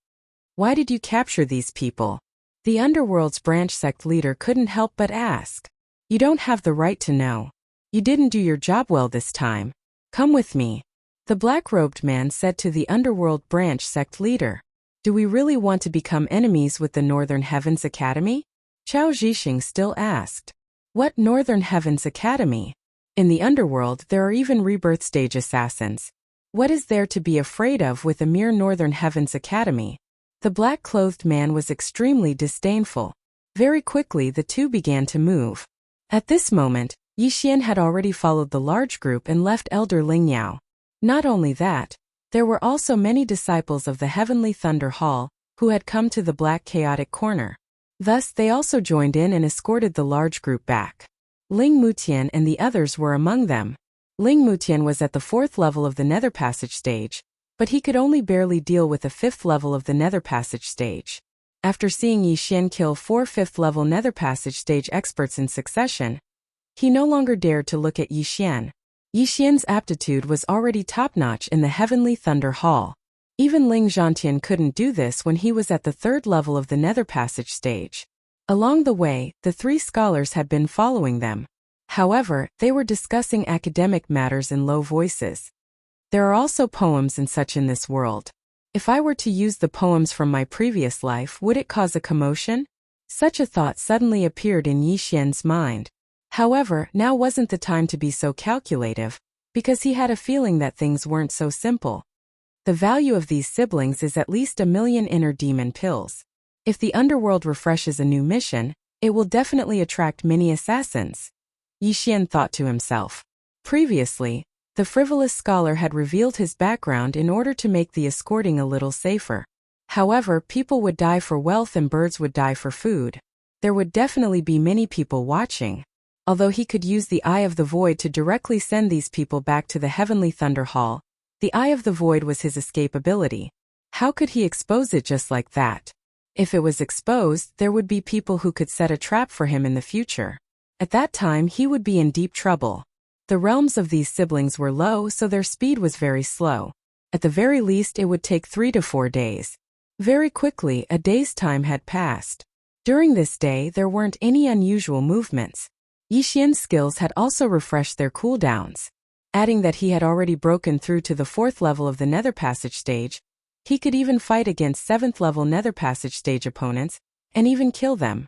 Speaker 1: Why did you capture these people? The underworld's branch sect leader couldn't help but ask. You don't have the right to know. You didn't do your job well this time. Come with me. The black-robed man said to the underworld branch sect leader. Do we really want to become enemies with the Northern Heavens Academy? Chao Zhixing still asked. What Northern Heavens Academy? In the underworld there are even rebirth stage assassins. What is there to be afraid of with a mere Northern Heavens Academy? The black-clothed man was extremely disdainful. Very quickly the two began to move. At this moment, Yixian had already followed the large group and left Elder Lingyao. Not only that, there were also many disciples of the Heavenly Thunder Hall who had come to the Black Chaotic Corner. Thus they also joined in and escorted the large group back. Ling Mutian and the others were among them. Ling Mutian was at the 4th level of the Nether Passage stage, but he could only barely deal with the 5th level of the Nether Passage stage. After seeing Yixian kill 4 5th level Nether Passage stage experts in succession, he no longer dared to look at Yixian. Yixian's aptitude was already top-notch in the Heavenly Thunder Hall. Even Ling Zhantian couldn't do this when he was at the 3rd level of the Nether Passage stage. Along the way, the 3 scholars had been following them. However, they were discussing academic matters in low voices. There are also poems and such in this world. If I were to use the poems from my previous life, would it cause a commotion? Such a thought suddenly appeared in Yixian's mind. However, now wasn't the time to be so calculative, because he had a feeling that things weren't so simple. The value of these siblings is at least 1,000,000 inner demon pills. If the underworld refreshes a new mission, it will definitely attract many assassins. Yixian thought to himself. Previously, the frivolous scholar had revealed his background in order to make the escorting a little safer. However, people would die for wealth and birds would die for food. There would definitely be many people watching. Although he could use the Eye of the Void to directly send these people back to the Heavenly Thunder Hall, the Eye of the Void was his escape ability. How could he expose it just like that? If it was exposed, there would be people who could set a trap for him in the future. At that time he would be in deep trouble. The realms of these siblings were low, so their speed was very slow. At the very least it would take 3 to 4 days. Very quickly a day's time had passed. During this day there weren't any unusual movements. Yixian's skills had also refreshed their cooldowns. Adding that he had already broken through to the 4th level of the Nether Passage stage, he could even fight against 7th level Nether Passage stage opponents, and even kill them.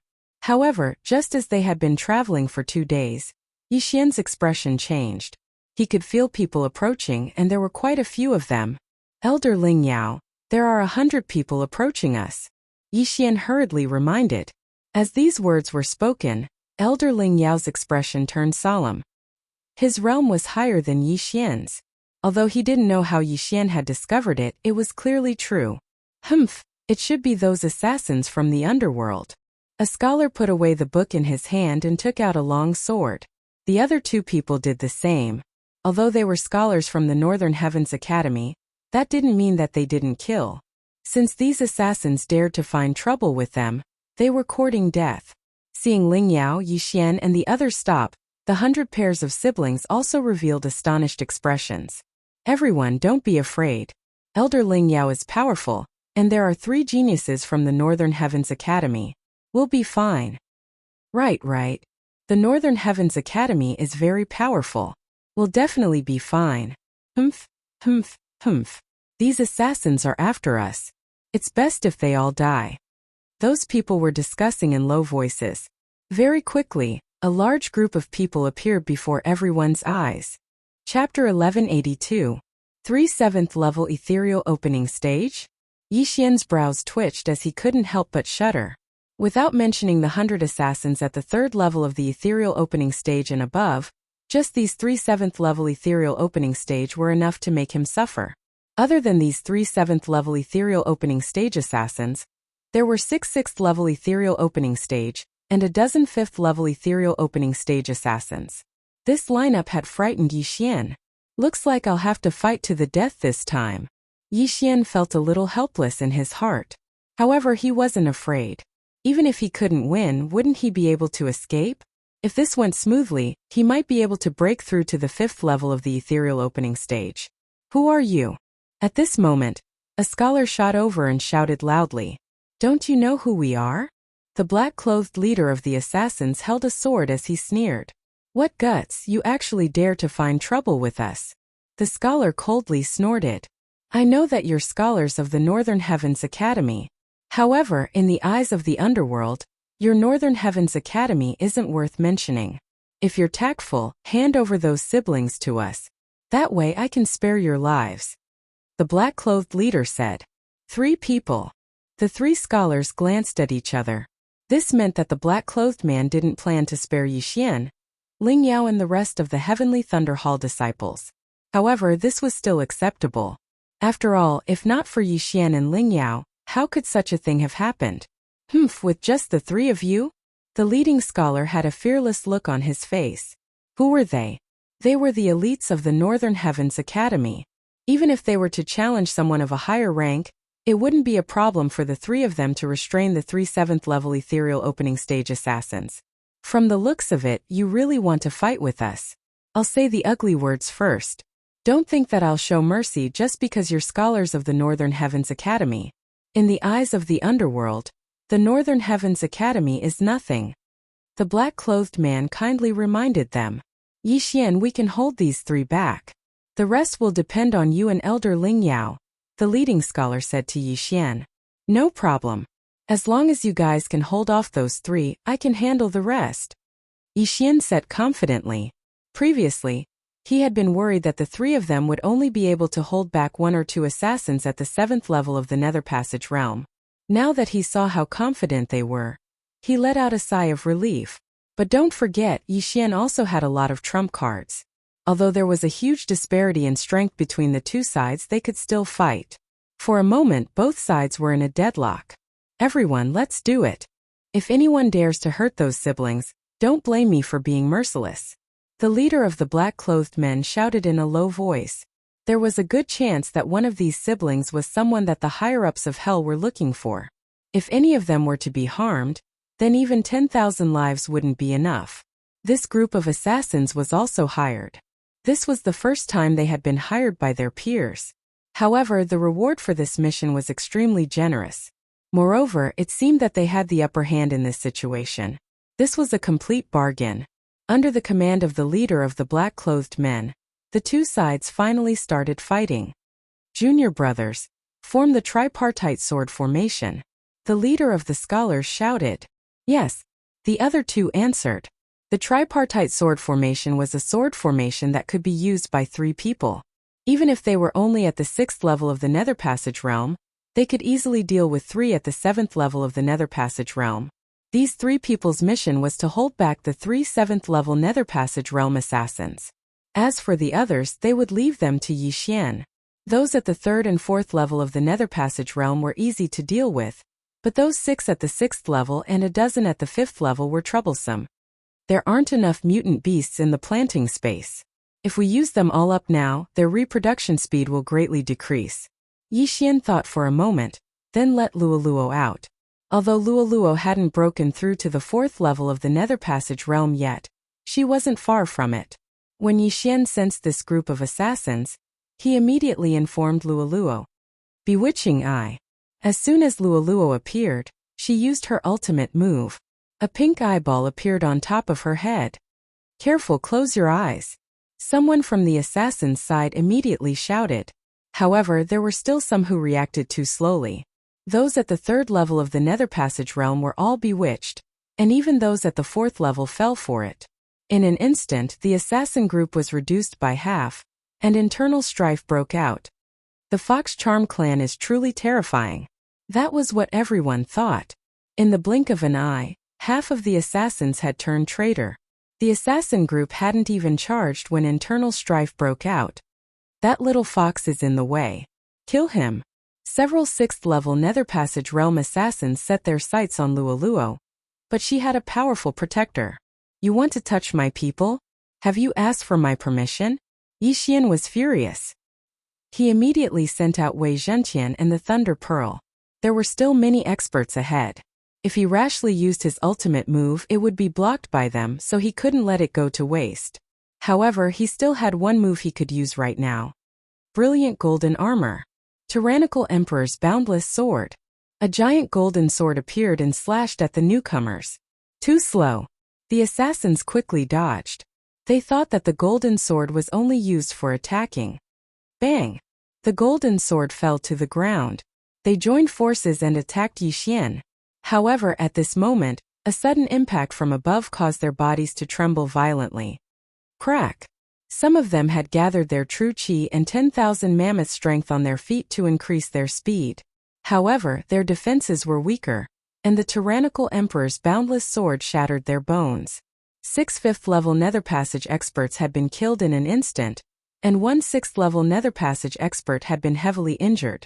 Speaker 1: However, just as they had been traveling for 2 days, Yixian's expression changed. He could feel people approaching and there were quite a few of them. Elder Lingyao, there are 100 people approaching us. Yixian hurriedly reminded. As these words were spoken, Elder Lingyao's expression turned solemn. His realm was higher than Yixian's. Although he didn't know how Yixian had discovered it, it was clearly true. Humph, it should be those assassins from the underworld. A scholar put away the book in his hand and took out a long sword. The other 2 people did the same. Although they were scholars from the Northern Heavens Academy, that didn't mean that they didn't kill. Since these assassins dared to find trouble with them, they were courting death. Seeing Lingyao, Yixian and the others stop, the 100 pairs of siblings also revealed astonished expressions. Everyone, don't be afraid. Elder Lingyao is powerful, and there are 3 geniuses from the Northern Heavens Academy. We'll be fine. Right. The Northern Heavens Academy is very powerful. We'll definitely be fine. Humph. These assassins are after us. It's best if they all die. Those people were discussing in low voices. Very quickly, a large group of people appeared before everyone's eyes. Chapter 1182. 3 7th level ethereal opening stage? Yixian's brows twitched as he couldn't help but shudder. Without mentioning the 100 assassins at the 3rd level of the ethereal opening stage and above, just these 3 7th level ethereal opening stage were enough to make him suffer. Other than these 3 7th-level ethereal opening stage assassins, there were 6 6th-level ethereal opening stage and a dozen 5th-level ethereal opening stage assassins. This lineup had frightened Yi Xian. Looks like I'll have to fight to the death this time. Yi Xian felt a little helpless in his heart. However, he wasn't afraid. Even if he couldn't win, wouldn't he be able to escape? If this went smoothly, he might be able to break through to the 5th level of the ethereal opening stage. Who are you? At this moment, a scholar shot over and shouted loudly. Don't you know who we are? The black-clothed leader of the assassins held a sword as he sneered. What guts, you actually dare to find trouble with us? The scholar coldly snorted. I know that you're scholars of the Northern Heavens Academy. However, in the eyes of the underworld, your Northern Heavens Academy isn't worth mentioning. If you're tactful, hand over those siblings to us. That way I can spare your lives. The black-clothed leader said. 3 people. The 3 scholars glanced at each other. This meant that the black-clothed man didn't plan to spare Yi Xian, Ling Yao and the rest of the Heavenly Thunder Hall disciples. However, this was still acceptable. After all, if not for Yi Xian and Ling Yao, how could such a thing have happened? With just the 3 of you? The leading scholar had a fearless look on his face. Who were they? They were the elites of the Northern Heavens Academy. Even if they were to challenge someone of a higher rank, it wouldn't be a problem for the 3 of them to restrain the 3 7th-level ethereal opening stage assassins. From the looks of it, you really want to fight with us. I'll say the ugly words first. Don't think that I'll show mercy just because you're scholars of the Northern Heavens Academy. In the eyes of the underworld, the Northern Heavens Academy is nothing. The black-clothed man kindly reminded them. Yi Xian, we can hold these 3 back. The rest will depend on you and Elder Ling Yao, the leading scholar said to Yi Xian. No problem. As long as you guys can hold off those 3, I can handle the rest. Yi Xian said confidently. Previously, he had been worried that the 3 of them would only be able to hold back 1 or 2 assassins at the 7th level of the Nether Passage realm. Now that he saw how confident they were, he let out a sigh of relief. But don't forget, Yi Xian also had a lot of trump cards. Although there was a huge disparity in strength between the 2 sides, they could still fight. For a moment, both sides were in a deadlock. Everyone, let's do it. If anyone dares to hurt those siblings, don't blame me for being merciless. The leader of the black-clothed men shouted in a low voice. There was a good chance that one of these siblings was someone that the higher-ups of hell were looking for. If any of them were to be harmed, then even 10,000 lives wouldn't be enough. This group of assassins was also hired. This was the first time they had been hired by their peers. However, the reward for this mission was extremely generous. Moreover, it seemed that they had the upper hand in this situation. This was a complete bargain. Under the command of the leader of the black-clothed men, the 2 sides finally started fighting. Junior brothers, form the tripartite sword formation. The leader of the scholars shouted. Yes, the other 2 answered. The tripartite sword formation was a sword formation that could be used by 3 people. Even if they were only at the 6th level of the Nether Passage realm, they could easily deal with 3 at the 7th level of the Nether Passage realm. These 3 people's mission was to hold back the 3 7th level Nether Passage realm assassins. As for the others, they would leave them to Yi Xian. Those at the 3rd and 4th level of the Nether Passage realm were easy to deal with, but those 6 at the 6th level and a dozen at the 5th level were troublesome. There aren't enough mutant beasts in the planting space. If we use them all up now, their reproduction speed will greatly decrease. Yi Xian thought for a moment, then let Luoluo out. Although Luoluo hadn't broken through to the 4th level of the Nether Passage realm yet, she wasn't far from it. When Yi Xian sensed this group of assassins, he immediately informed Luoluo. Bewitching Eye. As soon as Luoluo appeared, she used her ultimate move. A pink eyeball appeared on top of her head. Careful, close your eyes. Someone from the assassin's side immediately shouted. However, there were still some who reacted too slowly. Those at the 3rd level of the Nether Passage realm were all bewitched, and even those at the 4th level fell for it. In an instant, the assassin group was reduced by half, and internal strife broke out. The Fox Charm clan is truly terrifying. That was what everyone thought. In the blink of an eye, half of the assassins had turned traitor. The assassin group hadn't even charged when internal strife broke out. That little fox is in the way. Kill him. Several 6th-level Nether Passage Realm assassins set their sights on Luoluo. But she had a powerful protector. You want to touch my people? Have you asked for my permission? Yi Xian was furious. He immediately sent out Wei Zhenqian and the Thunder Pearl. There were still many experts ahead. If he rashly used his ultimate move, it would be blocked by them, so he couldn't let it go to waste. However, he still had one move he could use right now. Brilliant golden armor. Tyrannical Emperor's boundless sword. A giant golden sword appeared and slashed at the newcomers. Too slow. The assassins quickly dodged. They thought that the golden sword was only used for attacking. Bang! The golden sword fell to the ground. They joined forces and attacked Yi Xian. However, at this moment, a sudden impact from above caused their bodies to tremble violently. Crack! Some of them had gathered their true chi and 10,000 mammoth strength on their feet to increase their speed. However, their defenses were weaker, and the tyrannical emperor's boundless sword shattered their bones. 6 5th-level Nether Passage experts had been killed in an instant, and 1 6th-level Nether Passage expert had been heavily injured.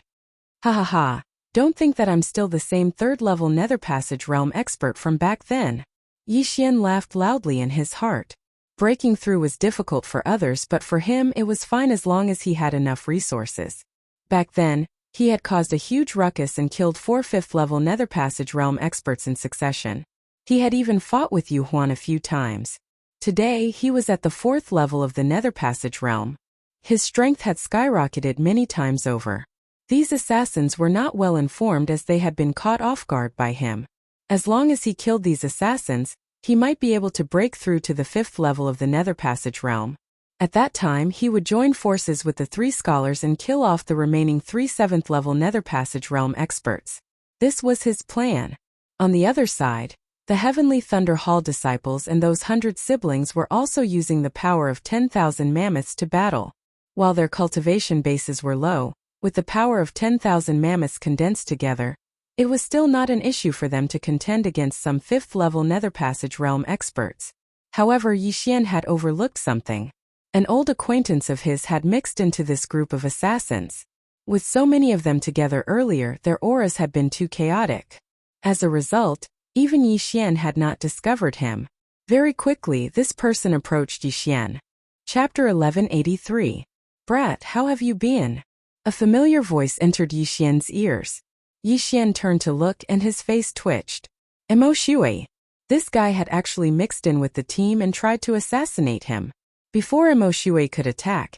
Speaker 1: Ha ha ha, don't think that I'm still the same 3rd-level Nether Passage realm expert from back then. Yi Xian laughed loudly in his heart. Breaking through was difficult for others, but for him it was fine as long as he had enough resources. Back then, he had caused a huge ruckus and killed 4 5th-level Nether Passage realm experts in succession. He had even fought with Yu Huan a few times. Today, he was at the 4th level of the Nether Passage realm. His strength had skyrocketed many times over. These assassins were not well informed as they had been caught off guard by him. As long as he killed these assassins, he might be able to break through to the 5th level of the Nether Passage realm. At that time, he would join forces with the 3 scholars and kill off the remaining 3 7th-level Nether Passage realm experts. This was his plan. On the other side, the Heavenly Thunder Hall disciples and those 100 siblings were also using the power of 10,000 mammoths to battle. While their cultivation bases were low, with the power of 10,000 mammoths condensed together, it was still not an issue for them to contend against some 5th-level Nether Passage realm experts. However, Yi Xian had overlooked something. An old acquaintance of his had mixed into this group of assassins. With so many of them together earlier, their auras had been too chaotic. As a result, even Yi Xian had not discovered him. Very quickly, this person approached Yi Xian. Chapter 1183. Brat, how have you been? A familiar voice entered Yi Xian's ears. Yi Xian turned to look and his face twitched. Mo Shui. This guy had actually mixed in with the team and tried to assassinate him. Before Mo Shui could attack,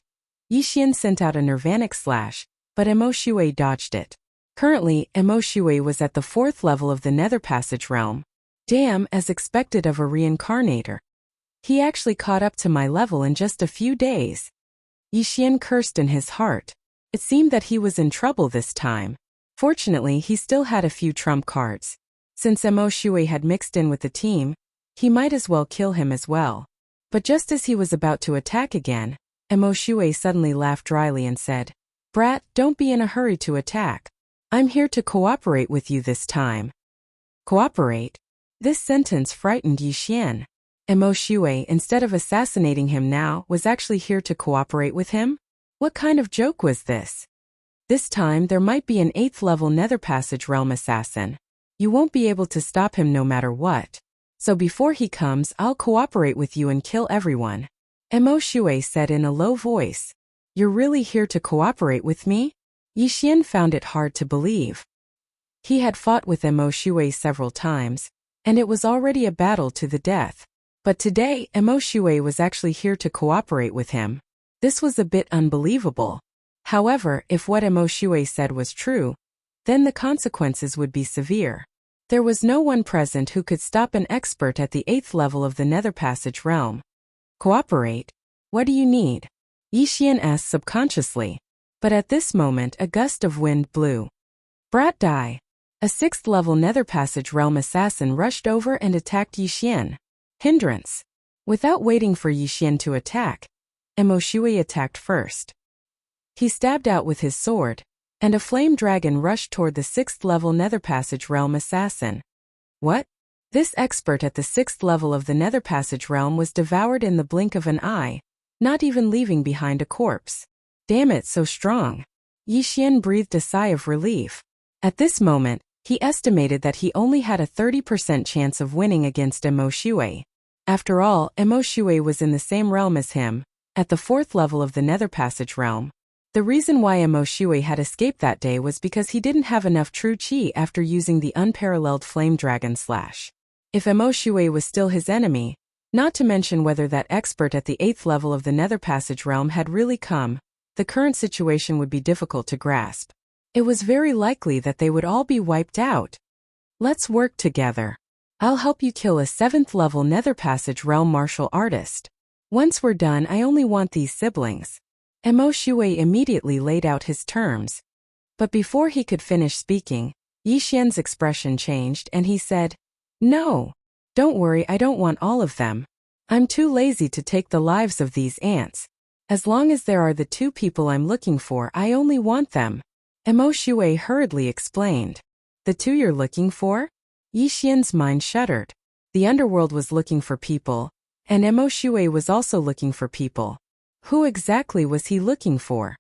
Speaker 1: Yi Xian sent out a nirvanic slash, but Mo Shui dodged it. Currently, Mo Shui was at the 4th level of the Nether Passage realm. Damn, as expected of a reincarnator. He actually caught up to my level in just a few days. Yi Xian cursed in his heart. It seemed that he was in trouble this time. Fortunately, he still had a few trump cards. Since Mo Shui had mixed in with the team, he might as well kill him as well. But just as he was about to attack again, Mo Shui suddenly laughed dryly and said, Brat, don't be in a hurry to attack. I'm here to cooperate with you this time. Cooperate? This sentence frightened Yi Xian. Mo Shui, instead of assassinating him now, was actually here to cooperate with him? What kind of joke was this? This time there might be an 8th-level Nether Passage realm assassin. You won't be able to stop him no matter what. So before he comes, I'll cooperate with you and kill everyone. Mo Shui said in a low voice. You're really here to cooperate with me? Yi Xian found it hard to believe. He had fought with Mo Shui several times, and it was already a battle to the death. But today, Mo Shui was actually here to cooperate with him. This was a bit unbelievable. However, if what Mo Shui said was true, then the consequences would be severe. There was no one present who could stop an expert at the 8th level of the Nether Passage realm. Cooperate? What do you need? Yi Xian asked subconsciously. But at this moment a gust of wind blew. Brat die. A 6th-level Nether Passage realm assassin rushed over and attacked Yi Xian. Hindrance. Without waiting for Yi Xian to attack, Mo Shui attacked first. He stabbed out with his sword, and a flame dragon rushed toward the 6th-level Nether Passage realm assassin. What? This expert at the 6th level of the Nether Passage realm was devoured in the blink of an eye, not even leaving behind a corpse. Damn it, so strong. Yixian breathed a sigh of relief. At this moment, he estimated that he only had a 30% chance of winning against Emo Shui. After all, Emo Shui was in the same realm as him, at the 4th level of the Nether Passage realm. The reason why Emo Shui had escaped that day was because he didn't have enough true chi after using the unparalleled Flame Dragon Slash. If Emo Shui was still his enemy, not to mention whether that expert at the 8th level of the Nether Passage realm had really come, the current situation would be difficult to grasp. It was very likely that they would all be wiped out. Let's work together. I'll help you kill a 7th level Nether Passage realm martial artist. Once we're done, I only want these siblings. Emo Shui immediately laid out his terms. But before he could finish speaking, Yixian's expression changed and he said, "No. Don't worry, I don't want all of them. I'm too lazy to take the lives of these ants. As long as there are the 2 people I'm looking for, I only want them." Emo Shui hurriedly explained. "The 2 you're looking for?" Yixian's mind shuddered. The underworld was looking for people, and Emo Shui was also looking for people. Who exactly was he looking for?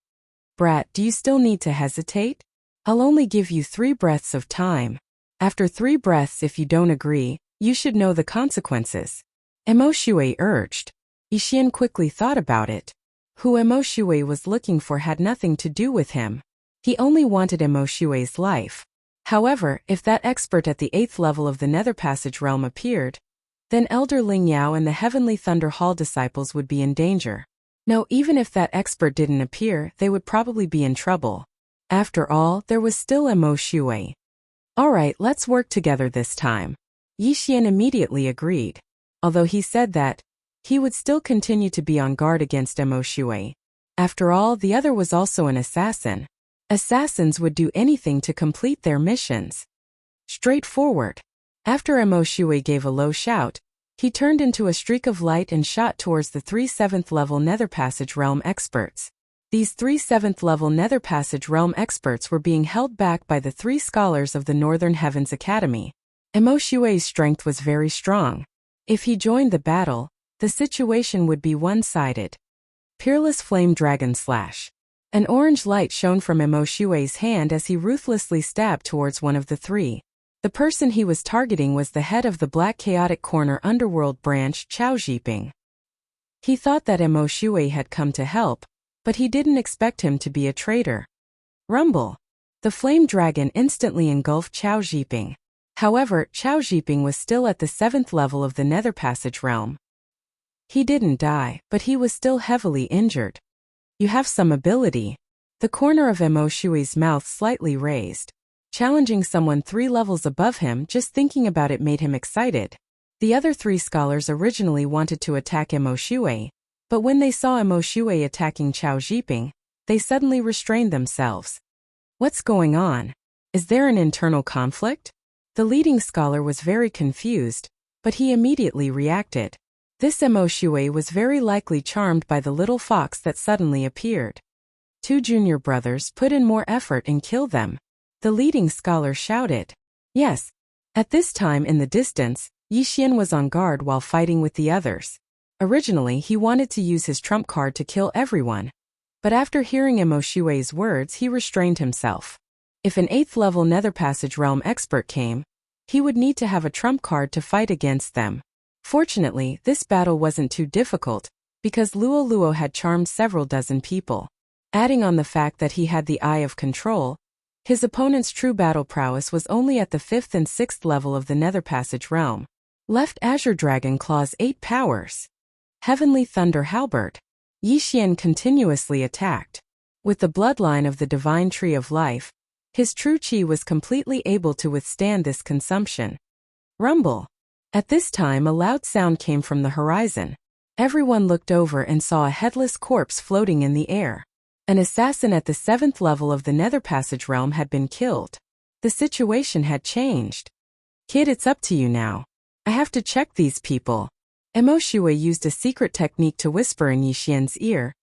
Speaker 1: "Brat, do you still need to hesitate? I'll only give you 3 breaths of time. After 3 breaths, if you don't agree, you should know the consequences," Emo Shui urged. Yixian quickly thought about it. Who Emo Shui was looking for had nothing to do with him. He only wanted Emo Shui's life. However, if that expert at the 8th level of the Nether Passage realm appeared, then Elder Ling Yao and the Heavenly Thunder Hall disciples would be in danger. No, even if that expert didn't appear, they would probably be in trouble. After all, there was still Emo Shui. "Alright, let's work together this time." Yixian immediately agreed. Although he said that he would still continue to be on guard against Emo Shui. After all, the other was also an assassin. Assassins would do anything to complete their missions. Straightforward. After Emo Shui gave a low shout, he turned into a streak of light and shot towards the 3 7th level Nether Passage realm experts. These 3 7th level Nether Passage realm experts were being held back by the 3 scholars of the Northern Heavens Academy. Emo Shui's strength was very strong. If he joined the battle, the situation would be one-sided. Peerless Flame Dragon Slash. An orange light shone from Emo Shui's hand as he ruthlessly stabbed towards one of the 3. The person he was targeting was the head of the Black Chaotic Corner Underworld branch, Chao Zhiping. He thought that Emo Shui had come to help, but he didn't expect him to be a traitor. Rumble. The flame dragon instantly engulfed Chao Zhiping. However, Chao Zhiping was still at the 7th level of the Nether Passage realm. He didn't die, but he was still heavily injured. "You have some ability." The corner of Emo Shui's mouth slightly raised. Challenging someone 3 levels above him, just thinking about it made him excited. The other 3 scholars originally wanted to attack Emo Shui, but when they saw Emo Shui attacking Chao Zhiping, they suddenly restrained themselves. What's going on? Is there an internal conflict? The leading scholar was very confused, but he immediately reacted. This Emo Shui was very likely charmed by the little fox that suddenly appeared. 2 junior brothers, put in more effort and kill them. The leading scholar shouted. Yes. At this time in the distance, Yixian was on guard while fighting with the others. Originally, he wanted to use his trump card to kill everyone. But after hearing Emo Shui's words, he restrained himself. If an 8th level Nether Passage realm expert came, he would need to have a trump card to fight against them. Fortunately, this battle wasn't too difficult, because Luo Luo had charmed several dozen people. Adding on the fact that he had the Eye of Control, his opponent's true battle prowess was only at the 5th and 6th level of the Nether Passage realm. Left Azure Dragon Claw's 8 powers. Heavenly Thunder Halberd. Yixian continuously attacked. With the bloodline of the Divine Tree of Life, his true chi was completely able to withstand this consumption. Rumble. At this time a loud sound came from the horizon. Everyone looked over and saw a headless corpse floating in the air. An assassin at the 7th level of the Nether Passage realm had been killed. The situation had changed. Kid, it's up to you now. I have to check these people. Emo Shui used a secret technique to whisper in Yixian's ear,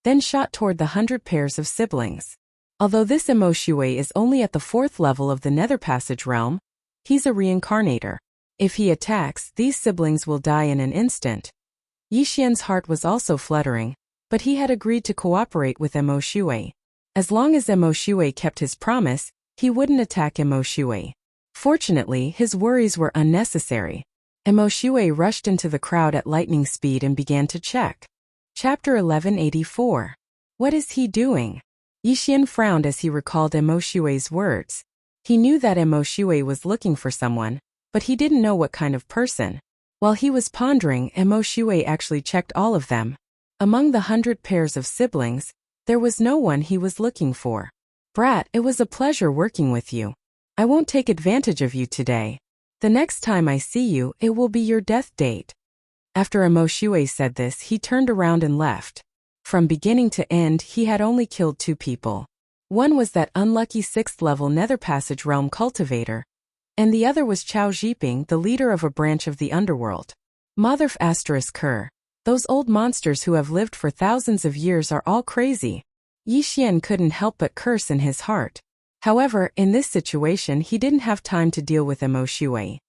Speaker 1: then shot toward the 100 pairs of siblings. Although this Emo Shui is only at the 4th level of the Nether Passage realm, he's a reincarnator. If he attacks, these siblings will die in an instant. Yixian's heart was also fluttering, but he had agreed to cooperate with Emo Shui. As long as Emo Shui kept his promise, he wouldn't attack Emo Shui. Fortunately, his worries were unnecessary. Emo Shui rushed into the crowd at lightning speed and began to check. Chapter 1184. What is he doing? Yixian frowned as he recalled Emo Shui's words. He knew that Emo Shui was looking for someone, but he didn't know what kind of person. While he was pondering, Emo Shui actually checked all of them. Among the 100 pairs of siblings, there was no one he was looking for. Brat, it was a pleasure working with you. I won't take advantage of you today. The next time I see you, it will be your death date. After Emo Shui said this, he turned around and left. From beginning to end, he had only killed 2 people. One was that unlucky 6th level Nether Passage Realm cultivator, and the other was Chao Zhiping, the leader of a branch of the underworld. Motherf *Ker. Those old monsters who have lived for thousands of years are all crazy. Yixian couldn't help but curse in his heart. However, in this situation he didn't have time to deal with Emo Shui.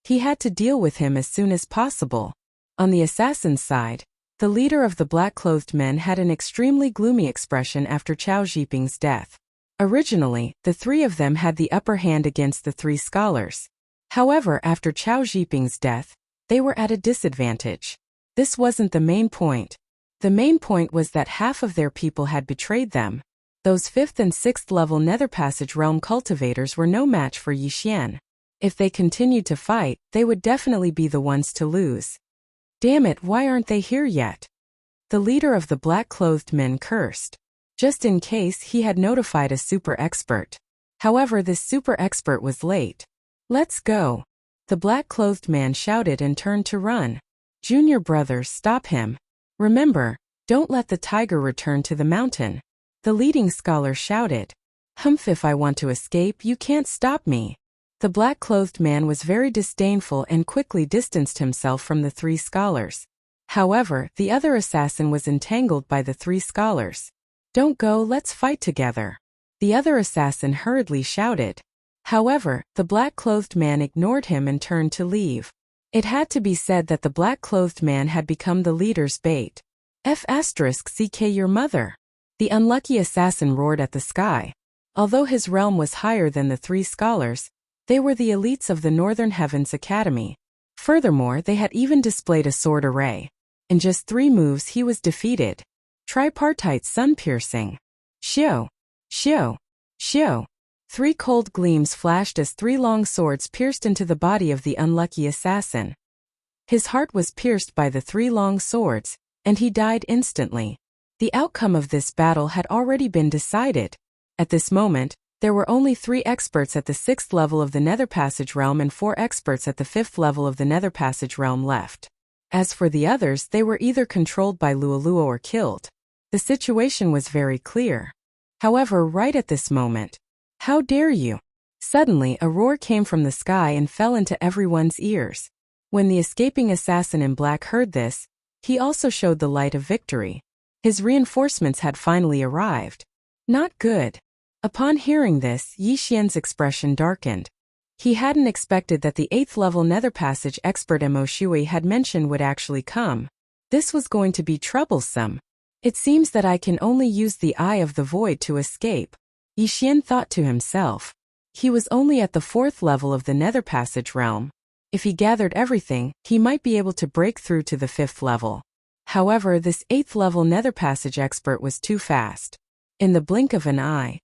Speaker 1: He had to deal with him as soon as possible. On the assassin's side, the leader of the black-clothed men had an extremely gloomy expression after Chao Zhiping's death. Originally, the 3 of them had the upper hand against the 3 scholars. However, after Chao Zhiping's death, they were at a disadvantage. This wasn't the main point. The main point was that half of their people had betrayed them. Those 5th and 6th level Nether Passage Realm cultivators were no match for Yixian. If they continued to fight, they would definitely be the ones to lose. Damn it, why aren't they here yet? The leader of the black-clothed men cursed. Just in case, he had notified a super expert. However, this super expert was late. Let's go. The black-clothed man shouted and turned to run. Junior brothers, stop him. Remember, don't let the tiger return to the mountain. The leading scholar shouted. Humph, if I want to escape, you can't stop me. The black-clothed man was very disdainful and quickly distanced himself from the 3 scholars. However, the other assassin was entangled by the 3 scholars. Don't go, let's fight together. The other assassin hurriedly shouted. However, the black-clothed man ignored him and turned to leave. It had to be said that the black-clothed man had become the leader's bait. *CK your mother. The unlucky assassin roared at the sky. Although his realm was higher than the 3 scholars, they were the elites of the Northern Heavens Academy. Furthermore, they had even displayed a sword array. In just 3 moves he was defeated. Tripartite sun-piercing. Shio. Shio. Shio. 3 cold gleams flashed as 3 long swords pierced into the body of the unlucky assassin. His heart was pierced by the 3 long swords, and he died instantly. The outcome of this battle had already been decided. At this moment, there were only 3 experts at the 6th level of the Nether Passage Realm and 4 experts at the 5th level of the Nether Passage Realm left. As for the others, they were either controlled by Luoluo or killed. The situation was very clear. However, right at this moment, how dare you? Suddenly, a roar came from the sky and fell into everyone's ears. When the escaping assassin in black heard this, he also showed the light of victory. His reinforcements had finally arrived. Not good. Upon hearing this, Yixian's expression darkened. He hadn't expected that the 8th level Nether Passage expert Emo Shui had mentioned would actually come. This was going to be troublesome. It seems that I can only use the Eye of the Void to escape. Yixian thought to himself. He was only at the 4th level of the Nether Passage Realm. If he gathered everything, he might be able to break through to the 5th level. However, this 8th level Nether Passage expert was too fast. In the blink of an eye,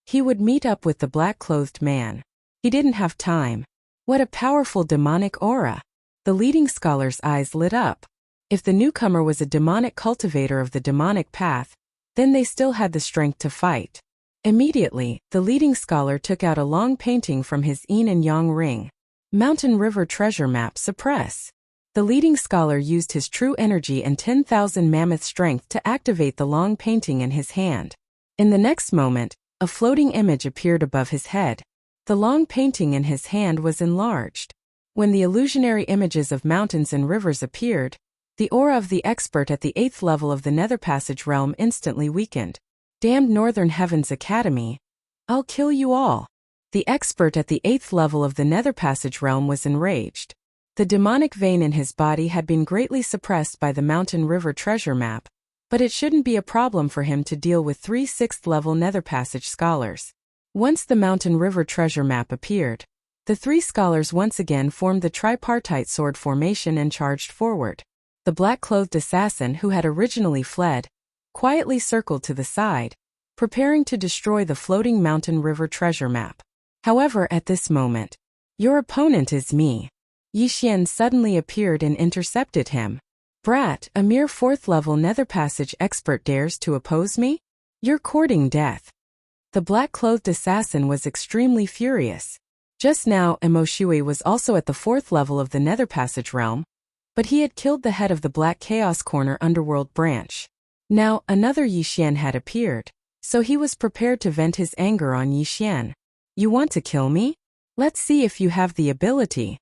Speaker 1: he would meet up with the black-clothed man. He didn't have time. What a powerful demonic aura! The leading scholar's eyes lit up. If the newcomer was a demonic cultivator of the demonic path, then they still had the strength to fight. Immediately, the leading scholar took out a long painting from his yin and yang ring. Mountain River Treasure Map Suppress. The leading scholar used his true energy and 10,000 mammoth strength to activate the long painting in his hand. In the next moment, a floating image appeared above his head. The long painting in his hand was enlarged. When the illusionary images of mountains and rivers appeared, the aura of the expert at the 8th level of the Nether Passage Realm instantly weakened. Damned Northern Heavens Academy! I'll kill you all! The expert at the 8th level of the Nether Passage Realm was enraged. The demonic vein in his body had been greatly suppressed by the Mountain River treasure map, but it shouldn't be a problem for him to deal with 3 6th-level Nether Passage scholars. Once the Mountain River treasure map appeared, the 3 scholars once again formed the tripartite sword formation and charged forward. The black-clothed assassin who had originally fled quietly circled to the side, preparing to destroy the floating Mountain River treasure map. However, at this moment, "Your opponent is me." Yixian suddenly appeared and intercepted him. "Brat, a mere 4th-level Nether Passage expert dares to oppose me? You're courting death." The black-clothed assassin was extremely furious. Just now, Emoshui was also at the 4th level of the Nether Passage realm, but he had killed the head of the Black Chaos Corner underworld branch. Now, another Yixian had appeared, so he was prepared to vent his anger on Yixian. "You want to kill me? Let's see if you have the ability."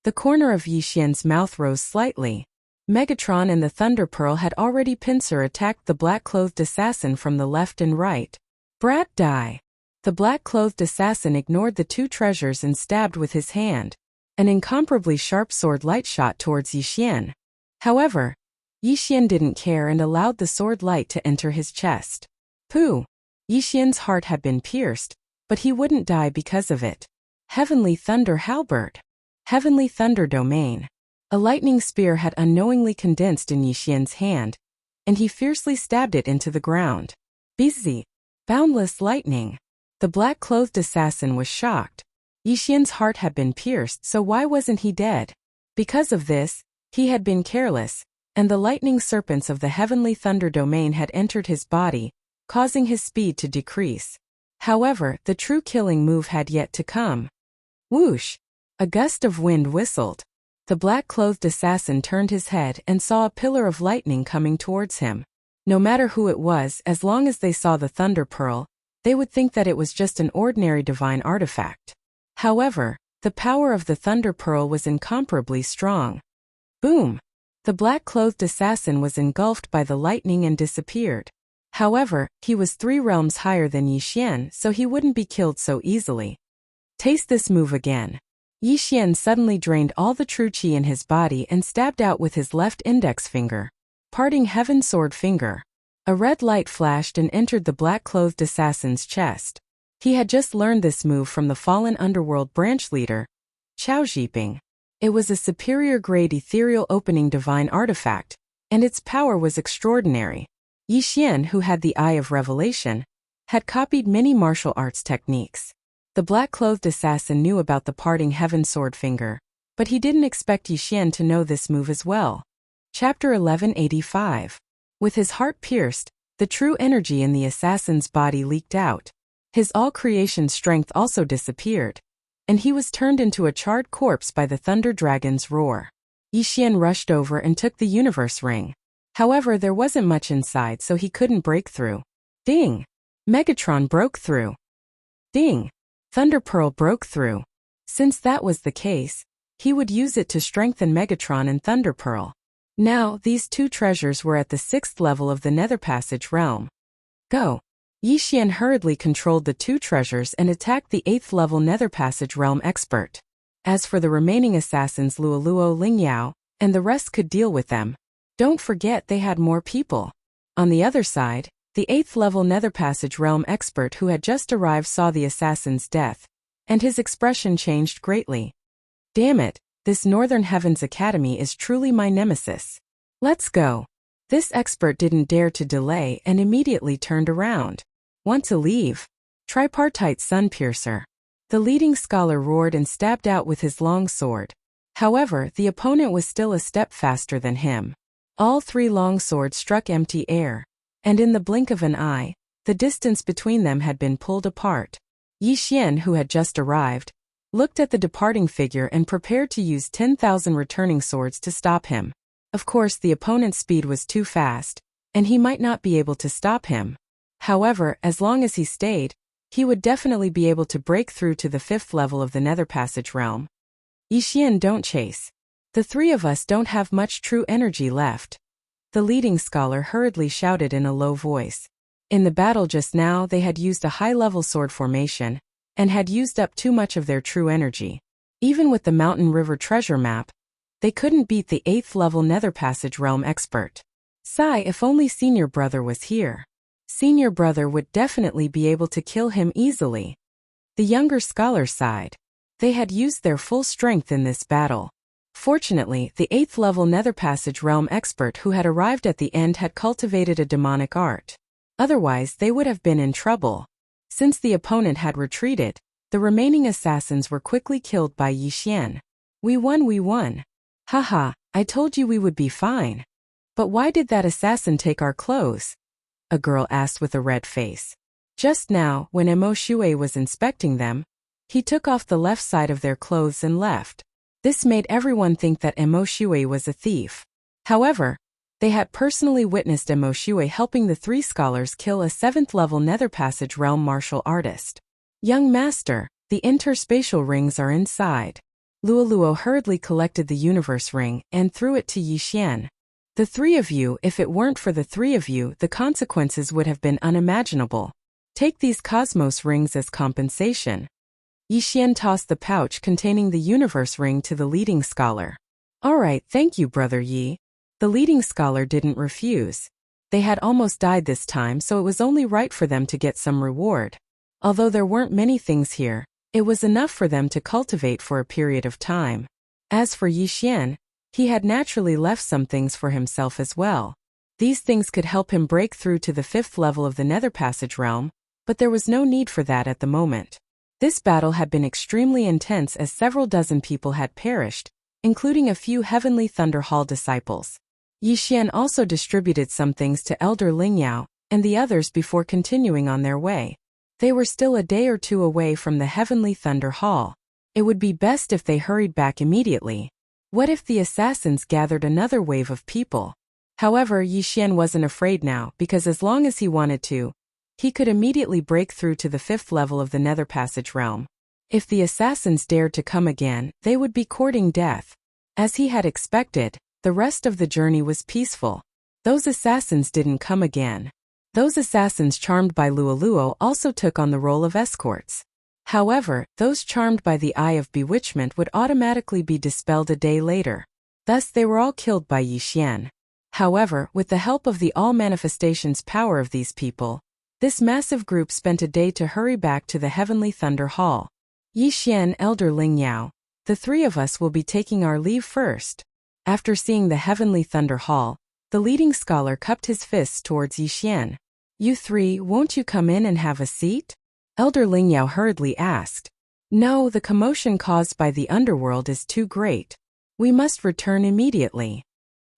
Speaker 1: The corner of Yixian's mouth rose slightly. Megatron and the Thunder Pearl had already pincer-attacked the black-clothed assassin from the left and right. "Brat, die." The black-clothed assassin ignored the 2 treasures and stabbed with his hand. An incomparably sharp sword light shot towards Yixian. However, Yixian didn't care and allowed the sword light to enter his chest. Pooh! Yixian's heart had been pierced, but he wouldn't die because of it. Heavenly Thunder Halberd. Heavenly Thunder Domain. A lightning spear had unknowingly condensed in Yixian's hand, and he fiercely stabbed it into the ground. Busy. Boundless lightning. The black-clothed assassin was shocked. Yixian's heart had been pierced, so why wasn't he dead? Because of this, he had been careless, and the lightning serpents of the Heavenly Thunder Domain had entered his body, causing his speed to decrease. However, the true killing move had yet to come. Whoosh! A gust of wind whistled. The black-clothed assassin turned his head and saw a pillar of lightning coming towards him. No matter who it was, as long as they saw the Thunder Pearl, they would think that it was just an ordinary divine artifact. However, the power of the Thunder Pearl was incomparably strong. Boom! The black-clothed assassin was engulfed by the lightning and disappeared. However, he was 3 realms higher than Yixian, so he wouldn't be killed so easily. Taste this move again. Yixian suddenly drained all the true qi in his body and stabbed out with his left index finger, parting Heaven Sword Finger. A red light flashed and entered the black-clothed assassin's chest. He had just learned this move from the fallen underworld branch leader, Chao Zhiping. It was a superior-grade ethereal opening divine artifact, and its power was extraordinary. Yixian, who had the Eye of Revelation, had copied many martial arts techniques. The black-clothed assassin knew about the parting Heaven Sword Finger, but he didn't expect Yixian to know this move as well. Chapter 1185. With his heart pierced, the true energy in the assassin's body leaked out. His all-creation strength also disappeared, and he was turned into a charred corpse by the Thunder Dragon's roar. Yixian rushed over and took the universe ring. However, there wasn't much inside, so he couldn't break through. Ding! Megatron broke through. Ding! Thunder Pearl broke through. Since that was the case, he would use it to strengthen Megatron and Thunder Pearl. Now, these 2 treasures were at the 6th level of the Nether Passage realm. Go! Yixian hurriedly controlled the 2 treasures and attacked the 8th level Nether Passage realm expert. As for the remaining assassins Luoluo Lingyao, and the rest could deal with them. Don't forget they had more people. On the other side, the 8th level Nether Passage realm expert who had just arrived saw the assassin's death, and his expression changed greatly. Damn it, this Northern Heavens Academy is truly my nemesis. Let's go. This expert didn't dare to delay and immediately turned around. Want to leave? Tripartite Sunpiercer. The leading scholar roared and stabbed out with his long sword. However, the opponent was still a step faster than him. All 3 long swords struck empty air, and in the blink of an eye, the distance between them had been pulled apart. Yixian, who had just arrived, looked at the departing figure and prepared to use 10,000 returning swords to stop him. Of course, the opponent's speed was too fast, and he might not be able to stop him. However, as long as he stayed, he would definitely be able to break through to the 5th level of the Nether Passage realm. Yixian, don't chase. The 3 of us don't have much true energy left. The leading scholar hurriedly shouted in a low voice. In the battle just now they had used a high-level sword formation, and had used up too much of their true energy. Even with the Mountain River treasure map, they couldn't beat the 8th level Nether Passage realm expert. Sigh, if only senior brother was here. Senior brother would definitely be able to kill him easily. The younger scholar sighed. They had used their full strength in this battle. Fortunately, the 8th level Nether Passage realm expert who had arrived at the end had cultivated a demonic art. Otherwise, they would have been in trouble. Since the opponent had retreated, the remaining assassins were quickly killed by Yi Xian. We won. Haha, I told you we would be fine. But why did that assassin take our clothes? A girl asked with a red face. Just now, when Emo Shui was inspecting them, he took off the left side of their clothes and left. This made everyone think that Emo Shui was a thief. However, they had personally witnessed Emo Shui helping the 3 scholars kill a 7th level Nether Passage realm martial artist. Young master, the interspatial rings are inside. Luoluo hurriedly collected the universe ring and threw it to Yi Xian. The 3 of you, if it weren't for the 3 of you, the consequences would have been unimaginable. Take these cosmos rings as compensation. Yi Xian tossed the pouch containing the universe ring to the leading scholar. Alright, thank you, Brother Yi. The leading scholar didn't refuse. They had almost died this time, so it was only right for them to get some reward. Although there weren't many things here, it was enough for them to cultivate for a period of time. As for Yi Xian, he had naturally left some things for himself as well. These things could help him break through to the 5th level of the Nether Passage realm, but there was no need for that at the moment. This battle had been extremely intense as several dozen people had perished, including a few Heavenly Thunder Hall disciples. Yi Xian also distributed some things to Elder Lingyao and the others before continuing on their way. They were still a day or two away from the Heavenly Thunder Hall. It would be best if they hurried back immediately. What if the assassins gathered another wave of people? However, Yi Xian wasn't afraid now because as long as he wanted to, he could immediately break through to the 5th level of the Nether Passage realm. If the assassins dared to come again, they would be courting death. As he had expected, the rest of the journey was peaceful. Those assassins didn't come again. Those assassins charmed by Luoluo also took on the role of escorts. However, those charmed by the Eye of Bewitchment would automatically be dispelled a day later. Thus they were all killed by Yi Xian. However, with the help of the All Manifestations power of these people, this massive group spent a day to hurry back to the Heavenly Thunder Hall. Yi Xian, Elder Lingyao, the 3 of us will be taking our leave first. After seeing the Heavenly Thunder Hall, the leading scholar cupped his fists towards Yi Xian. You 3, won't you come in and have a seat? Elder Lingyao hurriedly asked. No, the commotion caused by the underworld is too great. We must return immediately.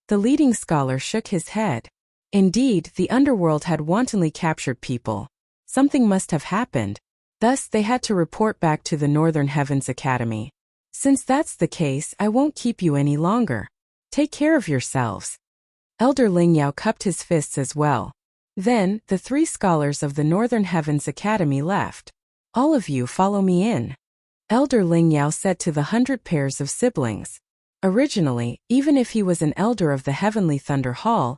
Speaker 1: The leading scholar shook his head. Indeed, the underworld had wantonly captured people. Something must have happened. Thus, they had to report back to the Northern Heavens Academy. Since that's the case, I won't keep you any longer. Take care of yourselves. Elder Lingyao cupped his fists as well. Then, the 3 scholars of the Northern Heavens Academy left. All of you follow me in. Elder Lingyao said to the 100 pairs of siblings. Originally, even if he was an elder of the Heavenly Thunder Hall,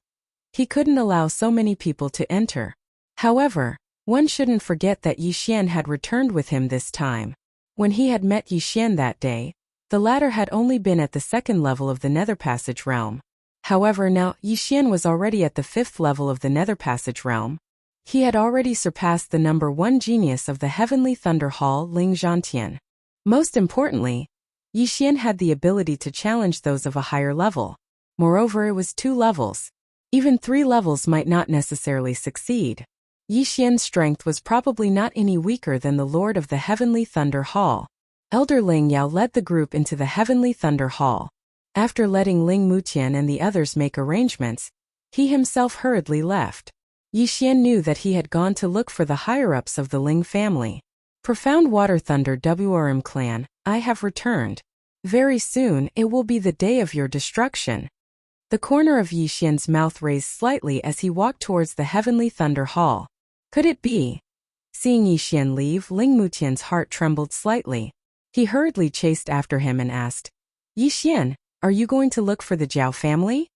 Speaker 1: he couldn't allow so many people to enter. However, one shouldn't forget that Yi Xian had returned with him this time. When he had met Yi Xian that day, the latter had only been at the 2nd level of the Nether Passage realm. However, now Yi Xian was already at the 5th level of the Nether Passage realm. He had already surpassed the number 1 genius of the Heavenly Thunder Hall, Ling Zhantian. Most importantly, Yi Xian had the ability to challenge those of a higher level. Moreover, it was 2 levels. Even 3 levels might not necessarily succeed. Yi Xian's strength was probably not any weaker than the Lord of the Heavenly Thunder Hall. Elder Lingyao led the group into the Heavenly Thunder Hall. After letting Ling Mutian and the others make arrangements, he himself hurriedly left. Yi Xian knew that he had gone to look for the higher-ups of the Ling family. Profound Water Thunder WRM clan, I have returned. Very soon, it will be the day of your destruction. The corner of Yi Xian's mouth raised slightly as he walked towards the Heavenly Thunder Hall. Could it be? Seeing Yi Xian leave, Ling Mutian's heart trembled slightly. He hurriedly chased after him and asked, Yi Xian, are you going to look for the Zhao family?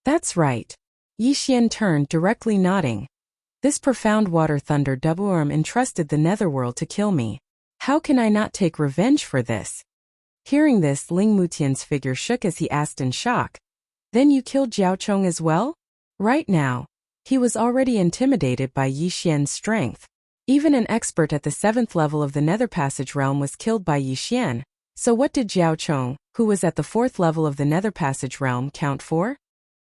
Speaker 1: That's right. Yi Xian turned, directly nodding. This profound water thunder WRM entrusted the netherworld to kill me. How can I not take revenge for this? Hearing this, Ling Mutian's figure shook as he asked in shock. Then you killed Zhao Chong as well? Right now, he was already intimidated by Yi Xian's strength. Even an expert at the 7th level of the Nether Passage realm was killed by Yi Xian, so what did Zhao Chong, who was at the 4th level of the Nether Passage realm, count for?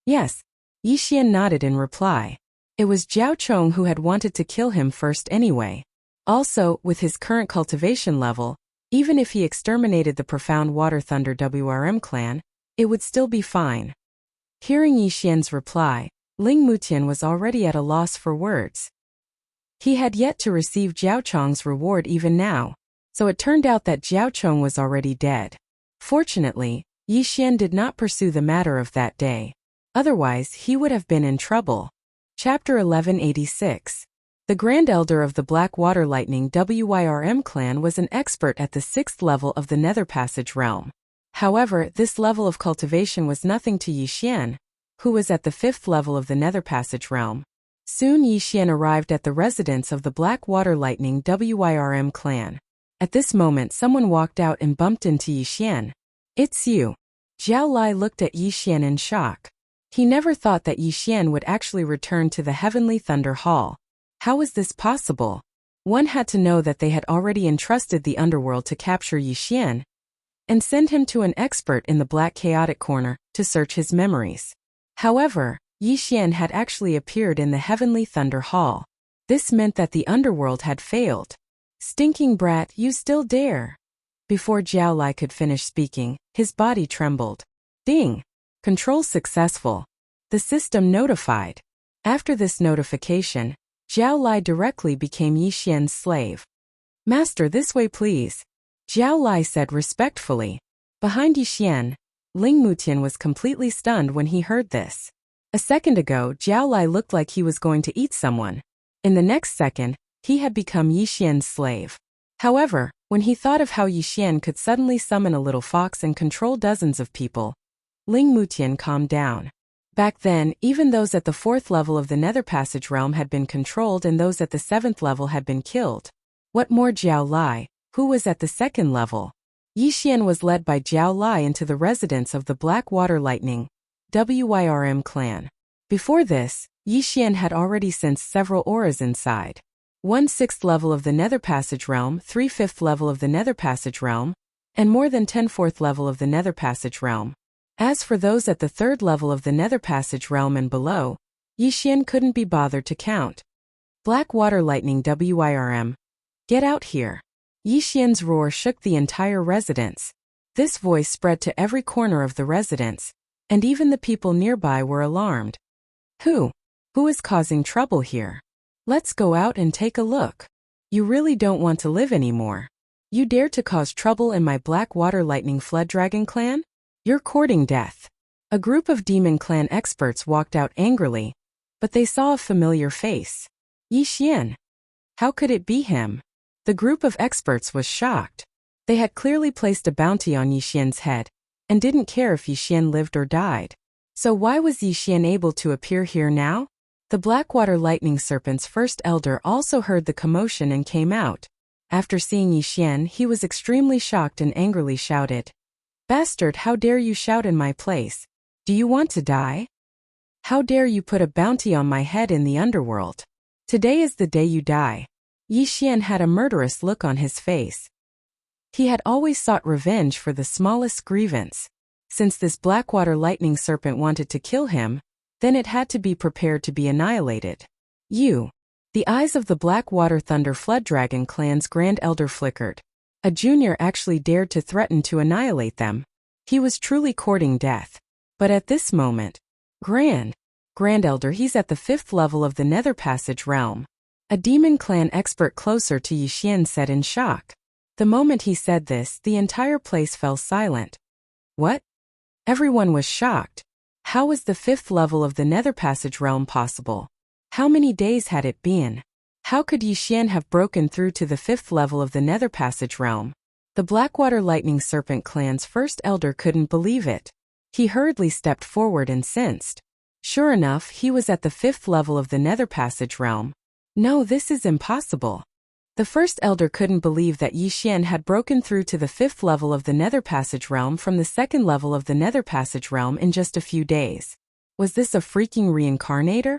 Speaker 1: Yes. Yi Xian nodded in reply. It was Zhao Chong who had wanted to kill him first anyway. Also, with his current cultivation level, even if he exterminated the Profound Water Thunder WRM clan, it would still be fine. Hearing Yi Xian's reply, Ling Mutian was already at a loss for words. He had yet to receive Zhao Chong's reward even now, so it turned out that Zhao Chong was already dead. Fortunately, Yi Xian did not pursue the matter of that day. Otherwise, he would have been in trouble. Chapter 1186. The Grand Elder of the Black Water Lightning WYRM clan was an expert at the 6th level of the Nether Passage realm. However, this level of cultivation was nothing to Yi Xian, who was at the 5th level of the Nether Passage realm. Soon Yi Xian arrived at the residence of the Black Water Lightning WYRM clan. At this moment someone walked out and bumped into Yi Xian. "It's you." Zhao Lai looked at Yi Xian in shock. He never thought that Yi Xian would actually return to the Heavenly Thunder Hall. How was this possible? One had to know that they had already entrusted the underworld to capture Yi Xian and send him to an expert in the Black Chaotic Corner to search his memories. However, Yi Xian had actually appeared in the Heavenly Thunder Hall. This meant that the underworld had failed. "Stinking brat, you still dare." Before Zhao Lai could finish speaking, his body trembled. Ding! Control successful. The system notified. After this notification, Zhao Lai directly became Yi Xian's slave. "Master, this way please," Zhao Lai said respectfully. Behind Yi Xian, Ling Mutian was completely stunned when he heard this. A second ago, Zhao Lai looked like he was going to eat someone. In the next second, he had become Yi Xian's slave. However, when he thought of how Yi Xian could suddenly summon a little fox and control dozens of people, Ling Mutian calmed down. Back then, even those at the 4th level of the Nether Passage realm had been controlled and those at the 7th level had been killed. What more Zhao Lai, who was at the 2nd level? Yi Xian was led by Zhao Lai into the residence of the Black Water Lightning WYRM clan. Before this, Yi Xian had already sensed several auras inside. 1/6th level of the Nether Passage realm, 3/5th level of the Nether Passage realm, and more than 10 4th level of the Nether Passage realm. As for those at the 3rd level of the Nether Passage realm and below, Yi Xian couldn't be bothered to count. Black Water Lightning WYRM. "Get out here." Yi Xian's roar shook the entire residence. This voice spread to every corner of the residence, and even the people nearby were alarmed. Who is causing trouble here? Let's go out and take a look. You really don't want to live anymore. You dare to cause trouble in my Black Water Lightning Flood Dragon clan? You're courting death. A group of Demon Clan experts walked out angrily, but they saw a familiar face. Yi Xian. How could it be him? The group of experts was shocked. They had clearly placed a bounty on Yi Xian's head, and didn't care if Yi Xian lived or died. So why was Yi Xian able to appear here now? The Blackwater Lightning Serpent's first elder also heard the commotion and came out. After seeing Yi Xian, he was extremely shocked and angrily shouted, "Bastard, how dare you shout in my place? Do you want to die? How dare you put a bounty on my head in the underworld? Today is the day you die." Yi Xian had a murderous look on his face. He had always sought revenge for the smallest grievance. Since this Blackwater Lightning Serpent wanted to kill him, then it had to be prepared to be annihilated. You. The eyes of the Blackwater Thunder Flood Dragon clan's Grand Elder flickered. A junior actually dared to threaten to annihilate them. He was truly courting death. But at this moment, Grand Elder, he's at the 5th level of the Nether Passage realm. A Demon Clan expert closer to Yi Xian said in shock. The moment he said this, the entire place fell silent. What? Everyone was shocked. How was the 5th level of the Nether Passage realm possible? How many days had it been? How could Yi Xian have broken through to the 5th level of the Nether Passage realm? The Blackwater Lightning Serpent clan's first elder couldn't believe it. He hurriedly stepped forward and sensed. Sure enough, he was at the 5th level of the Nether Passage realm. No, this is impossible. The first elder couldn't believe that Yi Xian had broken through to the 5th level of the Nether Passage realm from the 2nd level of the Nether Passage realm in just a few days. Was this a freaking reincarnator?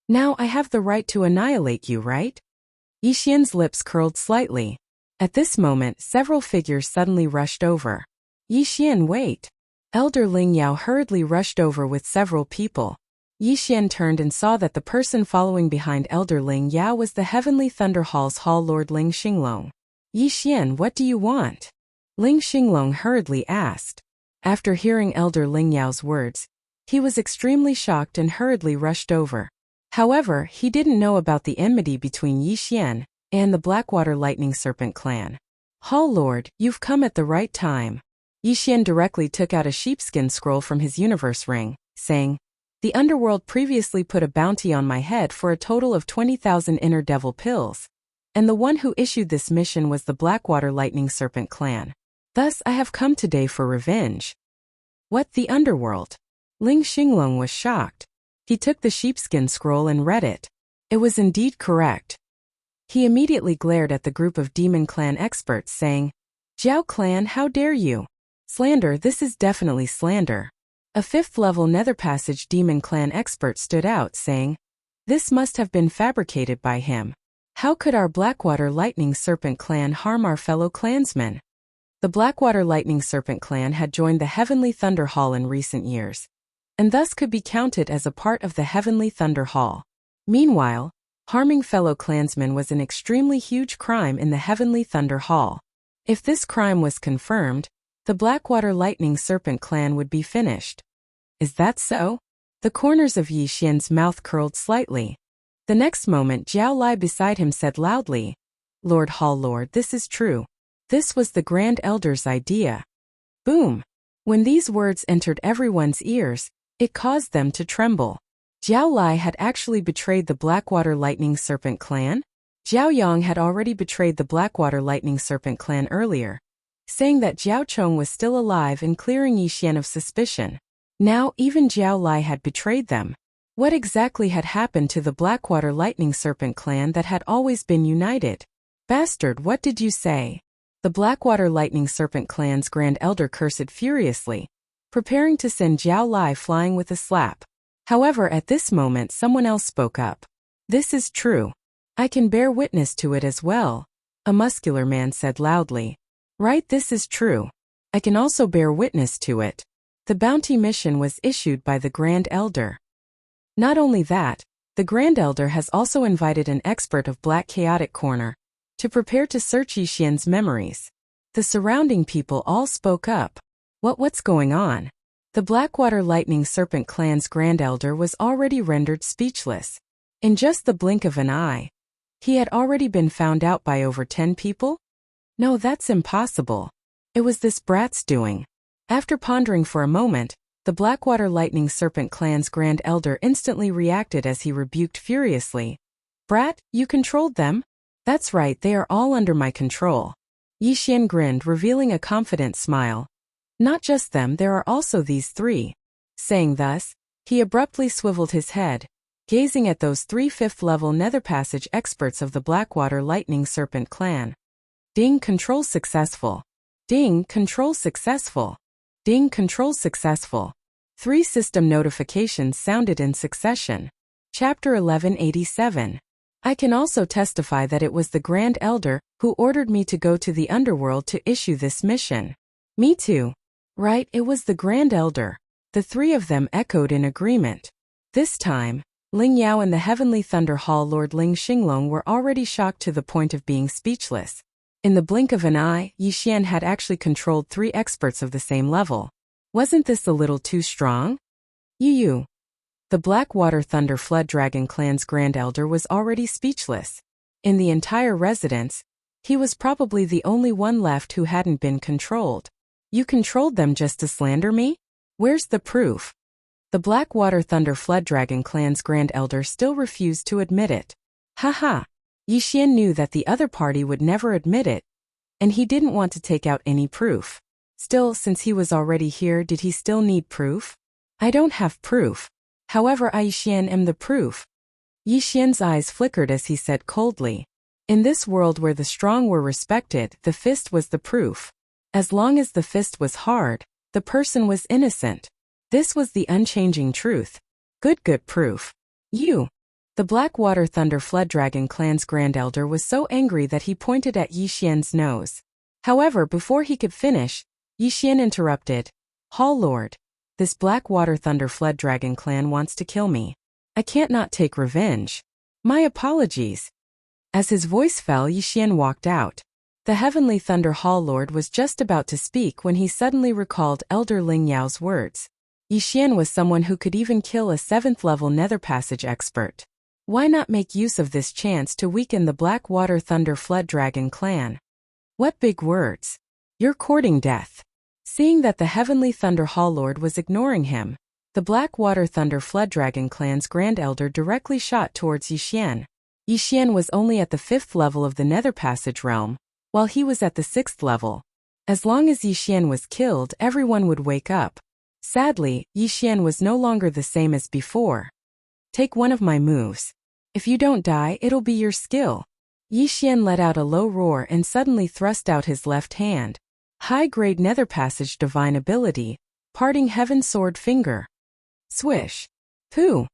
Speaker 1: Now I have the right to annihilate you, right? Yixian's lips curled slightly. At this moment, several figures suddenly rushed over. Yixian, wait. Elder Ling Yao hurriedly rushed over with several people. Yixian turned and saw that the person following behind Elder Ling Yao was the Heavenly Thunder Hall's Hall Lord Ling Xinglong. Yixian, what do you want? Ling Xinglong hurriedly asked. After hearing Elder Ling Yao's words, he was extremely shocked and hurriedly rushed over. However, he didn't know about the enmity between Yixian and the Blackwater Lightning Serpent clan. Hall Lord, you've come at the right time. Yixian directly took out a sheepskin scroll from his universe ring, saying, the underworld previously put a bounty on my head for a total of 20,000 inner devil pills. And the one who issued this mission was the Blackwater Lightning Serpent clan. Thus I have come today for revenge. What, the underworld? Ling Xinglong was shocked. He took the sheepskin scroll and read it. It was indeed correct. He immediately glared at the group of Demon Clan experts, saying, Jiao Clan, how dare you? Slander, this is definitely slander. A 5th-level Nether Passage Demon Clan expert stood out, saying, this must have been fabricated by him. How could our Blackwater Lightning Serpent clan harm our fellow clansmen? The Blackwater Lightning Serpent clan had joined the Heavenly Thunder Hall in recent years, and thus could be counted as a part of the Heavenly Thunder Hall. Meanwhile, harming fellow clansmen was an extremely huge crime in the Heavenly Thunder Hall. If this crime was confirmed, the Blackwater Lightning Serpent clan would be finished. Is that so? The corners of Yixian's mouth curled slightly. The next moment, Jiao Lai beside him said loudly, Lord Hall Lord, this is true. This was the Grand Elder's idea. Boom! When these words entered everyone's ears, it caused them to tremble. Jiao Lai had actually betrayed the Blackwater Lightning Serpent clan? Jiao Yang had already betrayed the Blackwater Lightning Serpent clan earlier, saying that Jiao Chong was still alive and clearing Yixian of suspicion. Now even Jiao Lai had betrayed them. What exactly had happened to the Blackwater Lightning Serpent clan that had always been united? Bastard, what did you say? The Blackwater Lightning Serpent clan's Grand Elder cursed furiously, preparing to send Jiao Lai flying with a slap. However, at this moment someone else spoke up. This is true. I can bear witness to it as well, a muscular man said loudly. Right, this is true. I can also bear witness to it. The bounty mission was issued by the Grand Elder. Not only that, the Grand Elder has also invited an expert of Black Chaotic Corner to prepare to search Yixian's memories. The surrounding people all spoke up. What's going on? The Blackwater Lightning Serpent clan's Grand Elder was already rendered speechless. In just the blink of an eye, he had already been found out by over 10 people? No, that's impossible. It was this brat's doing. After pondering for a moment, the Blackwater Lightning Serpent clan's Grand Elder instantly reacted as he rebuked furiously. Brat, you controlled them? That's right, they are all under my control. Yixian grinned, revealing a confident smile. Not just them, there are also these 3. Saying thus, he abruptly swiveled his head, gazing at those 3 5th-level Nether Passage experts of the Blackwater Lightning Serpent clan. Ding, control successful. Ding, control successful. Ding, control successful. 3 system notifications sounded in succession. Chapter 1187. I can also testify that it was the Grand Elder who ordered me to go to the underworld to issue this mission. Me too. Right, it was the Grand Elder. The 3 of them echoed in agreement. This time, Ling Yao and the Heavenly Thunder Hall Lord Ling Xinglong were already shocked to the point of being speechless. In the blink of an eye, Yixian had actually controlled 3 experts of the same level. Wasn't this a little too strong? Yu. The Blackwater Thunder Flood Dragon clan's Grand Elder was already speechless. In the entire residence, he was probably the only one left who hadn't been controlled. You controlled them just to slander me? Where's the proof? The Blackwater Thunder Flood Dragon clan's Grand Elder still refused to admit it. Haha. Yixian knew that the other party would never admit it, and he didn't want to take out any proof. Still, since he was already here, did he still need proof? I don't have proof. However, I Yixian am the proof. Yixian's eyes flickered as he said coldly. In this world where the strong were respected, the fist was the proof. As long as the fist was hard, the person was innocent. This was the unchanging truth. Good proof. You. The Blackwater Thunder Flood Dragon clan's Grand Elder was so angry that he pointed at Yi Xian's nose. However, before he could finish, Yi Xian interrupted. Hall Lord. This Blackwater Thunder Flood Dragon clan wants to kill me. I can't not take revenge. My apologies. As his voice fell, Yi Xian walked out. The Heavenly Thunder Hall Lord was just about to speak when he suddenly recalled Elder Ling Yao's words. Yi Xian was someone who could even kill a 7th-level Nether Passage expert. Why not make use of this chance to weaken the Blackwater Thunder Flood Dragon clan? What big words. You're courting death. Seeing that the Heavenly Thunder Hall Lord was ignoring him, the Blackwater Thunder Flood Dragon clan's Grand Elder directly shot towards Yi Xian. Yi Xian was only at the 5th level of the Nether Passage realm, while he was at the 6th level. As long as Yi Xian was killed, everyone would wake up. Sadly, Yi Xian was no longer the same as before. Take one of my moves. If you don't die, it'll be your skill. Yi Xian let out a low roar and suddenly thrust out his left hand. High-grade Nether Passage divine ability, parting Heaven Sword Finger. Swish. Pooh.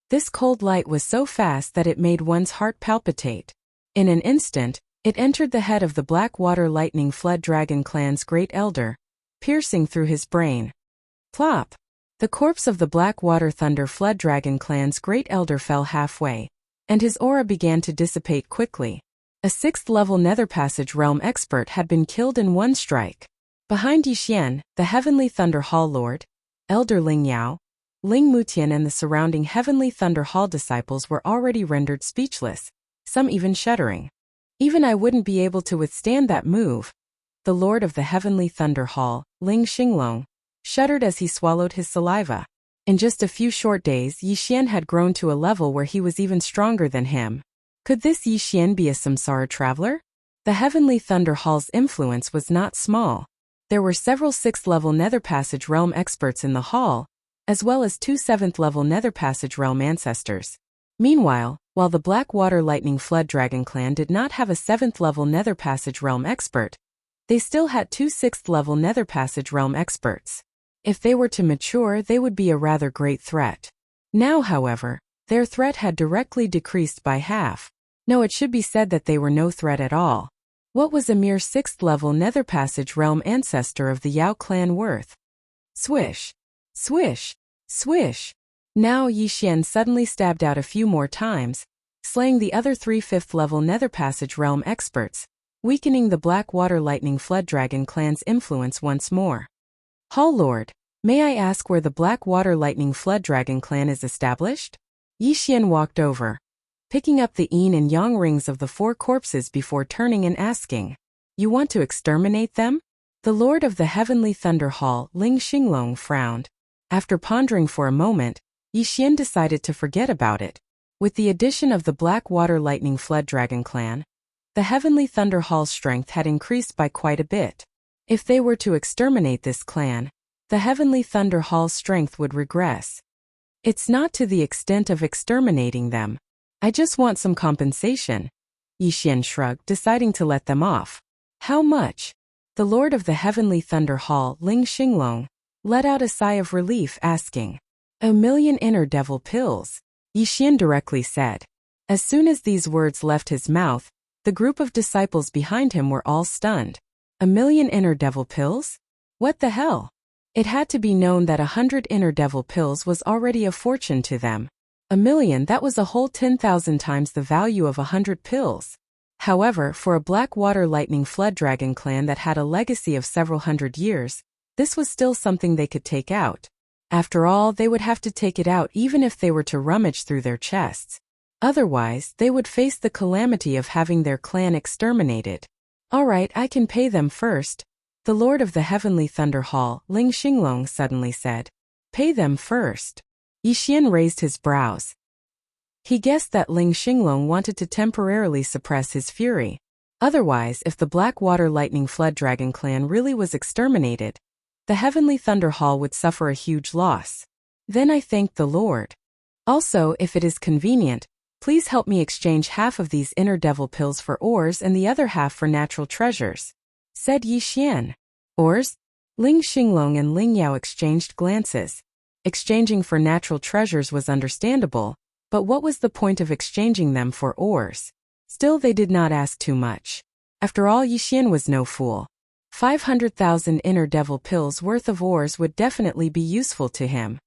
Speaker 1: This cold light was so fast that it made one's heart palpitate. In an instant, it entered the head of the Blackwater Lightning Flood Dragon clan's Great Elder, piercing through his brain. Plop. The corpse of the Blackwater Thunder Flood Dragon clan's Great Elder fell halfway, and his aura began to dissipate quickly. A 6th-level Nether Passage realm expert had been killed in one strike. Behind Yi Xian, the Heavenly Thunder Hall Lord, Elder Ling Yao, Ling Mutian and the surrounding Heavenly Thunder Hall disciples were already rendered speechless, some even shuddering. Even I wouldn't be able to withstand that move. The Lord of the Heavenly Thunder Hall, Ling Xinglong, shuddered as he swallowed his saliva. In just a few short days, Yi Xian had grown to a level where he was even stronger than him. Could this Yi Xian be a samsara traveler? The Heavenly Thunder Hall's influence was not small. There were several 6th-level Nether Passage realm experts in the hall, as well as 2 7th-level Nether Passage realm ancestors. Meanwhile, while the Blackwater Lightning Flood Dragon clan did not have a 7th-level Nether Passage realm expert, they still had 2 6th-level Nether Passage realm experts. If they were to mature, they would be a rather great threat. Now, however, their threat had directly decreased by half. No, it should be said that they were no threat at all. What was a mere 6th-level Nether Passage realm ancestor of the Yao clan worth? Swish. Swish. Swish. Now Yi Xian suddenly stabbed out a few more times, slaying the other 3 5th-level Nether Passage realm experts, weakening the Blackwater Lightning Flood Dragon clan's influence once more. Hall Lord, may I ask where the Blackwater Lightning Flood Dragon clan is established? Yi Xian walked over, picking up the yin and yang rings of the 4 corpses before turning and asking, You want to exterminate them? The Lord of the Heavenly Thunder Hall, Ling Xinglong, frowned. After pondering for a moment, Yi Xian decided to forget about it. With the addition of the Blackwater Lightning Flood Dragon clan, the Heavenly Thunder Hall's strength had increased by quite a bit. If they were to exterminate this clan, the Heavenly Thunder Hall's strength would regress. It's not to the extent of exterminating them. I just want some compensation. Yi Xian shrugged, deciding to let them off. How much? The Lord of the Heavenly Thunder Hall, Ling Xinglong, let out a sigh of relief, asking, 1,000,000 inner devil pills, Yi Xian directly said. As soon as these words left his mouth, the group of disciples behind him were all stunned. 1,000,000 inner devil pills? What the hell? It had to be known that 100 inner devil pills was already a fortune to them. 1,000,000, that was a whole 10,000 times the value of 100 pills. However, for a Blackwater Lightning Flood Dragon clan that had a legacy of several hundred years, this was still something they could take out. After all, they would have to take it out even if they were to rummage through their chests. Otherwise, they would face the calamity of having their clan exterminated. All right, I can pay them first, the Lord of the Heavenly Thunder Hall, Ling Xinglong, suddenly said. Pay them first. Yi Xian raised his brows. He guessed that Ling Xinglong wanted to temporarily suppress his fury. Otherwise, if the Blackwater Lightning Flood Dragon clan really was exterminated, the Heavenly Thunder Hall would suffer a huge loss. Then I thanked the Lord. Also, if it is convenient, please help me exchange half of these inner devil pills for ores and the other half for natural treasures, said Yi Xian. Ores? Ling Xinglong and Ling Yao exchanged glances. Exchanging for natural treasures was understandable, but what was the point of exchanging them for ores? Still, they did not ask too much. After all, Yixian was no fool. 500,000 inner devil pills worth of ores would definitely be useful to him.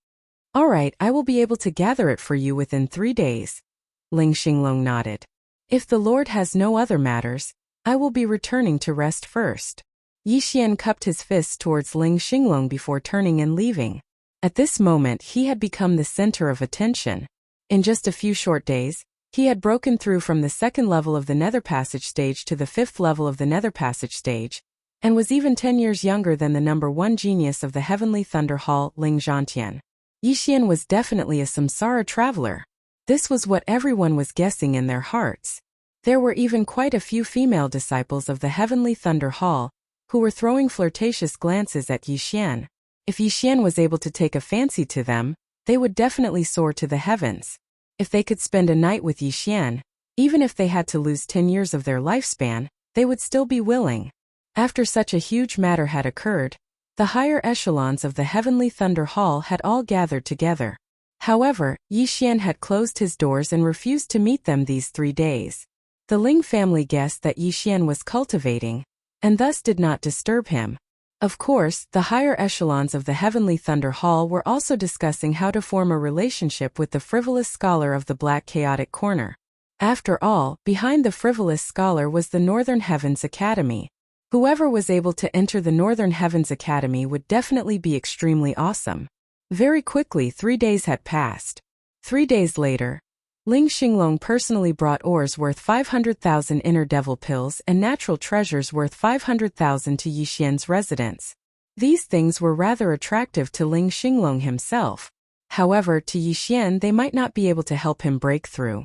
Speaker 1: All right, I will be able to gather it for you within 3 days. Ling Xinglong nodded. If the Lord has no other matters, I will be returning to rest first. Yixian cupped his fists towards Ling Xinglong before turning and leaving. At this moment, he had become the center of attention. In just a few short days, he had broken through from the 2nd level of the Nether Passage stage to the 5th level of the Nether Passage stage, and was even 10 years younger than the number 1 genius of the Heavenly Thunder Hall, Ling Zhantian. Yixian was definitely a samsara traveler. This was what everyone was guessing in their hearts. There were even quite a few female disciples of the Heavenly Thunder Hall who were throwing flirtatious glances at Yixian. If Yixian was able to take a fancy to them, they would definitely soar to the heavens. If they could spend a night with Yixian, even if they had to lose 10 years of their lifespan, they would still be willing. After such a huge matter had occurred, the higher echelons of the Heavenly Thunder Hall had all gathered together. However, Yixian had closed his doors and refused to meet them these 3 days. The Ling family guessed that Yixian was cultivating, and thus did not disturb him. Of course, the higher echelons of the Heavenly Thunder Hall were also discussing how to form a relationship with the frivolous scholar of the Black Chaotic Corner. After all, behind the frivolous scholar was the Northern Heavens Academy. Whoever was able to enter the Northern Heavens Academy would definitely be extremely awesome. Very quickly, 3 days had passed. 3 days later, Ling Xinglong personally brought ores worth 500,000 inner devil pills and natural treasures worth 500,000 to Yixian's residence. These things were rather attractive to Ling Xinglong himself. However, to Yixian they might not be able to help him break through.